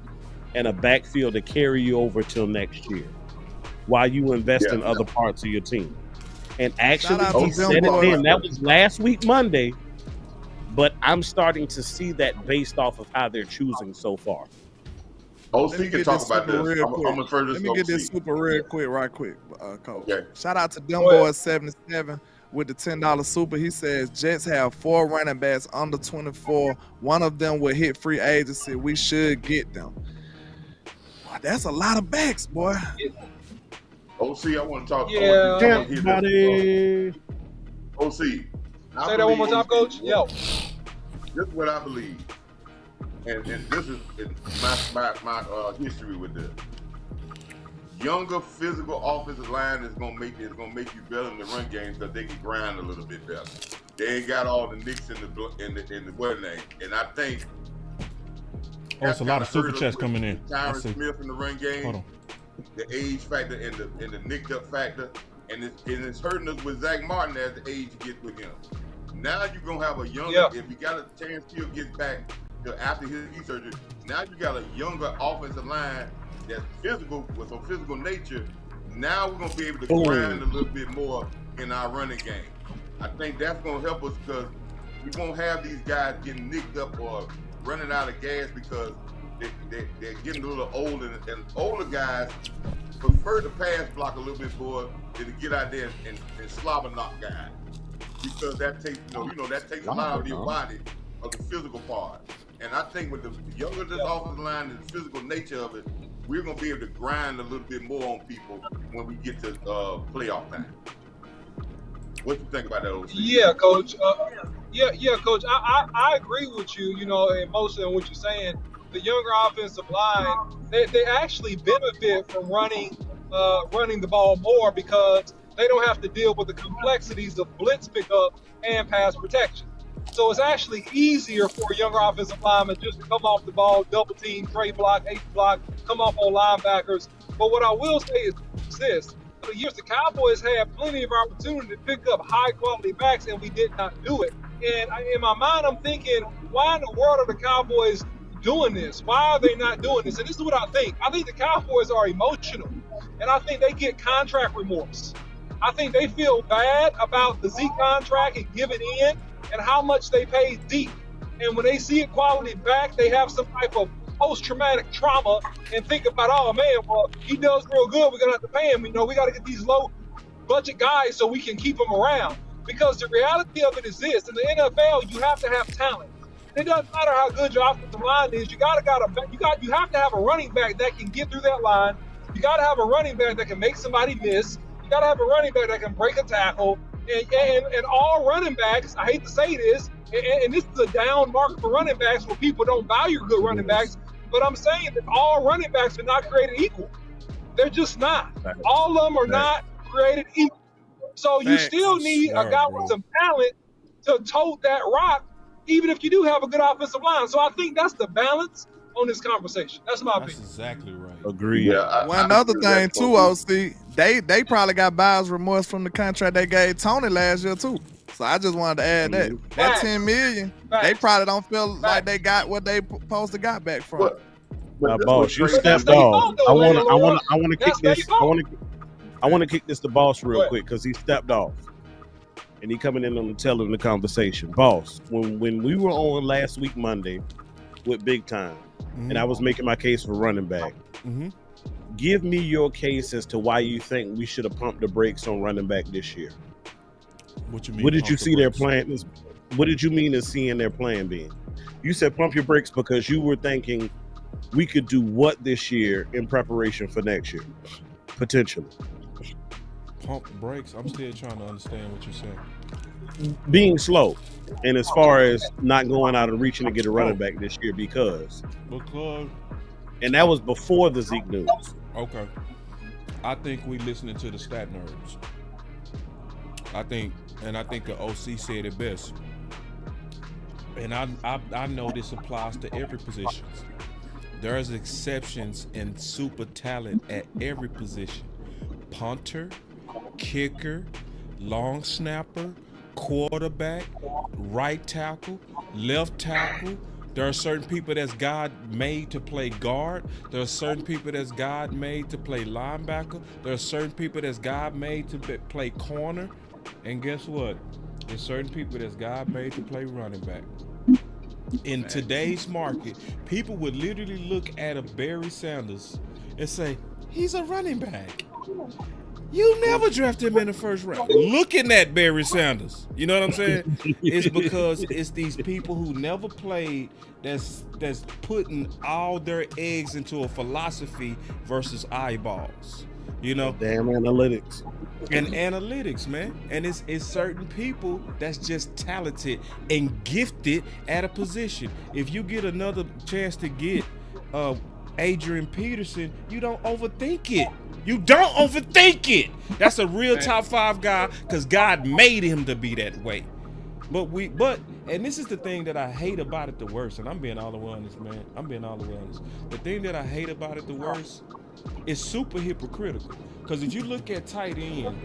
and a backfield to carry you over till next year while you invest in other parts of your team. And actually, he said it then. That was last week, Monday. But I'm starting to see that based off of how they're choosing so far. OC can talk about this. I'm gonna refer this. Let me get this super real quick, Coach. Okay. Shout out to Dumboy77 with the $10 super. He says Jets have 4 running backs under 24. One of them will hit free agency. We should get them. That's a lot of backs, boy. OC, I want to talk. Yeah. OC. Say that one more time, Coach. Yo. This is what I believe, and this is my history with this. Younger physical offensive line is gonna make you better in the run game because they can grind a little bit better. They ain't got all the nicks in the what name, and I think. Oh, it's a lot of super chats coming in. Tyron Smith in the run game, the age factor and the nicked up factor, and it's hurting us with Zach Martin as the age gets with him. Now you're gonna have a younger. If you got a chance to get back after his knee surgery, now you got a younger offensive line that's physical with some physical nature. Now we're gonna be able to grind a little bit more in our running game. I think that's gonna help us because we won't have these guys getting nicked up or running out of gas because they're getting a little older, and older guys prefer to pass block a little bit more than to get out there and slobber knock guys because that takes that takes a lot of your body of the physical part. And I think with the younger this offensive line and the physical nature of it, we're gonna be able to grind a little bit more on people when we get to playoff time. What you think about that, OC? Yeah, Coach. Coach. I agree with you. And mostly on what you're saying. The younger offensive line, they actually benefit from running the ball more because they don't have to deal with the complexities of blitz pickup and pass protection. So it's actually easier for a younger offensive lineman just to come off the ball, double team, trade block, H block, come off on linebackers. But what I will say is this. For the years, the Cowboys had plenty of opportunity to pick up high-quality backs, and we did not do it. And in my mind, I'm thinking, why in the world are the Cowboys doing this? Why are they not doing this? And this is what I think. I think the Cowboys are emotional, and I think they get contract remorse. I think they feel bad about the Zeke contract and giving in and how much they paid Zeke. And when they see a quality back, they have some type of post-traumatic trauma and think about, oh man, well, he does real good. We're going to have to pay him. We got to get these low-budget guys so we can keep them around. Because the reality of it is this. In the NFL, you have to have talent. It doesn't matter how good your offensive line is. You have to have a running back that can get through that line. You got to have a running back that can make somebody miss. You got to have a running back that can break a tackle. And all running backs, I hate to say this, and this is a down market for running backs where people don't value good running backs, but I'm saying that all running backs are not created equal. They're just not. All of them are not created equal. So you still need a guy with some talent to tote that rock, even if you do have a good offensive line. So I think that's the balance on this conversation. That's my opinion. That's exactly right. Agreed. Yeah, One other thing too, OC, they probably got buyer's remorse from the contract they gave Tony last year too. So I just wanted to add that. That $10 million, they probably don't feel like they got what they supposed to got back from. Now, boss, you stepped off. I want to kick this. I want to kick this to Boss real quick because he stepped off. And he coming in on the tail of the conversation. Boss, when we were on last week Monday with Big Time, and I was making my case for running back, give me your case as to why you think we should have pumped the brakes on running back this year. What you mean? What did you see their plan? What did you mean as seeing their plan being? You said pump your brakes because you were thinking we could do what this year in preparation for next year, potentially. Pump brakes. I'm still trying to understand what you're saying. Being slow, and as far as not going out and reaching to get a running back this year because, and that was before the Zeke news. Okay, I think we listening to the stat nerds. I think the OC said it best, and I know this applies to every position. There's exceptions in super talent at every position: punter, kicker, long snapper, quarterback, right tackle, left tackle. There are certain people that's God made to play guard. There are certain people that's God made to play linebacker. There are certain people that's God made to play corner. And guess what? There's certain people that's God made to play running back. In today's market, people would literally look at a Barry Sanders and say, he's a running back. You never draft him in the first round. Looking at Barry Sanders, you know what I'm saying? It's because it's these people who never played that's putting all their eggs into a philosophy versus eyeballs. You know, damn analytics and analytics, man. And it's certain people that's just talented and gifted at a position. If you get another chance to get Adrian Peterson, you don't overthink it. You don't overthink it. That's a real top 5 guy because God made him to be that way. But and this is the thing that I hate about it the worst, and I'm being all the way honest, man. I'm being all the way honest. The thing that I hate about it the worst is super hypocritical. Because if you look at tight end,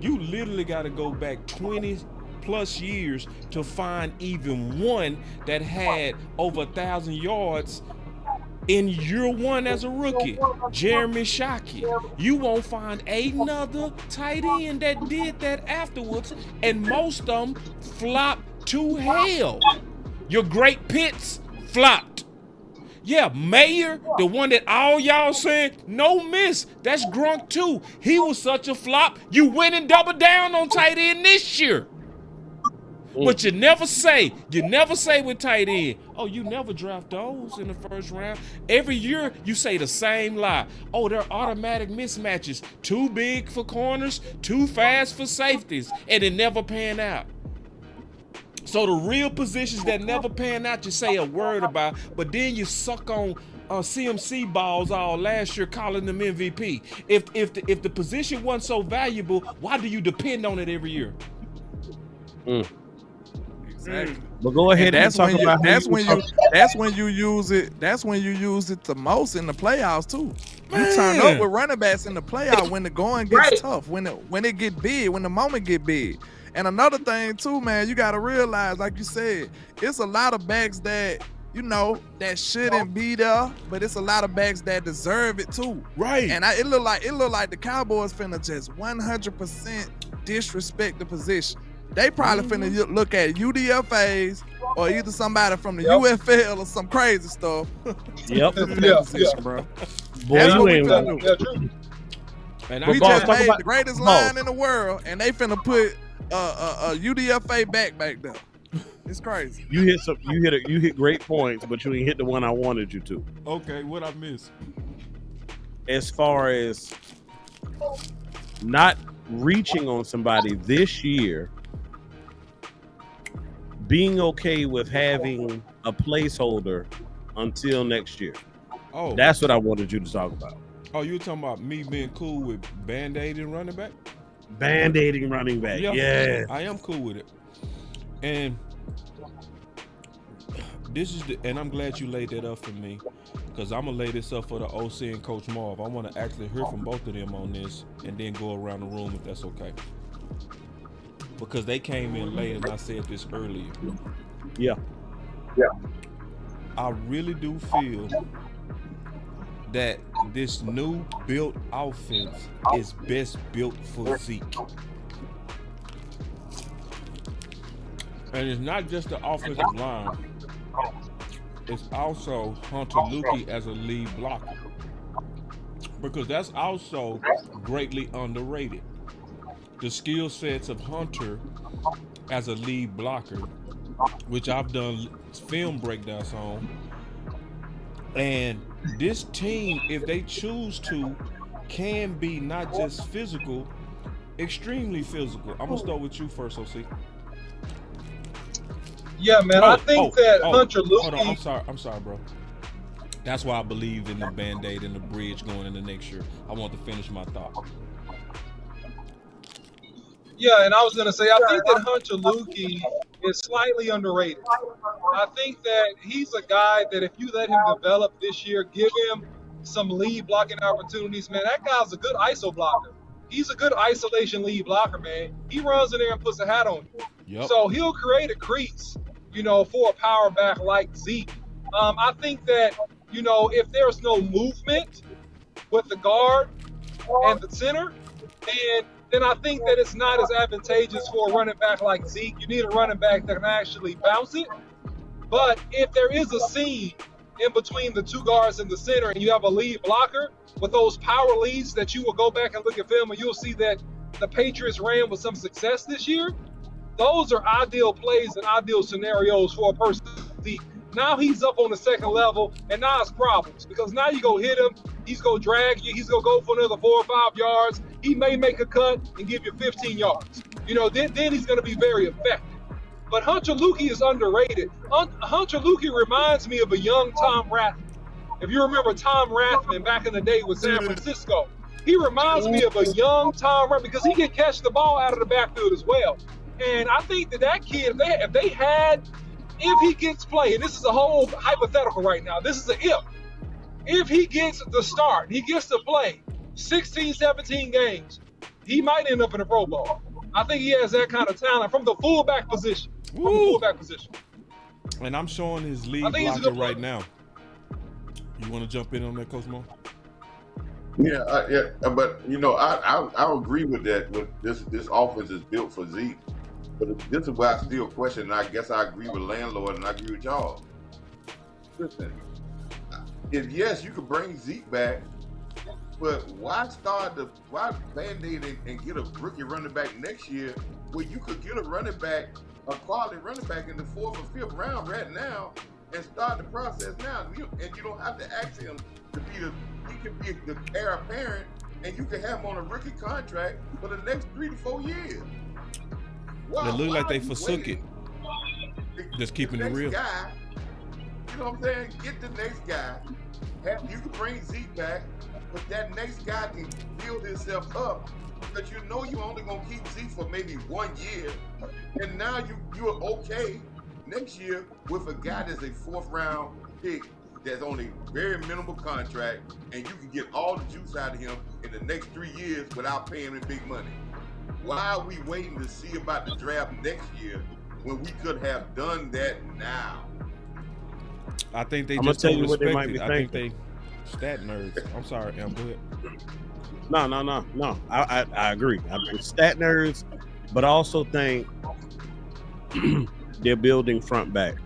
you literally got to go back 20 plus years to find even one that had over 1,000 yards in year one as a rookie. Jeremy Shockey. You won't find another tight end that did that afterwards, and most of them flopped to hell. Your great Pitts flopped. Yeah, Mayer, the one that all y'all saying, no miss. That's Grunk too. He was such a flop. You went and doubled down on tight end this year. But you never say with tight end, oh, you never draft those in the first round. Every year you say the same lie. Oh, they're automatic mismatches. Too big for corners, too fast for safeties, and it never pan out. So the real positions that never pan out, you say a word about, but then you suck on CMC balls all last year, calling them MVP. If the position wasn't so valuable, why do you depend on it every year? Exactly. But go ahead and talk about that's when you use it the most in the playoffs too. Man. You turn up with running backs in the playoffs when the going gets tough, when it get big, when the moment get big. And another thing too, man, you gotta realize, like you said, it's a lot of backs that, you know, that shouldn't be there, but it's a lot of backs that deserve it too. Right. And it look like the Cowboys finna just 100% disrespect the position. They probably finna look at UDFAs or either somebody from the UFL or some crazy stuff. Yep. Position, bro. Boy, that's what we ain't finna do. And we just made the greatest line in the world, and they finna put a UDFA back there. It's crazy. You hit great points, but you ain't hit the one I wanted you to. Okay, what I miss? As far as not reaching on somebody this year, being okay with having a placeholder until next year. Oh, that's what I wanted you to talk about. Oh, you were talking about me being cool with band-aiding running back? Band-aiding running back, yeah. I am cool with it. And and I'm glad you laid that up for me, because I'm going to lay this up for the OC and Coach Marv. I want to actually hear from both of them on this and then go around the room if that's okay. Because they came in late and I said this earlier. Yeah. I really do feel that this new built offense is best built for Zeke. And it's not just the offensive line. It's also Hunter Luki as a lead blocker. Because that's also greatly underrated. The skill sets of Hunter as a lead blocker, which I've done film breakdowns on. And this team, if they choose to, can be not just physical, extremely physical. I'm going to start with you first, OC. Yeah, man, I think that Hunter Luki... Hold on, I'm sorry, bro. That's why I believe in the Band-Aid and the bridge going into next year. I want to finish my thought. Yeah, and I was going to say, I think that Hunter Luki is slightly underrated. I think that he's a guy that if you let him develop this year, give him some lead blocking opportunities, man, that guy's a good ISO blocker. He's a good isolation lead blocker, man. He runs in there and puts a hat on you. Yep. So he'll create a crease, you know, for a power back like Zeke. I think that, you know, if there's no movement with the guard and the center, then I think that it's not as advantageous for a running back like Zeke. You need a running back that can actually bounce it. But if there is a seam in between the two guards in the center and you have a lead blocker with those power leads that you will go back and look at film and you'll see that the Patriots ran with some success this year. Those are ideal plays and ideal scenarios for a person. Now he's up on the second level, and now it's problems because now you go hit him, he's going to drag you, he's going to go for another 4 or 5 yards. He may make a cut and give you 15 yards. Then he's going to be very effective. But Hunter Lukey is underrated. Hunter Lukey reminds me of a young Tom Rathman. If you remember Tom Rathman back in the day with San Francisco, he reminds me of a young Tom Rathman because he can catch the ball out of the backfield as well. And I think that kid, if he gets play, and this is a whole hypothetical right now, this is an if he gets the start, he gets to play 16, 17 games, he might end up in a Pro Bowl. I think he has that kind of talent from the fullback position. And I'm showing his lead blocker right now. You want to jump in on that, Coach Mo? Yeah, but I agree with that. With this offense is built for Zeke, but this is why I still question. And I guess I agree with Landlord, and I agree with y'all. Listen, if yes, you could bring Zeke back, but why Band-Aid and get a rookie running back next year where you could get a quality running back in the 4th or 5th round right now and start the process now, and you don't have to ask him to be he can be the heir apparent, and you can have him on a rookie contract for the next 3 to 4 years. It looked like they forsook it. Just keeping it real. Guy, you know what I'm saying? Get the next guy. You can bring Zeke back, but that next guy can build himself up because you're only gonna keep Zeke for maybe 1 year, and now you're okay next year with a guy that's a 4th round pick that's on a very minimal contract, and you can get all the juice out of him in the next 3 years without paying him big money. Why are we waiting to see about the draft next year when we could have done that now? I think they I'm just gonna tell don't you what they respect might be it. I think they stat nerds. I'm sorry, Em, go ahead. No. I agree. I mean, stat nerds, but I also think they're building front back.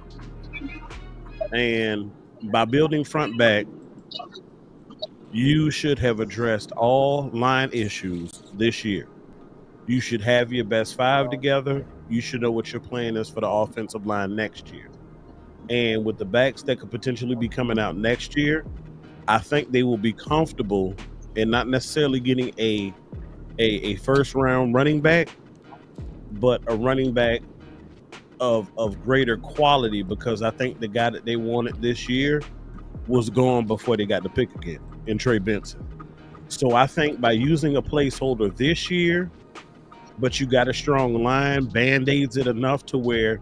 And by building front back, you should have addressed all line issues this year. You should have your best 5 together. You should know what your plan is for the offensive line next year. And with the backs that could potentially be coming out next year, I think they will be comfortable in not necessarily getting a first round running back, but a running back of greater quality, because I think the guy that they wanted this year was gone before they got the pick again in Trey Benson. So I think by using a placeholder this year, but you got a strong line, Band-Aids it enough to where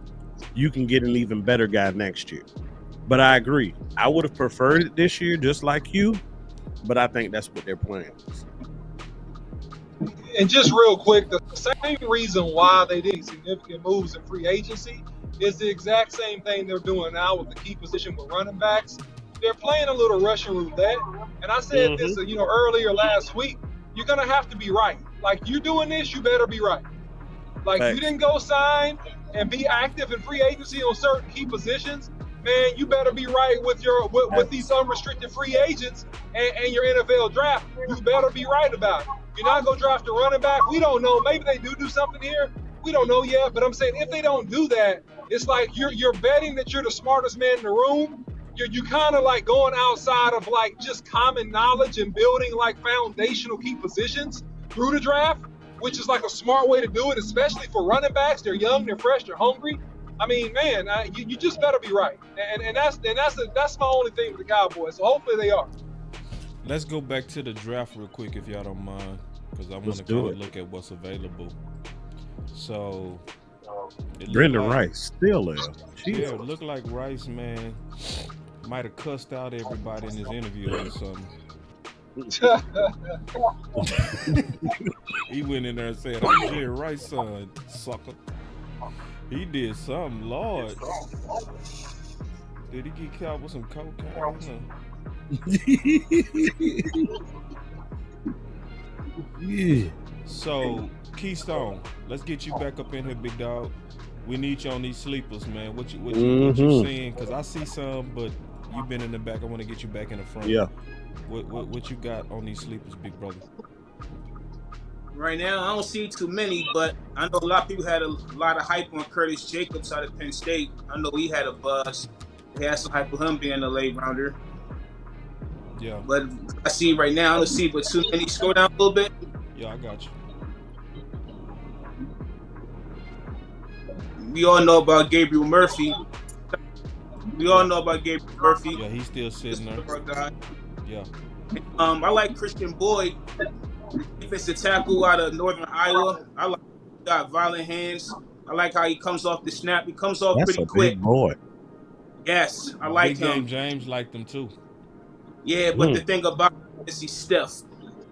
you can get an even better guy next year. But I agree. I would have preferred it this year, just like you, but I think that's what their plan is. And just real quick, the same reason why they did significant moves in free agency is the exact same thing they're doing now with the key position with running backs. They're playing a little Russian roulette. And I said this, earlier last week, you're going to have to be right. Like, you doing this, you better be right. Like, Thanks. You didn't go sign and be active in free agency on certain key positions. Man, you better be right with with these unrestricted free agents and your NFL draft. You better be right about it. You're not going to draft a running back. We don't know. Maybe they do something here. We don't know yet. But I'm saying if they don't do that, it's like you're betting that you're the smartest man in the room. You kind of like going outside of like just common knowledge and building like foundational key positions through the draft, which is like a smart way to do it, especially for running backs. They're young, they're fresh, they're hungry. I mean, man, you just better be right. And that's my only thing with the Cowboys. So hopefully they are. Let's go back to the draft real quick, if y'all don't mind, because I want to kind of look at what's available. So, Brendan Rice still there. Yeah, it looked like Rice, man, might have cussed out everybody in his interview or something. He went in there and said, "I'm Jerry Rice, son, sucker." He did something, Lord. Did he get caught with some cocaine? Yeah. So, Keystone, let's get you back up in here, big dog. We need you on these sleepers, man. What you seeing? Because I see some, but You've been in the back. I want to get you back in the front. Yeah. What you got on these sleepers, big brother? Right now, I don't see too many, but I know a lot of people had a lot of hype on Curtis Jacobs out of Penn State. I know he had a buzz. They had some hype of him being a late rounder. Yeah. But I see right now, I don't see but too many. Scroll down a little bit. Yeah, I got you. We all know about Gabriel Murphy. Yeah, he's still sitting there. Yeah. I like Christian Boyd, defensive tackle out of Northern Iowa. I like he got violent hands. I like how he comes off the snap. He comes off pretty quick. Big boy. Yes, I like him. Big James liked him too. Yeah, but the thing about it is he's stiff.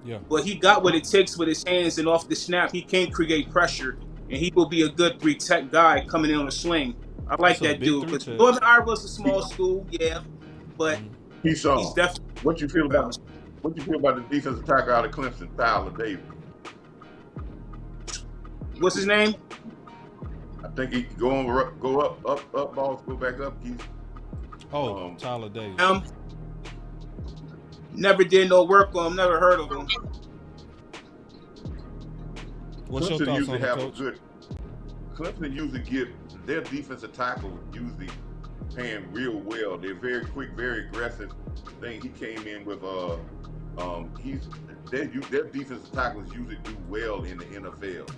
Yeah. But he got what it takes with his hands, and off the snap, he can create pressure, and he will be a good 3-tech guy coming in on a sling. I like that dude. Because Northern Iowa's a small school, yeah, but he's definitely. What you feel about the defensive tackle out of Clemson, Tyler Davis? What's his name? I think he can go up, balls, go back up. He's Tyler Davis. Never did no work on him. Never heard of him. What's your thoughts on it, Coach? Clemson usually get their defensive tackles usually paying real well. They're very quick, very aggressive. I think he came in with their defensive tackles usually do well in the NFL.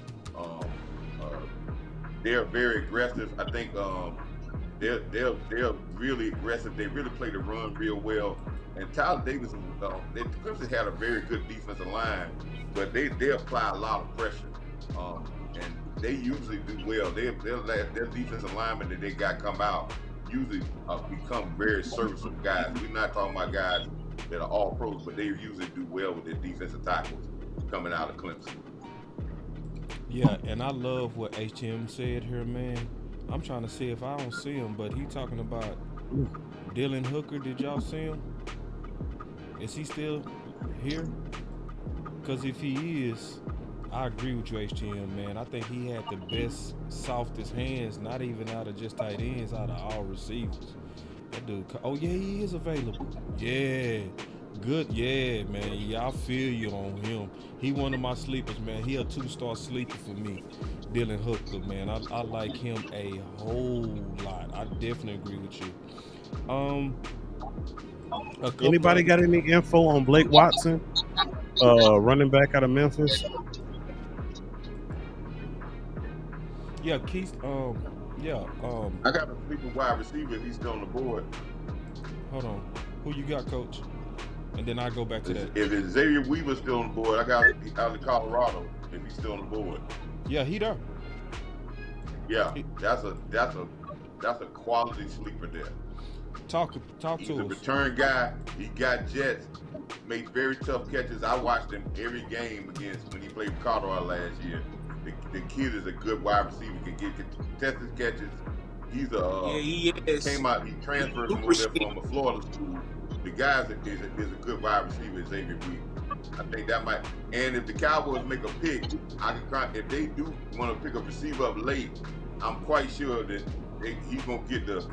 They're very aggressive. I think they're really aggressive. They really play the run real well. And Tyler Davis, Clemson had a very good defensive line, but they apply a lot of pressure. And they usually do well. Their defensive linemen that they got come out usually become very serviceable guys. We're not talking about guys that are all pros, but they usually do well with their defensive tackles coming out of Clemson. Yeah, and I love what HM said here, man. I'm trying to see if I don't see him, but he talking about Dylan Hooker. Did y'all see him? Is he still here? Because if he is, I agree with you, HTM, man. I think he had the best, softest hands, not even out of just tight ends, out of all receivers. That dude, he is available. Yeah, good, yeah, man. Yeah, I feel you on him. He one of my sleepers, man. He a 2-star sleeper for me, Dylan Hooker, man. I like him a whole lot. I definitely agree with you. Anybody got any info on Blake Watson, running back out of Memphis? Yeah, Keith. I got a sleeper wide receiver. He's still on the board. Hold on. Who you got, Coach? And then I go back to that. If Xavier Weaver's still on the board, I got out of Colorado. If he's still on the board. Yeah, he there. Yeah, that's a quality sleeper there. Talk He's to a us. return guy. He got jets. Made very tough catches. I watched him every game when he played with Colorado last year. The kid is a good wide receiver. Can get contested catches. He's he is. Came out. He transferred from over there from a Florida school. The guy is a good wide receiver, Xavier Weaver. I think that might. And if the Cowboys make a pick, if they do want to pick a receiver up late, I'm quite sure that he's gonna get the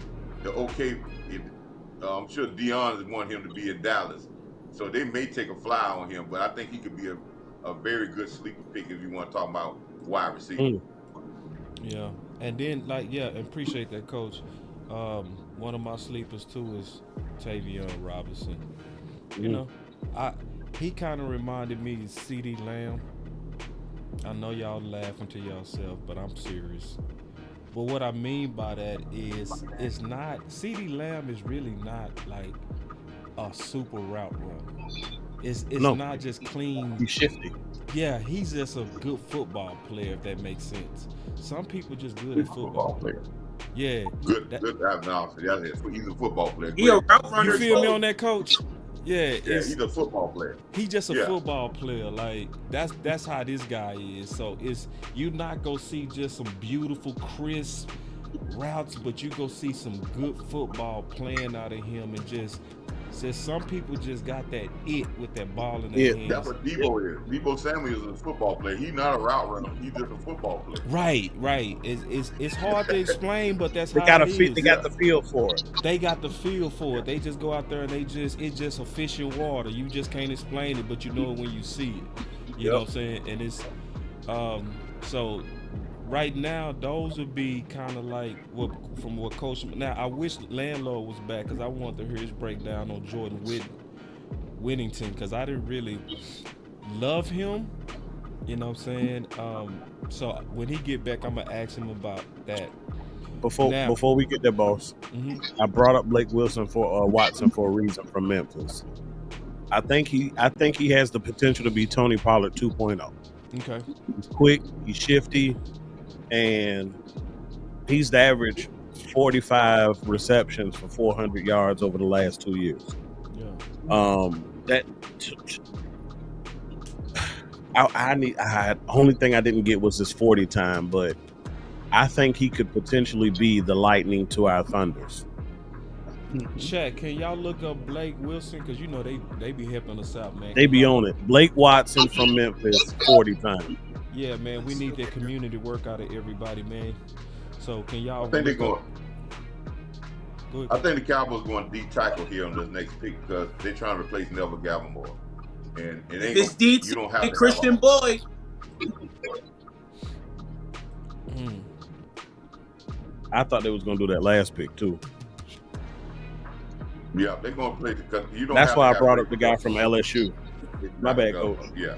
okay. I'm sure Deion want him to be in Dallas, so they may take a fly on him. But I think he could be a very good sleeper pick if you want to talk about wide receiver. Yeah, and then appreciate that, Coach. One of my sleepers too is Tavion Robinson. You know, he kind of reminded me of CeeDee Lamb. I know y'all laughing to yourself, but I'm serious. But what I mean by that is it's not CeeDee Lamb is really not like a super route runner. It's not just clean. He's shifty. Yeah, he's just a good football player, if that makes sense. Some people just good at football. Player. Yeah. Good. He's a football player. He a route runner. You feel me on that, Coach? Yeah, he's a football player. He's just a football player. Like that's how this guy is. So you're not gonna see just some beautiful, crisp routes, but you go see some good football playing out of him and just says some people just got that it with that ball in their hands. That's what Debo is. Debo Samuel is a football player. He's not a route runner. He's just a football player. Right. It's hard to explain, but that's they how got it is. They got the feel for it. They got the feel for it. They just go out there and it's just a fish in water. You just can't explain it, but you know it when you see it. You know what I'm saying? And it's so right now those would be kind of like from what Coach. Now I wish Landlord was back because I want to hear his breakdown on Jordan Whittington because I didn't really love him. You know what I'm saying? So when he get back, I'm gonna ask him about that. Before we get there, boss, I brought up Blake Wilson for Watson for a reason from Memphis. I think he has the potential to be Tony Pollard 2.0. Okay. He's quick, he's shifty, and he's the average 45 receptions for 400 yards over the last 2 years. Yeah. Only thing I didn't get was his 40 time, but I think he could potentially be the lightning to our Thunders. Chat, can y'all look up Blake Wilson? Because you know they be helping us out, man. They be on it. Blake Watson from Memphis, 40 time. Yeah, man, we need that community work out of everybody, man. So can y'all? I think they're going. Go ahead. I think the Cowboys going D tackle here on this next pick because they're trying to replace Neville Gallimore, and it ain't. This D you don't have to Christian Boy. I thought they was gonna do that last pick too. Yeah, they're gonna play because you don't. That's have why I brought up the guy from LSU. My bad, Coach. Yeah,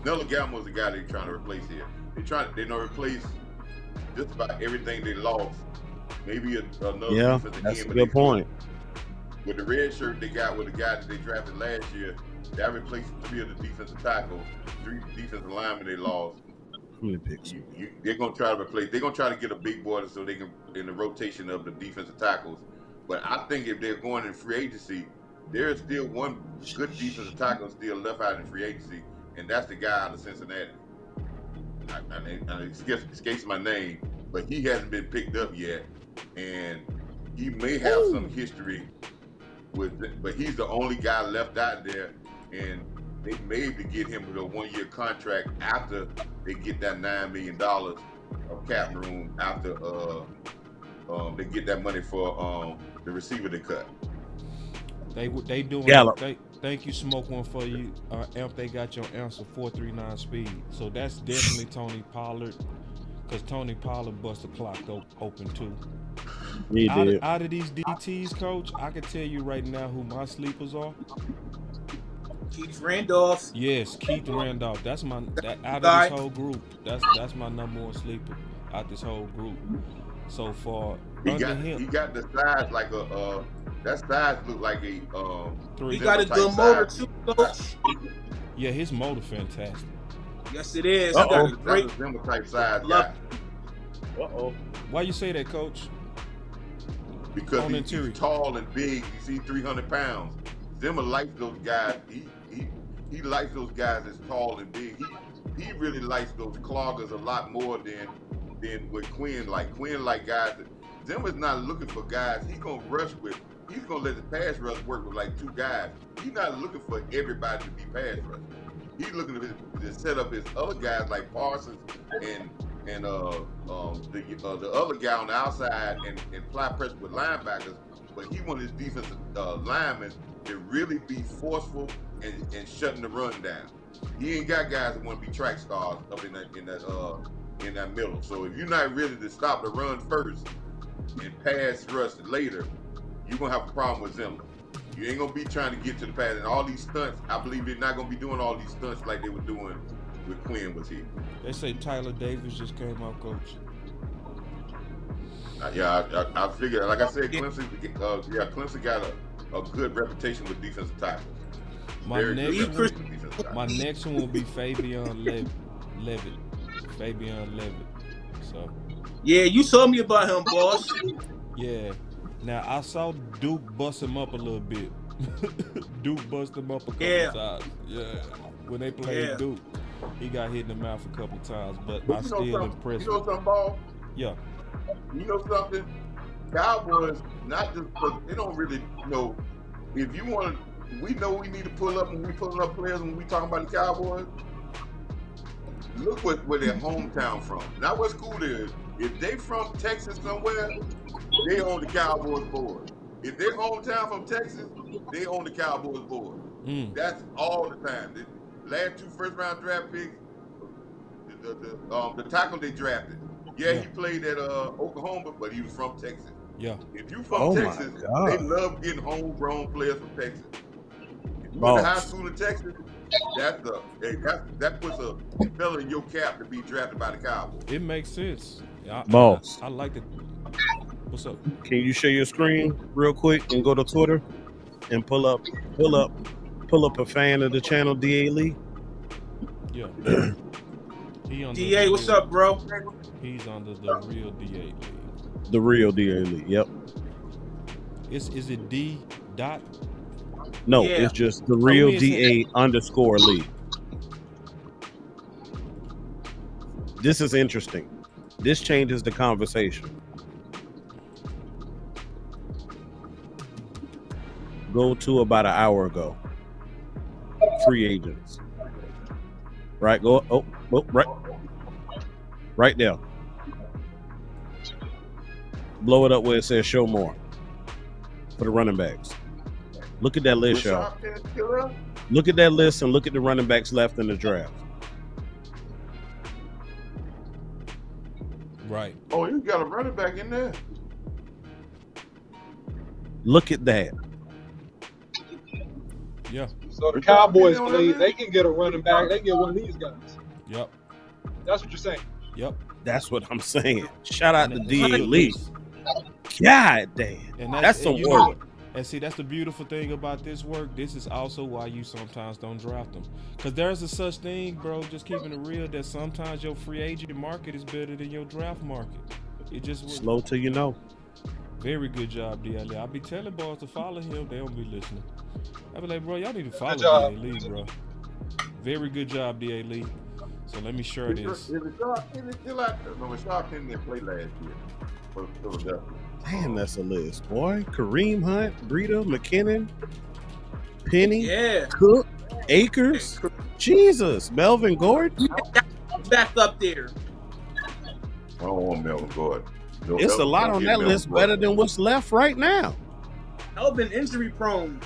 Neville Gallimore is the guy they're trying to replace here. They're gonna replace just about everything they lost. Maybe another. Yeah, that's a good point. With the red shirt they got with the guy that they drafted last year, that replaced 3 of the defensive tackles, 3 defensive linemen they lost. They're gonna try to replace. They're gonna try to get a big boy so they can in the rotation of the defensive tackles. But I think if they're going in free agency, there's still one good defensive tackle still left out in free agency, and that's the guy out of Cincinnati. It escapes my name, but he hasn't been picked up yet, and he may have some history with. But he's the only guy left out there, and they may be get him with a 1-year contract after they get that $9 million of cap room after they get that money for the receiver they cut. They doing Gallup. Thank you, Smoke One for you. Amp, they got your answer 4.39 speed. So that's definitely Tony Pollard, because Tony Pollard bust the clock open too. He did. Out of these DTs, Coach, I can tell you right now who my sleepers are. Keith Randolph. Yes, Keith Randolph. That's out of this whole group. That's my number one sleeper out this whole group. So far, he got the size like that size look like a 3. He got a good motor too, Coach. Yeah, his motor fantastic. Yes, it is. He got a great Zimmer type size guy. Why you say that, Coach? Because he's tall and big. You see, 300 pounds. Zimmer likes those guys. He likes those guys that's tall and big. He really likes those cloggers a lot more than what Quinn like. Quinn like guys. Zimmer's not looking for guys. He's gonna let the pass rush work with like 2 guys. He's not looking for everybody to be pass rush. He's looking to set up his other guys like Parsons and the other guy on the outside and fly pressure with linebackers. But he wants his defensive linemen to really be forceful and shutting the run down. He ain't got guys that want to be track stars up in that middle. So if you're not ready to stop the run first and pass rush later, you're gonna have a problem with Zimmer. You ain't gonna be trying to get to the pass and all these stunts. I believe they're not gonna be doing all these stunts like they were doing with Quinn was here. They say Tyler Davis just came out, Coach. I figured, like I said, Clemson got a good reputation with defensive tackles. My next one will be Fabian Levitt. So. Yeah, you told me about him, boss. Yeah. Now I saw Duke bust him up a little bit. Duke bust him up a couple times. Yeah. When they played Duke, he got hit in the mouth a couple times, but I still impressed. You know something, Ball? Yeah. You know something? Cowboys, not just because they don't really, if you want to, we know we need to pull up when we pulling up players when we talking about the Cowboys. Look where their hometown from. Not what school they is. If they from Texas somewhere, they own the Cowboys board. If their hometown from Texas, they own the Cowboys board. That's all the time. The last 2 first-round draft picks, the tackle they drafted. Yeah, he played at Oklahoma, but he was from Texas. Yeah. If you from Texas, they love getting homegrown players from Texas. If you went to high school in Texas, that puts a fella in your cap to be drafted by the Cowboys. It makes sense. Boss. I like it. What's up? Can you share your screen real quick and go to Twitter and pull up a fan of the channel, DA Lee? Yeah. DA, what's up, bro? He's under the real DA Lee. The real DA Lee, yep. Is it D dot? No, it's just the real DA _ Lee. This is interesting. This changes the conversation. Go to about an hour ago. Free agents. Right, go right there. Blow it up where it says show more for the running backs. Look at that list, y'all. Look at that list and look at the running backs left in the draft. Right. Oh, you got a running back in there. Look at that. Yeah. So the Cowboys believe they can get a running back. They can get one of these guys. Yep. That's what you're saying. Yep. That's what I'm saying. Shout out to DA Lee. God damn. And that's some work. And see, that's the beautiful thing about this work. This is also why you sometimes don't draft them. Because there's a such thing, bro, just keeping it real, that sometimes your free agent market is better than your draft market. It just slow till you know. Very good job, DLE. I be telling boys to follow him. They don't be listening. I be like, bro, y'all need to follow DA Lee, bro. Very good job, DA Lee. So let me share this. Is it still out there? No, Rashad Penny didn't play last year for Philadelphia. Damn, that's a list, boy. Kareem Hunt, Breida, McKinnon, Penny, Cook, Akers, Jesus, Melvin Gordon. Back up there. I don't want Melvin Gordon. It's a lot on that list, better than what's left right now. Melvin injury prone.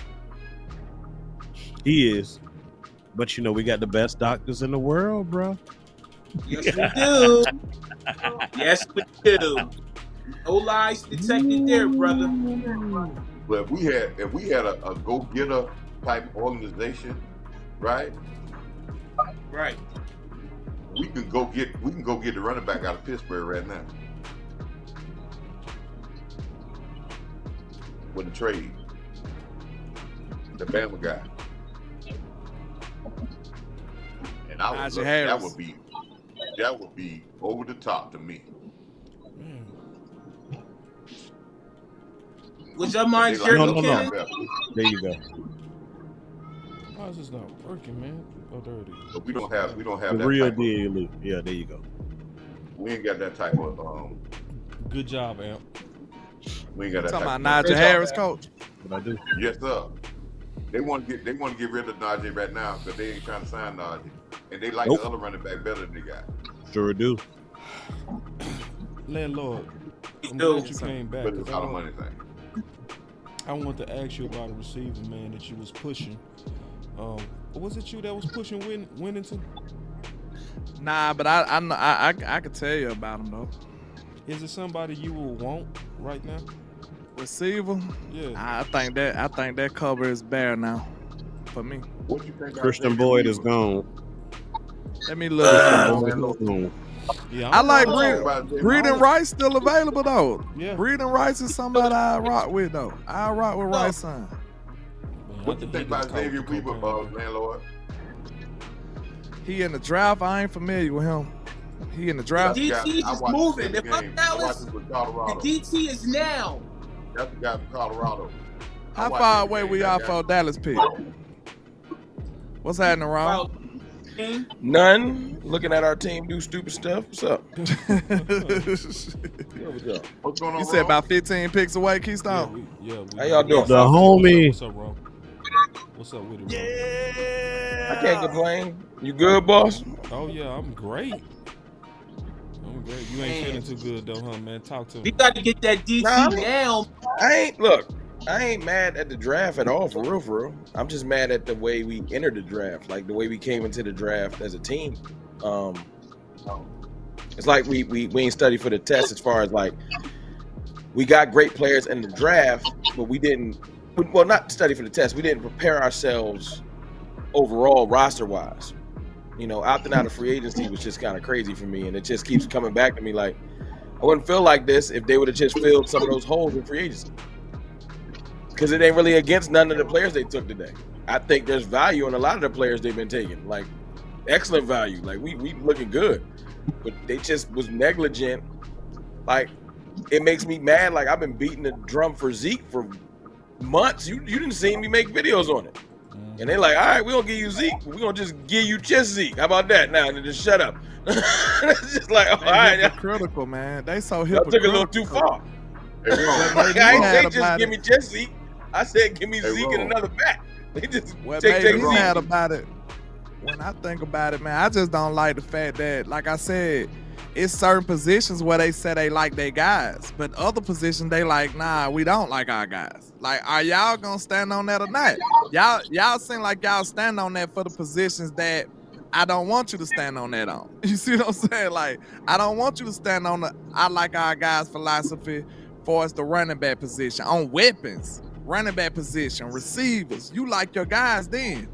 He is. But you know, we got the best doctors in the world, bro. Yes, we do. Yes, we do. No lies detected there, brother. But if we had a go-getter type organization, right? Right. We can go get the running back out of Pittsburgh right now. With a trade. The Bama guy. And I would that would be over the top to me. Was your mind Jerry McKinnon? There you go. Why is this not working, man? Oh, there it is. But we don't have the that real type DA Lee. Yeah, there you go. We ain't got that type of good job, Amp. We ain't got that talking type about Najee Harris, coach. What I do? Yes, sir. They want to get rid of Najee right now because they ain't trying to sign Najee. And they like the other running back better than they got. Sure do. Landlord, I'm glad you came back. But it's not a money thing. I want to ask you about a receiver, man, that you was pushing. Was it you that was pushing Winnington? Nah, but I could tell you about him though. Is it somebody you will want right now? Receiver? Yeah. I think that cover is bare now for me. What you think? Christian Boyd is gone. Let me look. Yeah, I like Breeden Rice still available though. Yeah. Breeden Rice is somebody I rock with though. I rock with Rice son. What you think about Xavier Weaver, Landlord? He in the draft. I ain't familiar with him. He in the draft. The DT is just moving. If I'm Dallas, the DT is now. That's the guy from Colorado. How far away we are for Dallas pick? What's happening, Ron? None. Looking at our team do stupid stuff. What's up? What's going on? You said about 15 picks away, Keystone. How y'all doing? The homie. What's up, bro? What's up with it, bro? I can't complain. You good, boss? Oh yeah, I'm great. I'm great. You ain't feeling too good though, huh, man? Talk to me. We got to get that DC now. I ain't mad at the draft at all, for real. I'm just mad at the way we entered the draft, like the way we came into the draft as a team. It's like we ain't studied for the test as far as like we got great players in the draft, but we didn't. Well, not study for the test. We didn't prepare ourselves overall roster-wise. You know, opting out of free agency was just kind of crazy for me, and it just keeps coming back to me. Like I wouldn't feel like this if they would have just filled some of those holes in free agency. Because it ain't really against none of the players they took today. I think there's value in a lot of the players they've been taking, like excellent value. Like we looking good, but they just was negligent. Like it makes me mad. Like I've been beating the drum for Zeke for months. You didn't see me make videos on it, and they like, all right, we gonna give you Zeke. We gonna just give you just Zeke. How about that? Now and just shut up. It's just like, all right, hypocritical, man. They so hypocritical. hypocritical. Took it a little too far. Like, I ain't say just give me just Zeke. I said give me Zeke and another back. They just what made me mad about it, when I think about it, man, I just don't like the fact that, like I said, it's certain positions where they say they like their guys, but other positions they like, nah, we don't like our guys. Like, are y'all gonna stand on that or not? Y'all seem like y'all stand on that for the positions that I don't want you to stand on that on. You see what I'm saying? Like, I don't want you to stand on the I like our guys philosophy for us the running back position, on weapons, running back position, receivers. You like your guys then.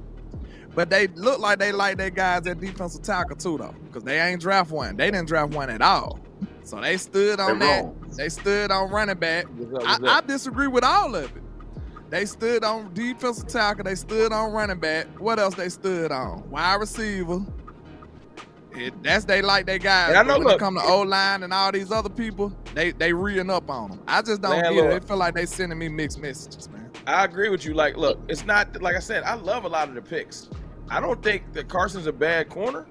But they look like they like their guys at defensive tackle too, though, because they ain't draft one. They didn't draft one at all. So they stood on that. They stood on running back. I disagree with all of it. They stood on defensive tackle. They stood on running back. What else they stood on? Wide receiver. They like their guys. And I know, when it come to O-line and all these other people, they reeing up on them. I just don't get it. They feel like they sending me mixed messages, man. I agree with you. Like, look, it's not like I said. I love a lot of the picks. I don't think that Carson's a bad corner.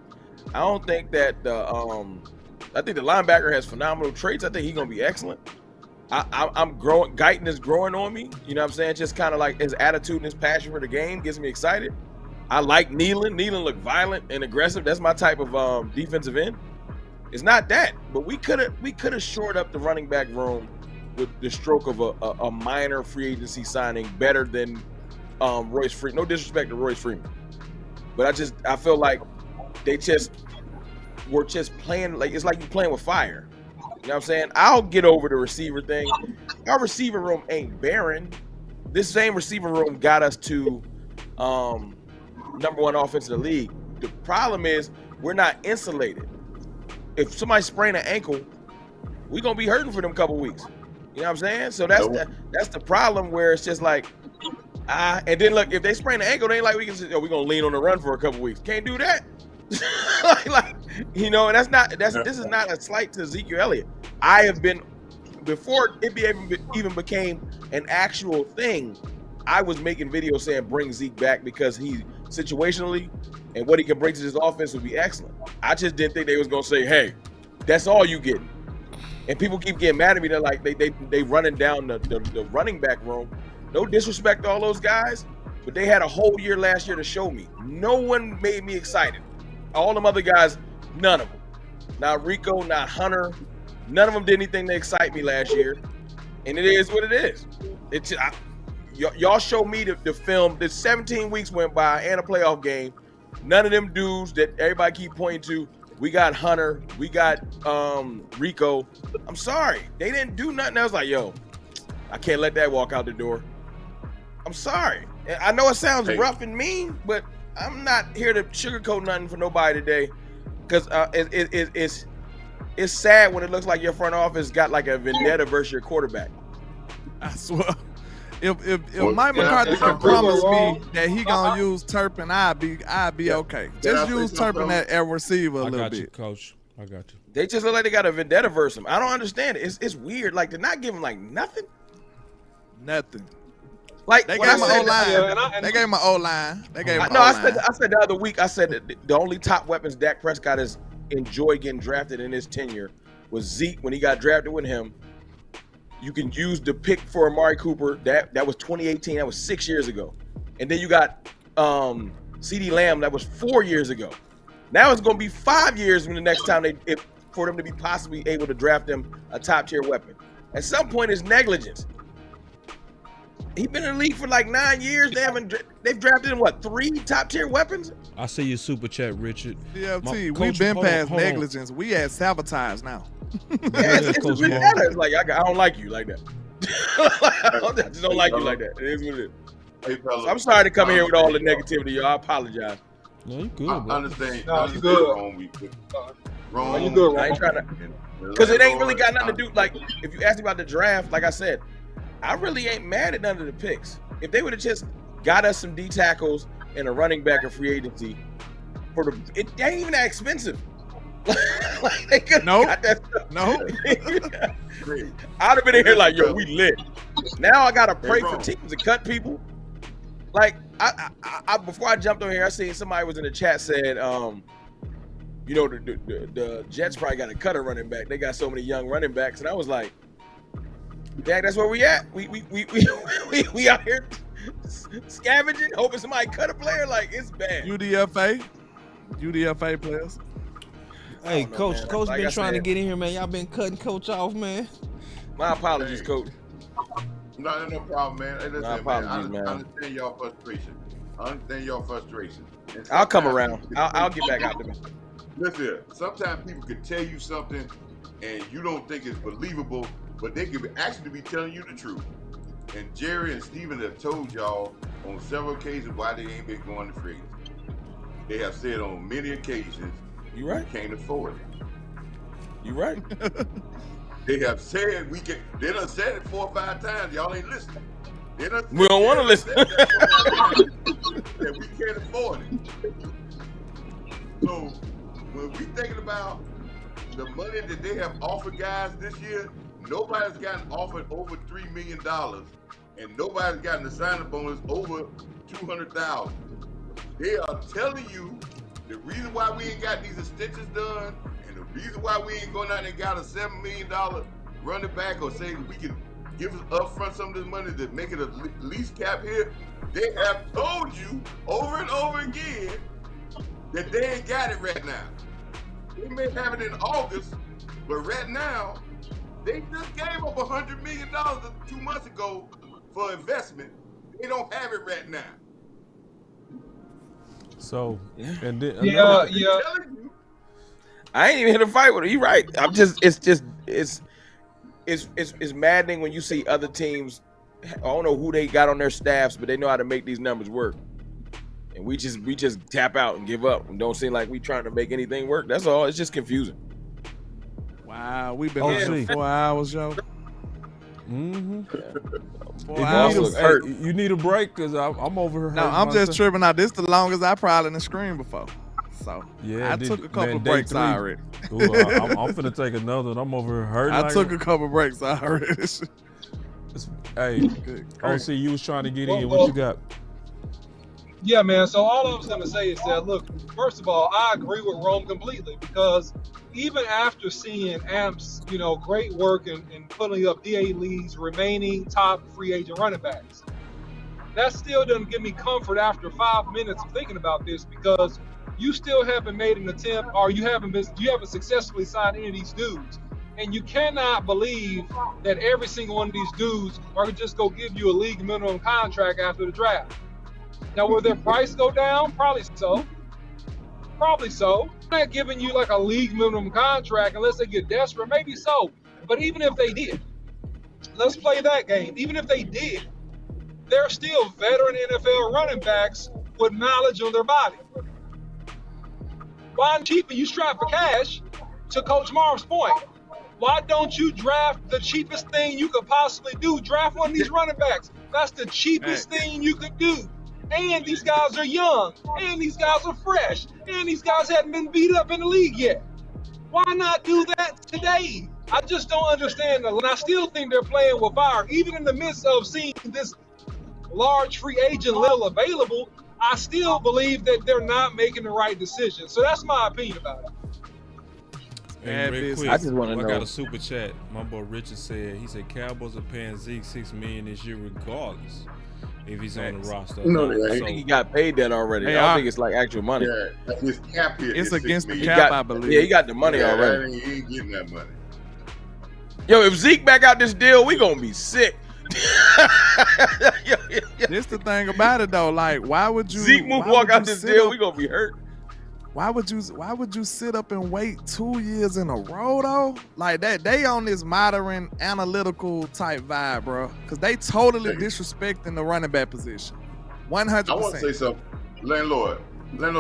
I don't think that I think the linebacker has phenomenal traits. I think he's gonna be excellent. I'm growing. Guyton is growing on me. You know what I'm saying? Just kind of like his attitude and his passion for the game gets me excited. I like Nealon. Nealon look violent and aggressive. That's my type of defensive end. It's not that, but we could have shored up the running back room with the stroke of a minor free agency signing better than Royce Freeman. No disrespect to Royce Freeman, but I feel like they were playing like it's like you playing with fire. You know what I'm saying? I'll get over the receiver thing. Our receiver room ain't barren. This same receiver room got us to number one offense in the league. The problem is we're not insulated. If somebody sprain an ankle, we're gonna be hurting for them couple weeks. You know what I'm saying? So that's the problem where it's just like, and then look, if they sprain an ankle, they ain't like we can say, we're gonna lean on the run for a couple weeks. Can't do that. like, you know, and this is not a slight to Ezekiel Elliott. I have been, before it even became an actual thing, I was making videos saying bring Zeke back because he situationally and what he can bring to this offense would be excellent. I just didn't think they was gonna say, hey, that's all you get. And people keep getting mad at me. They're like, they running down the running back room. No disrespect to all those guys, but they had a whole year last year to show me. No one made me excited. All them other guys, none of them. Not Rico, not Hunter. None of them did anything to excite me last year. And it is what it is. Y'all showed me the film. The 17 weeks went by and a playoff game. None of them dudes that everybody keep pointing to. We got Hunter. We got Rico. I'm sorry. They didn't do nothing. I was like, yo, I can't let that walk out the door. I'm sorry. I know it sounds rough and mean, but I'm not here to sugarcoat nothing for nobody today. Because it's sad when it looks like your front office got like a vendetta versus your quarterback. I swear. If Mike McCarthy can promise me that he gonna use Turpin, I'd be okay. Just use Turpin at receiver a little bit. I got you, Coach. I got you. They just look like they got a vendetta versus him. I don't understand it. It's weird. Like, to not give him like nothing. Nothing. Like They when gave I my said, O-line. They gave my O-line. They gave my no, I O-line. said the other week, I said that the only top weapons Dak Prescott has enjoyed getting drafted in his tenure was Zeke when he got drafted with him. You can use the pick for Amari Cooper. That was 2018. That was 6 years ago. And then you got CeeDee Lamb. That was 4 years ago. Now it's going to be 5 years from the next time for them to be possibly able to draft them a top tier weapon. At some point, it's negligence. He's been in the league for like 9 years. They've drafted him, what, 3 top tier weapons? I see your super chat, Richard. DFT, we've been past negligence. We at sabotage now. It's like I don't like you like that. I just don't like you like that. It is what it is. Hey, fellas, so I'm sorry to come here with all the negativity, y'all. I apologize. No, you good, I bro. understand. No, you good. Wrong. You good, I ain't trying to, because it ain't really got nothing to do. Like, if you ask me about the draft, like I said, I really ain't mad at none of the picks. If they would have just got us some D tackles and a running back in free agency, it ain't even that expensive. Like they could got that stuff. No. I'd have been in here like, yo, we lit. Now I gotta pray for teams to cut people. Like I before I jumped on here, I seen somebody was in the chat said, you know, the Jets probably got to cut a running back. They got so many young running backs, and I was like, Dak, that's where we at. We out here scavenging, hoping somebody cut a player. Like, it's bad. UDFA players. Hey, Coach Like been I trying to said, get in here, man. Y'all been cutting Coach off, man. My apologies, Coach. No problem, man. Hey, listen, My apologies, man. man. I understand y'all frustration. And I'll come sometimes around. people I'll get back out there. Listen, sometimes people can tell you something and you don't think it's believable, but they could actually be telling you the truth. And Jerry and Steven have told y'all on several occasions why they ain't been going to free agency. They have said on many occasions, you right, we can't afford it. You right. They have said they done said it 4 or 5 times. Y'all ain't listening. We don't want to listen. That we can't afford it. So when we thinking about the money that they have offered guys this year, nobody's gotten offered over $3 million, and nobody's gotten a signing bonus over $200,000. They are telling you the reason why we ain't got these extensions done, and the reason why we ain't going out and got a $7 million running back, or say we can give us upfront some of this money to make it a lease cap here. They have told you over and over again that they ain't got it right now. They may have it in August, but right now, they just gave up $100 million 2 months ago for investment. They don't have it right now. So, and then I ain't even hit a fight with her. You right. It's maddening when you see other teams. I don't know who they got on their staffs, but they know how to make these numbers work. And we just tap out and give up and don't seem like we trying to make anything work. That's all. It's just confusing. Wow, we've been here 4 hours, yo. Mm-hmm. Yeah. You need a break because I'm over here. No, I'm just tripping out. This is the longest I probably done screamed before. So yeah, I took a couple breaks already. Cool. I'm finna take another one. I'm over here hurting. I took a couple breaks already. Hey, OC, you was trying to get in. What you got? Yeah, man. So all I was going to say is that, look, first of all, I agree with Rome completely, because even after seeing Amp's, great work in putting up DA Lee's remaining top free agent running backs, that still doesn't give me comfort after 5 minutes of thinking about this, because you still haven't made an attempt, or you haven't successfully signed any of these dudes. And you cannot believe that every single one of these dudes are just go give you a league minimum contract after the draft. Now, will their price go down? Probably so. I'm not giving you like a league minimum contract unless they get desperate. Maybe so. But even if they did, let's play that game. Even if they did, they're still veteran NFL running backs with knowledge on their body. Why cheaper you strap for cash? To Coach Marv's point, why don't you draft the cheapest thing you could possibly do? Draft one of these running backs. That's the cheapest thing you could do. And these guys are young. And these guys are fresh. And these guys haven't been beat up in the league yet. Why not do that today? I just don't understand that. And I still think they're playing with fire, even in the midst of seeing this large free agent little available, I still believe that they're not making the right decision. So that's my opinion about it. Hey, real quick, I just want to know. I got a super chat. My boy Richard said, he said Cowboys are paying Zeke $6 million this year regardless if he's on the roster. No, I think he got paid that already. Hey, I don't think it's like actual money. Yeah, that's his cap here. It's against the He cap, got- I believe. Yeah, he got the money already. He ain't getting that money. Yo, if Zeke back out this deal, we gonna be sick. This the thing about it though. Like, why would you Zeke why walk would out you this sit deal, up- we gonna be hurt. Why would you sit up and wait 2 years in a row though? Like that, they on this modern analytical type vibe, bro. Cause they totally disrespecting the running back position. 100%. I want to say something. Landlord,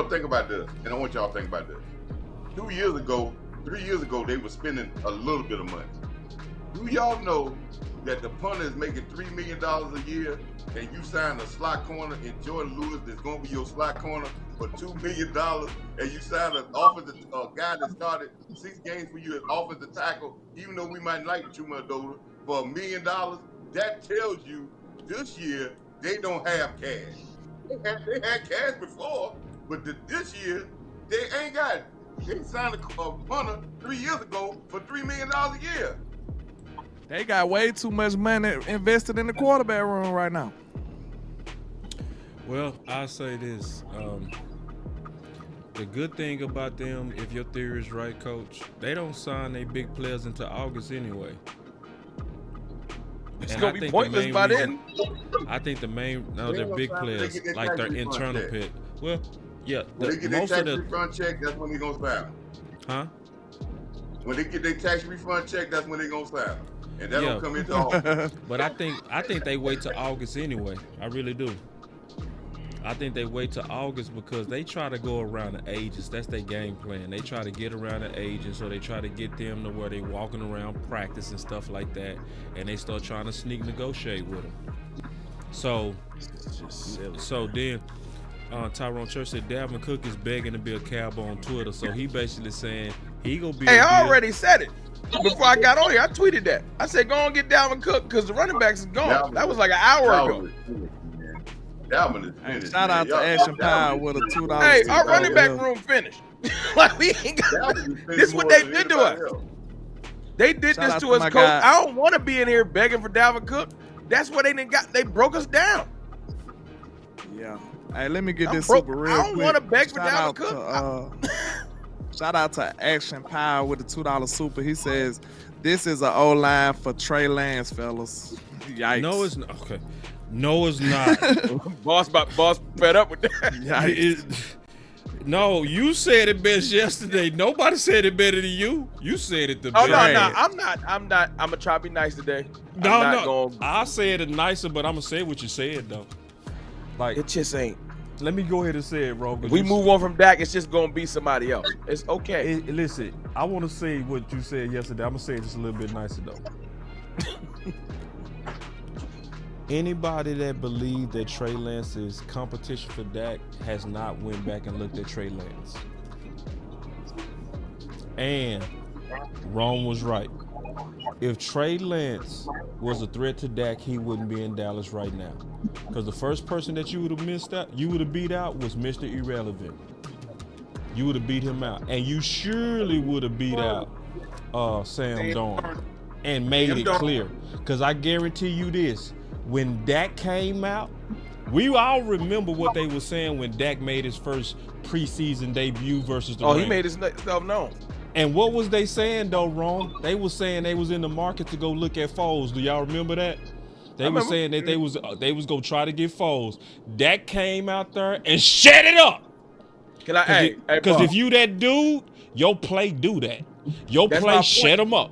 think about this. And I want y'all to think about this. 3 years ago, they were spending a little bit of money. Do y'all know that the punter is making $3 million a year and you sign a slot corner in Jordan Lewis that's going to be your slot corner for $2 million, and you sign an offensive guy that started 6 games for you as offensive tackle, even though we might like Chumadola, for $1 million? That tells you this year they don't have cash. They had cash before, but this year they ain't got it. They signed a punter 3 years ago for $3 million a year. They got way too much money invested in the quarterback room right now. Well, I'll say this. The good thing about them, if your theory is right, Coach, they don't sign their big players into August anyway. It's And gonna I be think pointless the main by reason- then. I think They they're don't big sign when they players, get their like tax their refund internal check. pick. Well, yeah, When they get their most tax of the refund check, that's when they gonna sign. huh? When they get their tax refund check, that's when they gonna sign. And that Yeah. don't come into August. But I think they wait till August anyway. I really do. I think they wait till August because they try to go around the ages. That's their game plan. They try to get around the ages, so they try to get them to where they walking around practice and stuff like that, and they start trying to sneak negotiate with them. So then Tyrone Church said Dalvin Cook is begging to be a Cowboy on Twitter, so he basically saying he gonna be. Hey, a I deal. already said it before I got on here. I tweeted that. I said, go and get Dalvin Cook because the running backs is gone. That was like an hour ago. Dalvin is finished. Shout out to Ashton Powell with a $2. Hey, our running back room finished. Like we ain't got. This is what they did to us. They did Shout out this to to us, my Coach. guy. I don't want to be in here begging for Dalvin Cook. That's what they didn't got. They broke us down. Yeah. Hey, let me get I'm this broke. super real I don't quick. wanna beg for Shout Dalvin out Cook. to, shout out to Action Power with the $2 super. He says, this is an O-line for Trey Lance, fellas. Yikes. No, it's not. Okay. No, it's not. boss fed up with that. Yikes. No, you said it best yesterday. Nobody said it better than you. You said it the Oh best. no, I'm not. I'm gonna try to be nice today. No. I said it nicer, but I'm gonna say what you said though. Like it just ain't. Let me go ahead and say it, bro. If we move on from Dak, it's just gonna be somebody else. It's okay. Listen, I want to say what you said yesterday. I'm gonna say it just a little bit nicer though. Anybody that believed that Trey Lance is competition for Dak has not went back and looked at Trey Lance. And Rome was right. If Trey Lance was a threat to Dak, he wouldn't be in Dallas right now. Because the first person that you would have beat out was Mr. Irrelevant. You would have beat him out. And you surely would have beat out Sam Darnold and made it clear. Because I guarantee you this, when Dak came out, we all remember what they were saying when Dak made his first preseason debut versus the Rams. He made his stuff known. And what was they saying though, Ron? They was saying they was in the market to go look at Foles. Do y'all remember that? They were saying that they was gonna try to get Foles. Dak came out there and shut it up. Because if you that dude, your play do that. Your play shut him up.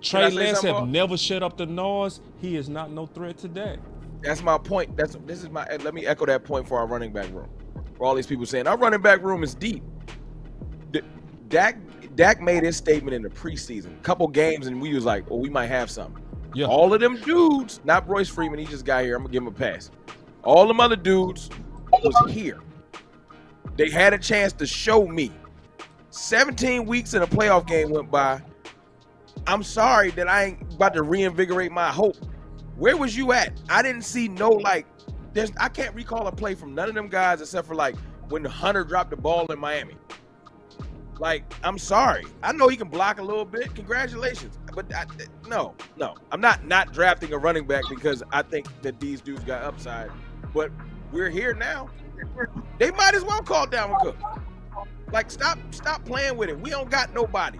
Trey Lance have never shut up the noise. He is not no threat to Dak. That's my point. Let me echo that point for our running back room. For all these people saying our running back room is deep. Dak made his statement in the preseason, couple games, and we was like, we might have something. Yeah. All of them dudes, not Royce Freeman, he just got here. I'm gonna give him a pass. All them other dudes was here. They had a chance to show me. 17 weeks in a playoff game went by. I'm sorry that I ain't about to reinvigorate my hope. Where was you at? I didn't see no I can't recall a play from none of them guys except for like when Hunter dropped the ball in Miami. Like, I'm sorry. I know he can block a little bit. Congratulations. But no. I'm not drafting a running back because I think that these dudes got upside. But we're here now. They might as well call Dalvin Cook. Like, stop playing with it. We don't got nobody.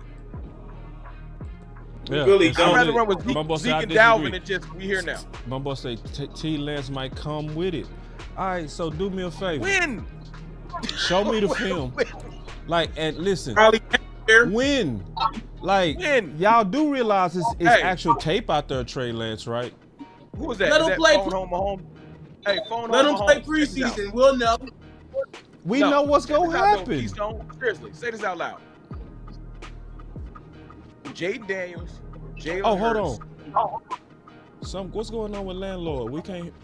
Yeah, Really, I'd rather run with Zeke and Dalvin and just we here now. Mumbo say T. Lance might come with it. All right, so do me a favor. Win. Show me the film. Like, and listen, win. Like, y'all do realize it's actual tape out there, Trey Lance, right? Who was that? Let him play. Hey, let him play preseason. We'll know. We know what's going to happen. Seriously, say this out loud. Jaden Daniels, Jalen hold Hurts. on. What's going on with Landlord? We can't.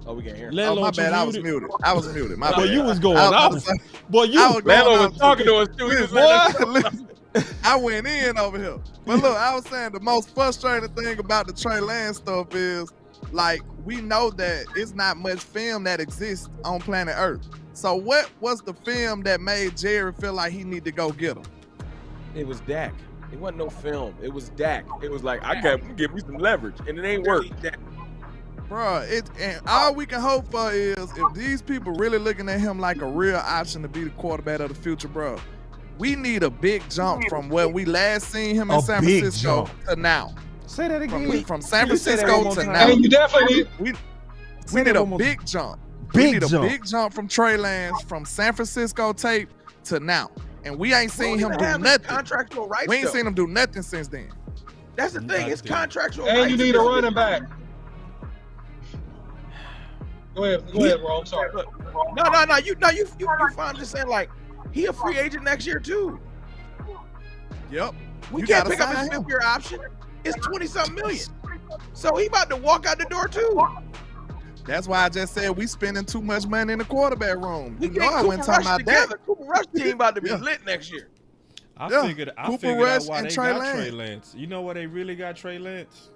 Oh, we can't hear. Oh, my bad. I was muted. My Boy, bad. you was going off. Boy, Landlord was talking to us too. I went in over here. But look, I was saying the most frustrating thing about the Trey Lance stuff is, like, we know that it's not much film that exists on planet Earth. So what was the film that made Jerry feel like he need to go get him? It was Dak. It wasn't no film. It was Dak. It was like, I got to give me some leverage, and it ain't worked. Bro, and all we can hope for is if these people really looking at him like a real option to be the quarterback of the future, bro, we need a big jump from where we last seen him in San Francisco to now. Say that again. From San Francisco to now. You definitely we need a big jump. We need a big jump from Trey Lance from San Francisco tape to now. And we ain't seen him do nothing. Contractual rights, we ain't seen him do nothing since then. That's the thing. It's contractual and rights. you need a running back. Go ahead, bro. I'm sorry. No. You fine. Just saying, like, he a free agent next year too. Yep. We can't pick up his 5th-year option. It's 20-something million. So he about to walk out the door too. That's why I just said we spending too much money in the quarterback room. We get Cooper Rush together. Cooper Rush team about to be lit next year. I figured out why they got Trey Lance. You know why they really got Trey Lance?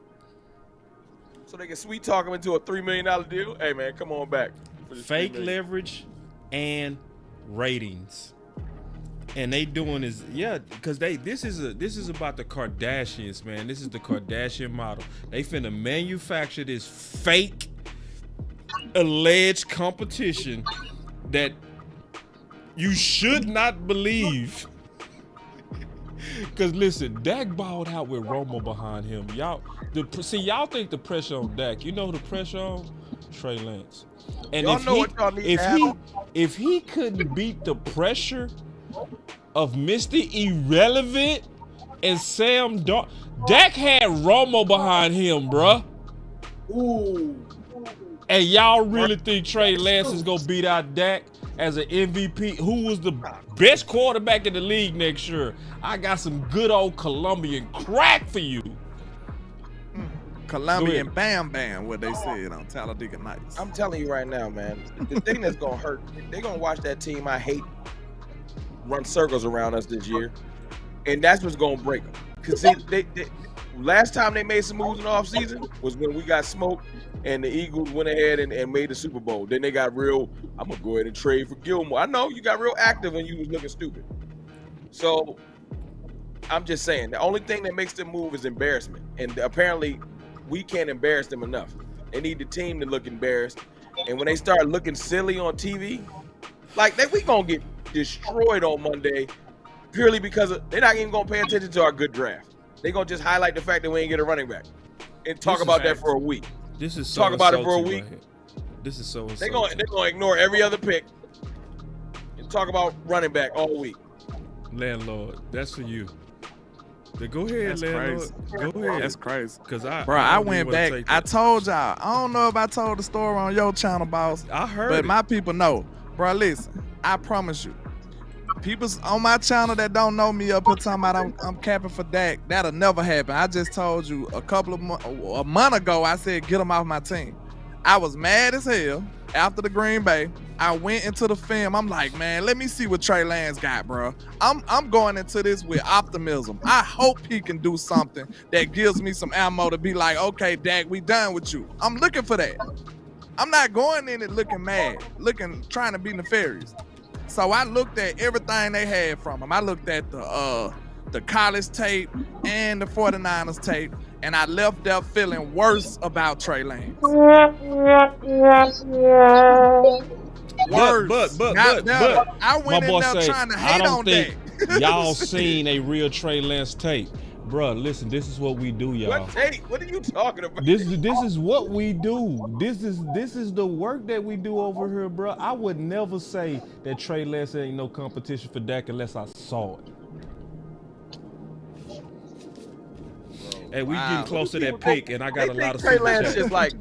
So they can sweet talk him into a $3 million deal. Hey man, come on back. Fake leverage and ratings. And they doing is because this is about the Kardashians, man. This is the Kardashian model. They finna manufacture this fake alleged competition that you should not believe. Cause listen, Dak balled out with Romo behind him. Y'all think the pressure on Dak. You know who the pressure on? Trey Lance. And if he couldn't beat the pressure of Mr. Irrelevant and Sam Darnold, Dak had Romo behind him, bruh. Ooh. And y'all really think Trey Lance is gonna beat out Dak as an MVP, who was the best quarterback in the league next year? I got some good old Colombian crack for you. Colombian Bam Bam, what they said on Talladega Nights. I'm telling you right now, man, the thing that's gonna hurt, they're gonna watch that team I hate run circles around us this year, and that's what's gonna break them. Because they last time they made some moves in the offseason was when we got smoked and the Eagles went ahead and made the Super Bowl. Then they got real, I'm going to go ahead and trade for Gilmore. I know you got real active when you was looking stupid. So I'm just saying, the only thing that makes them move is embarrassment. And apparently we can't embarrass them enough. They need the team to look embarrassed. And when they start looking silly on TV, like we going to get destroyed on Monday purely because they're not even going to pay attention to our good draft. They're going to just highlight the fact that we ain't get a running back and talk about that for a week. This is so talk about it for a week. Right, this is so they're going to ignore every other pick and talk about running back all week. Landlord, that's for you. Go ahead, that's Landlord. Crazy. Go ahead. That's crazy. Cause I went back. I told y'all. I don't know if I told the story on your channel, boss. I heard but it. My people know. Bro, listen. I promise you. People on my channel that don't know me up here talking about I'm capping for Dak. That'll never happen. I just told you a month ago, I said, get him off my team. I was mad as hell after the Green Bay. I went into the film. I'm like, man, let me see what Trey Lance got, bro. I'm going into this with optimism. I hope he can do something that gives me some ammo to be like, okay, Dak, we done with you. I'm looking for that. I'm not going in it looking mad, trying to be nefarious. So I looked at everything they had from him. I looked at the college tape and the 49ers tape, and I left there feeling worse about Trey Lance. Worse, not better. I went in there trying to hate on Dak. Y'all seen a real Trey Lance tape. Bruh, listen, this is what we do, y'all. What tape? What are you talking about? This is what we do. This is the work that we do over here, bruh. I would never say that Trey Lance ain't no competition for Dak unless I saw it. Hey, we getting close to that pick, and I got a lot of Trey Lance just like.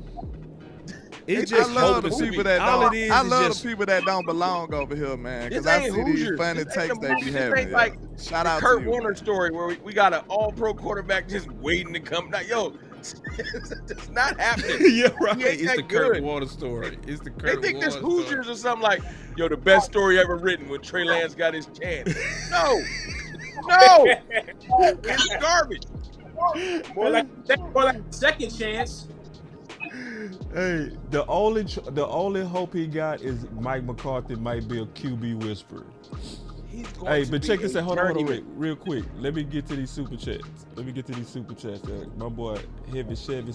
It's just I love the people that don't. I love the people that don't belong over here, man. Because I see these funny takes they be having. Like shout out Kurt to you, Warner story where we got an all-pro quarterback just waiting to come down. Yo, it's not happening. Yeah, right. It's the Kurt Warner story. It's the Kurt Warner. They think this Hoosiers or something like, yo, the best story ever written when Trey Lance got his chance. No, it's garbage. More like second chance. Hey, the only hope he got is Mike McCarthy might be a QB whisperer. Hey, but check this out. Hold on, real quick. Let me get to these super chats. My boy Heavy Chevy,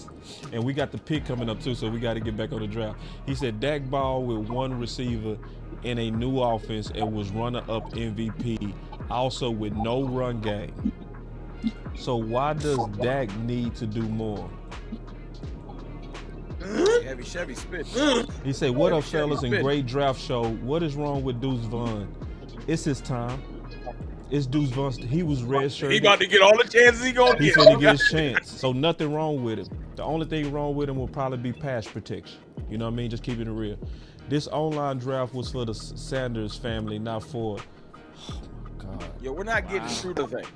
and we got the pick coming up too, so we got to get back on the draft. He said Dak ball with one receiver in a new offense and was runner-up MVP, also with no run game. So why does Dak need to do more? Heavy Chevy spit. He said, what up, fellas, and great draft show. What is wrong with Deuce Vaughn? It's his time. It's Deuce Vaughn. He was redshirted. He about to get all the chances he gonna get. He finna get his chance. So nothing wrong with him. The only thing wrong with him will probably be pass protection. You know what I mean? Just keeping it real. This online draft was for the Sanders family, not for, oh my God. Yo, we're not getting Schroeder thing.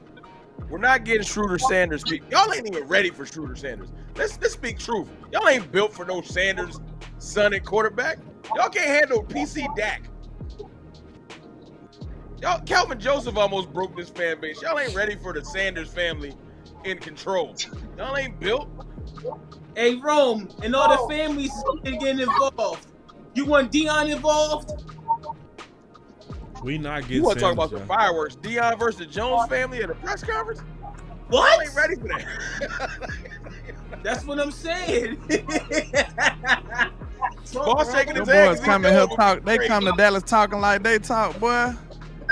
We're not getting Schroeder Sanders. Y'all ain't even ready for Schroeder Sanders. Let's speak truth. Y'all ain't built for no Sanders son at quarterback. Y'all can't handle PC Dak. Y'all, Calvin Joseph almost broke this fan base. Y'all ain't ready for the Sanders family in control. Y'all ain't built. Hey, Rome, and all the families getting involved. You want Dion involved? We not getting. You want to talk about the fireworks? Dion versus the Jones family at a press conference? What? I ain't ready for that. That's what I'm saying. Boss shaking his head. Boys come in here talk. They come to Dallas talking like they talk, boy.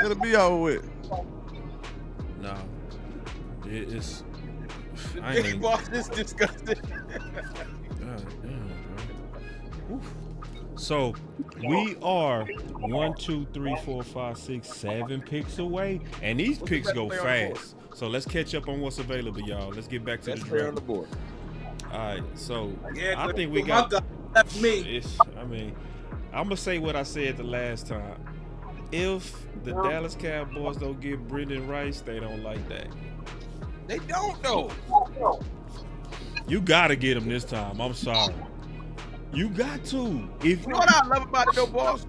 It'll be over with. No, it's. The big boss is disgusting. So we are 1, 2, 3, 4, 5, 6, 7 picks away, and these picks go fast. So let's catch up on what's available, y'all. Let's get back to the draft. On the board. All right, so yeah, I think we got. That's me. I mean, I'm gonna say what I said the last time. If the Dallas Cowboys don't get Brendan Rice, they don't like that. They don't know. You gotta get him this time. I'm sorry. You got to. If you know what I love about it though, boss?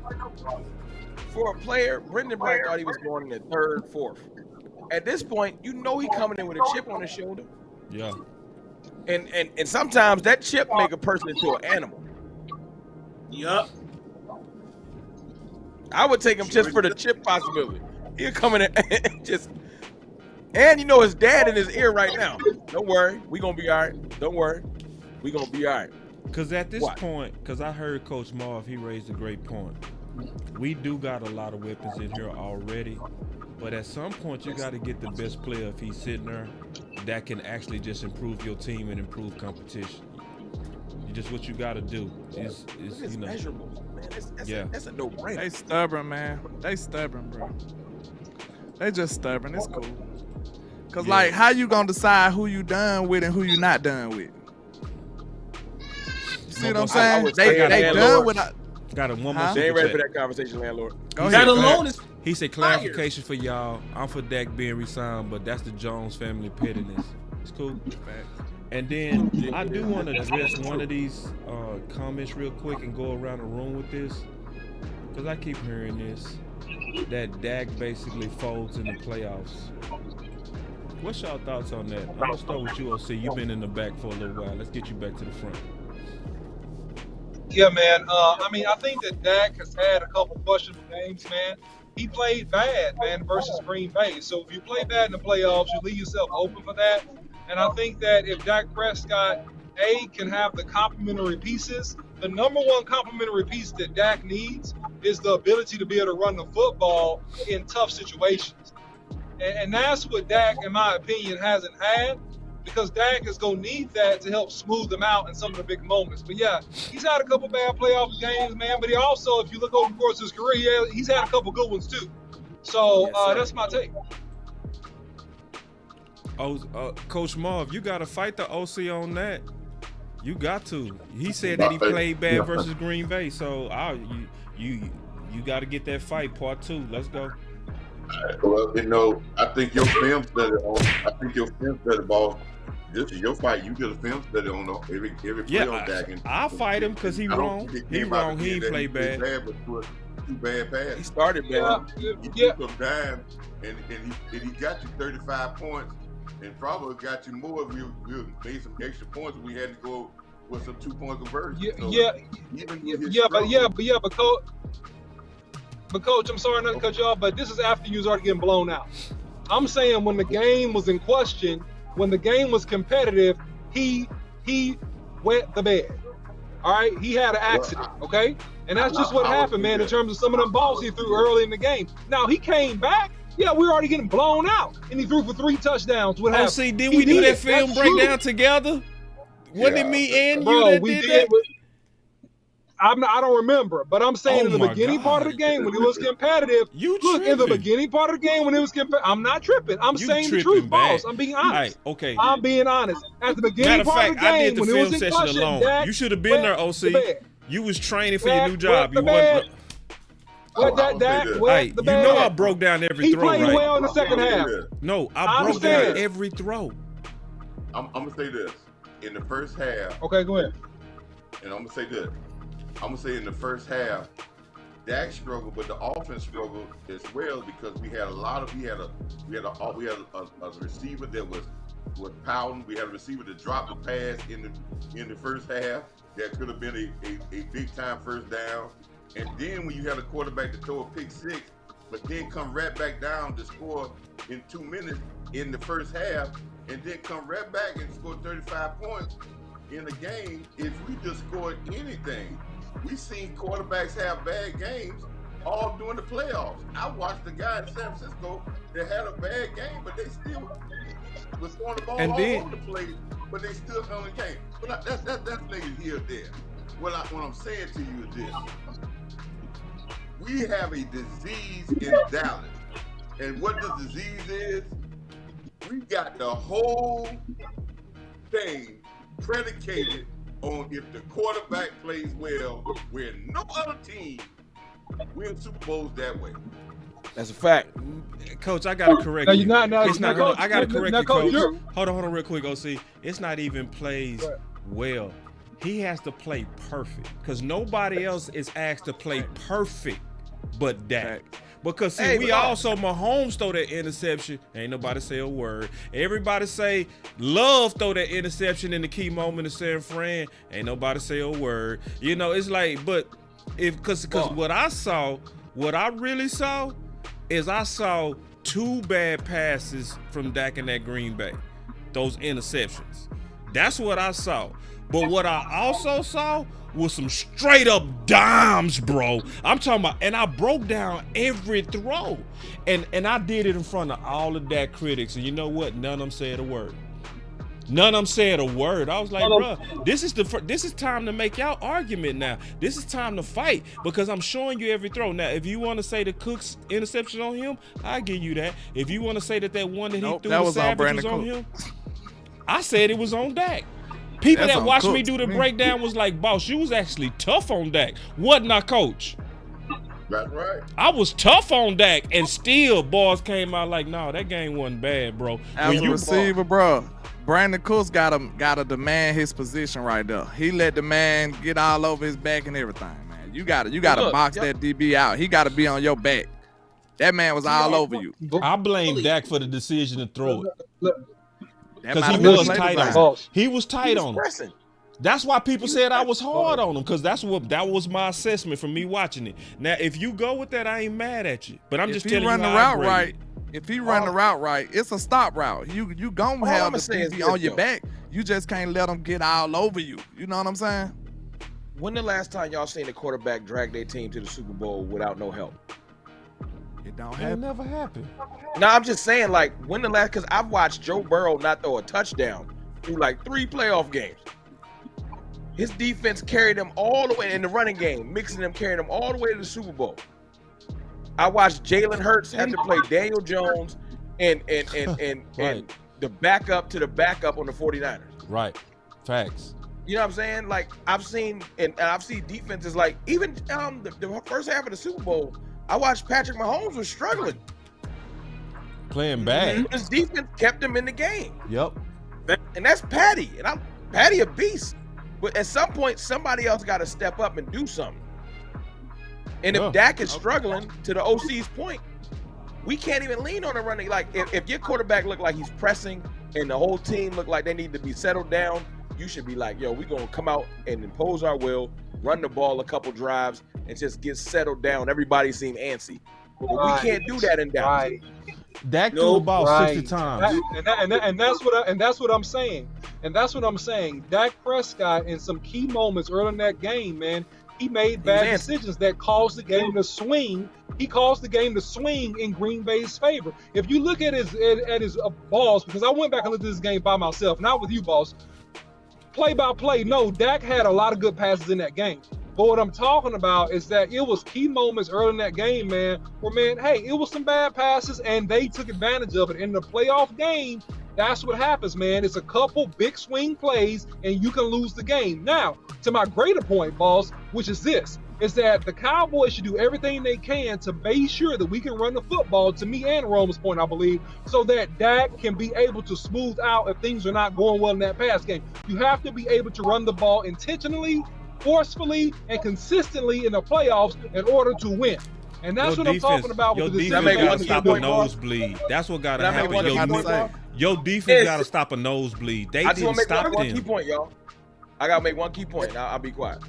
For a player, Brendan Rice thought he was going in the third, fourth. At this point, you know he coming in with a chip on his shoulder. Yeah. And sometimes that chip make a person into an animal. Yup. I would take him just for the chip possibility. He'll come in and just, and you know his dad in his ear right now. Don't worry, we gonna be all right. Don't worry, we gonna be all right. Because at this point, because I heard Coach Marv, he raised a great point. We do got a lot of weapons in here already, but at some point you got to get the best player if he's sitting there that can actually just improve your team and improve competition. Just what you got to do is you know. Measurable, man. That's a no-brainer. They stubborn, man. They stubborn, bro. They just stubborn. It's cool. Cause like, how you gonna decide who you done with and who you not done with? You see what I'm saying? They done with. Got a one more. They ain't ready for that conversation, landlord. That alone is. He said clarification for y'all. I'm for Dak being resigned, but that's the Jones family pettiness. It's cool. And then I do want to address one of these comments real quick and go around the room with this. because I keep hearing this, that Dak basically folds in the playoffs. What's y'all thoughts on that? I'm gonna start with you, OC. You've been in the back for a little while. Let's get you back to the front. Yeah, man. I think that Dak has had a couple questionable games, man. He played bad, man, versus Green Bay. So if you play bad in the playoffs, you leave yourself open for that. And I think that if Dak Prescott, can have the complementary pieces, the number one complementary piece that Dak needs is the ability to be able to run the football in tough situations. And that's what Dak, in my opinion, hasn't had, because Dak is going to need that to help smooth them out in some of the big moments. But yeah, he's had a couple bad playoff games, man. But he also, if you look over the course of his career, he's had a couple good ones too. So that's my take. Coach Marv, you got to fight the OC on that. You got to. He said that he played bad versus Green Bay, so you got to get that fight part 2. Let's go. Well, I think your film study boss. This is your fight. You did a film study on every play on Dak. I'll fight him because he wrong. He wrong. He ain't played bad. Two bad passes. He started bad. He took some time, and he got you 35 points. And probably got you more if we made some extra points. We had to go with some 2-point conversion. But coach, I'm sorry not to cut you off, but this is after you was already getting blown out. I'm saying when the game was in question, when the game was competitive, he wet the bed. All right, he had an accident. Okay, and that's just what happened, man. In terms of some of them balls he threw early in the game. Now he came back. Yeah, we were already getting blown out, and he threw for 3 touchdowns. What happened? See, did we do that film breakdown together? Wasn't it me and you that did that? I don't remember, but I'm saying in the beginning part of the game when it was competitive. In the beginning part of the game when it was competitive. I'm not tripping. I'm saying the truth, boss. I'm being honest. Right, okay. I'm being honest. At the beginning part of the game when it was in question, Dak, you should have been there, OC. You was training for your new job. You wasn't. You know I broke down every throw, right? He played well in the second half. No, I broke down every throw. I'm going to say this. In the first half. Okay, go ahead. And I'm going to say this. I'm going to say in the first half, Dak struggled, but the offense struggled as well because we had a receiver that was pounding. We had a receiver that dropped the pass in the first half. That could have been a big time first down. And then when you had a quarterback to throw a pick 6, but then come right back down to score in 2 minutes in the first half, and then come right back and score 35 points in a game, if we just scored anything, we've seen quarterbacks have bad games all during the playoffs. I watched the guy in San Francisco that had a bad game, but they still was throwing the ball all over the place, but they still held the game. But that's neither here or there. What I'm saying to you is this. We have a disease in Dallas. And what the disease is, we got the whole thing predicated on if the quarterback plays well, where no other team wins Super Bowls that way. That's a fact. Coach, I got to correct you. I got to correct you, Coach. Hold on real quick, OC. It's not even plays well. He has to play perfect because nobody else is asked to play perfect but Dak. Because see, we also Mahomes throw that interception. Ain't nobody say a word. Everybody say Love throw that interception in the key moment of San Fran. Ain't nobody say a word. You know, it's like, but because what I really saw is I saw 2 bad passes from Dak in that Green Bay. Those interceptions. That's what I saw. But what I also saw was some straight up dimes, bro. I'm talking about, and I broke down every throw. And I did it in front of all of Dak critics. And you know what? None of them said a word. None of them said a word. I was like, bro, this is time to make y'all argument now. This is time to fight because I'm showing you every throw. Now, if you want to say the Cook's interception on him, I give you that. If you want to say that one that he threw the Savage was on him, I said it was on Dak. People that watched me do the breakdown was like, boss, you was actually tough on Dak. Wasn't I, Coach? That's right. I was tough on Dak, and still boys came out like, no, that game wasn't bad, bro. As a receiver, bro, Brandon Cooks gotta demand his position right there. He let the man get all over his back and everything, man. You gotta box that DB out. He gotta be on your back. That man was all over you. I blame Dak for the decision to throw it. Because might he have was been tight play on him. He was tight on him. pressing. That's why people said I was hard on him, because that was my assessment from me watching it. Now, if you go with that, I ain't mad at you. But I'm just telling you how I grade it. If he run the route right, it's a stop route. You gonna have the DB on your back. You just can't let them get all over you. You know what I'm saying? When the last time y'all seen a quarterback drag their team to the Super Bowl without no help? It don't It happen. never happened. No, I'm just saying, like, when the last, because I've watched Joe Burrow not throw a touchdown through like 3 playoff games. His defense carried them all the way in the running game, mixing them, carrying them all the way to the Super Bowl. I watched Jalen Hurts have to play Daniel Jones and the backup to the backup on the 49ers. Right. Facts. You know what I'm saying? Like, I've seen defenses like, even the first half of the Super Bowl, I watched Patrick Mahomes was struggling. Playing bad. His defense kept him in the game. Yep. And that's Patty. And Patty a beast. But at some point, somebody else got to step up and do something. And if Dak is struggling, to the OC's point, we can't even lean on the running. Like, if your quarterback look like he's pressing and the whole team look like they need to be settled down, you should be like, yo, we're going to come out and impose our will, run the ball a couple drives, and just get settled down. Everybody seem antsy. But we can't do that in Dallas. Dak threw the ball 60 times. And that's what I'm saying. And that's what I'm saying. Dak Prescott, in some key moments early in that game, man, he made bad decisions that caused the game to swing. He caused the game to swing in Green Bay's favor. If you look at his balls, because I went back and looked at this game by myself, not with you, boss. Play by play, no, Dak had a lot of good passes in that game. But what I'm talking about is that it was key moments early in that game, man, where, man, hey, it was some bad passes, and they took advantage of it. In the playoff game, that's what happens, man. It's a couple big swing plays, and you can lose the game. Now, to my greater point, boss, which is this, is that the Cowboys should do everything they can to make sure that we can run the football, to me and Roman's point, I believe, so that Dak can be able to smooth out if things are not going well in that pass game. You have to be able to run the ball intentionally, forcefully, and consistently in the playoffs in order to win. And that's what I'm talking about with the decision. Your defense got to stop a nosebleed. That's what got to happen. Your defense got to stop a nosebleed. They didn't stop them. One key point, y'all. I got to make one key point. I'll be quiet.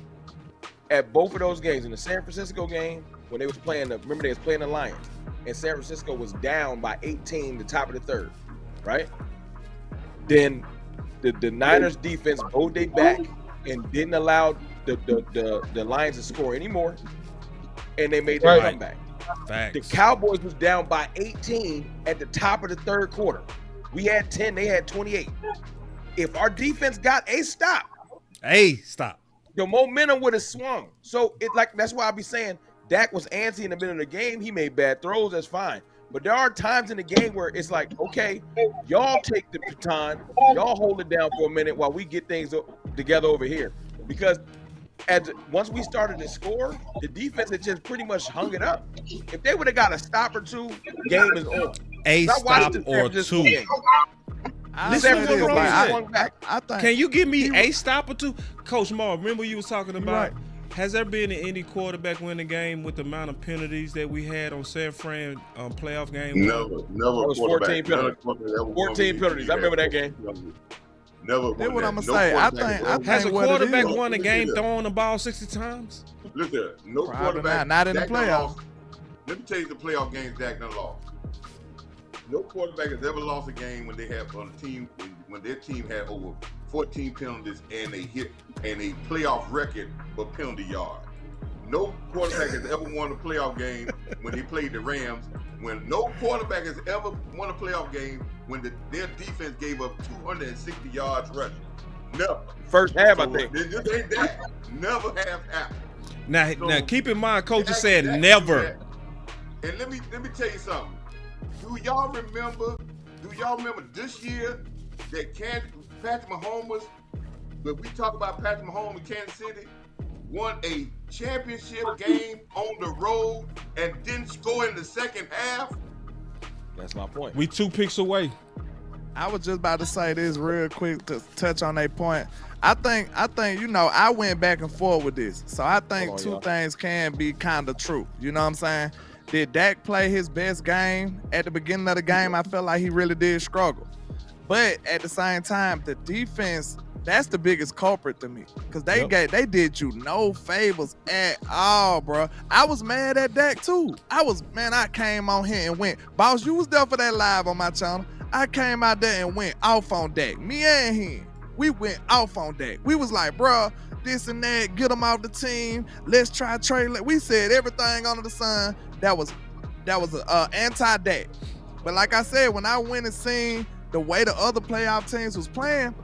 At both of those games, in the San Francisco game, when they was playing, remember they was playing the Lions, and San Francisco was down by 18 the top of the third, right? Then the Niners defense bowed their back and didn't allow the Lions to score anymore, and they made their comeback. Facts. The Cowboys was down by 18 at the top of the third quarter. We had 10, they had 28. If our defense got a stop, the momentum would have swung. So that's why I be saying Dak was antsy in the middle of the game. He made bad throws, that's fine. But there are times in the game where it's like, okay, y'all take the baton, y'all hold it down for a minute while we get things together over here. Because once we started to score, the defense had just pretty much hung it up. If they would have got a stop or two, game is on. A stop or two. Can you give me a stop or two? Coach Marv, remember you was talking about, has there been any quarterback win the game with the amount of penalties that we had on San Fran playoff game? Never. It was 14 penalties. 14 penalties. I remember that game. Never. That's what I'm going to say. I think has a quarterback won a game throwing the ball 60 times? Look there. No quarterback. Not in the playoffs. Let me tell you the playoff games Dak done lost. No quarterback has ever lost a game when they have on a team when their team had over 14 penalties and they hit a playoff record for penalty yard. No quarterback has ever won a playoff game when they played the Rams. When no quarterback has ever won a playoff game when their defense gave up 260 yards rushing. Never. First half, I think. This ain't that. Never have happened. Now keep in mind, Coach said never. And let me tell you something. Do y'all remember this year that Patrick Mahomes, when we talk about Patrick Mahomes in Kansas City, won a championship game on the road and didn't score in the second half? That's my point. We 2 picks away. I was just about to say this real quick to touch on that point. I think, I went back and forth with this. So I think two things can be kind of true. You know what I'm saying? Did Dak play his best game at the beginning of the game? I felt like he really did struggle. But at the same time, the defense, that's the biggest culprit to me. Because they did you no favors at all, bro. I was mad at Dak too. I came on here and went, boss, you was there for that live on my channel. I came out there and went off on Dak. Me and him. We went off on Dak. We was like, bro, this and that, get him off the team. Let's try trade. We said everything under the sun that was anti-Dak. But like I said, when I went and seen the way the other playoff teams was playing,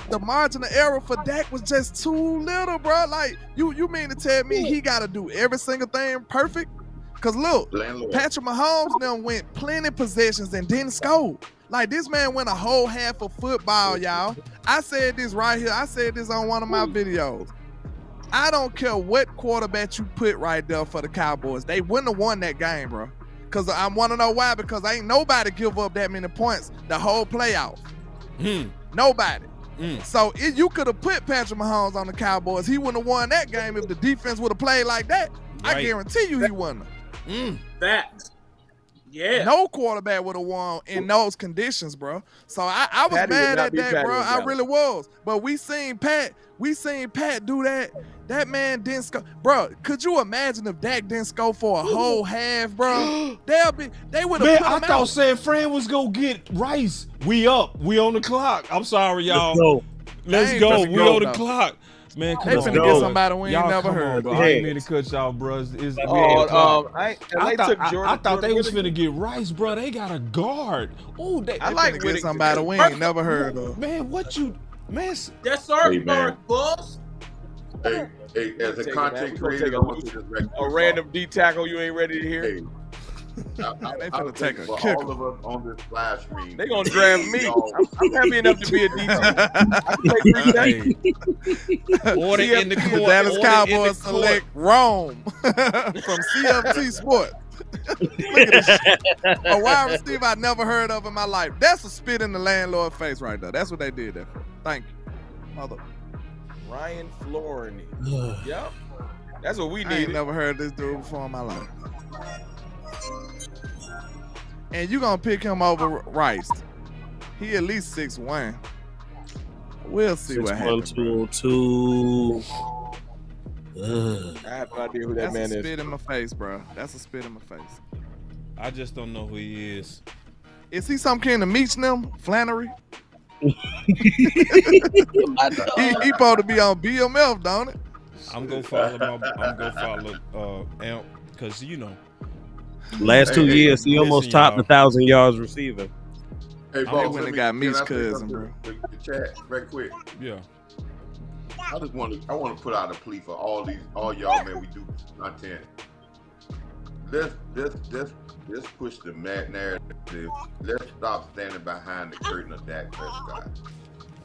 the margin of error for Dak was just too little, bro. Like, you mean to tell me he got to do every single thing perfect? Because look, Landlord. Patrick Mahomes now went plenty possessions and didn't score. Like, this man went a whole half of football, y'all. I said this right here. I said this on one of my videos. I don't care what quarterback you put right there for the Cowboys. They wouldn't have won that game, bro. Because I want to know why. Because ain't nobody give up that many points the whole playoff. Nobody. So if you could have put Patrick Mahomes on the Cowboys, he wouldn't have won that game if the defense would have played like that. Right. I guarantee you he wouldn't have. Facts. Yeah. No quarterback would have won in those conditions, bro. So I was mad at that, bro. I really was. But we seen Pat do that. That man didn't score. Bro, could you imagine if Dak didn't score for a whole half, bro? They would have put him I thought out. San Fran was gonna get Rice. We up. We on the clock. I'm sorry, y'all. Let's go. We on the clock. Man, come they on. finna get somebody we ain't Y'all never come heard. on, bro. I ain't mean to cut y'all, bro. I thought they was finna get Rice, bro. They got a guard. Oh, they like get somebody we ain't never heard of. Man, that's our guard, boss. Hey, as a content creator, I want to just a random D tackle you ain't ready to hear. Hey, they finna take a for kicker. all of us on this live stream. They gonna draft me. I'm happy enough to be a DT. Order in the court. Dallas Cowboys select Rome from CFT Sports. Look at this shit. A wide receiver I never heard of in my life. That's a spit in the landlord face right there. That's what they did that for. Thank you. Mother. Ryan Florney. Yep. That's what we I needed. ain't never heard this dude before in my life. And you gonna pick him over Rice. He at least 6'1". We'll see what happens. 202. I have no idea who that man is. That's a spit in my face, bro. That's a spit in my face. I just don't know who he is. Is he some kind of Meach them? Flannery? He supposed to be on BMF, don't it? I'm gonna follow Amp, because last 2 years he almost topped 1,000 yards receiving. Hey, They boss, went and got Meach's cousin, bro. The chat, right quick. Yeah. I want to put out a plea for all y'all, man. We do content. Let's push the narrative. Let's stop standing behind the curtain of Dak Prescott.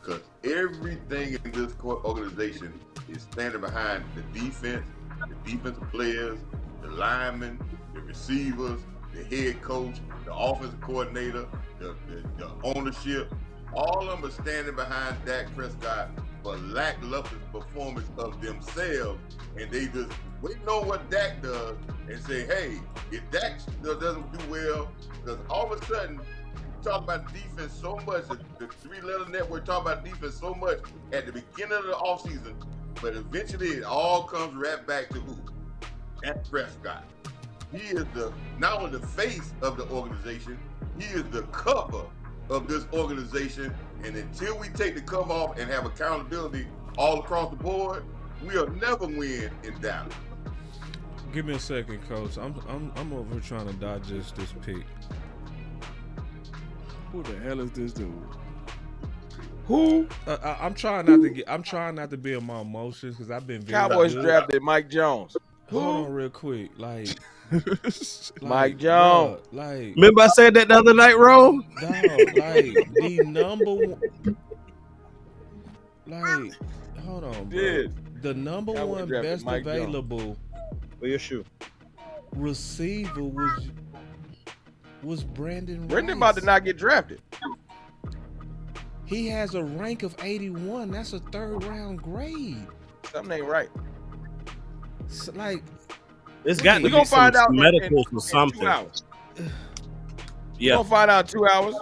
Because everything in this organization is standing behind the defense, the defensive players, the linemen, the receivers, the head coach, the offensive coordinator, the ownership. All of them are standing behind Dak Prescott for lackluster performance of themselves, and they just waiting on what Dak does and say, hey, if Dak doesn't do well, because all of a sudden, we talk about defense so much, the three-letter network talk about defense so much at the beginning of the offseason, but eventually it all comes right back to who? Dak Prescott. He is not only the face of the organization, he is the cover of this organization, and until we take the cover off and have accountability all across the board, we'll never win in Dallas. Give me a second, Coach. I'm over trying to digest this pick. Who the hell is this dude? Who? I'm trying not to be in my emotions because I've been very Cowboys good. drafted Mike Jones. Hold on real quick. Like Mike Jones. Bruh, like, remember I said that the other night, Ro? Dog, like the number one. Like, hold on, bro. The number one best Mike available for your shoe receiver was Brandon Rice. Brandon about to not get drafted. He has a rank of 81. That's a 3rd round grade. Something ain't right. So, like, it's got to we be gonna some find out medicals in or something. 2 hours. Yeah. We're gonna find out in 2 hours.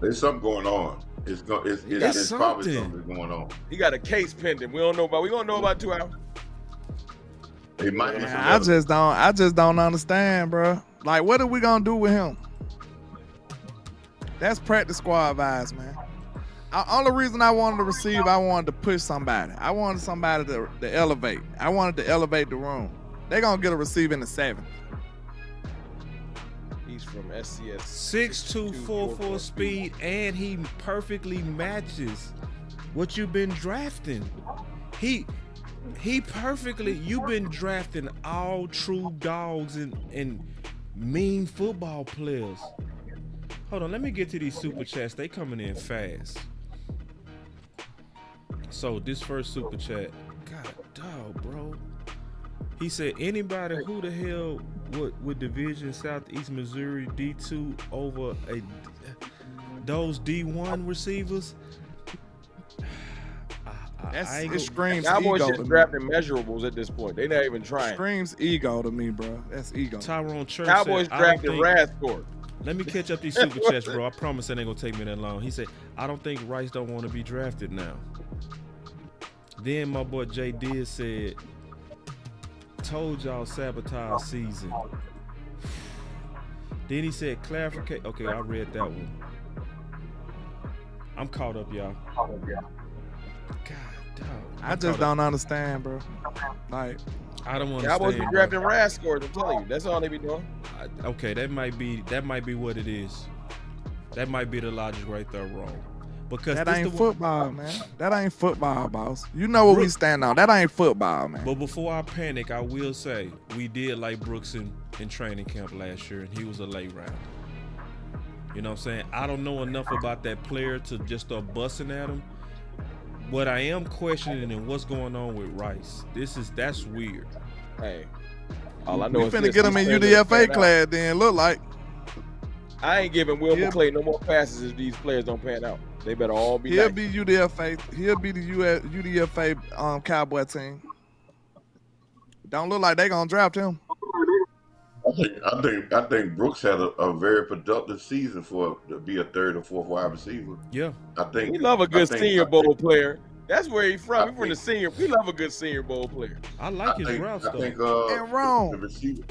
There's something going on. It's probably something going on. He got a case pending. We don't know about. We gonna know about 2 hours. It might be. I just don't understand, bro. Like, what are we gonna do with him? That's practice squad vibes, man. Only reason I wanted to receive, I wanted to push somebody. I wanted somebody to elevate. I wanted to elevate the room. They're gonna get a receive in the 7th. He's from SCS. 6'2", 4'4" speed, and he perfectly matches what you've been drafting. He perfectly. You've been drafting all true dogs and mean football players. Hold on, let me get to these super chats. They coming in fast. So this first super chat, God dog, bro. He said, anybody who the hell would Division Southeast Missouri D2 over those D1 receivers? It screams Cowboys ego just to me. drafting measurables at this point. They not even trying. Screams ego to me, bro. That's ego. Tyrone Church Cowboys said, drafting Rathford. Let me catch up these super chats, bro. I promise it ain't gonna take me that long. He said, I don't think Rice don't want to be drafted now. Then my boy Jay Diz said, told y'all sabotage season. Then he said clarification. Okay, I read that one. I'm caught up, y'all. I just don't understand, bro. Like, I don't understand. Cowboys be drafting Rathford. I'm telling you, that's all they be doing. Okay, that might be what it is. That might be the logic right there, wrong. Because that ain't football, man. That ain't football, boss. You know what we stand on. That ain't football, man. But before I panic, I will say we did like Brooks in training camp last year, and he was a late round. You know what I'm saying? I don't know enough about that player to just start busting at him. What I am questioning and what's going on with Rice. That's weird. Hey, all I know we is finna get him in UDFA class. Then look like I ain't giving Will McClay no more passes if these players don't pan out. They better all be. He'll be UDFA. He'll be the UDFA Cowboy team. Don't look like they gonna draft him. I think Brooks had a very productive season to be a 3rd or 4th wide receiver. Yeah, I think we love a good Senior Bowl player. That's where he's from. He's from the senior. We love a good Senior Bowl player. I like his routes though. And wrong. The receiver,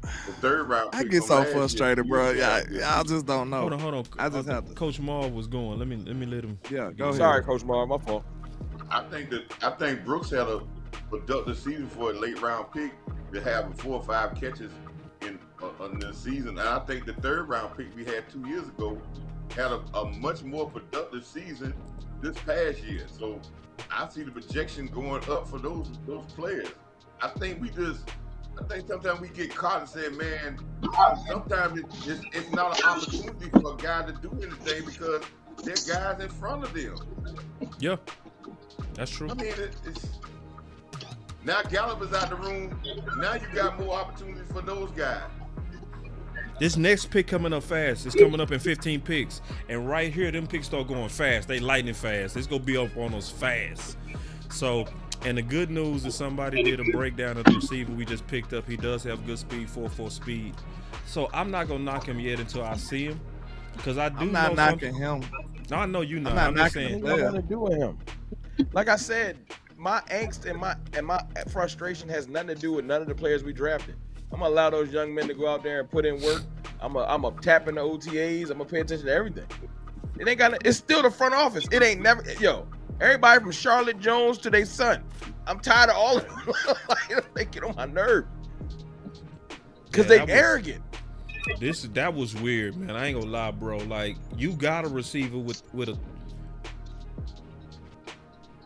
the 3rd round. I get so frustrated, bro. I just don't know. Hold on. I just have to. Coach Marv was going. Let me let him. Yeah, go ahead. Sorry, Coach Marv. My fault. I think Brooks had a productive season for a late round pick to have 4 or 5 catches in the season. And I think the 3rd round pick we had 2 years ago had a much more productive season this past year. So I see the projection going up for those players. I think sometimes we get caught and say, man, sometimes it's not an opportunity for a guy to do anything because there are guys in front of them. Yeah, that's true. I mean, it's now Gallup is out the room. Now you got more opportunities for those guys. This next pick coming up fast. It's coming up in 15 picks. And right here, them picks start going fast. They lightning fast. It's going to be up on us fast. So, and the good news is somebody did a breakdown of the receiver we just picked up. He does have good speed, 4.4 speed. So, I'm not going to knock him yet until I see him. Because I do I'm not know knocking him. No, I know you know. I'm just knocking saying. What am I gonna do with him? Like I said, my angst and my frustration has nothing to do with none of the players we drafted. I'm gonna allow those young men to go out there and put in work. I'm a tap in the OTAs. I'm gonna pay attention to everything. It ain't got. It's still the front office. It ain't never. Yo, everybody from Charlotte Jones to their son. I'm tired of all of them. They get on my nerve because they arrogant. That was weird, man. I ain't gonna lie, bro. Like, you got a receiver with a.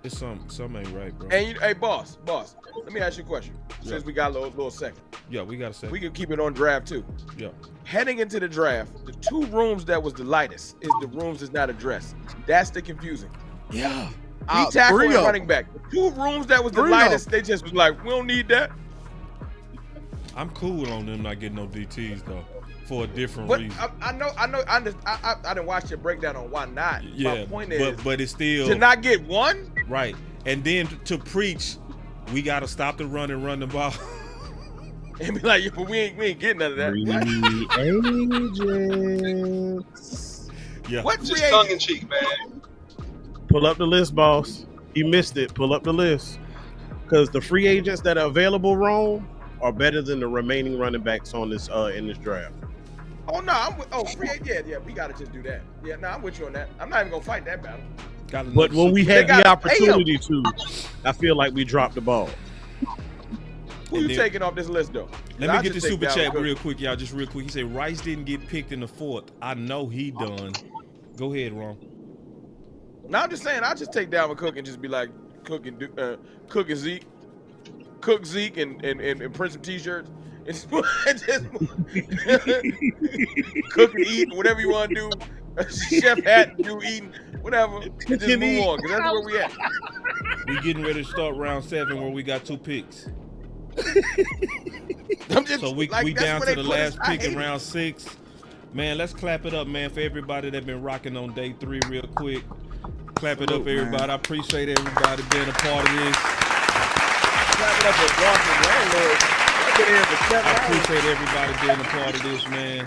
It's something ain't right, bro. And hey, boss, let me ask you a question. Since we got a little second. Yeah, we got a second. We can keep it on draft too. Yeah. Heading into the draft, the 2 rooms that was the lightest is the rooms that's not addressed. That's the confusing. Yeah. D tackle and running back. The 2 rooms that was the lightest, they just was like, we don't need that. I'm cool on them not getting no DTs though, for a different But reason. I didn't watch your breakdown on why not. Yeah, My point is, but it's still to not get one. Right, and then to preach, we got to stop the run and run the ball. And be like, but we ain't getting none of that. Yeah. What Just tongue in cheek, man. Pull up the list, boss. You missed it. Pull up the list. Because the free agents that are available, Rome, are better than the remaining running backs on this in this draft. Oh no, free agent. Yeah, we gotta just do that. Yeah, no, I'm with you on that. I'm not even gonna fight that battle. But when we had the opportunity to, I feel like we dropped the ball. Who you taking off this list though? Let me get the super chat real quick, y'all. Just real quick. He said Rice didn't get picked in the 4th. I know he done. Go ahead, Ron. No, I'm just saying. I just take Dalvin Cook and just be like Cook and Zeke, Cook Zeke and print some t-shirts. And just cook and eat, whatever you want to do. Chef hat, do eating, whatever. And just move on, because that's where we at. We getting ready to start round 7 where we got 2 picks. So we down to the last pick in round 6. Man, let's clap it up, man, for everybody that been rocking on day 3 real quick. Clap it up, everybody. Man. I appreciate everybody being a part of this. Clap it up for Boss and Landlord. I've been here for 7 hours. I appreciate everybody being a part of this, man.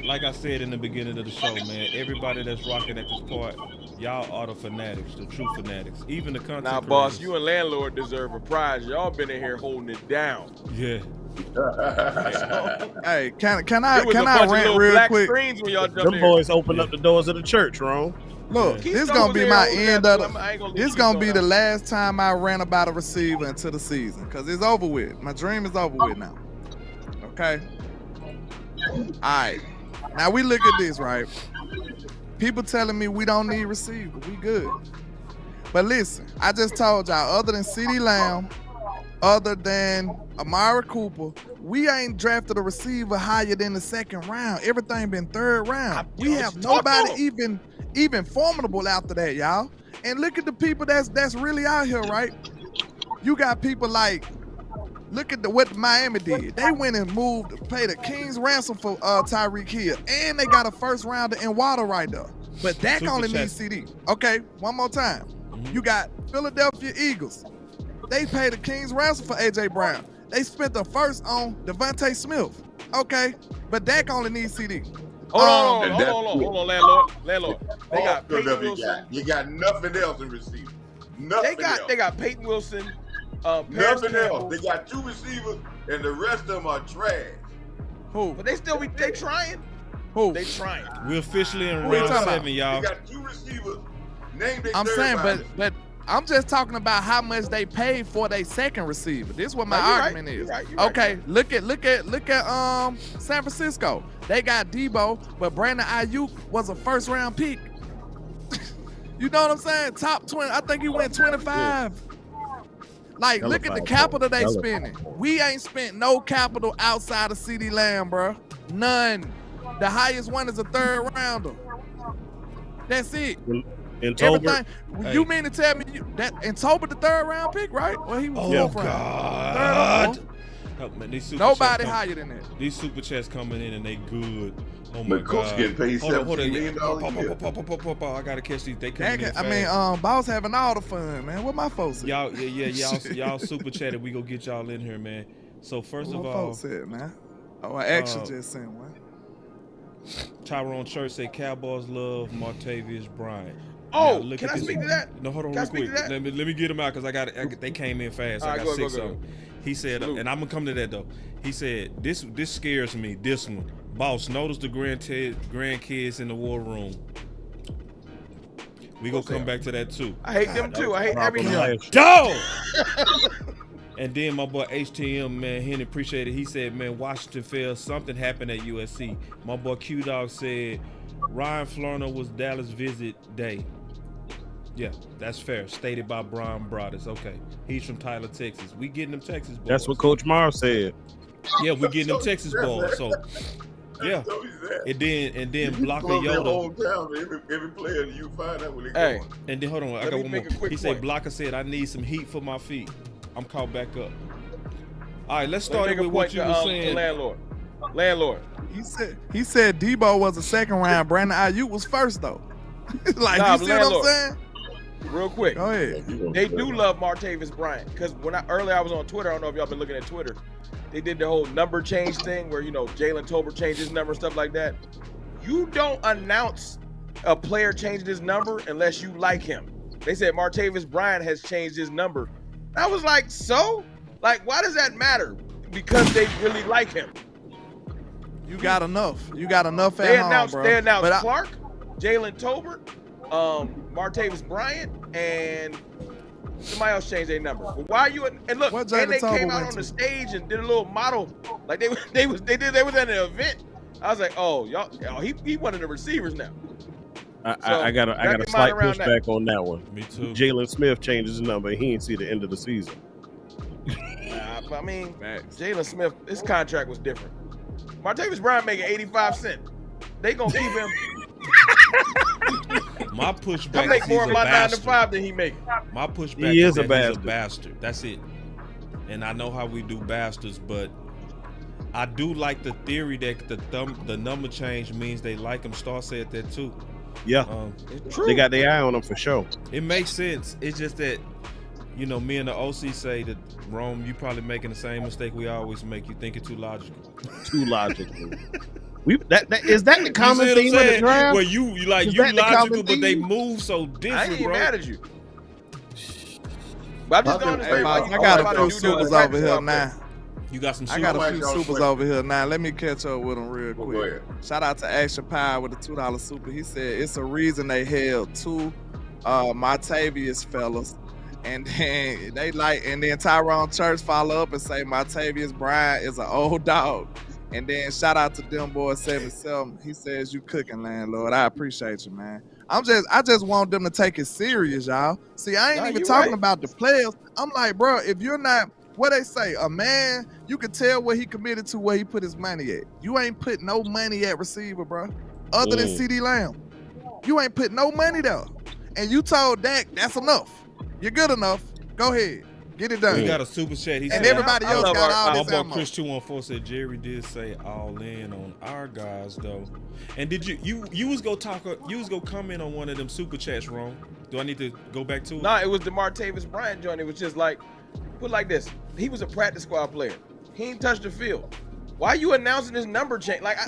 Like I said in the beginning of the show, man, everybody that's rocking at this part, y'all are the fanatics, the true fanatics. Even the content Now, boss, you and Landlord deserve a prize. Y'all been in here holding it down. Yeah. Hey, can I rant real quick? Them boys open up the doors of the church, Ron. Look, this gonna be my end of the. This gonna be the last time I rant about a receiver until the season, cause it's over with. My dream is over with now. Okay. All right. Now we look at this, right? People telling me we don't need receiver, we good. But listen, I just told y'all, other than CeeDee Lamb, other than Amari Cooper, we ain't drafted a receiver higher than the 2nd round. Everything been 3rd round. We have nobody even formidable after that, y'all. And look at the people that's really out here, right? You got people like, look at what Miami did. They went and paid a king's ransom for Tyreek Hill, and they got a 1st rounder in Waddle right there. But Dak only needs CD. Okay, one more time. You got Philadelphia Eagles. They paid a king's ransom for AJ Brown. They spent the 1st on Devontae Smith. Okay, but Dak only needs CD. Hold on, Landlord. They got Peyton Wilson. You got nothing else in receiver. Nothing else. They got Peyton Wilson. Nothing else. They got 2 receivers, and the rest of them are trash. Who? But they trying. Who? They trying. We're officially in round 7, y'all. They got 2 receivers. Name their I'm third saying, rounders. but I'm just talking about how much they paid for their 2nd receiver. This is what my argument is. You're okay, look at San Francisco. They got Debo, but Brandon Ayuk was a 1st round pick. You know what I'm saying? Top 20. I think he went 25. Like, look at the capital they spending. We ain't spent no capital outside of CeeDee Lamb, bro. None. The highest one is a 3rd rounder. That's it. In Tolbert, you mean to tell me that in Tolbert the 3rd round pick, right? Well, he was 4th round. 3rd or 4th. Help, man, Nobody higher than that. These super chats coming in and they good. Oh my God. Coach getting paid $17 million. I gotta catch these. They coming in fast. I mean, Boss having all the fun, man. What my folks at? Y'all super chatted. We go get y'all in here, man. So first of all, folks said, man. Oh, I actually just sent one. Tyrone Church said Cowboys love Martavius Bryant. Oh, now, can I speak to that? No, hold on real quick. Let me get him out because they came in fast. I got 6 of them. He said, and I'm gonna come to that though. He said, this scares me. This one, boss. Notice the grandkids in the war room. We gonna come back to that too. I hate them too. I hate everything. Dog. And then my boy HTM, man, Henry, appreciate it. He said, man, Washington fell. Something happened at USC. My boy Q Dog said Ryan Florno was Dallas visit day. Yeah, that's fair. Stated by Brian Broadus. Okay. He's from Tyler, Texas. We getting them Texas boys. That's what Coach Marv said. Yeah, we getting them Texas boys. So yeah. And then Blocker Yoda. Every player you find out when they go. And then hold on, I got one more. He said Blocker said I need some heat for my feet. I'm caught back up. All right, let's start with what you were saying. Landlord. He said Debo was a second round. Brandon Ayuk was first though. Like, you see what I'm saying? Real quick. Go ahead. They do love Martavis Bryant because earlier I was on Twitter. I don't know if y'all been looking at Twitter. They did the whole number change thing where Jalen Tolbert changed his number and stuff like that. You don't announce a player changing his number unless you like him. They said Martavis Bryant has changed his number. I was like, so? Like, why does that matter? Because they really like him. You got enough. You got enough at They home, announced bro. They announced Clark, Jalen Tolbert, Martavis Bryant, and somebody else changed their number. But why you and look, and they came out on the stage and did a little model, like they was at an event. I was like, oh, he one of the receivers now. I got a slight pushback on that one. Me too. Jalen Smith changed his number. He ain't see the end of the season. I mean, Jalen Smith, his contract was different. Martavis Bryant making 85 cents. They gonna keep him. My pushback. I make more in my 9 to 5 than he make. My pushback is that a he's a bastard. That's it. And I know how we do bastards, but I do like the theory that the number change means they like him. Star said that too. Yeah, they got their eye on him for sure. It makes sense. It's just that, me and the OC say that, Rome, you probably making the same mistake we always make. You think it too logical. Too logical. Is that the common theme of the draft? Where you logical, but they move so different, I ain't even bro. mad at you. But I'm just going to say, I got a few supers over here now. You got some I got a few supers over here now. Let me catch up with them real quick. Shout out to Action Pie with the $2 super. He said it's a reason they held two Martavius fellas. And then then Tyrone Church follow up and say Martavius Bryant is an old dog. And then shout out to them boys 77. He says you cooking, landlord. I appreciate you, man. I just want them to take it serious, y'all. See, I ain't even talking about the players. I'm like, bro, if you're not, what they say, a man, you can tell what he committed to, where he put his money at. You ain't put no money at receiver, bro. Other than CD Lamb. You ain't put no money there. And you told Dak that's enough. You're good enough. Go ahead. Get it done. We got a super chat. He and said, everybody else got all this ammo. Chris 214 said Jerry did say all in on our guys though. And did you was go comment on one of them super chats, wrong? Do I need to go back to it? Nah, it was the Martavis Bryant joint. It was just like, put like this. He was a practice squad player. He ain't touched the field. Why you announcing his number change? Like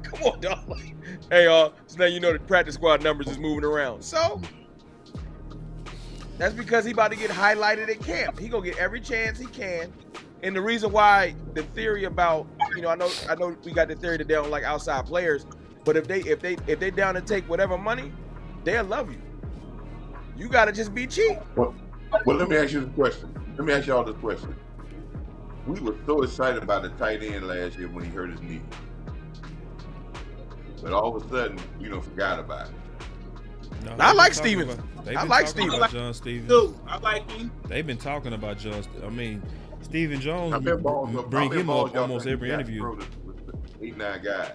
come on, dog. Like, hey, so now you know the practice squad numbers is moving around. So that's because he about to get highlighted at camp. He gonna get every chance he can. And the reason why the theory about, I know we got the theory that they don't like outside players, but if they down to take whatever money, they'll love you. You gotta just be cheap. Well, let me ask you this question. Let me ask y'all this question. We were so excited about the tight end last year when he hurt his knee. But all of a sudden, forgot about it. No, I like Stevens. I like Stevens. John Stevens. Dude, I like him. They've been talking about John. I mean, Stephen Jones bring him up almost every interview. 8, 9 guys.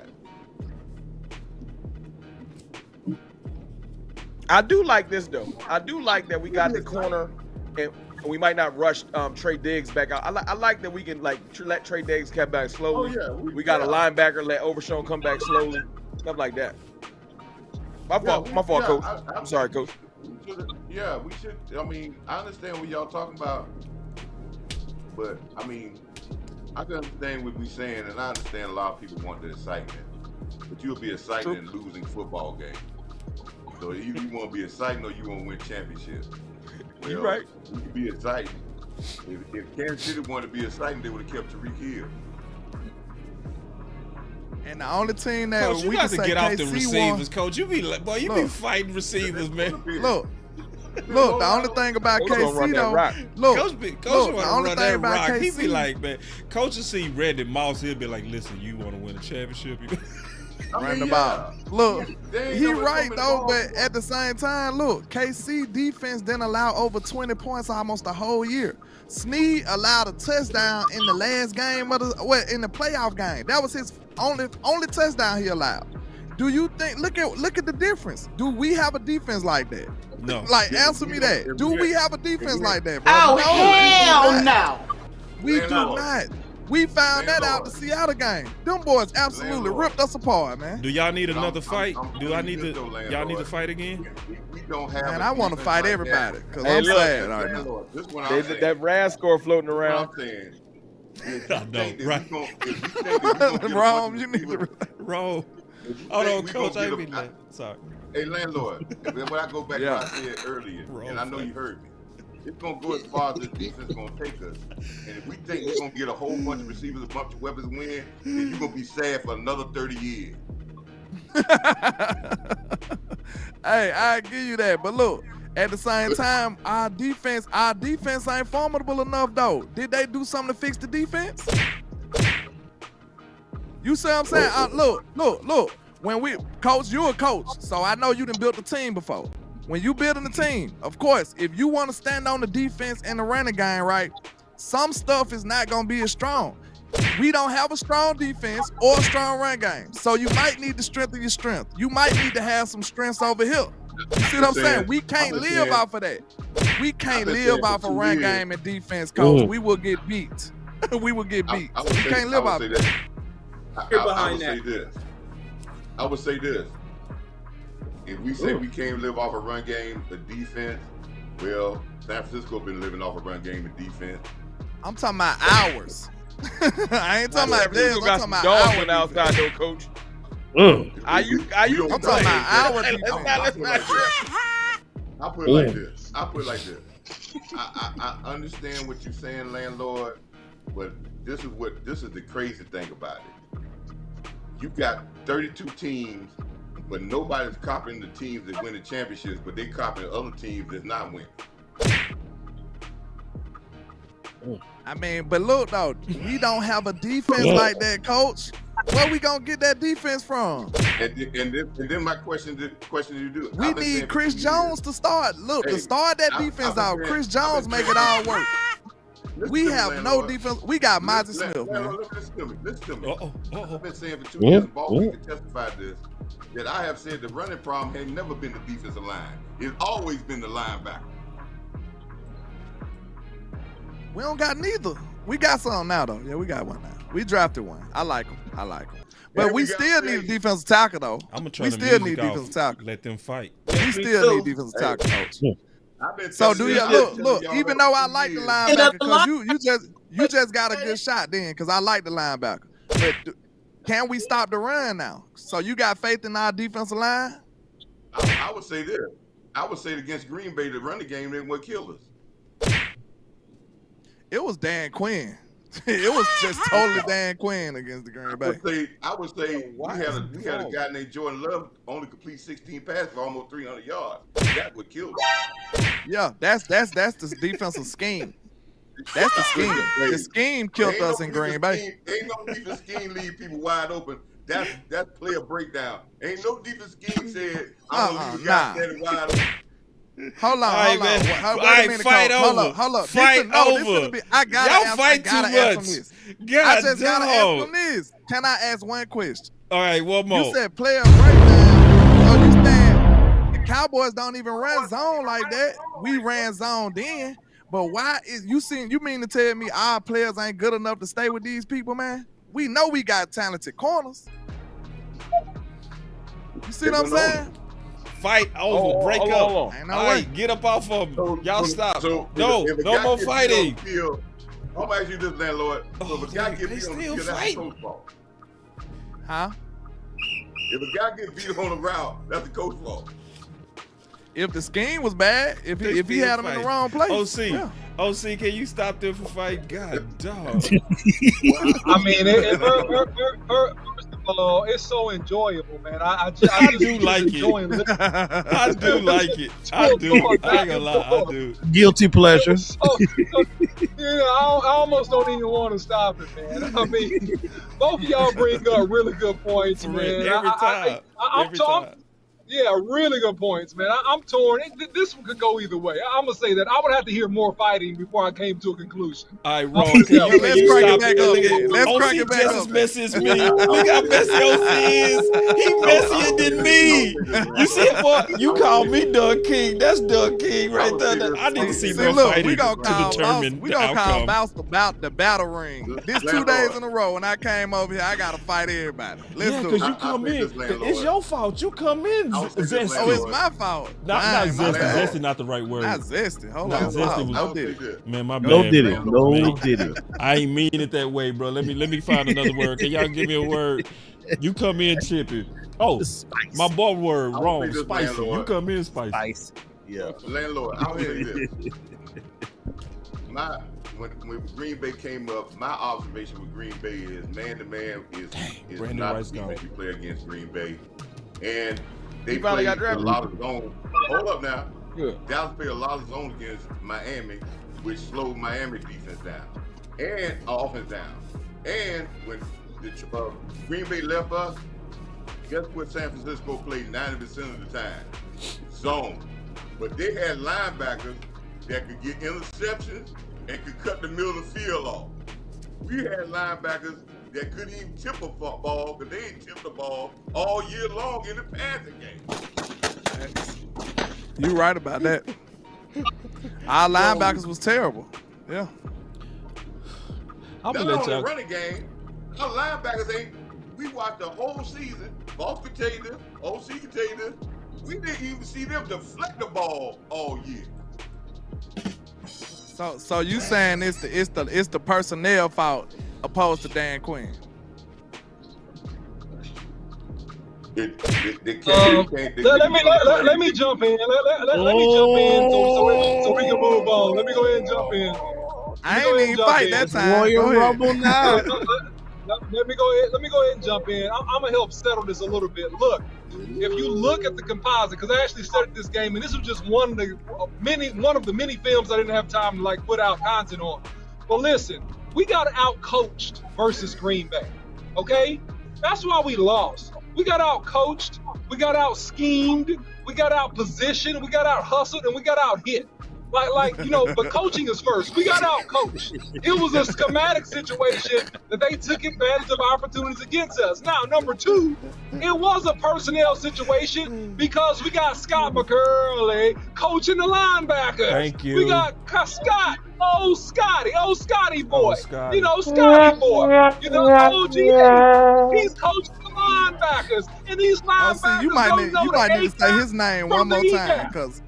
I do like this though. I do like that we got the corner, and we might not rush Trey Diggs back out. I like that we can let Trey Diggs come back slowly. Oh, yeah, we got a linebacker, let Overshown come back slowly, stuff like that. My fault, Coach. I'm sorry, Coach. We should. I mean, I understand what y'all talking about, but I mean, I can understand what we're saying, and I understand a lot of people want the excitement, but you'll be excited in losing football game. So you want to be exciting or you want to win championships. Well, you're right. You can be exciting. If Kansas City wanted to be exciting, they would have kept Tariq Hill. And the only team that Coach, we got can to say get off the KC receivers, won, Coach. You be fighting receivers, man. Look. The only thing about KC though, Coach the only thing about KC, he be like, man, Coach will see Randy Moss. He'll be like, listen, you want to win a championship? Look, he right though, but at the same time, look, KC defense didn't allow over 20 points almost the whole year. Snead allowed a touchdown in the last game in the playoff game. That was his only touchdown he allowed. Do you think? Look at the difference. Do we have a defense like that? No. Answer me that. Do we have a defense like that, bro? Oh, hell no. We do not. We found that out the Seattle game. Them boys absolutely ripped us apart, man. Do y'all need another fight? Y'all need to fight again? We don't have. Man, I want to fight everybody because I'm sad right now. That RAS score floating around. I know, right? Rome, you need to. Rome. Hold on, Coach. I mean that. Sorry. Hey, landlord. When I go back to what I said earlier, and I know you heard me. It's gonna go as far as this defense is gonna take us. And if we think we're gonna get a whole bunch of receivers, a bunch of weapons win, then you're gonna be sad for another 30 years. Hey, I give you that. But look, at the same time, our defense ain't formidable enough though. Did they do something to fix the defense? You see what I'm saying? Look. When coach, you're a coach, so I know you done built a team before. When you building a team, of course, if you want to stand on the defense and the running game, right, some stuff is not going to be as strong. We don't have a strong defense or a strong run game. So you might need to strengthen your strength. You might need to have some strengths over here. You see what I'm saying? We can't live off of that. We can't live off of run game and defense, coach. We will get beat. We will get beat. We can't live off of that. I would say this. If we say we can't live off a run game, the defense, well, San Francisco been living off a run game and defense. I'm talking about hours. I ain't talking about this. I'm talking about hours outside though, coach. Are you I'm talking about hours. I'll put it like this. I understand what you're saying, landlord, but this is the crazy thing about it. You got 32 teams. But nobody's copying the teams that win the championships, but they copying other teams that's not winning. I mean, but look though, we don't have a defense like that, coach. Where we gonna get that defense from? And then my question to you do. We need Chris Jones to start. Look, to start that defense out. Chris Jones make it all work. We have no defense. We got Mozzie Smith, man. Listen to me. I've been saying for 2 years, Ball can testify to this, that I have said the running problem has never been the defensive line. It's always been the linebacker. We don't got neither. We got some now, though. Yeah, we got one now. We drafted one. I like him. But we still need a defensive tackle, though. I'm gonna try we to still need defensive tackle. Let them fight. We still need defensive tackle, coach. So do you look? Even though I like the linebacker, because you just got a good shot then, because I like the linebacker. But can we stop the run now? So you got faith in our defensive line? I would say this. I would say against Green Bay, the running game didn't what killed us. It was Dan Quinn. It was just totally Dan Quinn against the Green Bay. I would say we had a guy named Jordan Love only complete 16 passes for almost 300 yards. That would kill us. Yeah, that's the defensive scheme. That's the scheme. The scheme killed us in Green Bay. Ain't no defense scheme leave people wide open. That's player breakdown. Ain't no defense scheme said I'm gonna leave the guy standing wide open. Hold on. Fight over. Hold up. Fight over. Y'all fight too much. I just gotta ask them this. Can I ask one question? All right, one more. You said player breakdown. So you saying the Cowboys don't even run zone like that? We ran zone then. But why is you mean to tell me our players ain't good enough to stay with these people, man? We know we got talented corners. You see what I'm saying? Fight over, break up. All right, get up off of them. Y'all stop. No more fighting. I'm gonna ask you this, landlord. So if a guy get beat on the field, that's the coach's fault. Huh? If a guy get beat on the route, that's the coach's fault. If the scheme was bad, if he had him in the wrong place. OC, can you stop them from fighting? God, dog. I mean, first of all, it's so enjoyable, man. I do like it. I do like it. I do. I ain't gonna lie, I do. Guilty pleasure. I almost don't even want to stop it, man. I mean, both of y'all bring up really good points, man. Every time. Yeah, really good points, man. I'm torn. This one could go either way. I'm gonna say that I would have to hear more fighting before I came to a conclusion. All right, Ron, let's crank it back up. Let's crank it back up. Just as messy as me. Look how messy OC is. He messier than me. You see it, boy? You call me Doug King. That's Doug King right there. I need to see more fighting to determine we the gonna call outcome. Boss about the battle ring. This 2 days in a row when I came over here, I gotta fight everybody. Yeah, because you come in. It's your fault. You come in zesty. Oh, it's my fault. Not zesty. Zesty not the right word. Not zesty. Hold Not on. zesty. No did it. Man, my bad. No did it. Bro. No did it. I ain't mean it that way, bro. Let me find another word. Can y'all give me a word? You come in chippy. Oh, my boy word wrong. Spicy. Landlord. You come in spicy. Spicy. Yeah. Landlord, I'll say this. When Green Bay came up, my observation with Green Bay is man-to-man is Brandon not Rice the gone. you play against Green Bay. And they finally played got drafted. a lot of zone. Hold up now. Good. Dallas played a lot of zone against Miami, which slowed Miami defense down and offense down. And when the Green Bay left us, guess what San Francisco played 90% of the time? Zone. But they had linebackers that could get interceptions and could cut the middle of the field off. We had linebackers that couldn't even tip a ball because they ain't tipped the ball all year long in the passing game. You right about that. Our linebackers was terrible. Yeah. I'm Not gonna let on the y'all. running game, our linebackers ain't. We watched the whole season. Boss can tell you this. OC can tell you this. We didn't even see them deflect the ball all year. So you saying it's the personnel fault opposed to Dan Quinn? They can't, Let me jump in. Let me jump in so we can move on. Let me go ahead and jump in. I ain't even fight that time. Royal Rumble now. Let me go ahead and jump in. I'm gonna help settle this a little bit. Look, if you look at the composite, because I actually studied this game, and this was just one of the many films I didn't have time to like put out content on. But listen, we got out coached versus Green Bay. Okay, that's why we lost. We got out coached, we got out schemed, we got out positioned, we got out hustled, and we got out hit. Like you know, but coaching is first. We got out coached. It was a schematic situation that they took advantage of opportunities against us. Now, number two, it was a personnel situation because we got Scott McCurley coaching the linebackers. Thank you. We got Scott. Scotty boy. Scotty. You know, Scotty boy. You know, OG. He's coaching the linebackers, and these linebackers you might don't know the need to say his name one more time, because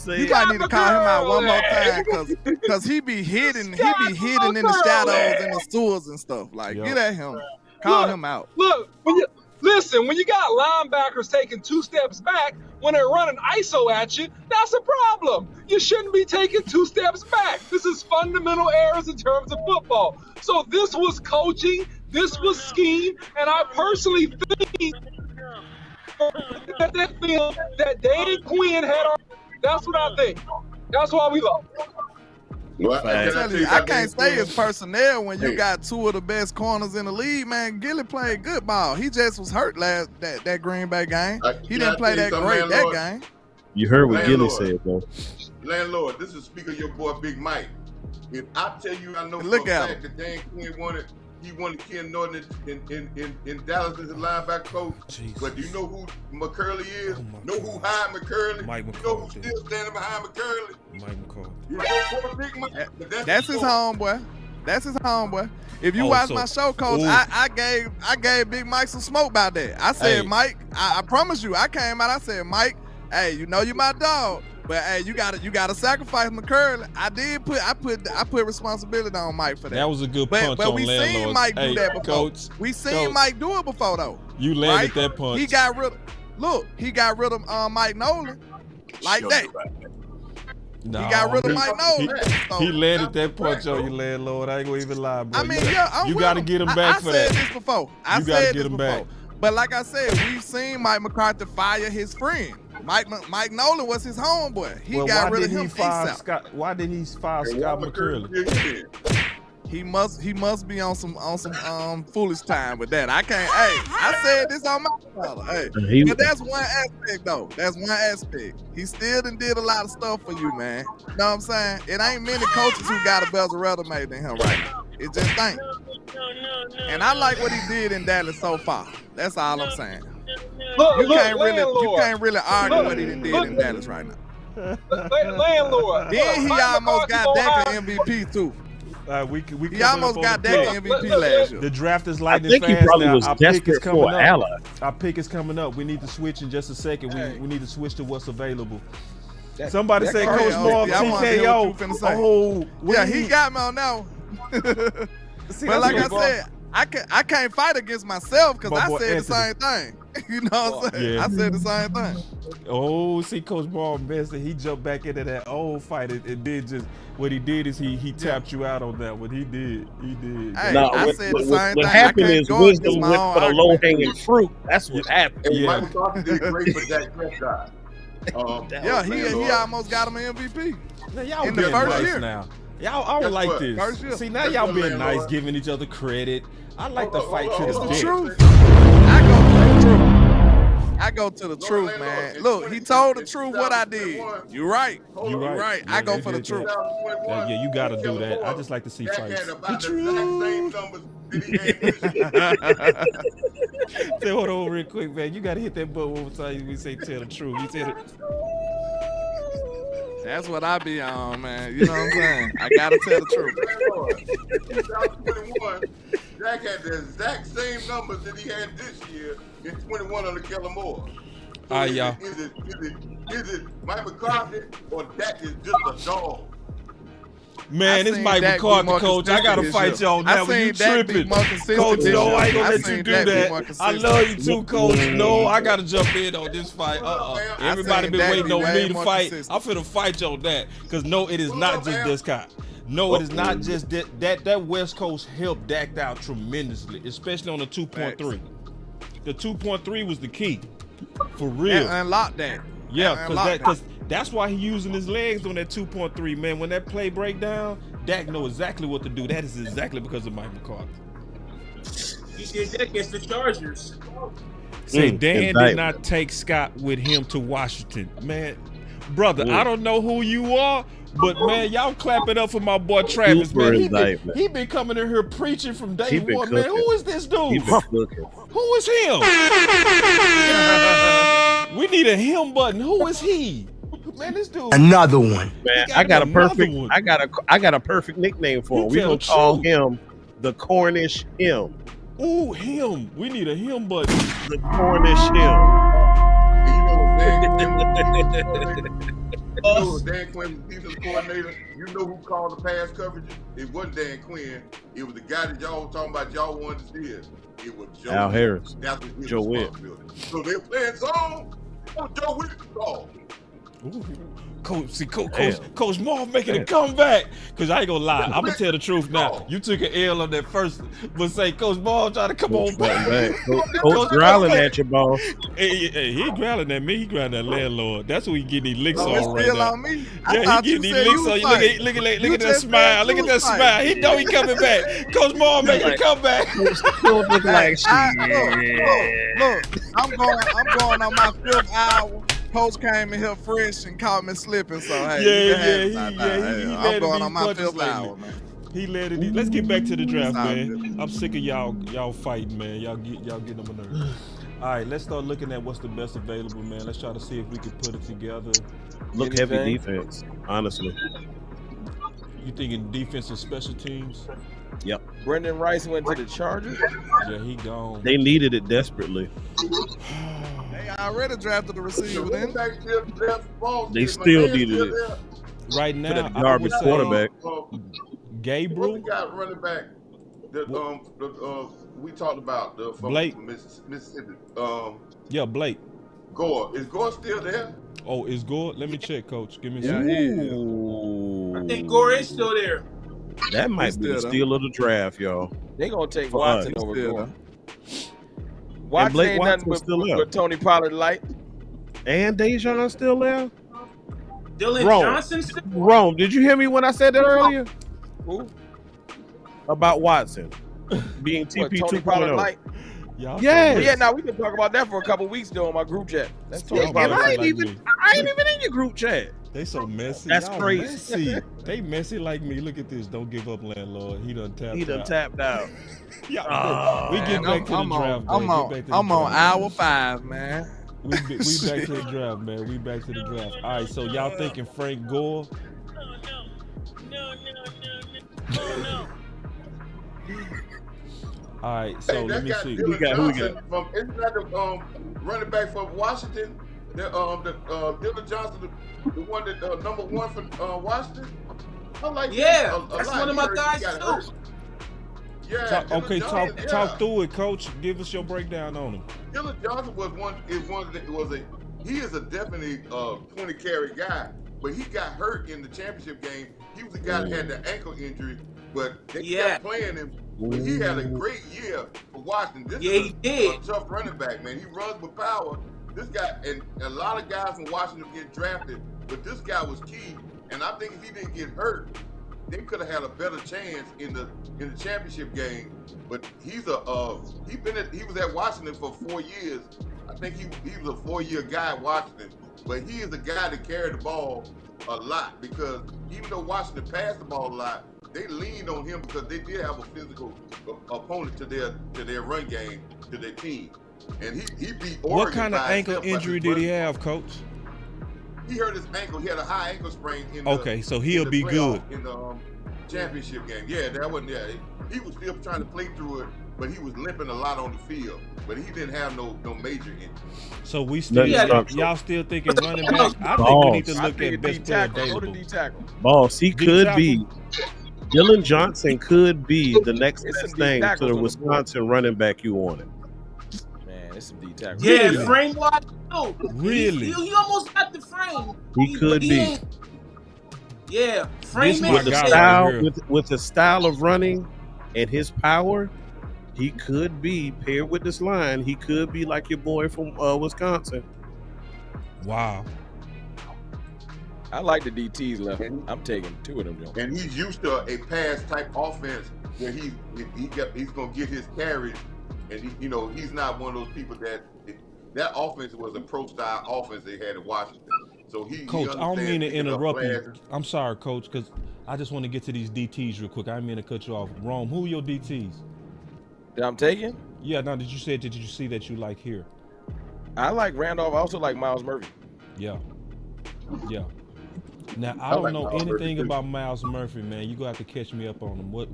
you might need to call him out one more time, because he be hidden in the shadows and the sewers and stuff. Like, get at him, call him out. Look, when you got linebackers taking 2 steps back when they're running ISO at you, that's a problem. You shouldn't be taking 2 steps back. This is fundamental errors in terms of football. So this was coaching, this was scheme, and I personally think that film that Dan Quinn had on. That's what I think. That's why we lost. I can't say it's personnel when you got 2 of the best corners in the league, man. Gilly played good ball. He just was hurt that Green Bay game. He didn't play that great that game. You heard what Gilly said, though. Landlord, this is speaker your boy Big Mike. If I tell you I know for Look a at fact that Dan Quinn wanted Ken Norton in Dallas as a linebacker coach. Jesus. But do you know who McCurley is? Know who hired McCurley? Mike You know McCall. who's still standing behind McCurley? Mike McCall. You know for Big Mike? But That's his homeboy. That's his homeboy. If you Oh, watch so- my show, Coach, Ooh. I gave Big Mike some smoke about that. I said, Hey. Mike, I promise you, I came out, I said, Mike, hey, you know you my dog, but hey, you gotta sacrifice McCurley. I put responsibility on Mike for that. That was a good punch but on we Landlord. seen Mike Hey, do that before. Coach, We seen Coach, Mike do it before though. You landed right? that punch. He got rid of Mike Nolan like that. No, He got rid of Mike Nolan. He landed that punch on you, Landlord. I ain't gonna even lie, bro. I mean, yeah, you got to get him back for that. I said this before. You gotta get him back. But like I said, we've seen Mike McCarthy fire his friend. Mike Nolan was his homeboy. He got rid of him ASAP. Why did he fire Scott McCurley? He must be on some foolish time with that. I can't. Hey, I said this on my channel. Hey, but that's one aspect though. That's one aspect. He still done did a lot of stuff for you, man. You know what I'm saying? It ain't many coaches who got a better resume than him right now. It just ain't. And I like what he did in Dallas so far. That's all I'm saying. You can't really argue what he did in Dallas right now. Landlord. Then he almost got Dak an MVP too. He almost got Dak an MVP last year. The draft is lightning I think fast he probably now. was Our pick is desperate coming for up. an ally. Our pick is coming up. We need to switch in just a second. We need to switch to what's available. Somebody say Coach Marv TKO. Oh, yeah, he got me on that one. But like I said, I can't fight against myself because I said the same thing. You know what I'm saying? Yeah. I said the same thing. Oh, see, Coach Marv Benson, he jumped back into that old fight and did just what he did is he tapped you out on that one. He did. Hey, no, I said the same what thing. happened is wisdom went for the low hanging fruit. That's what happened. And Michael Thompson did great for Dak Prescott. Yeah, he almost got him an MVP. Now, y'all in the being first nice year. now. Y'all, I don't like this. See, now y'all being nice, giving each other credit. I like the fight to the death. Truth. I go to the truth, man. Look, he told the truth what I did. You right. You right. I go for the truth. Yeah, you got to do that. I just like to see fights. The truth. Say hold on real quick, man. You got to hit that button one more time. We say tell the truth. You tell it. That's what I be on, man. You know what I'm saying? I gotta tell the truth. 2021, Dak had the exact same numbers that he had this year in 21 under Kellen Moore. So y'all. Is it Mike McCarthy or Dak is just a dog? Man, it's Mike McCarthy, Coach. I gotta fight y'all now. When you tripping, Coach? No, I ain't gonna let you do that. I love you too, Coach. No, I gotta jump in on this fight. Everybody been waiting on me to fight. I'm finna fight y'all that, cause no, it is not just this guy. No, it is not just that West Coast helped Dak out tremendously, especially on the 2.3. The 2.3 was the key, for real. And unlock that. Yeah, because that's why he using his legs on that 2.3, man. When that play break down, Dak know exactly what to do. That is exactly because of Mike McCarthy. He did that against the Chargers. Say Dan did not take Scott with him to Washington. Man, brother, I don't know who you are, but man, y'all clap it up for my boy Travis, man. He been coming in here preaching from day one, man. Who is this dude? Who is him? We need a him button. Who is he? Man, this dude. Another one. Man, I got a perfect nickname for him. We gonna call him the Cornish Him. Ooh, him. We need a him button. The Cornish Him. Dan Quinn, defensive coordinator. You know who called the pass coverage? It wasn't Dan Quinn. It was the guy that y'all were talking about. Y'all wanted to see it. It was Joe Al Harris. That was his Joe Witt. So they're playing zone. Oh, Joe Witt called. Coach Marv making a comeback. Cause I ain't gonna lie, I'm gonna tell the truth now. You took an L on that first, but say Coach Marv trying to come on back. Coach growling at you, boss. Hey, he growling at me. He growling at Landlord. That's who he getting these licks on right still now. On me. Yeah, he getting these licks on you. Look at that smile. Look at that smile. He know he coming back. Coach Marv making a comeback. Still look like shit. Look, I'm going on my 5th hour. Coach came in here fresh and caught me slipping, so hey, I'm going on my 5th hour, man. He let it. Let's get back to the draft, man. I'm sick of y'all fighting, man. Y'all getting on my nerves. All right, let's start looking at what's the best available, man. Let's try to see if we can put it together. Look heavy defense, honestly. You thinking defense and special teams? Yep. Brendan Rice went to the Chargers. Yeah, he gone. They needed it desperately. They already drafted the receiver, then. They still needed it. Right now, for the garbage quarterback. Gabriel. We got running back. We talked about from Blake. Mississippi. Yeah, Blake. Gore. Is Gore still there? Oh, is Gore? Let me check, Coach. Give me a second. I think Gore is still there. That might be the steal of the draft, y'all. They gonna take Watson over Gore. And Blake ain't Watson nothing still there. With Tony Pollard light. And Dejon still there. Dylan Johnson. Rome, did you hear me when I said that earlier? Who? about Watson being TP Tony Pollard 2.0. light? Yes. Well, yeah, now we've been talking about that for a couple weeks though on my group chat. That's Tony And Pollard. I ain't like even me. in your group chat. They so messy. That's Y'all crazy. Messy. They messy like me. Look at this. Don't give up, landlord. He done tapped out. Yeah, we get back to the draft. I'm on hour 5, man. We back to the draft, man. We back to the draft. All right, so y'all thinking Frank Gore? No. All right, so let me see. Who we got? Isn't that the running back from Washington? Dylan Johnson, the one that number 1 for Washington. I like that's one of my guys too. Yeah. Talk through it, Coach. Give us your breakdown on him. Dylan Johnson he is a definitely 20 carry guy, but he got hurt in the championship game. He was the guy that had the ankle injury, but they kept playing him. But he had a great year for Washington. This is a tough running back, man. He runs with power. This guy, and a lot of guys from Washington get drafted, but this guy was key. And I think if he didn't get hurt, they could have had a better chance in the championship game. But he was at Washington for 4 years. I think he was a 4-year guy at Washington, but he is a guy that carried the ball a lot because even though Washington passed the ball a lot, they leaned on him because they did have a physical opponent to their run game, to their team. And he beat Oregon. What kind of ankle injury did he have, Coach? He hurt his ankle. He had a high ankle sprain. So he'll be good in the championship game. Yeah, that wasn't. Yeah, he was still trying to play through it, but he was limping a lot on the field. But he didn't have no major injury. So we still y'all still thinking running back? I think we need to look at best player available. Boss, he could be. Dylan Johnson could be the next best thing to the Wisconsin running back you wanted. It's some D tackles. Yeah, really? Frame wide too. Really? He almost got the frame. He could be. Yeah, frame with the style of running and his power, he could be paired with this line. He could be like your boy from Wisconsin. Wow. I like the DTs left. I'm taking 2 of them. Jones. And he's used to a pass type offense where he's gonna get his carries. And he's not one of those people that offense was a pro style offense they had in Washington. So Coach, I don't mean to interrupt you. I'm sorry, Coach, because I just want to get to these DTs real quick. I didn't mean to cut you off. Rome, who are your DTs? That I'm taking? Yeah, now did you see that you like here? I like Randolph. I also like Miles Murphy. Yeah. Now I don't know anything about Miles Murphy, man. You gonna have to catch me up on him. What?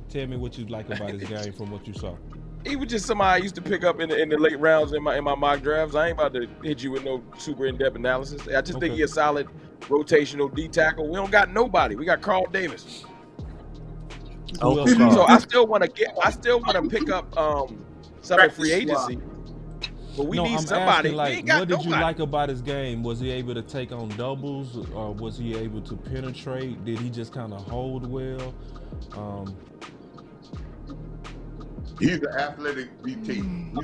Tell me what you like about his game from what you saw. He was just somebody I used to pick up in the late rounds in my mock drafts. I ain't about to hit you with no super in-depth analysis. I just think he's a solid rotational D tackle. We don't got nobody. We got Carl Davis. So I still want to pick up some of free agency. But we need somebody. Asking, what did you like about his game? Was he able to take on doubles, or was he able to penetrate? Did he just kind of hold well? He's an athletic DT.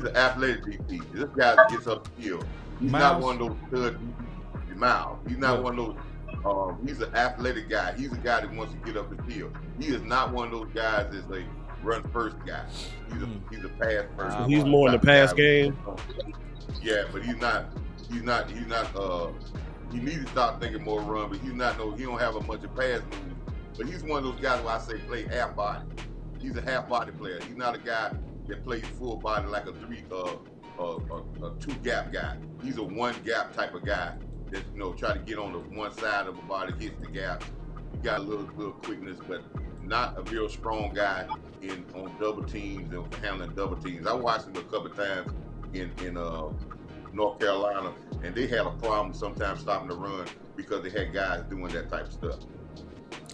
This guy gets up the field. He's not one of those Miles. He's not one of those. He's an athletic guy. He's a guy that wants to get up the field. He is not one of those guys that's like run first guy. He's a pass first. So he's more in the pass game. Yeah, but he's not. He needs to start thinking more run. But he don't have a bunch of pass moves. But he's one of those guys where I say play half body. He's a half body player. He's not a guy that plays full body like a 2 gap guy. He's a 1 gap type of guy that try to get on the one side of the body, hits the gap. He got a little quickness, but not a real strong guy on double teams and handling double teams. I watched him a couple of times in North Carolina, and they had a problem sometimes stopping the run because they had guys doing that type of stuff.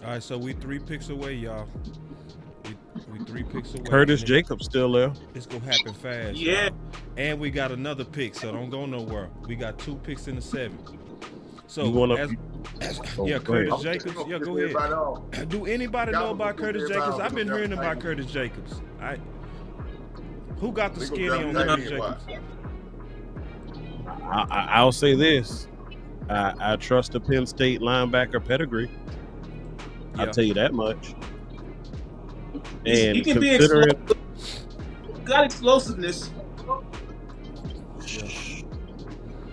All right, so we 3 picks away, y'all. We 3 picks away. Curtis Jacobs still there. It's gonna happen fast. Yeah. Y'all. And we got another pick, so don't go nowhere. We got 2 picks in the 7th. So Curtis Jacobs. Yeah, go ahead. Do anybody know about Curtis Jacobs? I've been hearing about Curtis Jacobs. Who got the skinny on Curtis Jacobs? I'll say this. I trust the Penn State linebacker pedigree. I'll tell you that much. He can be explosive. Got explosiveness.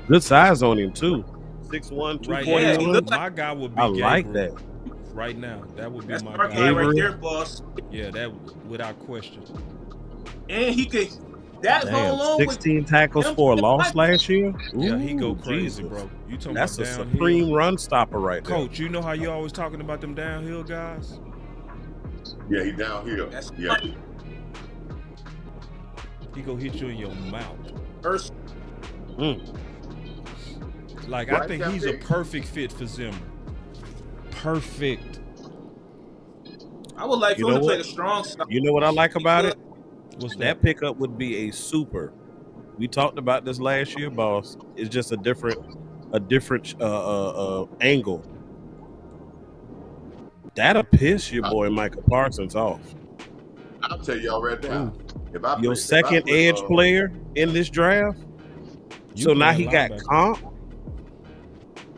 Good size on him too. 6'1", 241. My guy would be. I like that. Right now, that would be my our guy right there, boss. Yeah, that without question. And he could. That alone 16 tackles for a loss last year. Yeah, he go crazy, Jesus. bro. You talking That's about a downhill. supreme run stopper right there. Coach, you know how you always talking about them downhill guys? Yeah, he downhill. Yeah. He go hit you in your mouth. First. Like, I think he's a perfect fit for Zimmer. Perfect. I would like for him to play the strong side. You know what I like about it? That pickup would be a super. We talked about this last year, boss. It's just a different angle. That'll piss your boy Michael Parsons off. I'll tell y'all right now. Your second edge player in this draft. So now he got comp.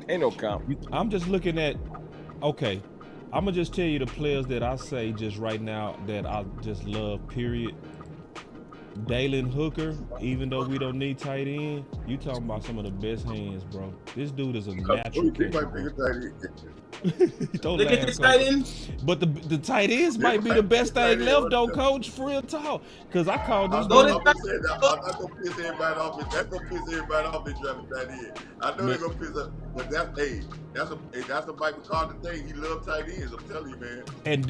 Ain't no comp. I'm just looking at. Okay, I'm gonna just tell you the players that I say just right now that I just love. Period. Dalen Hooker, even though we don't need tight end, you talking about some of the best hands, bro. This dude is a natural catcher. Don't Look at this tight end. But the tight ends might be the best thing left, though, Coach. For real talk, because I called this. I'm not gonna piss everybody off. That's gonna piss everybody off. They drafting tight end. I know they're gonna piss up, but that's a Mike McCarthy thing. He loves tight ends. I'm telling you, man. And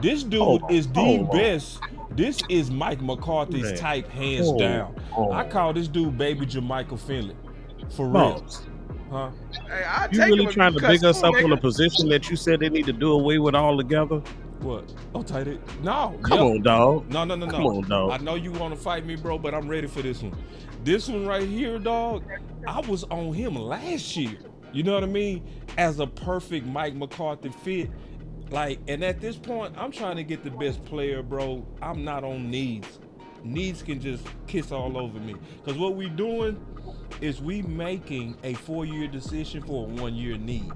this dude is the best. This is Mike McCarthy's type, hands down. I call this dude Baby Jermichael Finley. For real. Huh? Hey, you really trying to big us up on a position that you said they need to do away with altogether? What? Oh, tight end? No. Come on, dog. No. Come on, dog. I know you want to fight me, bro, but I'm ready for this one. This one right here, dog, I was on him last year. You know what I mean? As a perfect Mike McCarthy fit. Like, and at this point, I'm trying to get the best player, bro. I'm not on needs. Needs can just kiss all over me. Because what we doing is we making a 4-year decision for a 1-year need.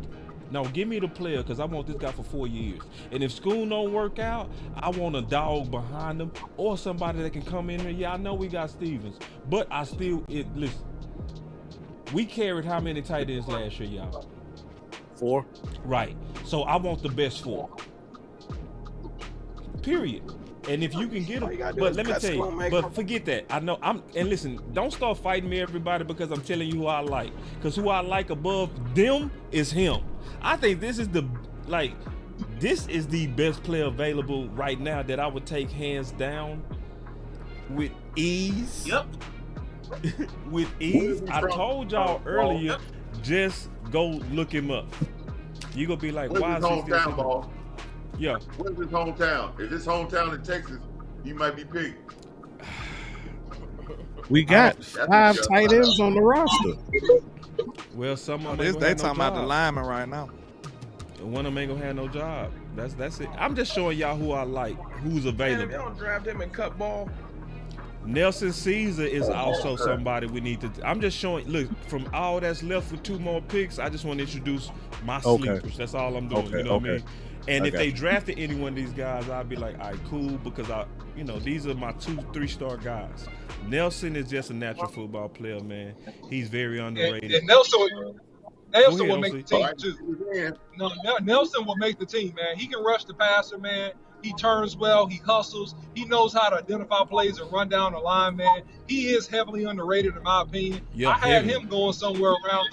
Now, give me the player because I want this guy for 4 years. And if school don't work out, I want a dog behind him or somebody that can come in here. Yeah, I know we got Stevens, but listen, we carried how many tight ends last year, y'all? 4. Right. So I want the best 4. Period. And if you can get them, but let me tell you, but forget that. I know and listen, don't start fighting me, everybody, because I'm telling you who I like. Because who I like above them is him. I think this is the best player available right now that I would take hands down with ease. Yep. With ease. I told y'all earlier, just go look him up. You gonna be like, why is he still ball? Yeah. Where's his hometown? If his hometown in Texas, he might be picked. We got 5 tight ends on the roster. Well, some of them they talking about the lineman right now. One of them ain't gonna have no job. That's it. I'm just showing y'all who I like, who's available. Man, if they don't draft him and cut ball. Nelson Caesar is also somebody we need to. I'm just showing. Look, from all that's left with 2 more picks, I just want to introduce my sleepers. That's all I'm doing. You know what I mean? And if they drafted any one of these guys, I'd be like, all right, cool, because these are my 2-3 star guys. Nelson is just a natural football player, man. He's very underrated. And Nelson will make the team too. No, Nelson will make the team, man. He can rush the passer, man. He turns well. He hustles. He knows how to identify plays and run down the line, man. He is heavily underrated, in my opinion. Yeah, I had him going somewhere around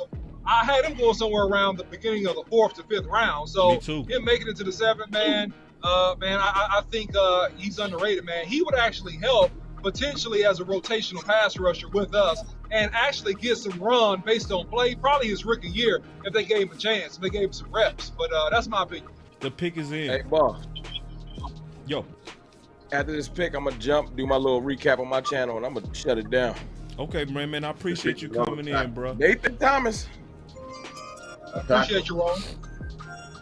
the beginning of the 4th to 5th round. So him making it to the 7th, man, I think he's underrated, man. He would actually help potentially as a rotational pass rusher with us and actually get some run based on play, probably his rookie year, if they gave him a chance, if they gave him some reps. But that's my opinion. The pick is in. Hey, boss. Yo. After this pick, I'm going to do my little recap on my channel, and I'm going to shut it down. Okay, man, I appreciate you coming in, bro. Nathan Thomas. Appreciate you, Ron.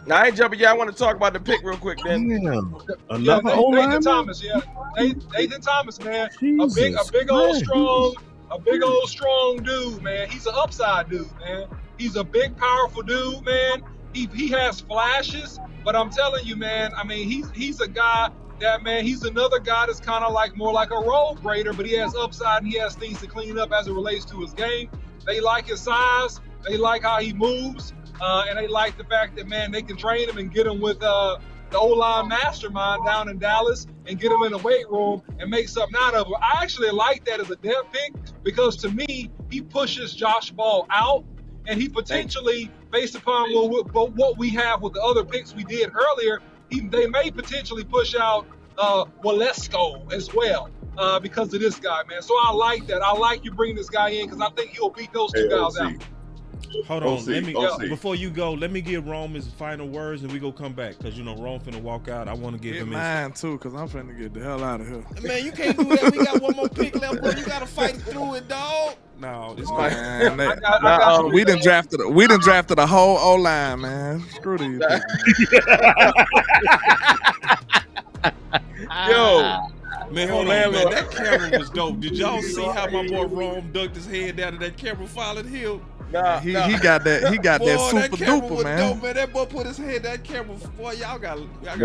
Now, I ain't jumping. Yeah, I want to talk about the pick real quick, then. Nathan Thomas, Nathan Thomas, man. A big old strong dude, man. He's an upside dude, man. He's a big, powerful dude, man. He has flashes, but I'm telling you, man, I mean, he's a guy that, man, he's another guy that's kind of like more like a role grader, but he has upside and he has things to clean up as it relates to his game. They like his size. They like how he moves. And they like the fact that, man, they can train him and get him with the O-line mastermind down in Dallas and get him in the weight room and make something out of him. I actually like that as a depth pick because, to me, he pushes Josh Ball out, and he potentially, based upon what we have with the other picks we did earlier, they may potentially push out Walesko as well because of this guy, man. So I like that. I like you bringing this guy in because I think he'll beat those two guys out. Hold on, before you go, let me give Rome his final words, and we go come back because Rome finna walk out. I want to give him mine too, because I'm finna get the hell out of here. Man, you can't do that. We got one more pick left, bro. You gotta fight through it, dog. No, this man. We done drafted the whole O line, man. Screw these. Yo. Man, hold on, man. That camera was dope. Did y'all see how my boy Rome ducked his head down to that camera following him? Nah, he got that super duper, man. Dope, man. That boy put his head that camera. Boy, y'all got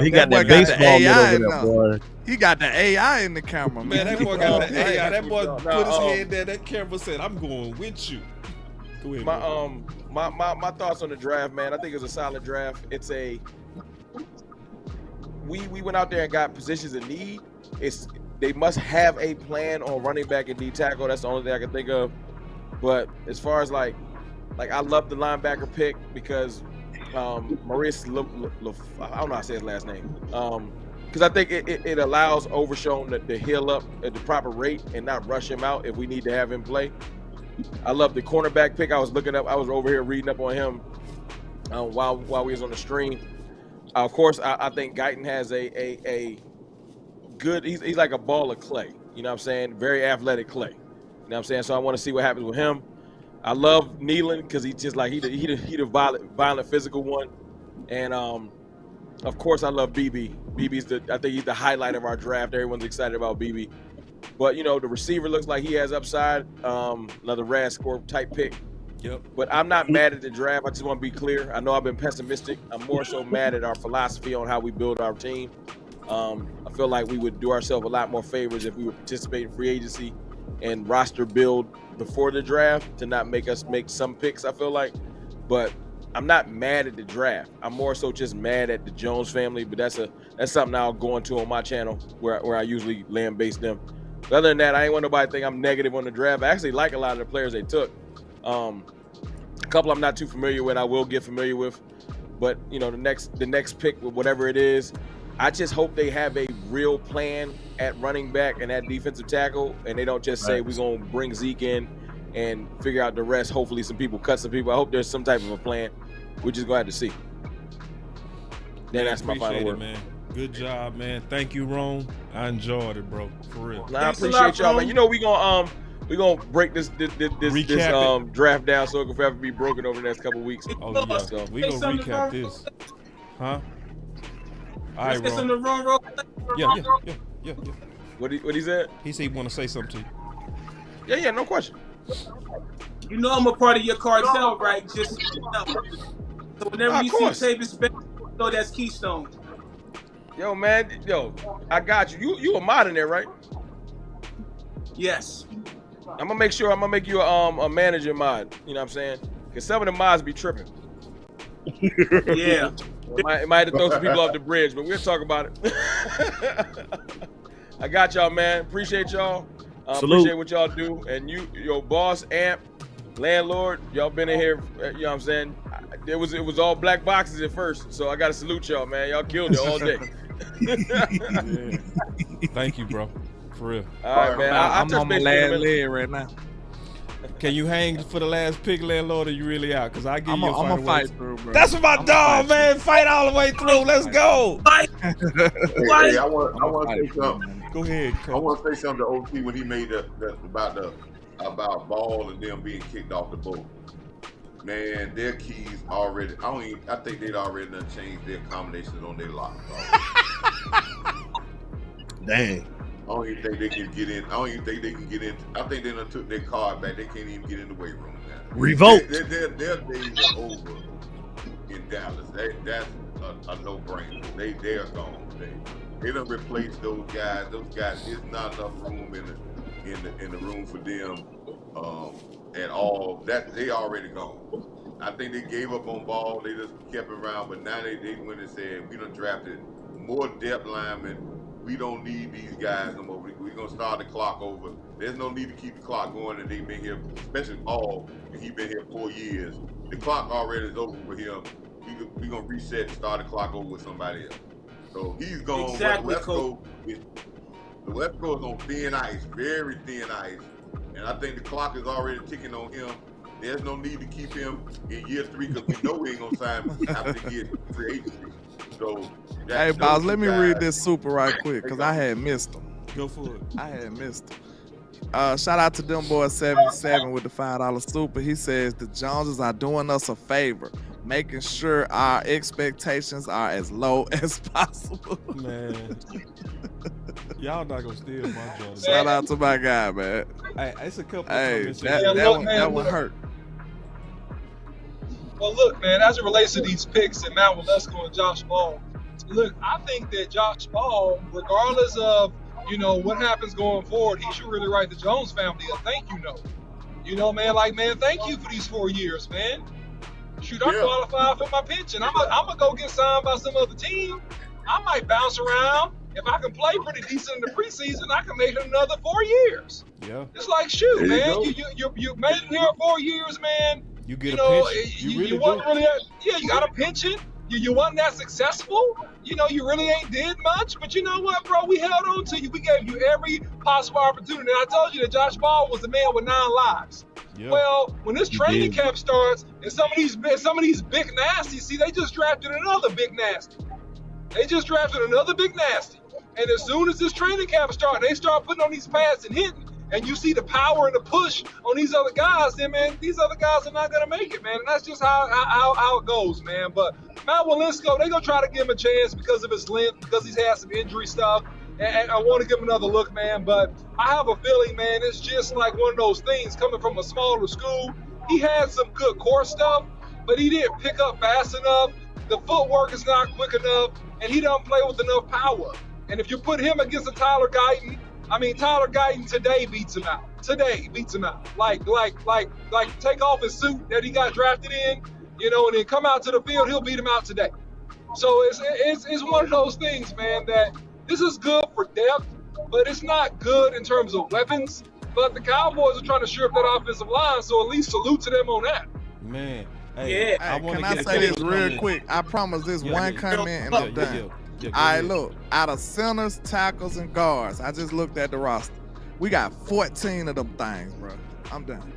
he got that baseball AI over there, boy. He got the AI in the camera, man. That boy got the AI. That boy put his head there. That camera said, "I'm going with you." Go ahead, my thoughts on the draft, man. I think it's a solid draft. It's we went out there and got positions of need. They must have a plan on running back and D tackle. That's the only thing I can think of. But as far as like I love the linebacker pick because Maurice, I don't know how to say his last name. Because I think it allows Overshown to heal up at the proper rate and not rush him out if we need to have him play. I love the cornerback pick. I was over here reading up on him while we was on the stream. Of course, I think Guyton has a good. He's like a ball of clay. You know what I'm saying? Very athletic clay. You know what I'm saying? So I want to see what happens with him. I love Nealon because he's just like he the violent physical one, and of course I love BB. I think he's the highlight of our draft. Everyone's excited about BB, but the receiver looks like he has upside. Another rad score type pick. Yep. But I'm not mad at the draft. I just want to be clear. I know I've been pessimistic. I'm more so mad at our philosophy on how we build our team. I feel like we would do ourselves a lot more favors if we would participate in free agency and roster build before the draft to not make us make some picks, I feel like. But I'm not mad at the draft. I'm more so just mad at the Jones family, but that's something I'll go into on my channel where I usually land base them. But other than that, I ain't want nobody to think I'm negative on the draft. I actually like a lot of the players they took. A couple I'm not too familiar with, I will get familiar with. But the next pick, whatever it is, I just hope they have a real plan at running back and at defensive tackle, and they don't just say we're gonna bring Zeke in and figure out the rest. Hopefully, some people cut some people. I hope there's some type of a plan. We're just gonna have to see. Then that's my final word, man. Good job, man. Thank you, Rome. I enjoyed it, bro. For real. I appreciate y'all, man. We gonna break this draft down so it can forever be broken over the next couple weeks. Oh yeah, so we gonna recap this, huh? All right, Ron. The wrong road. Yeah. What he said? He said he want to say something to you. Yeah, no question. I'm a part of your cartel, right? Just so whenever you see Tavis Bay, that's Keystone. Yo, man, I got you. You a mod in there, right? Yes. I'm gonna make you a manager mod. You know what I'm saying? Because some of the mods be tripping. Yeah. It might have to throw some people off the bridge, but we'll talk about it. I got y'all, man. Appreciate y'all. Appreciate what y'all do. And your boss, Amp, Landlord, y'all been in here, you know what I'm saying? It was all black boxes at first, so I got to salute y'all, man. Y'all killed it all day. Yeah. Thank you, bro. For real. All right, man. I'm on my last leg right now. Can you hang for the last pick, Landlord, or you really out? Because I give you a I'm gonna fight through, bro. That's my dog, man. Fight all the way through. Let's go. Hey, I want to say something. Go ahead, Coach. I want to say something to OT when he made about Ball and them being kicked off the boat. Man, their keys already. I think they'd already done changed their combinations on their lock. Dang. I don't even think they can get in. I think they done took their card back. They can't even get in the weight room now. Revolt. Their days are over in Dallas. That's a no-brainer. They are gone. They done replaced those guys. Those guys, there's not enough room in the room for them at all. That they already gone. I think they gave up on Ball. They just kept around, but now they went and said, we done drafted more depth linemen. We don't need these guys no more. We're going to start the clock over. There's no need to keep the clock going, and they've been here, especially Ball, and he's been here 4 years. The clock already is over for him. We're going to reset and start the clock over with somebody else. So he's gone. Exactly, The West Coast is on thin ice, very thin ice. And I think the clock is already ticking on him. There's no need to keep him in year 3 because we know we ain't gonna sign him after he gets free agency. So, hey, boss, let me read this super right quick because I had missed him. Go for it. I had missed him. Shout out to them boys 77 with the $5 super. He says the Joneses are doing us a favor, making sure our expectations are as low as possible. Man, y'all not gonna steal my job. Shout out to my guy, man. Hey, it's a couple. Hey, of that one hurt. Well, look, man, as it relates to these picks and Matt Waletzko and Josh Ball, look, I think that Josh Ball, regardless of, what happens going forward, he should really write the Jones family a thank you note. Man, thank you for these 4 years, man. Shoot, I qualify for my pension. I'm gonna go get signed by some other team. I might bounce around. If I can play pretty decent in the preseason, I can make it another 4 years. Yeah. It's like, shoot, man, you made it here 4 years, man. You get a pension. You wasn't really, you got a pension. You wasn't that successful. You really ain't did much. But you know what, bro? We held on to you. We gave you every possible opportunity. And I told you that Josh Ball was the man with 9 lives. Yeah. Well, when this training camp starts, and some of these big nasties, see, they just drafted another big nasty. And as soon as this training camp starts, they start putting on these pads and hitting, and you see the power and the push on these other guys, then, man, these other guys are not going to make it, man. And that's just how it goes, man. But Matt Waletzko, they're going to try to give him a chance because of his length, because he's had some injury stuff. And I want to give him another look, man. But I have a feeling, man, it's just like one of those things coming from a smaller school. He had some good core stuff, but he didn't pick up fast enough. The footwork is not quick enough, and he doesn't play with enough power. And if you put him against a Tyler Guyton, Tyler Guyton today beats him out. Like take off his suit that he got drafted in, and then come out to the field, he'll beat him out today. So it's one of those things, man, that this is good for depth, but it's not good in terms of weapons. But the Cowboys are trying to shore up that offensive line, so at least salute to them on that. Man, hey, can I say this real quick? I promise this one comment and I'm done. All right, look, out of centers, tackles, and guards, I just looked at the roster. We got 14 of them things, bro. I'm done.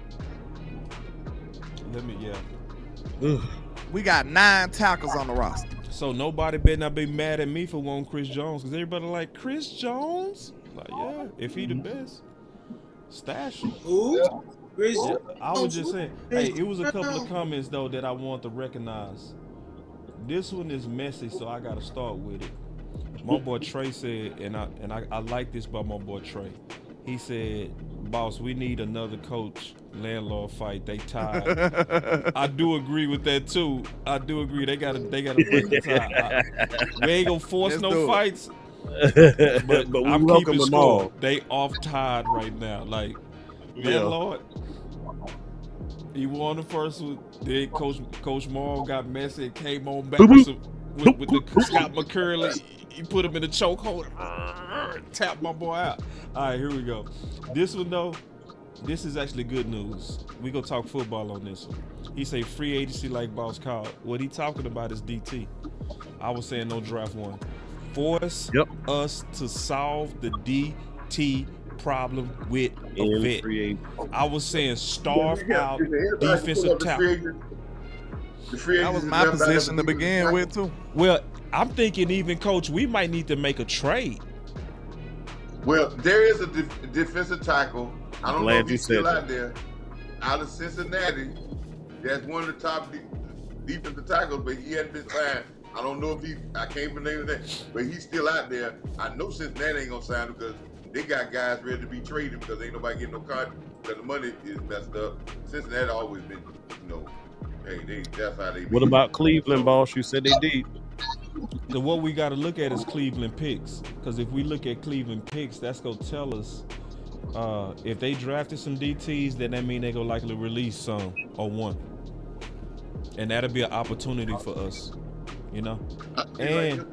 We got 9 tackles on the roster. So nobody better not be mad at me for wanting Chris Jones, because everybody like, Chris Jones? Like, yeah, if he the best, stash him. Who? Chris Jones. I was just saying, hey, it was a couple of comments, though, that I want to recognize. This one is messy, so I got to start with it. My boy Trey said, and I like this about my boy Trey. He said, boss, we need another coach landlord fight. They tied. I do agree with that too. I do agree. They gotta break the tie. We ain't gonna force no fights. But we I'm keeping score. They off tied right now. Like landlord. He won the first one. Then Coach Marv got messy and came on back with the Scott McCurley. He put him in the chokehold. Tapped my boy out. All right, here we go. This one, though, this is actually good news. We gonna talk football on this one. He say free agency like Boss called. What he talking about is DT. I was saying no draft one. Force us to solve the DT problem with a vet. I was saying starve out defensive tackle. That was my position to begin with, too. Well, I'm thinking even, Coach, we might need to make a trade. Well, there is a defensive tackle. I don't know if he's still out there. Out of Cincinnati, that's one of the top defensive tackles, but he hadn't been signed. I don't know if I can't remember that, but he's still out there. I know Cincinnati ain't gonna sign him because they got guys ready to be traded because ain't nobody getting no contract because the money is messed up. Cincinnati always been, hey, that's how they. What about Cleveland, boss? You said they did. what we got to look at is Cleveland picks. Because if we look at Cleveland picks, that's going to tell us if they drafted some DTs, then that means they're going to likely release some or one. And that'll be an opportunity for us, you know? And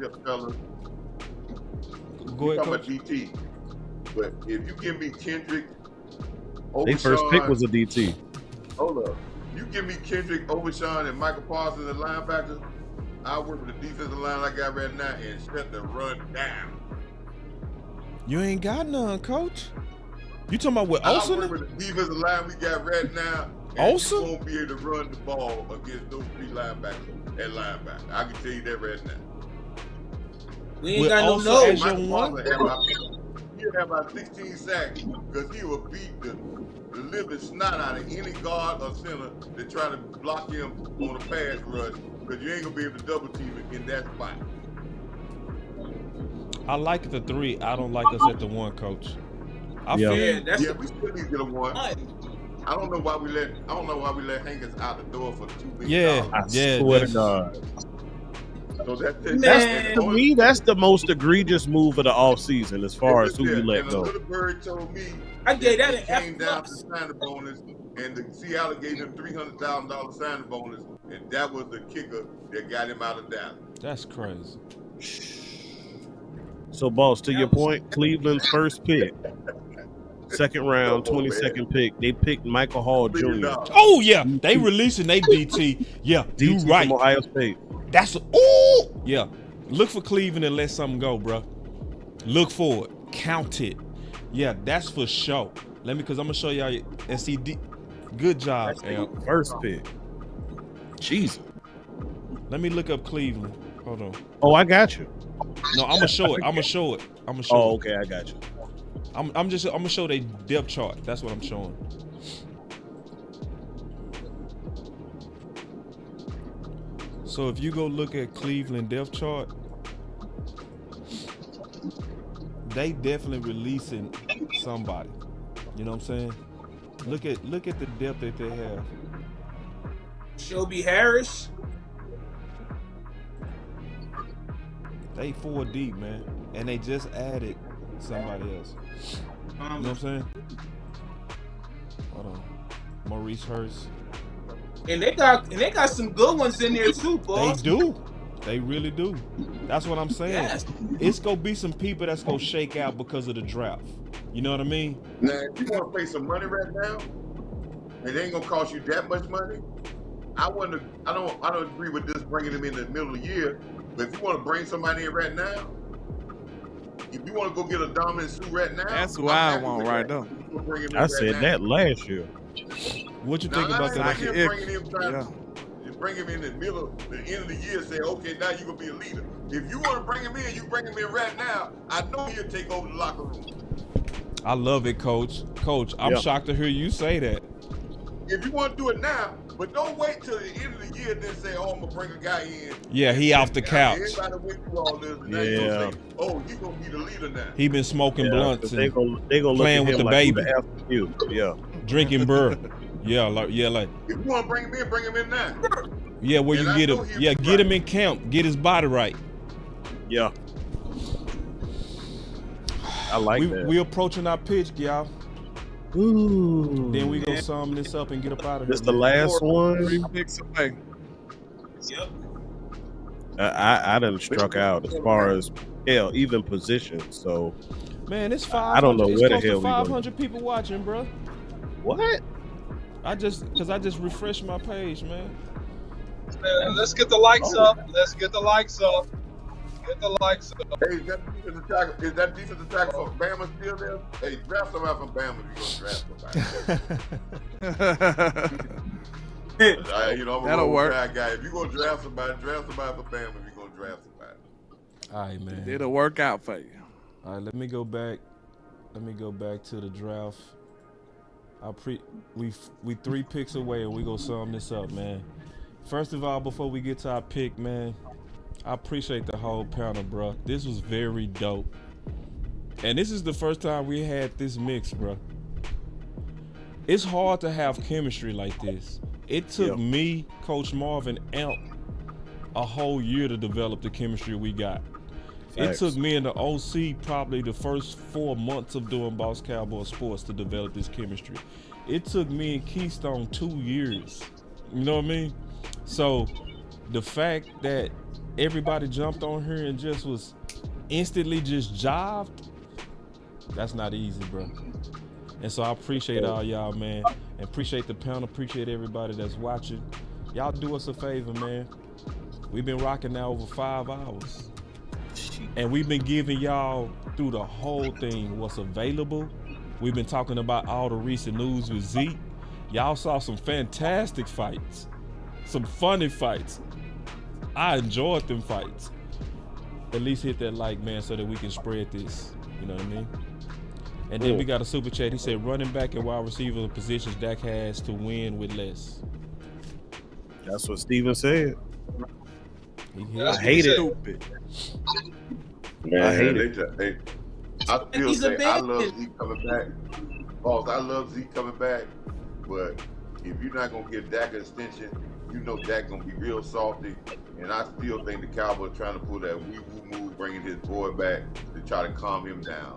go ahead, Coach. DT. But if you give me Kendrick over their first pick was a DT. Hold up. You give me Kendrick, Overshawn, and Michael Parsons as linebackers, I'll work with the defensive line I got right now and shut the run down. You ain't got none, Coach. You talking about what, Olsen? I'll work with the defensive line we got right now, and Olsen? You won't be able to run the ball against those three linebackers at linebacker. I can tell you that right now. We ain't got no nose. Michael Parsons he'll have about 16 sacks because he will beat the living snot out of any guard or center that try to block him on a pass rush, because you ain't gonna be able to double team him in that spot. I like the 3. I don't like us at the 1, Coach. We still need to get a 1. I don't know why we let Hankins out the door for $2 billion. I swear to God. So to me, that's the most egregious move of the offseason as far as who we let go. Little Bird told me I gave that an came down to signing bonus, and the Seattle gave him $300,000 signing bonus, and that was the kicker that got him out of Dallas. That's crazy. So, boss, to your point, Cleveland's first pick, second round, 22nd pick, they picked Michael Hall Jr. Oh yeah, they releasing they DT. Yeah, you DT right. From Ohio State. That's yeah. Look for Cleveland and let something go, bro. Look for it. Count it. Yeah, that's for sure. Because I'm gonna show y'all SCD. Good job, Al. First pick. Jesus. Let me look up Cleveland. Hold on. Oh, I got you. No, I'm gonna show it. Oh, okay, I got you. I'm gonna show their depth chart. That's what I'm showing. So if you go look at Cleveland depth chart, they definitely releasing somebody. You know what I'm saying? Look at the depth that they have. Shelby Harris. They 4 deep, man, and they just added somebody else. You know what I'm saying? Hold on, Maurice Hurst. And they got some good ones in there too, boss. They do. They really do. That's what I'm saying. Yes. It's gonna be some people that's gonna shake out because of the draft. You know what I mean? Now, if you want to pay some money right now, it ain't gonna cost you that much money. I don't agree with this bringing them in the middle of the year. But if you want to bring somebody in right now, if you want to go get a dominant suit right now, that's who I want right now. I said that last year. What you think about that? You bring him in the middle, the end of the year, say, okay, now you're going to be a leader. If you want to bring him in, you bring him in right now. I know he'll take over the locker room. I love it, Coach. Coach, I'm shocked to hear you say that. If you want to do it now, but don't wait till the end of the year and then say, oh, I'm going to bring a guy in. Yeah, he off the couch. Everybody went through all this. And now you're going to say, oh, you're going to be the leader now. He been smoking blunts and they gonna playing with the baby. Yeah. Drinking beer. Yeah, like. If you want to bring him in now. Yeah, where you get him. Yeah, get him in camp. Get his body right. Yeah. I like that. We approaching our pitch, y'all. Ooh. Then we gonna sum this up and get up out of here. This the last one. 3 picks away. Yep. I done struck out as far as even positions. So man, it's 500. I don't know where the hell 500 people watching, bro. What? I just refreshed my page, man. Let's get the likes up. Let's get the likes up. Get the likes up. Hey, is that defensive tackle from Bama still there? Hey, draft somebody from Bama if you're going to draft somebody. That'll work. Guy. If you're going to draft somebody from Bama if you're going to draft somebody. All right, man. It'll work out for you. All right, let me go back to the draft. We 3 picks away, and we gonna sum this up, man. First of all, before we get to our pick, man, I appreciate the whole panel, bro. This was very dope, and this is the first time we had this mix, bro. It's hard to have chemistry like this. It took me, Coach Marv, and Amp a whole year to develop the chemistry we got. Facts. It took me and the OC probably the first 4 months of doing Boss Cowboy Sports to develop this chemistry. It took me and Keystone 2 years. You know what I mean? So the fact that everybody jumped on here and just was instantly just jived, that's not easy, bro. And so I appreciate all y'all, man. And appreciate the panel, appreciate everybody that's watching. Y'all do us a favor, man. We've been rocking now over 5 hours. And we've been giving y'all through the whole thing what's available. We've been talking about all the recent news with Zeke. Y'all saw some fantastic fights, some funny fights. I enjoyed them fights. At least hit that like, man, so that we can spread this. You know what I mean? And then we got a super chat. He said, running back and wide receiver positions Dak has to win with less. That's what Steven said. I hate it. Man, I hate it. I still say I love Zeke coming back. Boss, I love Zeke coming back. But if you're not going to give Dak an extension, you know Dak going to be real salty. And I still think the Cowboys trying to pull that wee-woo move, bringing his boy back to try to calm him down.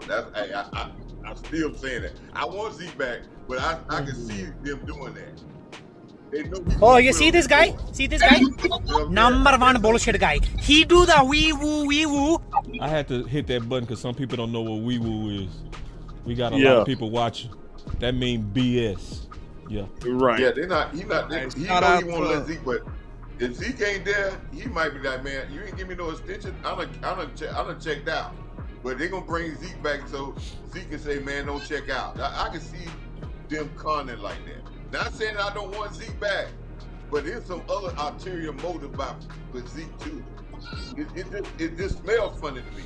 I'm still saying that. I want Zeke back, but I can see them doing that. Oh, you see this guy? See this guy? Number one bullshit guy. He do the wee woo. I had to hit that button because some people don't know what wee woo is. We got a lot of people watching. That means BS. Yeah. Right. Yeah, he know he won't let Zeke, but if Zeke ain't there, he might be like, man, you ain't give me no extension. I done checked out. But they're gonna bring Zeke back so Zeke can say, man, don't check out. I can see them conning like that. Not saying I don't want Zeke back, but there's some other ulterior motive with Zeke too. It just smells funny to me.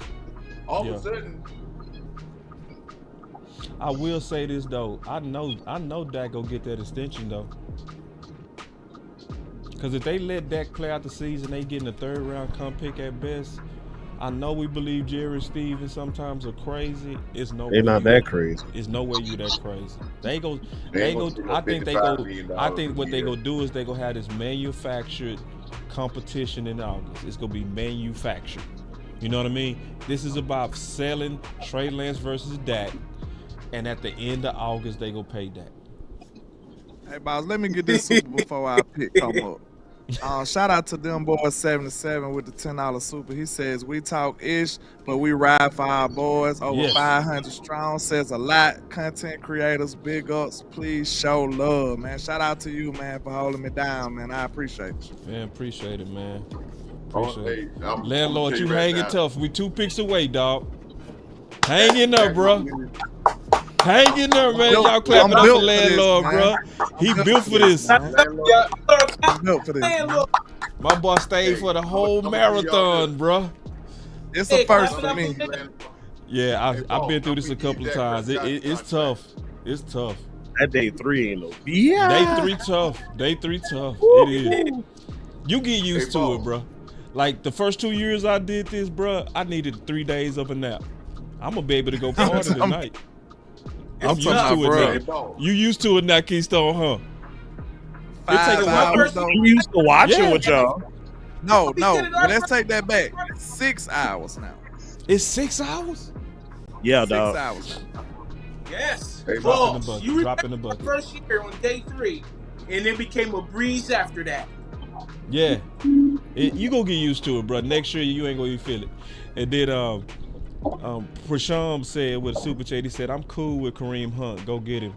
All of a sudden. I will say this though. I know Dak go get that extension though. Because if they let Dak play out the season, they getting a 3rd round come pick at best. I know we believe Jerry and Steven sometimes are crazy. It's no. They're not that crazy. It's no way you that crazy. They go. I think what they gonna do is they gonna have this manufactured competition in August. It's gonna be manufactured. You know what I mean? This is about selling Trey Lance versus Dak, and at the end of August they gonna pay Dak. Hey, boss, let me get this super before our pick come up. Shout out to them boys 77 with the $10 super. He says we talk ish, but we ride for our boys. Over 500 strong, says a lot. Content creators, big ups. Please show love, man. Shout out to you, man, for holding me down, man. I appreciate you. Man, appreciate it, man. Landlord, you hanging tough. We 2 picks away, dog. Hang in there, bro. Hang in there, man. Y'all clapping up for Landlord, bro. He built for this. Built for this. My boy stayed for the whole marathon, bro. It's a first for me. Yeah, I've been through this a couple of times. It's tough. It's tough. That day 3 ain't no. Yeah. Day 3 tough. Day 3 tough. It is. You get used to it, bro. Like the first 2 years I did this, bro, I needed 3 days of a nap. I'm gonna be able to go party tonight. I'm used to it now. You used to it now, Keystone, huh? It take a while. You used to watch it with y'all. No. Let's take that back. 6 hours now. It's 6 hours? Yeah, 6 dog. hours. Yes. Boss, You drop in the bucket. First year on day 3, and then became a breeze after that. Yeah. You gonna get used to it, bro. Next year you ain't gonna even feel it. And then Prasham said with a super chat, he said, I'm cool with Kareem Hunt. Go get him.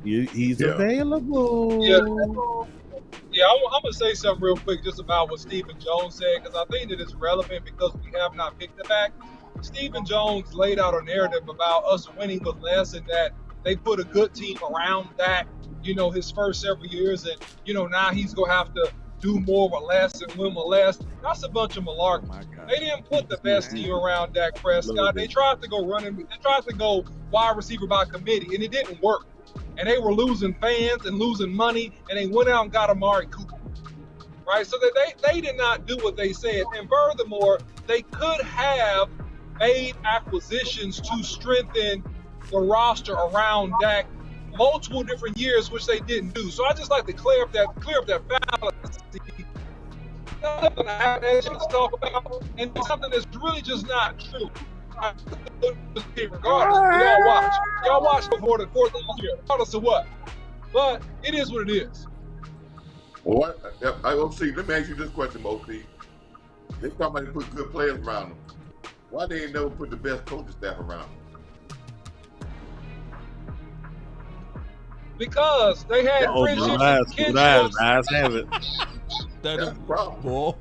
He's available. Yeah, I'm going to say something real quick just about what Stephen Jones said, because I think that it's relevant because we have not picked it back. Stephen Jones laid out a narrative about us winning with less and that they put a good team around that, his first several years. And, now he's going to have to do more with less and win with less. That's a bunch of malarkey. They didn't put the best team around Dak Prescott. They tried to go wide receiver by committee, and it didn't work. And they were losing fans and losing money, and they went out and got Amari Cooper. Right? So they did not do what they said. And furthermore, they could have made acquisitions to strengthen the roster around Dak multiple different years, which they didn't do. So I just like to clear up that fallacy Something I haven't had a chance to talk about, and something that's really just not true. Regardless, y'all watch before the 4th of the year, regardless of what. But it is what it is. What? OC, let me ask you this question, OC. They talking about they put good players around them. Why they ain't never put the best coaching staff around them? Because they had friendships. Eyes have it. That's the problem.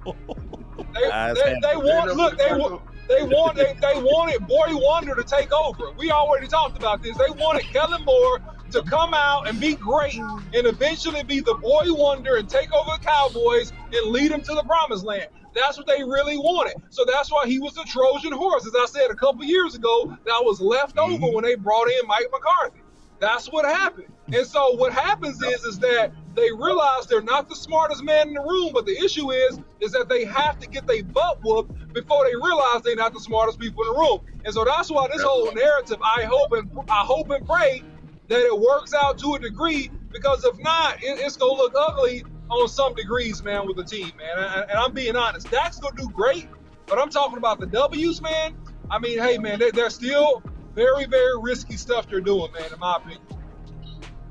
They wanted Boy Wonder to take over. We already talked about this. They wanted Kellen Moore to come out and be great and eventually be the Boy Wonder and take over the Cowboys and lead them to the promised land. That's what they really wanted. So that's why he was the Trojan horse, as I said a couple years ago, that was left over when they brought in Mike McCarthy. That's what happened. And so what happens is that they realize they're not the smartest man in the room, but the issue is that they have to get their butt whooped before they realize they're not the smartest people in the room. And so that's why this whole narrative, I hope and pray that it works out to a degree, because if not, it's going to look ugly on some degrees, man, with the team, man. And I'm being honest. Dak's going to do great, but I'm talking about the W's, man. I mean, hey, man, they're still very, very risky stuff they're doing, man, in my opinion.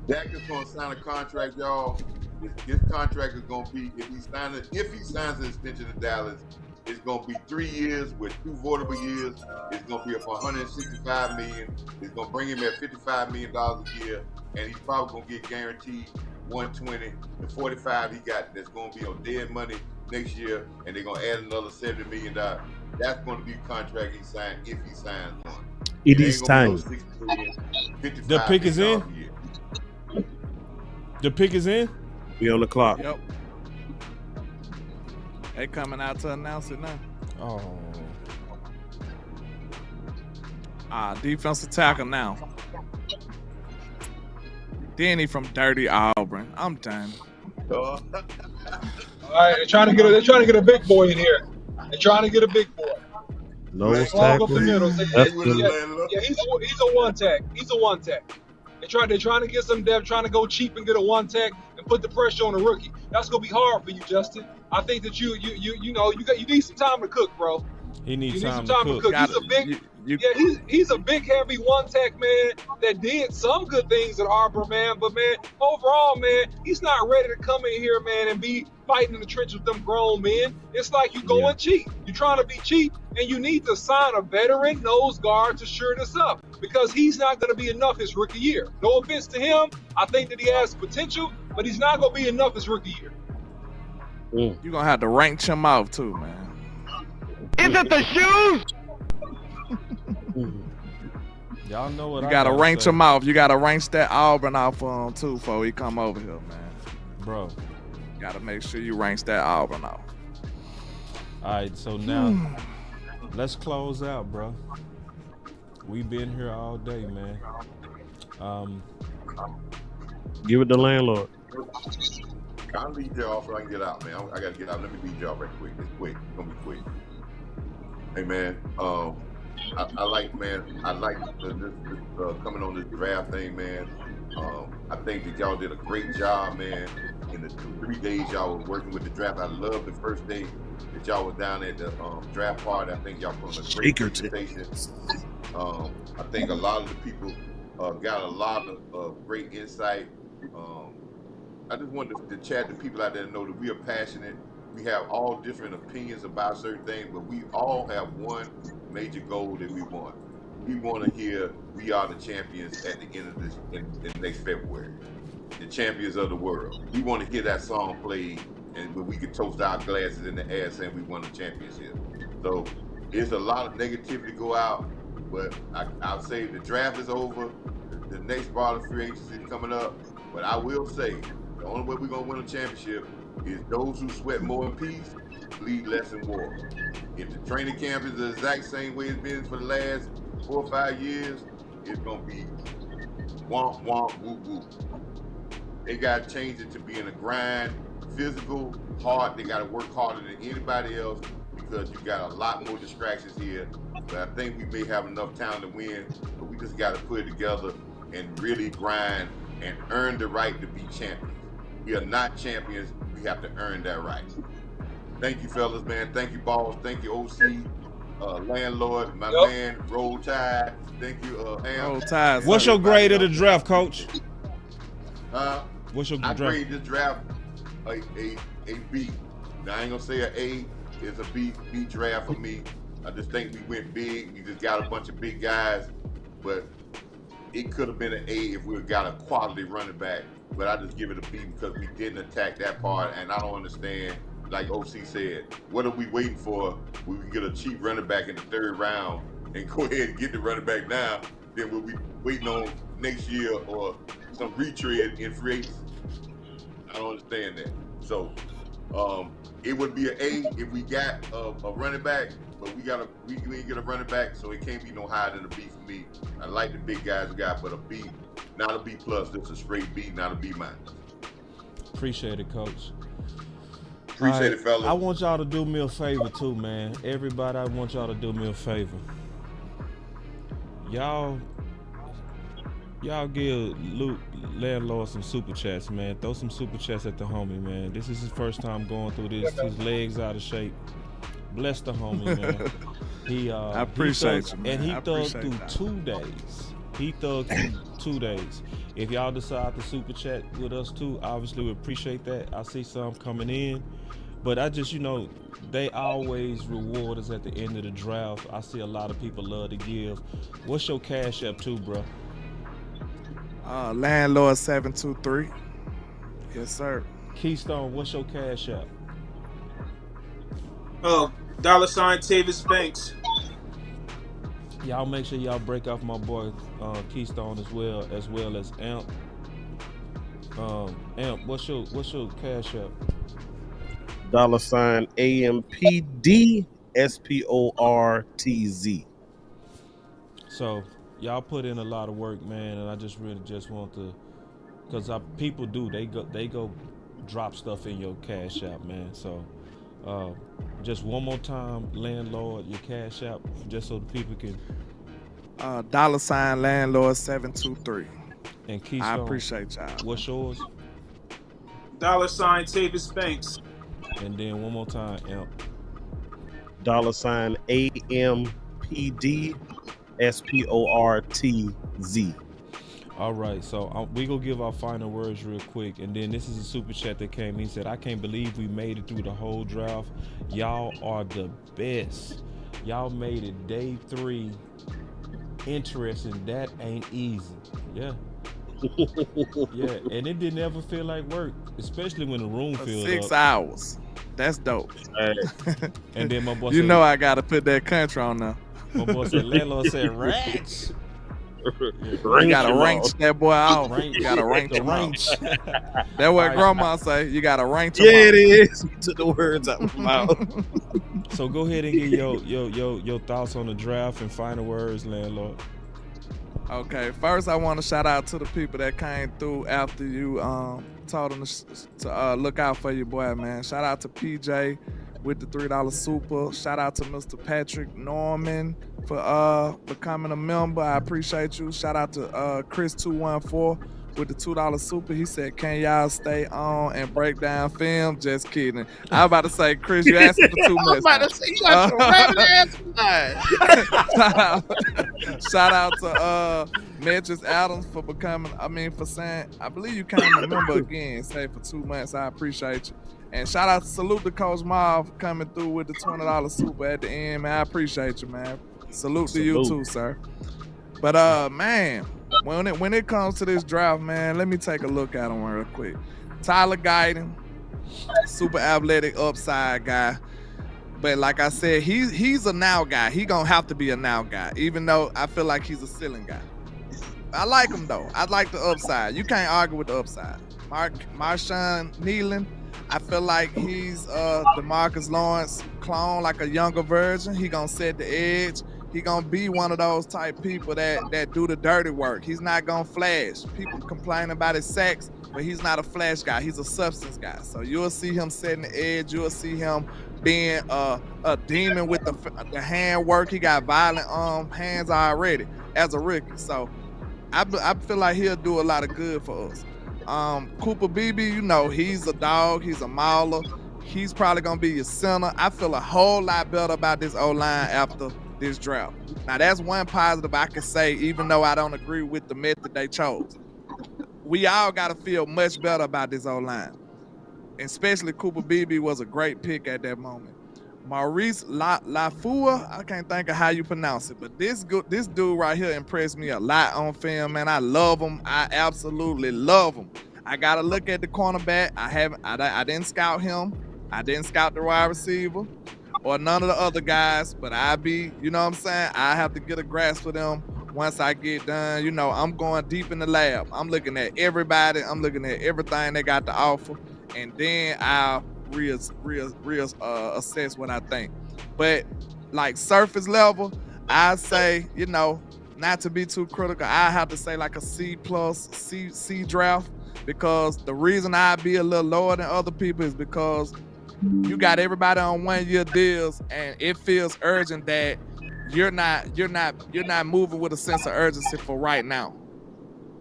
Dak is going to sign a contract, y'all. His contract is going to be, if he signs an extension in Dallas, it's going to be 3 years with 2 voidable years. It's going to be up $165 million. It's going to bring him at $55 million a year, and he's probably going to get guaranteed $120. The $45 he got that's going to be on dead money next year, and they're going to add another $70 million. That's going to be the contract he signed if he signs one. It is time. The pick is in. The pick is in. We on the clock. Yep. They coming out to announce it now. Oh. Defensive tackle now. Danny from Dirty Auburn. I'm done. All right, they're trying to get a big boy in here. They're trying to get a big boy. Nose tackle. tackle. Yeah, he's a one tech. He's a one tech. They're trying to get some depth, trying to go cheap and get a one tech and put the pressure on the rookie. That's gonna be hard for you, Justin. I think that you need some time to cook, bro. He needs some time to cook. He's a big, heavy one tech man that did some good things at Auburn, man. But man, overall, man, he's not ready to come in here, man, and be fighting in the trenches with them grown men. It's like you going cheap. You're trying to be cheap, and you need to sign a veteran nose guard to shore this up, because he's not going to be enough his rookie year. No offense to him, I think that he has potential, but he's not going to be enough his rookie year. You're going to have to rank him out too, man. Is it the shoes? Y'all know what you gotta rank him out. You gotta rank that Auburn out for him too before he come over here, man. Bro, gotta make sure you rank that Auburn out. All right, so now let's close out, bro. We've been here all day, man. Give it to Landlord. I'll lead y'all so I can get out, man. I gotta get out. Let me lead y'all right quick. It's quick. It's gonna be quick. Hey, man. I like this coming on this draft thing, man. I think that y'all did a great job, man. In the 3 days y'all was working with the draft, I love the first day that y'all was down at the draft party. I think y'all put on a great presentation. I think a lot of the people got a lot of great insight. I just wanted to chat to people out there to know that we are passionate. We have all different opinions about certain things, but we all have one major goal that we want. We want to hear we are the champions at the end of this in next February. The champions of the world. We want to hear that song played, and we can toast our glasses in the air saying we won the championship. So there's a lot of negativity go out, but I'll say the draft is over. The next part of free agency is coming up. But I will say the only way we're gonna win a championship is those who sweat more in peace, bleed less in war. If the training camp is the exact same way it's been for the last 4 or 5 years, it's gonna be womp womp whoop whoop. They gotta change it to being a grind, physical, hard. They gotta work harder than anybody else because you got a lot more distractions here. But I think we may have enough talent to win, but we just gotta put it together and really grind and earn the right to be champions. We are not champions. We have to earn that right. Thank you, fellas, man. Thank you, boss. Thank you, OC, landlord, my man, Roll Tide. Thank you, Am. Roll Tide. What's your grade of the draft, Coach? What's your I draft? grade this draft a B. Now I ain't gonna say an A. It's a B draft for me. I just think we went big. We just got a bunch of big guys, but it could have been an A if we got a quality running back. But I just give it a B because we didn't attack that part, and I don't understand. Like OC said, what are we waiting for? We can get a cheap running back in the 3rd round and go ahead and get the running back now. Then we'll be waiting on next year or some retread in free agency. I don't understand that. So it would be an A if we got a running back, but we ain't get a running back, so it can't be no higher than a B for me. I like the big guys we got, but a B, not a B plus. That's a straight B, not a B minus. Appreciate it, Coach. Appreciate it, fellas. I want y'all to do me a favor too, man. Everybody, I want y'all to do me a favor. Y'all give Luke Landlord some super chats, man. Throw some super chats at the homie, man. This is his first time going through this. His legs out of shape. Bless the homie, man. I appreciate you, man. And he thugged through 2 days. He thugged through 2 days. If y'all decide to super chat with us too, obviously we appreciate that. I see some coming in. But I just, they always reward us at the end of the draft. I see a lot of people love to give. What's your cash app too, bro? Landlord 723. Yes, sir. Keystone, what's your cash app? $ Tavis Banks. Y'all make sure y'all break off my boy Keystone as well as Amp. Amp, what's your cash app? $AMPDSPORTZ. So y'all put in a lot of work, man, and I just really want to, because people do, they go drop stuff in your cash app, man. So just one more time, Landlord, your cash app, just so the people can. $ Landlord 723. And Keystone, I appreciate y'all. What's yours? $ Tavis Banks. And then one more time, Amp. $AMPDSPORTZ. All right, so we gonna give our final words real quick, and then this is a super chat that came. He said, "I can't believe we made it through the whole draft. Y'all are the best. Y'all made it day 3 interesting. That ain't easy." Yeah. Yeah, and it didn't ever feel like work, especially when the room filled 6 up. hours. That's dope. And then my boy you said, know I gotta put that country on now. My boy said, Landlord said, "Ranch." You gotta rank that boy out. You gotta rank the ranch. That's what grandma say. You gotta rank him out. It is. You took the words out of my mouth. So go ahead and get your thoughts on the draft and final words, Landlord. Okay, first I want to shout out to the people that came through after you told them to look out for your boy, man. Shout out to PJ with the $3 super. Shout out to Mr. Patrick Norman for becoming a member. I appreciate you. Shout out to Chris214 with the $2 super. He said, "Can y'all stay on and break down film?" Just kidding. I was about to say, Chris, you asking for too much. I was about to say, you got some rabbit ass. Shout out to Metris Adams for for saying, I believe you came a member again, say for 2 months. I appreciate you. And shout out to salute to Coach Marv coming through with the $20 super at the end, man. I appreciate you, man. Salute to you too, sir. But man, when it comes to this draft, man, let me take a look at him real quick. Tyler Guyton, super athletic upside guy. But like I said, he's a now guy. He gonna have to be a now guy, even though I feel like he's a ceiling guy. I like him though. I like the upside. You can't argue with the upside. Marshawn Nealon, I feel like he's DeMarcus Lawrence clone, like a younger version. He gonna set the edge. He gonna be one of those type people that do the dirty work. He's not gonna flash. People complain about his sacks, but he's not a flash guy. He's a substance guy. So you'll see him setting the edge. You'll see him being a demon with the hand work. He got violent hands already as a rookie. So I feel like he'll do a lot of good for us. Cooper Beebe, he's a dog. He's a mauler. He's probably gonna be your center. I feel a whole lot better about this O-line after this draft. Now that's one positive I can say, even though I don't agree with the method they chose. We all gotta feel much better about this O-line. Especially Cooper Beebe was a great pick at that moment. Maurice Lafua, I can't think of how you pronounce it, but this dude right here impressed me a lot on film, man. I love him. I absolutely love him. I gotta look at the cornerback. I didn't scout him. I didn't scout the wide receiver or none of the other guys, but you know what I'm saying? I have to get a grasp of them once I get done. You know, I'm going deep in the lab. I'm looking at everybody. I'm looking at everything they got to offer, and then I'll assess what I think. But like surface level, I say, you know, not to be too critical, I have to say like a C+ C draft, because the reason I be a little lower than other people is because you got everybody on 1-year deals, and it feels urgent that you're not moving with a sense of urgency for right now.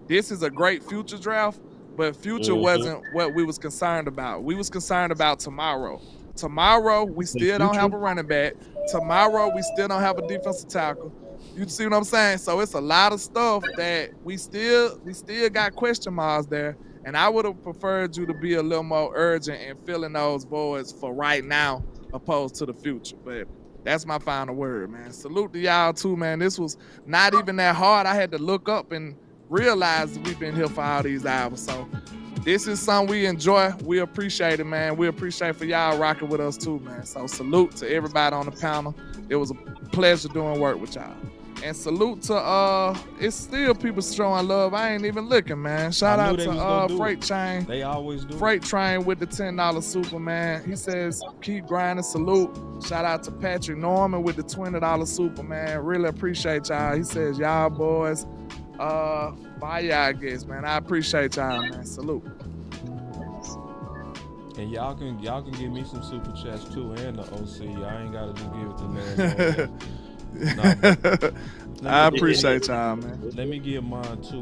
This is a great future draft, but future wasn't what we was concerned about. We was concerned about tomorrow. Tomorrow, we still don't have a running back. Tomorrow, we still don't have a defensive tackle. You see what I'm saying? So it's a lot of stuff that we still got question marks there. And I would have preferred you to be a little more urgent in filling those voids for right now, opposed to the future. But that's my final word, man. Salute to y'all too, man. This was not even that hard. I had to look up and realize we've been here for all these hours. So this is something we enjoy. We appreciate it, man. We appreciate for y'all rocking with us too, man. So salute to everybody on the panel. It was a pleasure doing work with y'all. And salute to it's still people showing love. I ain't even looking, man. Shout out to Freight Train. They always do. Freight Train with the $10 super, man. He says keep grinding. Salute. Shout out to Patrick Norman with the $20 super, man. Really appreciate y'all. He says y'all boys fire, I guess, man. I appreciate y'all, man. Salute. And y'all can give me some super chats too, and the OC. Y'all ain't gotta just give it to Landlord. I appreciate y'all, man. Let me give mine too.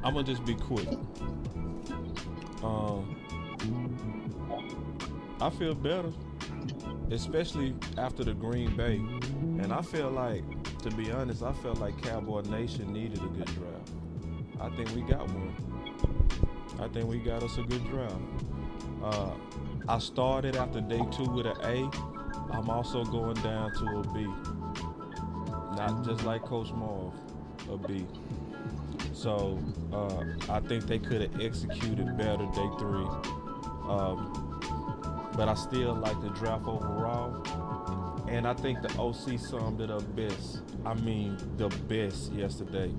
I'm gonna just be quick. I feel better, especially after the Green Bay, and I feel like, to be honest, I felt like Cowboy Nation needed a good draft. I think we got one. I think we got us a good draft. I started after day 2 with an A. I'm also going down to a B. Not just like Coach Marv, a B. So I think they could have executed better day 3. But I still like the draft overall. And I think the OC summed it up best. I mean, the best yesterday.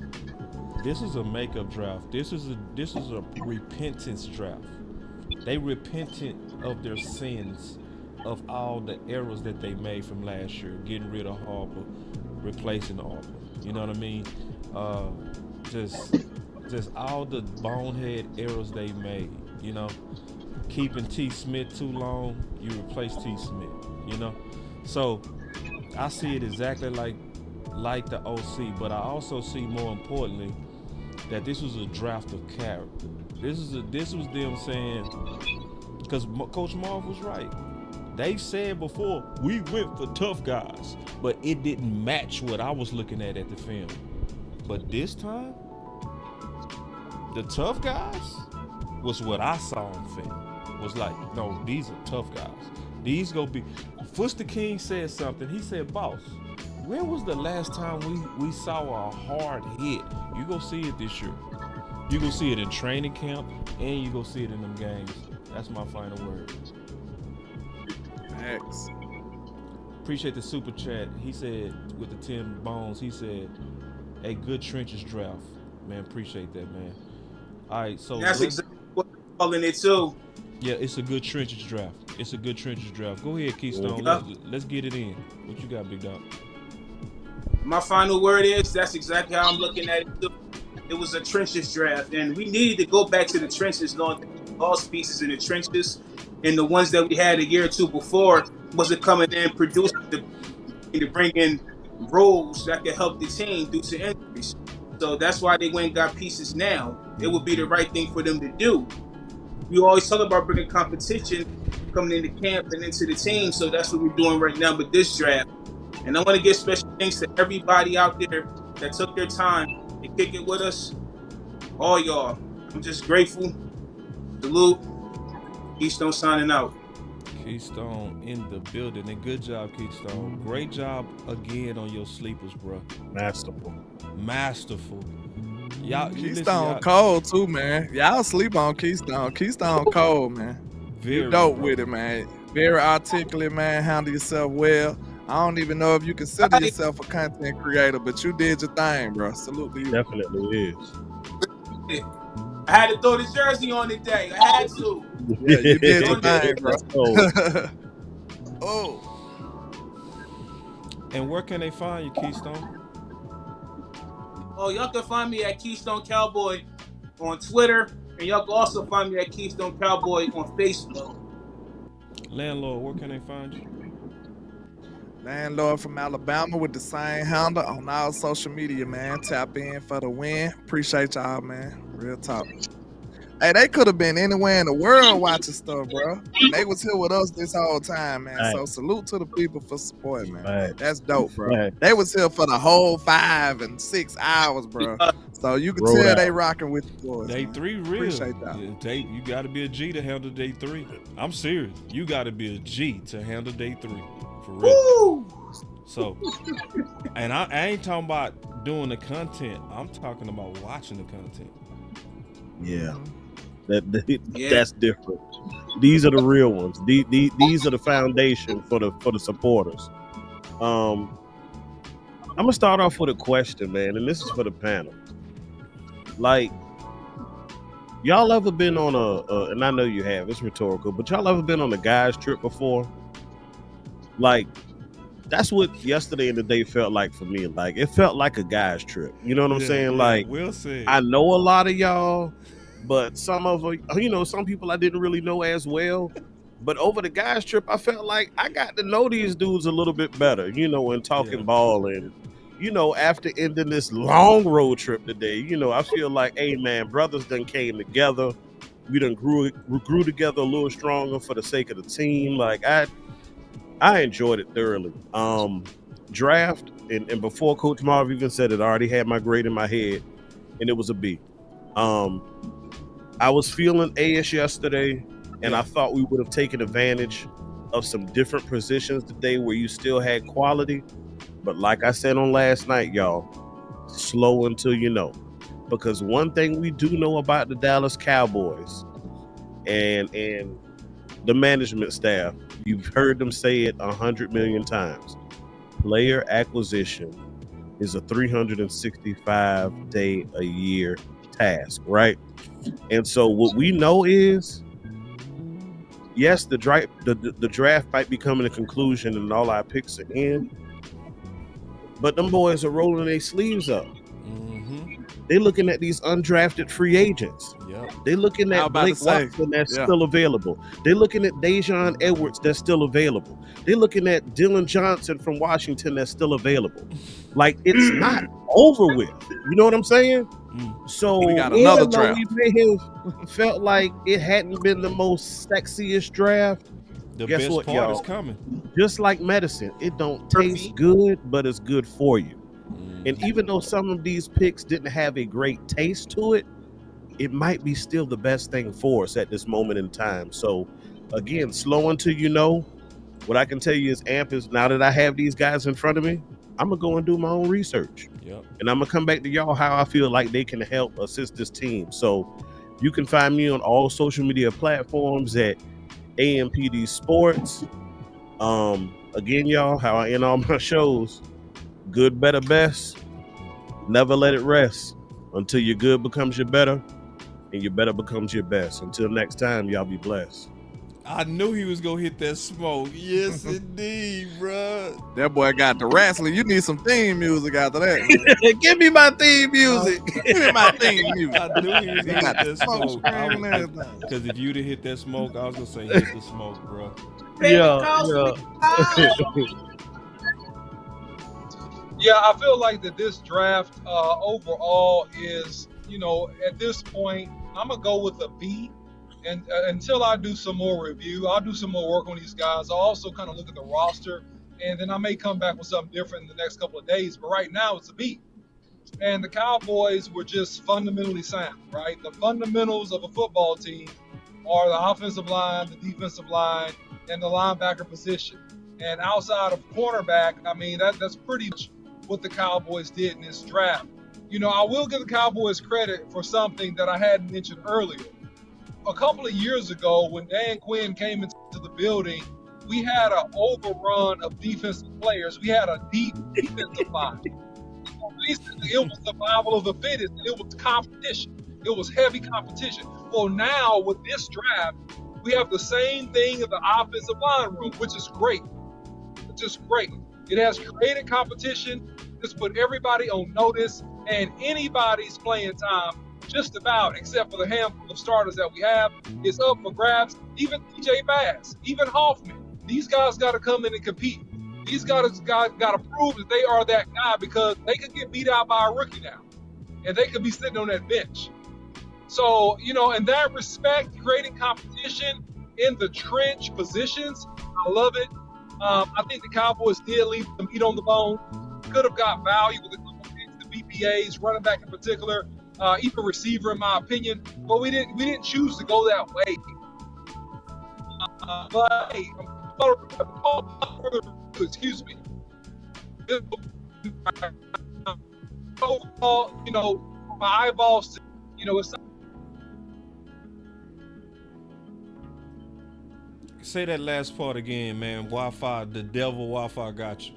This is a makeup draft. This is a repentance draft. They repented of their sins, of all the errors that they made from last year, getting rid of Harper, replacing Harper. You know what I mean? Just all the bonehead errors they made. You know, keeping T. Smith too long, you replace T. Smith. You know, so I see it exactly like the OC, but I also see, more importantly, that this was a draft of character. This was them saying, because Coach Marv was right. They said before, we went for tough guys, but it didn't match what I was looking at the film. But this time, the tough guys was what I saw on film. Was like, no, these are tough guys. These go be. Fuster King said something. He said, boss, when was the last time we saw a hard hit? You go see it this year. You go see it in training camp, and you go see it in them games. That's my final word. Thanks. Appreciate the super chat. He said, with the 10 bones, he said, a good trenches draft. Man, appreciate that, man. All right, so that's exactly what I'm calling it too. Yeah, it's a good trenches draft. It's a good trenches draft. Go ahead, Keystone. Yeah. Let's get it in. What you got, Big Dog? My final word is, that's exactly how I'm looking at it too. It was a trenches draft, and we needed to go back to the trenches, knowing that lost pieces in the trenches, and the ones that we had a year or two before wasn't coming in producing to bring in roles that could help the team due to injuries. So that's why they went and got pieces now. It would be the right thing for them to do. We always talk about bringing competition coming into camp and into the team. So that's what we're doing right now with this draft. And I want to give special thanks to everybody out there that took their time to kick it with us. All y'all. I'm just grateful. Salute. Keystone signing out. Keystone in the building, and good job, Keystone. Great job again on your sleepers, bro. Masterful. Y'all, Keystone cold too, man. Y'all sleep on Keystone. Keystone cold, man. You dope with it, man. Very articulate, man. Handle yourself well. I don't even know if you consider yourself a content creator, but you did your thing, bro. Salute to you. Definitely is. I had to throw the jersey on today. I had to. Yeah, you did your thing, bro. Oh. And where can they find you, Keystone? Oh, y'all can find me at Keystone Cowboy on Twitter, and y'all can also find me at Keystone Cowboy on Facebook. Landlord, where can they find you? Landlord from Alabama with the same handle on all social media, man. Tap in for the win. Appreciate y'all, man. Real talk. Hey, they could have been anywhere in the world watching stuff, bro. And they was here with us this whole time, man. Right. So salute to the people for supporting, man. Right. That's dope, bro. Right. They was here for the whole 5 and 6 hours, bro. So you can Roll tell out. they rocking with the boys. Day man. 3 real. Appreciate that. Yeah, you got to be a G to handle day 3. I'm serious. You got to be a G to handle day 3. For real. Woo! So, and I ain't talking about doing the content. I'm talking about watching the content. Yeah. That's different. These are the real ones. These are the foundation for the supporters. I'm gonna start off with a question, man, and this is for the panel. Like, y'all ever been on a and I know you have, it's rhetorical, but y'all ever been on a guys trip before? Like, that's what yesterday and the day felt like for me. Like, it felt like a guys trip. You know what I'm saying? Yeah, like, we'll see. I know a lot of y'all, but some of some people I didn't really know as well. But over the guys trip, I felt like I got to know these dudes a little bit better, and talking ball. And, after ending this long road trip today, I feel like, hey, man, brothers done came together. We done grew together a little stronger for the sake of the team. Like, I enjoyed it thoroughly. Draft, and before Coach Marv even said it, I already had my grade in my head, and it was a B. I was feeling A-ish yesterday, and I thought we would have taken advantage of some different positions today where you still had quality. But like I said on last night, y'all, slow until you know. Because one thing we do know about the Dallas Cowboys and the management staff, you've heard them say it 100 million times. Player acquisition is a 365 day a year task, right? And so what we know is, yes, the draft might be coming to conclusion and all our picks are in, but them boys are rolling their sleeves up. They're looking at these undrafted free agents. Yep. They're looking at Blake Watson that's still available. They're looking at Dejon Edwards that's still available. They're looking at Dylan Johnson from Washington that's still available. Like, it's not over with. You know what I'm saying? So we got another draft. We may have felt like it hadn't been the most sexiest draft. The Guess best what, part y'all? is coming. Just like medicine, it don't taste good, but it's good for you. And even though some of these picks didn't have a great taste to it, it might be still the best thing for us at this moment in time. So, again, slow until you know. What I can tell you is, AMP is, now that I have these guys in front of me, I'm going to go and do my own research. Yep. And I'm going to come back to y'all how I feel like they can help assist this team. So, you can find me on all social media platforms at AMPD Sports. Again, y'all, how I end all my shows. Good, better, best. Never let it rest until your good becomes your better and your better becomes your best. Until next time, y'all be blessed. I knew he was going to hit that smoke. Yes, indeed, bro. That boy got the wrestling. You need some theme music after that. Give me my theme music. Give me my theme music. I knew he was going to got hit that smoke. Because if you'd have hit that smoke, I was going to say hit the smoke, bro. Yeah, I feel like that this draft overall is, at this point, I'm going to go with a B. And until I do some more review, I'll do some more work on these guys. I'll also kind of look at the roster, and then I may come back with something different in the next couple of days. But right now, it's a beat. And the Cowboys were just fundamentally sound, right? The fundamentals of a football team are the offensive line, the defensive line, and the linebacker position. And outside of cornerback, I mean, that's pretty much what the Cowboys did in this draft. You know, I will give the Cowboys credit for something that I hadn't mentioned earlier. A couple of years ago, when Dan Quinn came into the building, we had an overrun of defensive players. We had a deep defensive line. Basically, it was survival of the fittest. It was competition. It was heavy competition. Well, now with this draft, we have the same thing in the offensive line room, which is great. Which is great. It has created competition. It's put everybody on notice, and anybody's playing time, just about, except for the handful of starters that we have, is up for grabs. Even DJ Bass, even Hoffman. These guys got to come in and compete. These guys got to prove that they are that guy, because they could get beat out by a rookie now, and they could be sitting on that bench. So, you know, in that respect, creating competition in the trench positions, I love it. I think the Cowboys did leave some meat on the bone. Could have got value with a couple of things, the BPAs, running back in particular, even receiver, in my opinion. But we didn't choose to go that way. But hey, excuse me. Overall, you know, my eyeballs, you know, it's. Say that last part again, man. Wi-Fi, the devil Wi-Fi got you.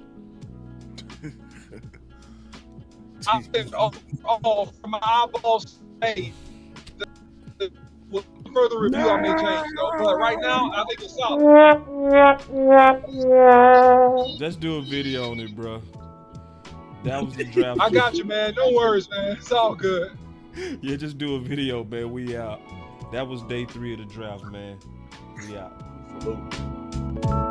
I think, from my eyeballs, hey, with further review, I may change. So, but right now, I think it's solid. Let's do a video on it, bro. That was the draft. I got you, man. No worries, man. It's all good. Yeah, just do a video, man. We out. That was day 3 of the draft, man. We out. Salute.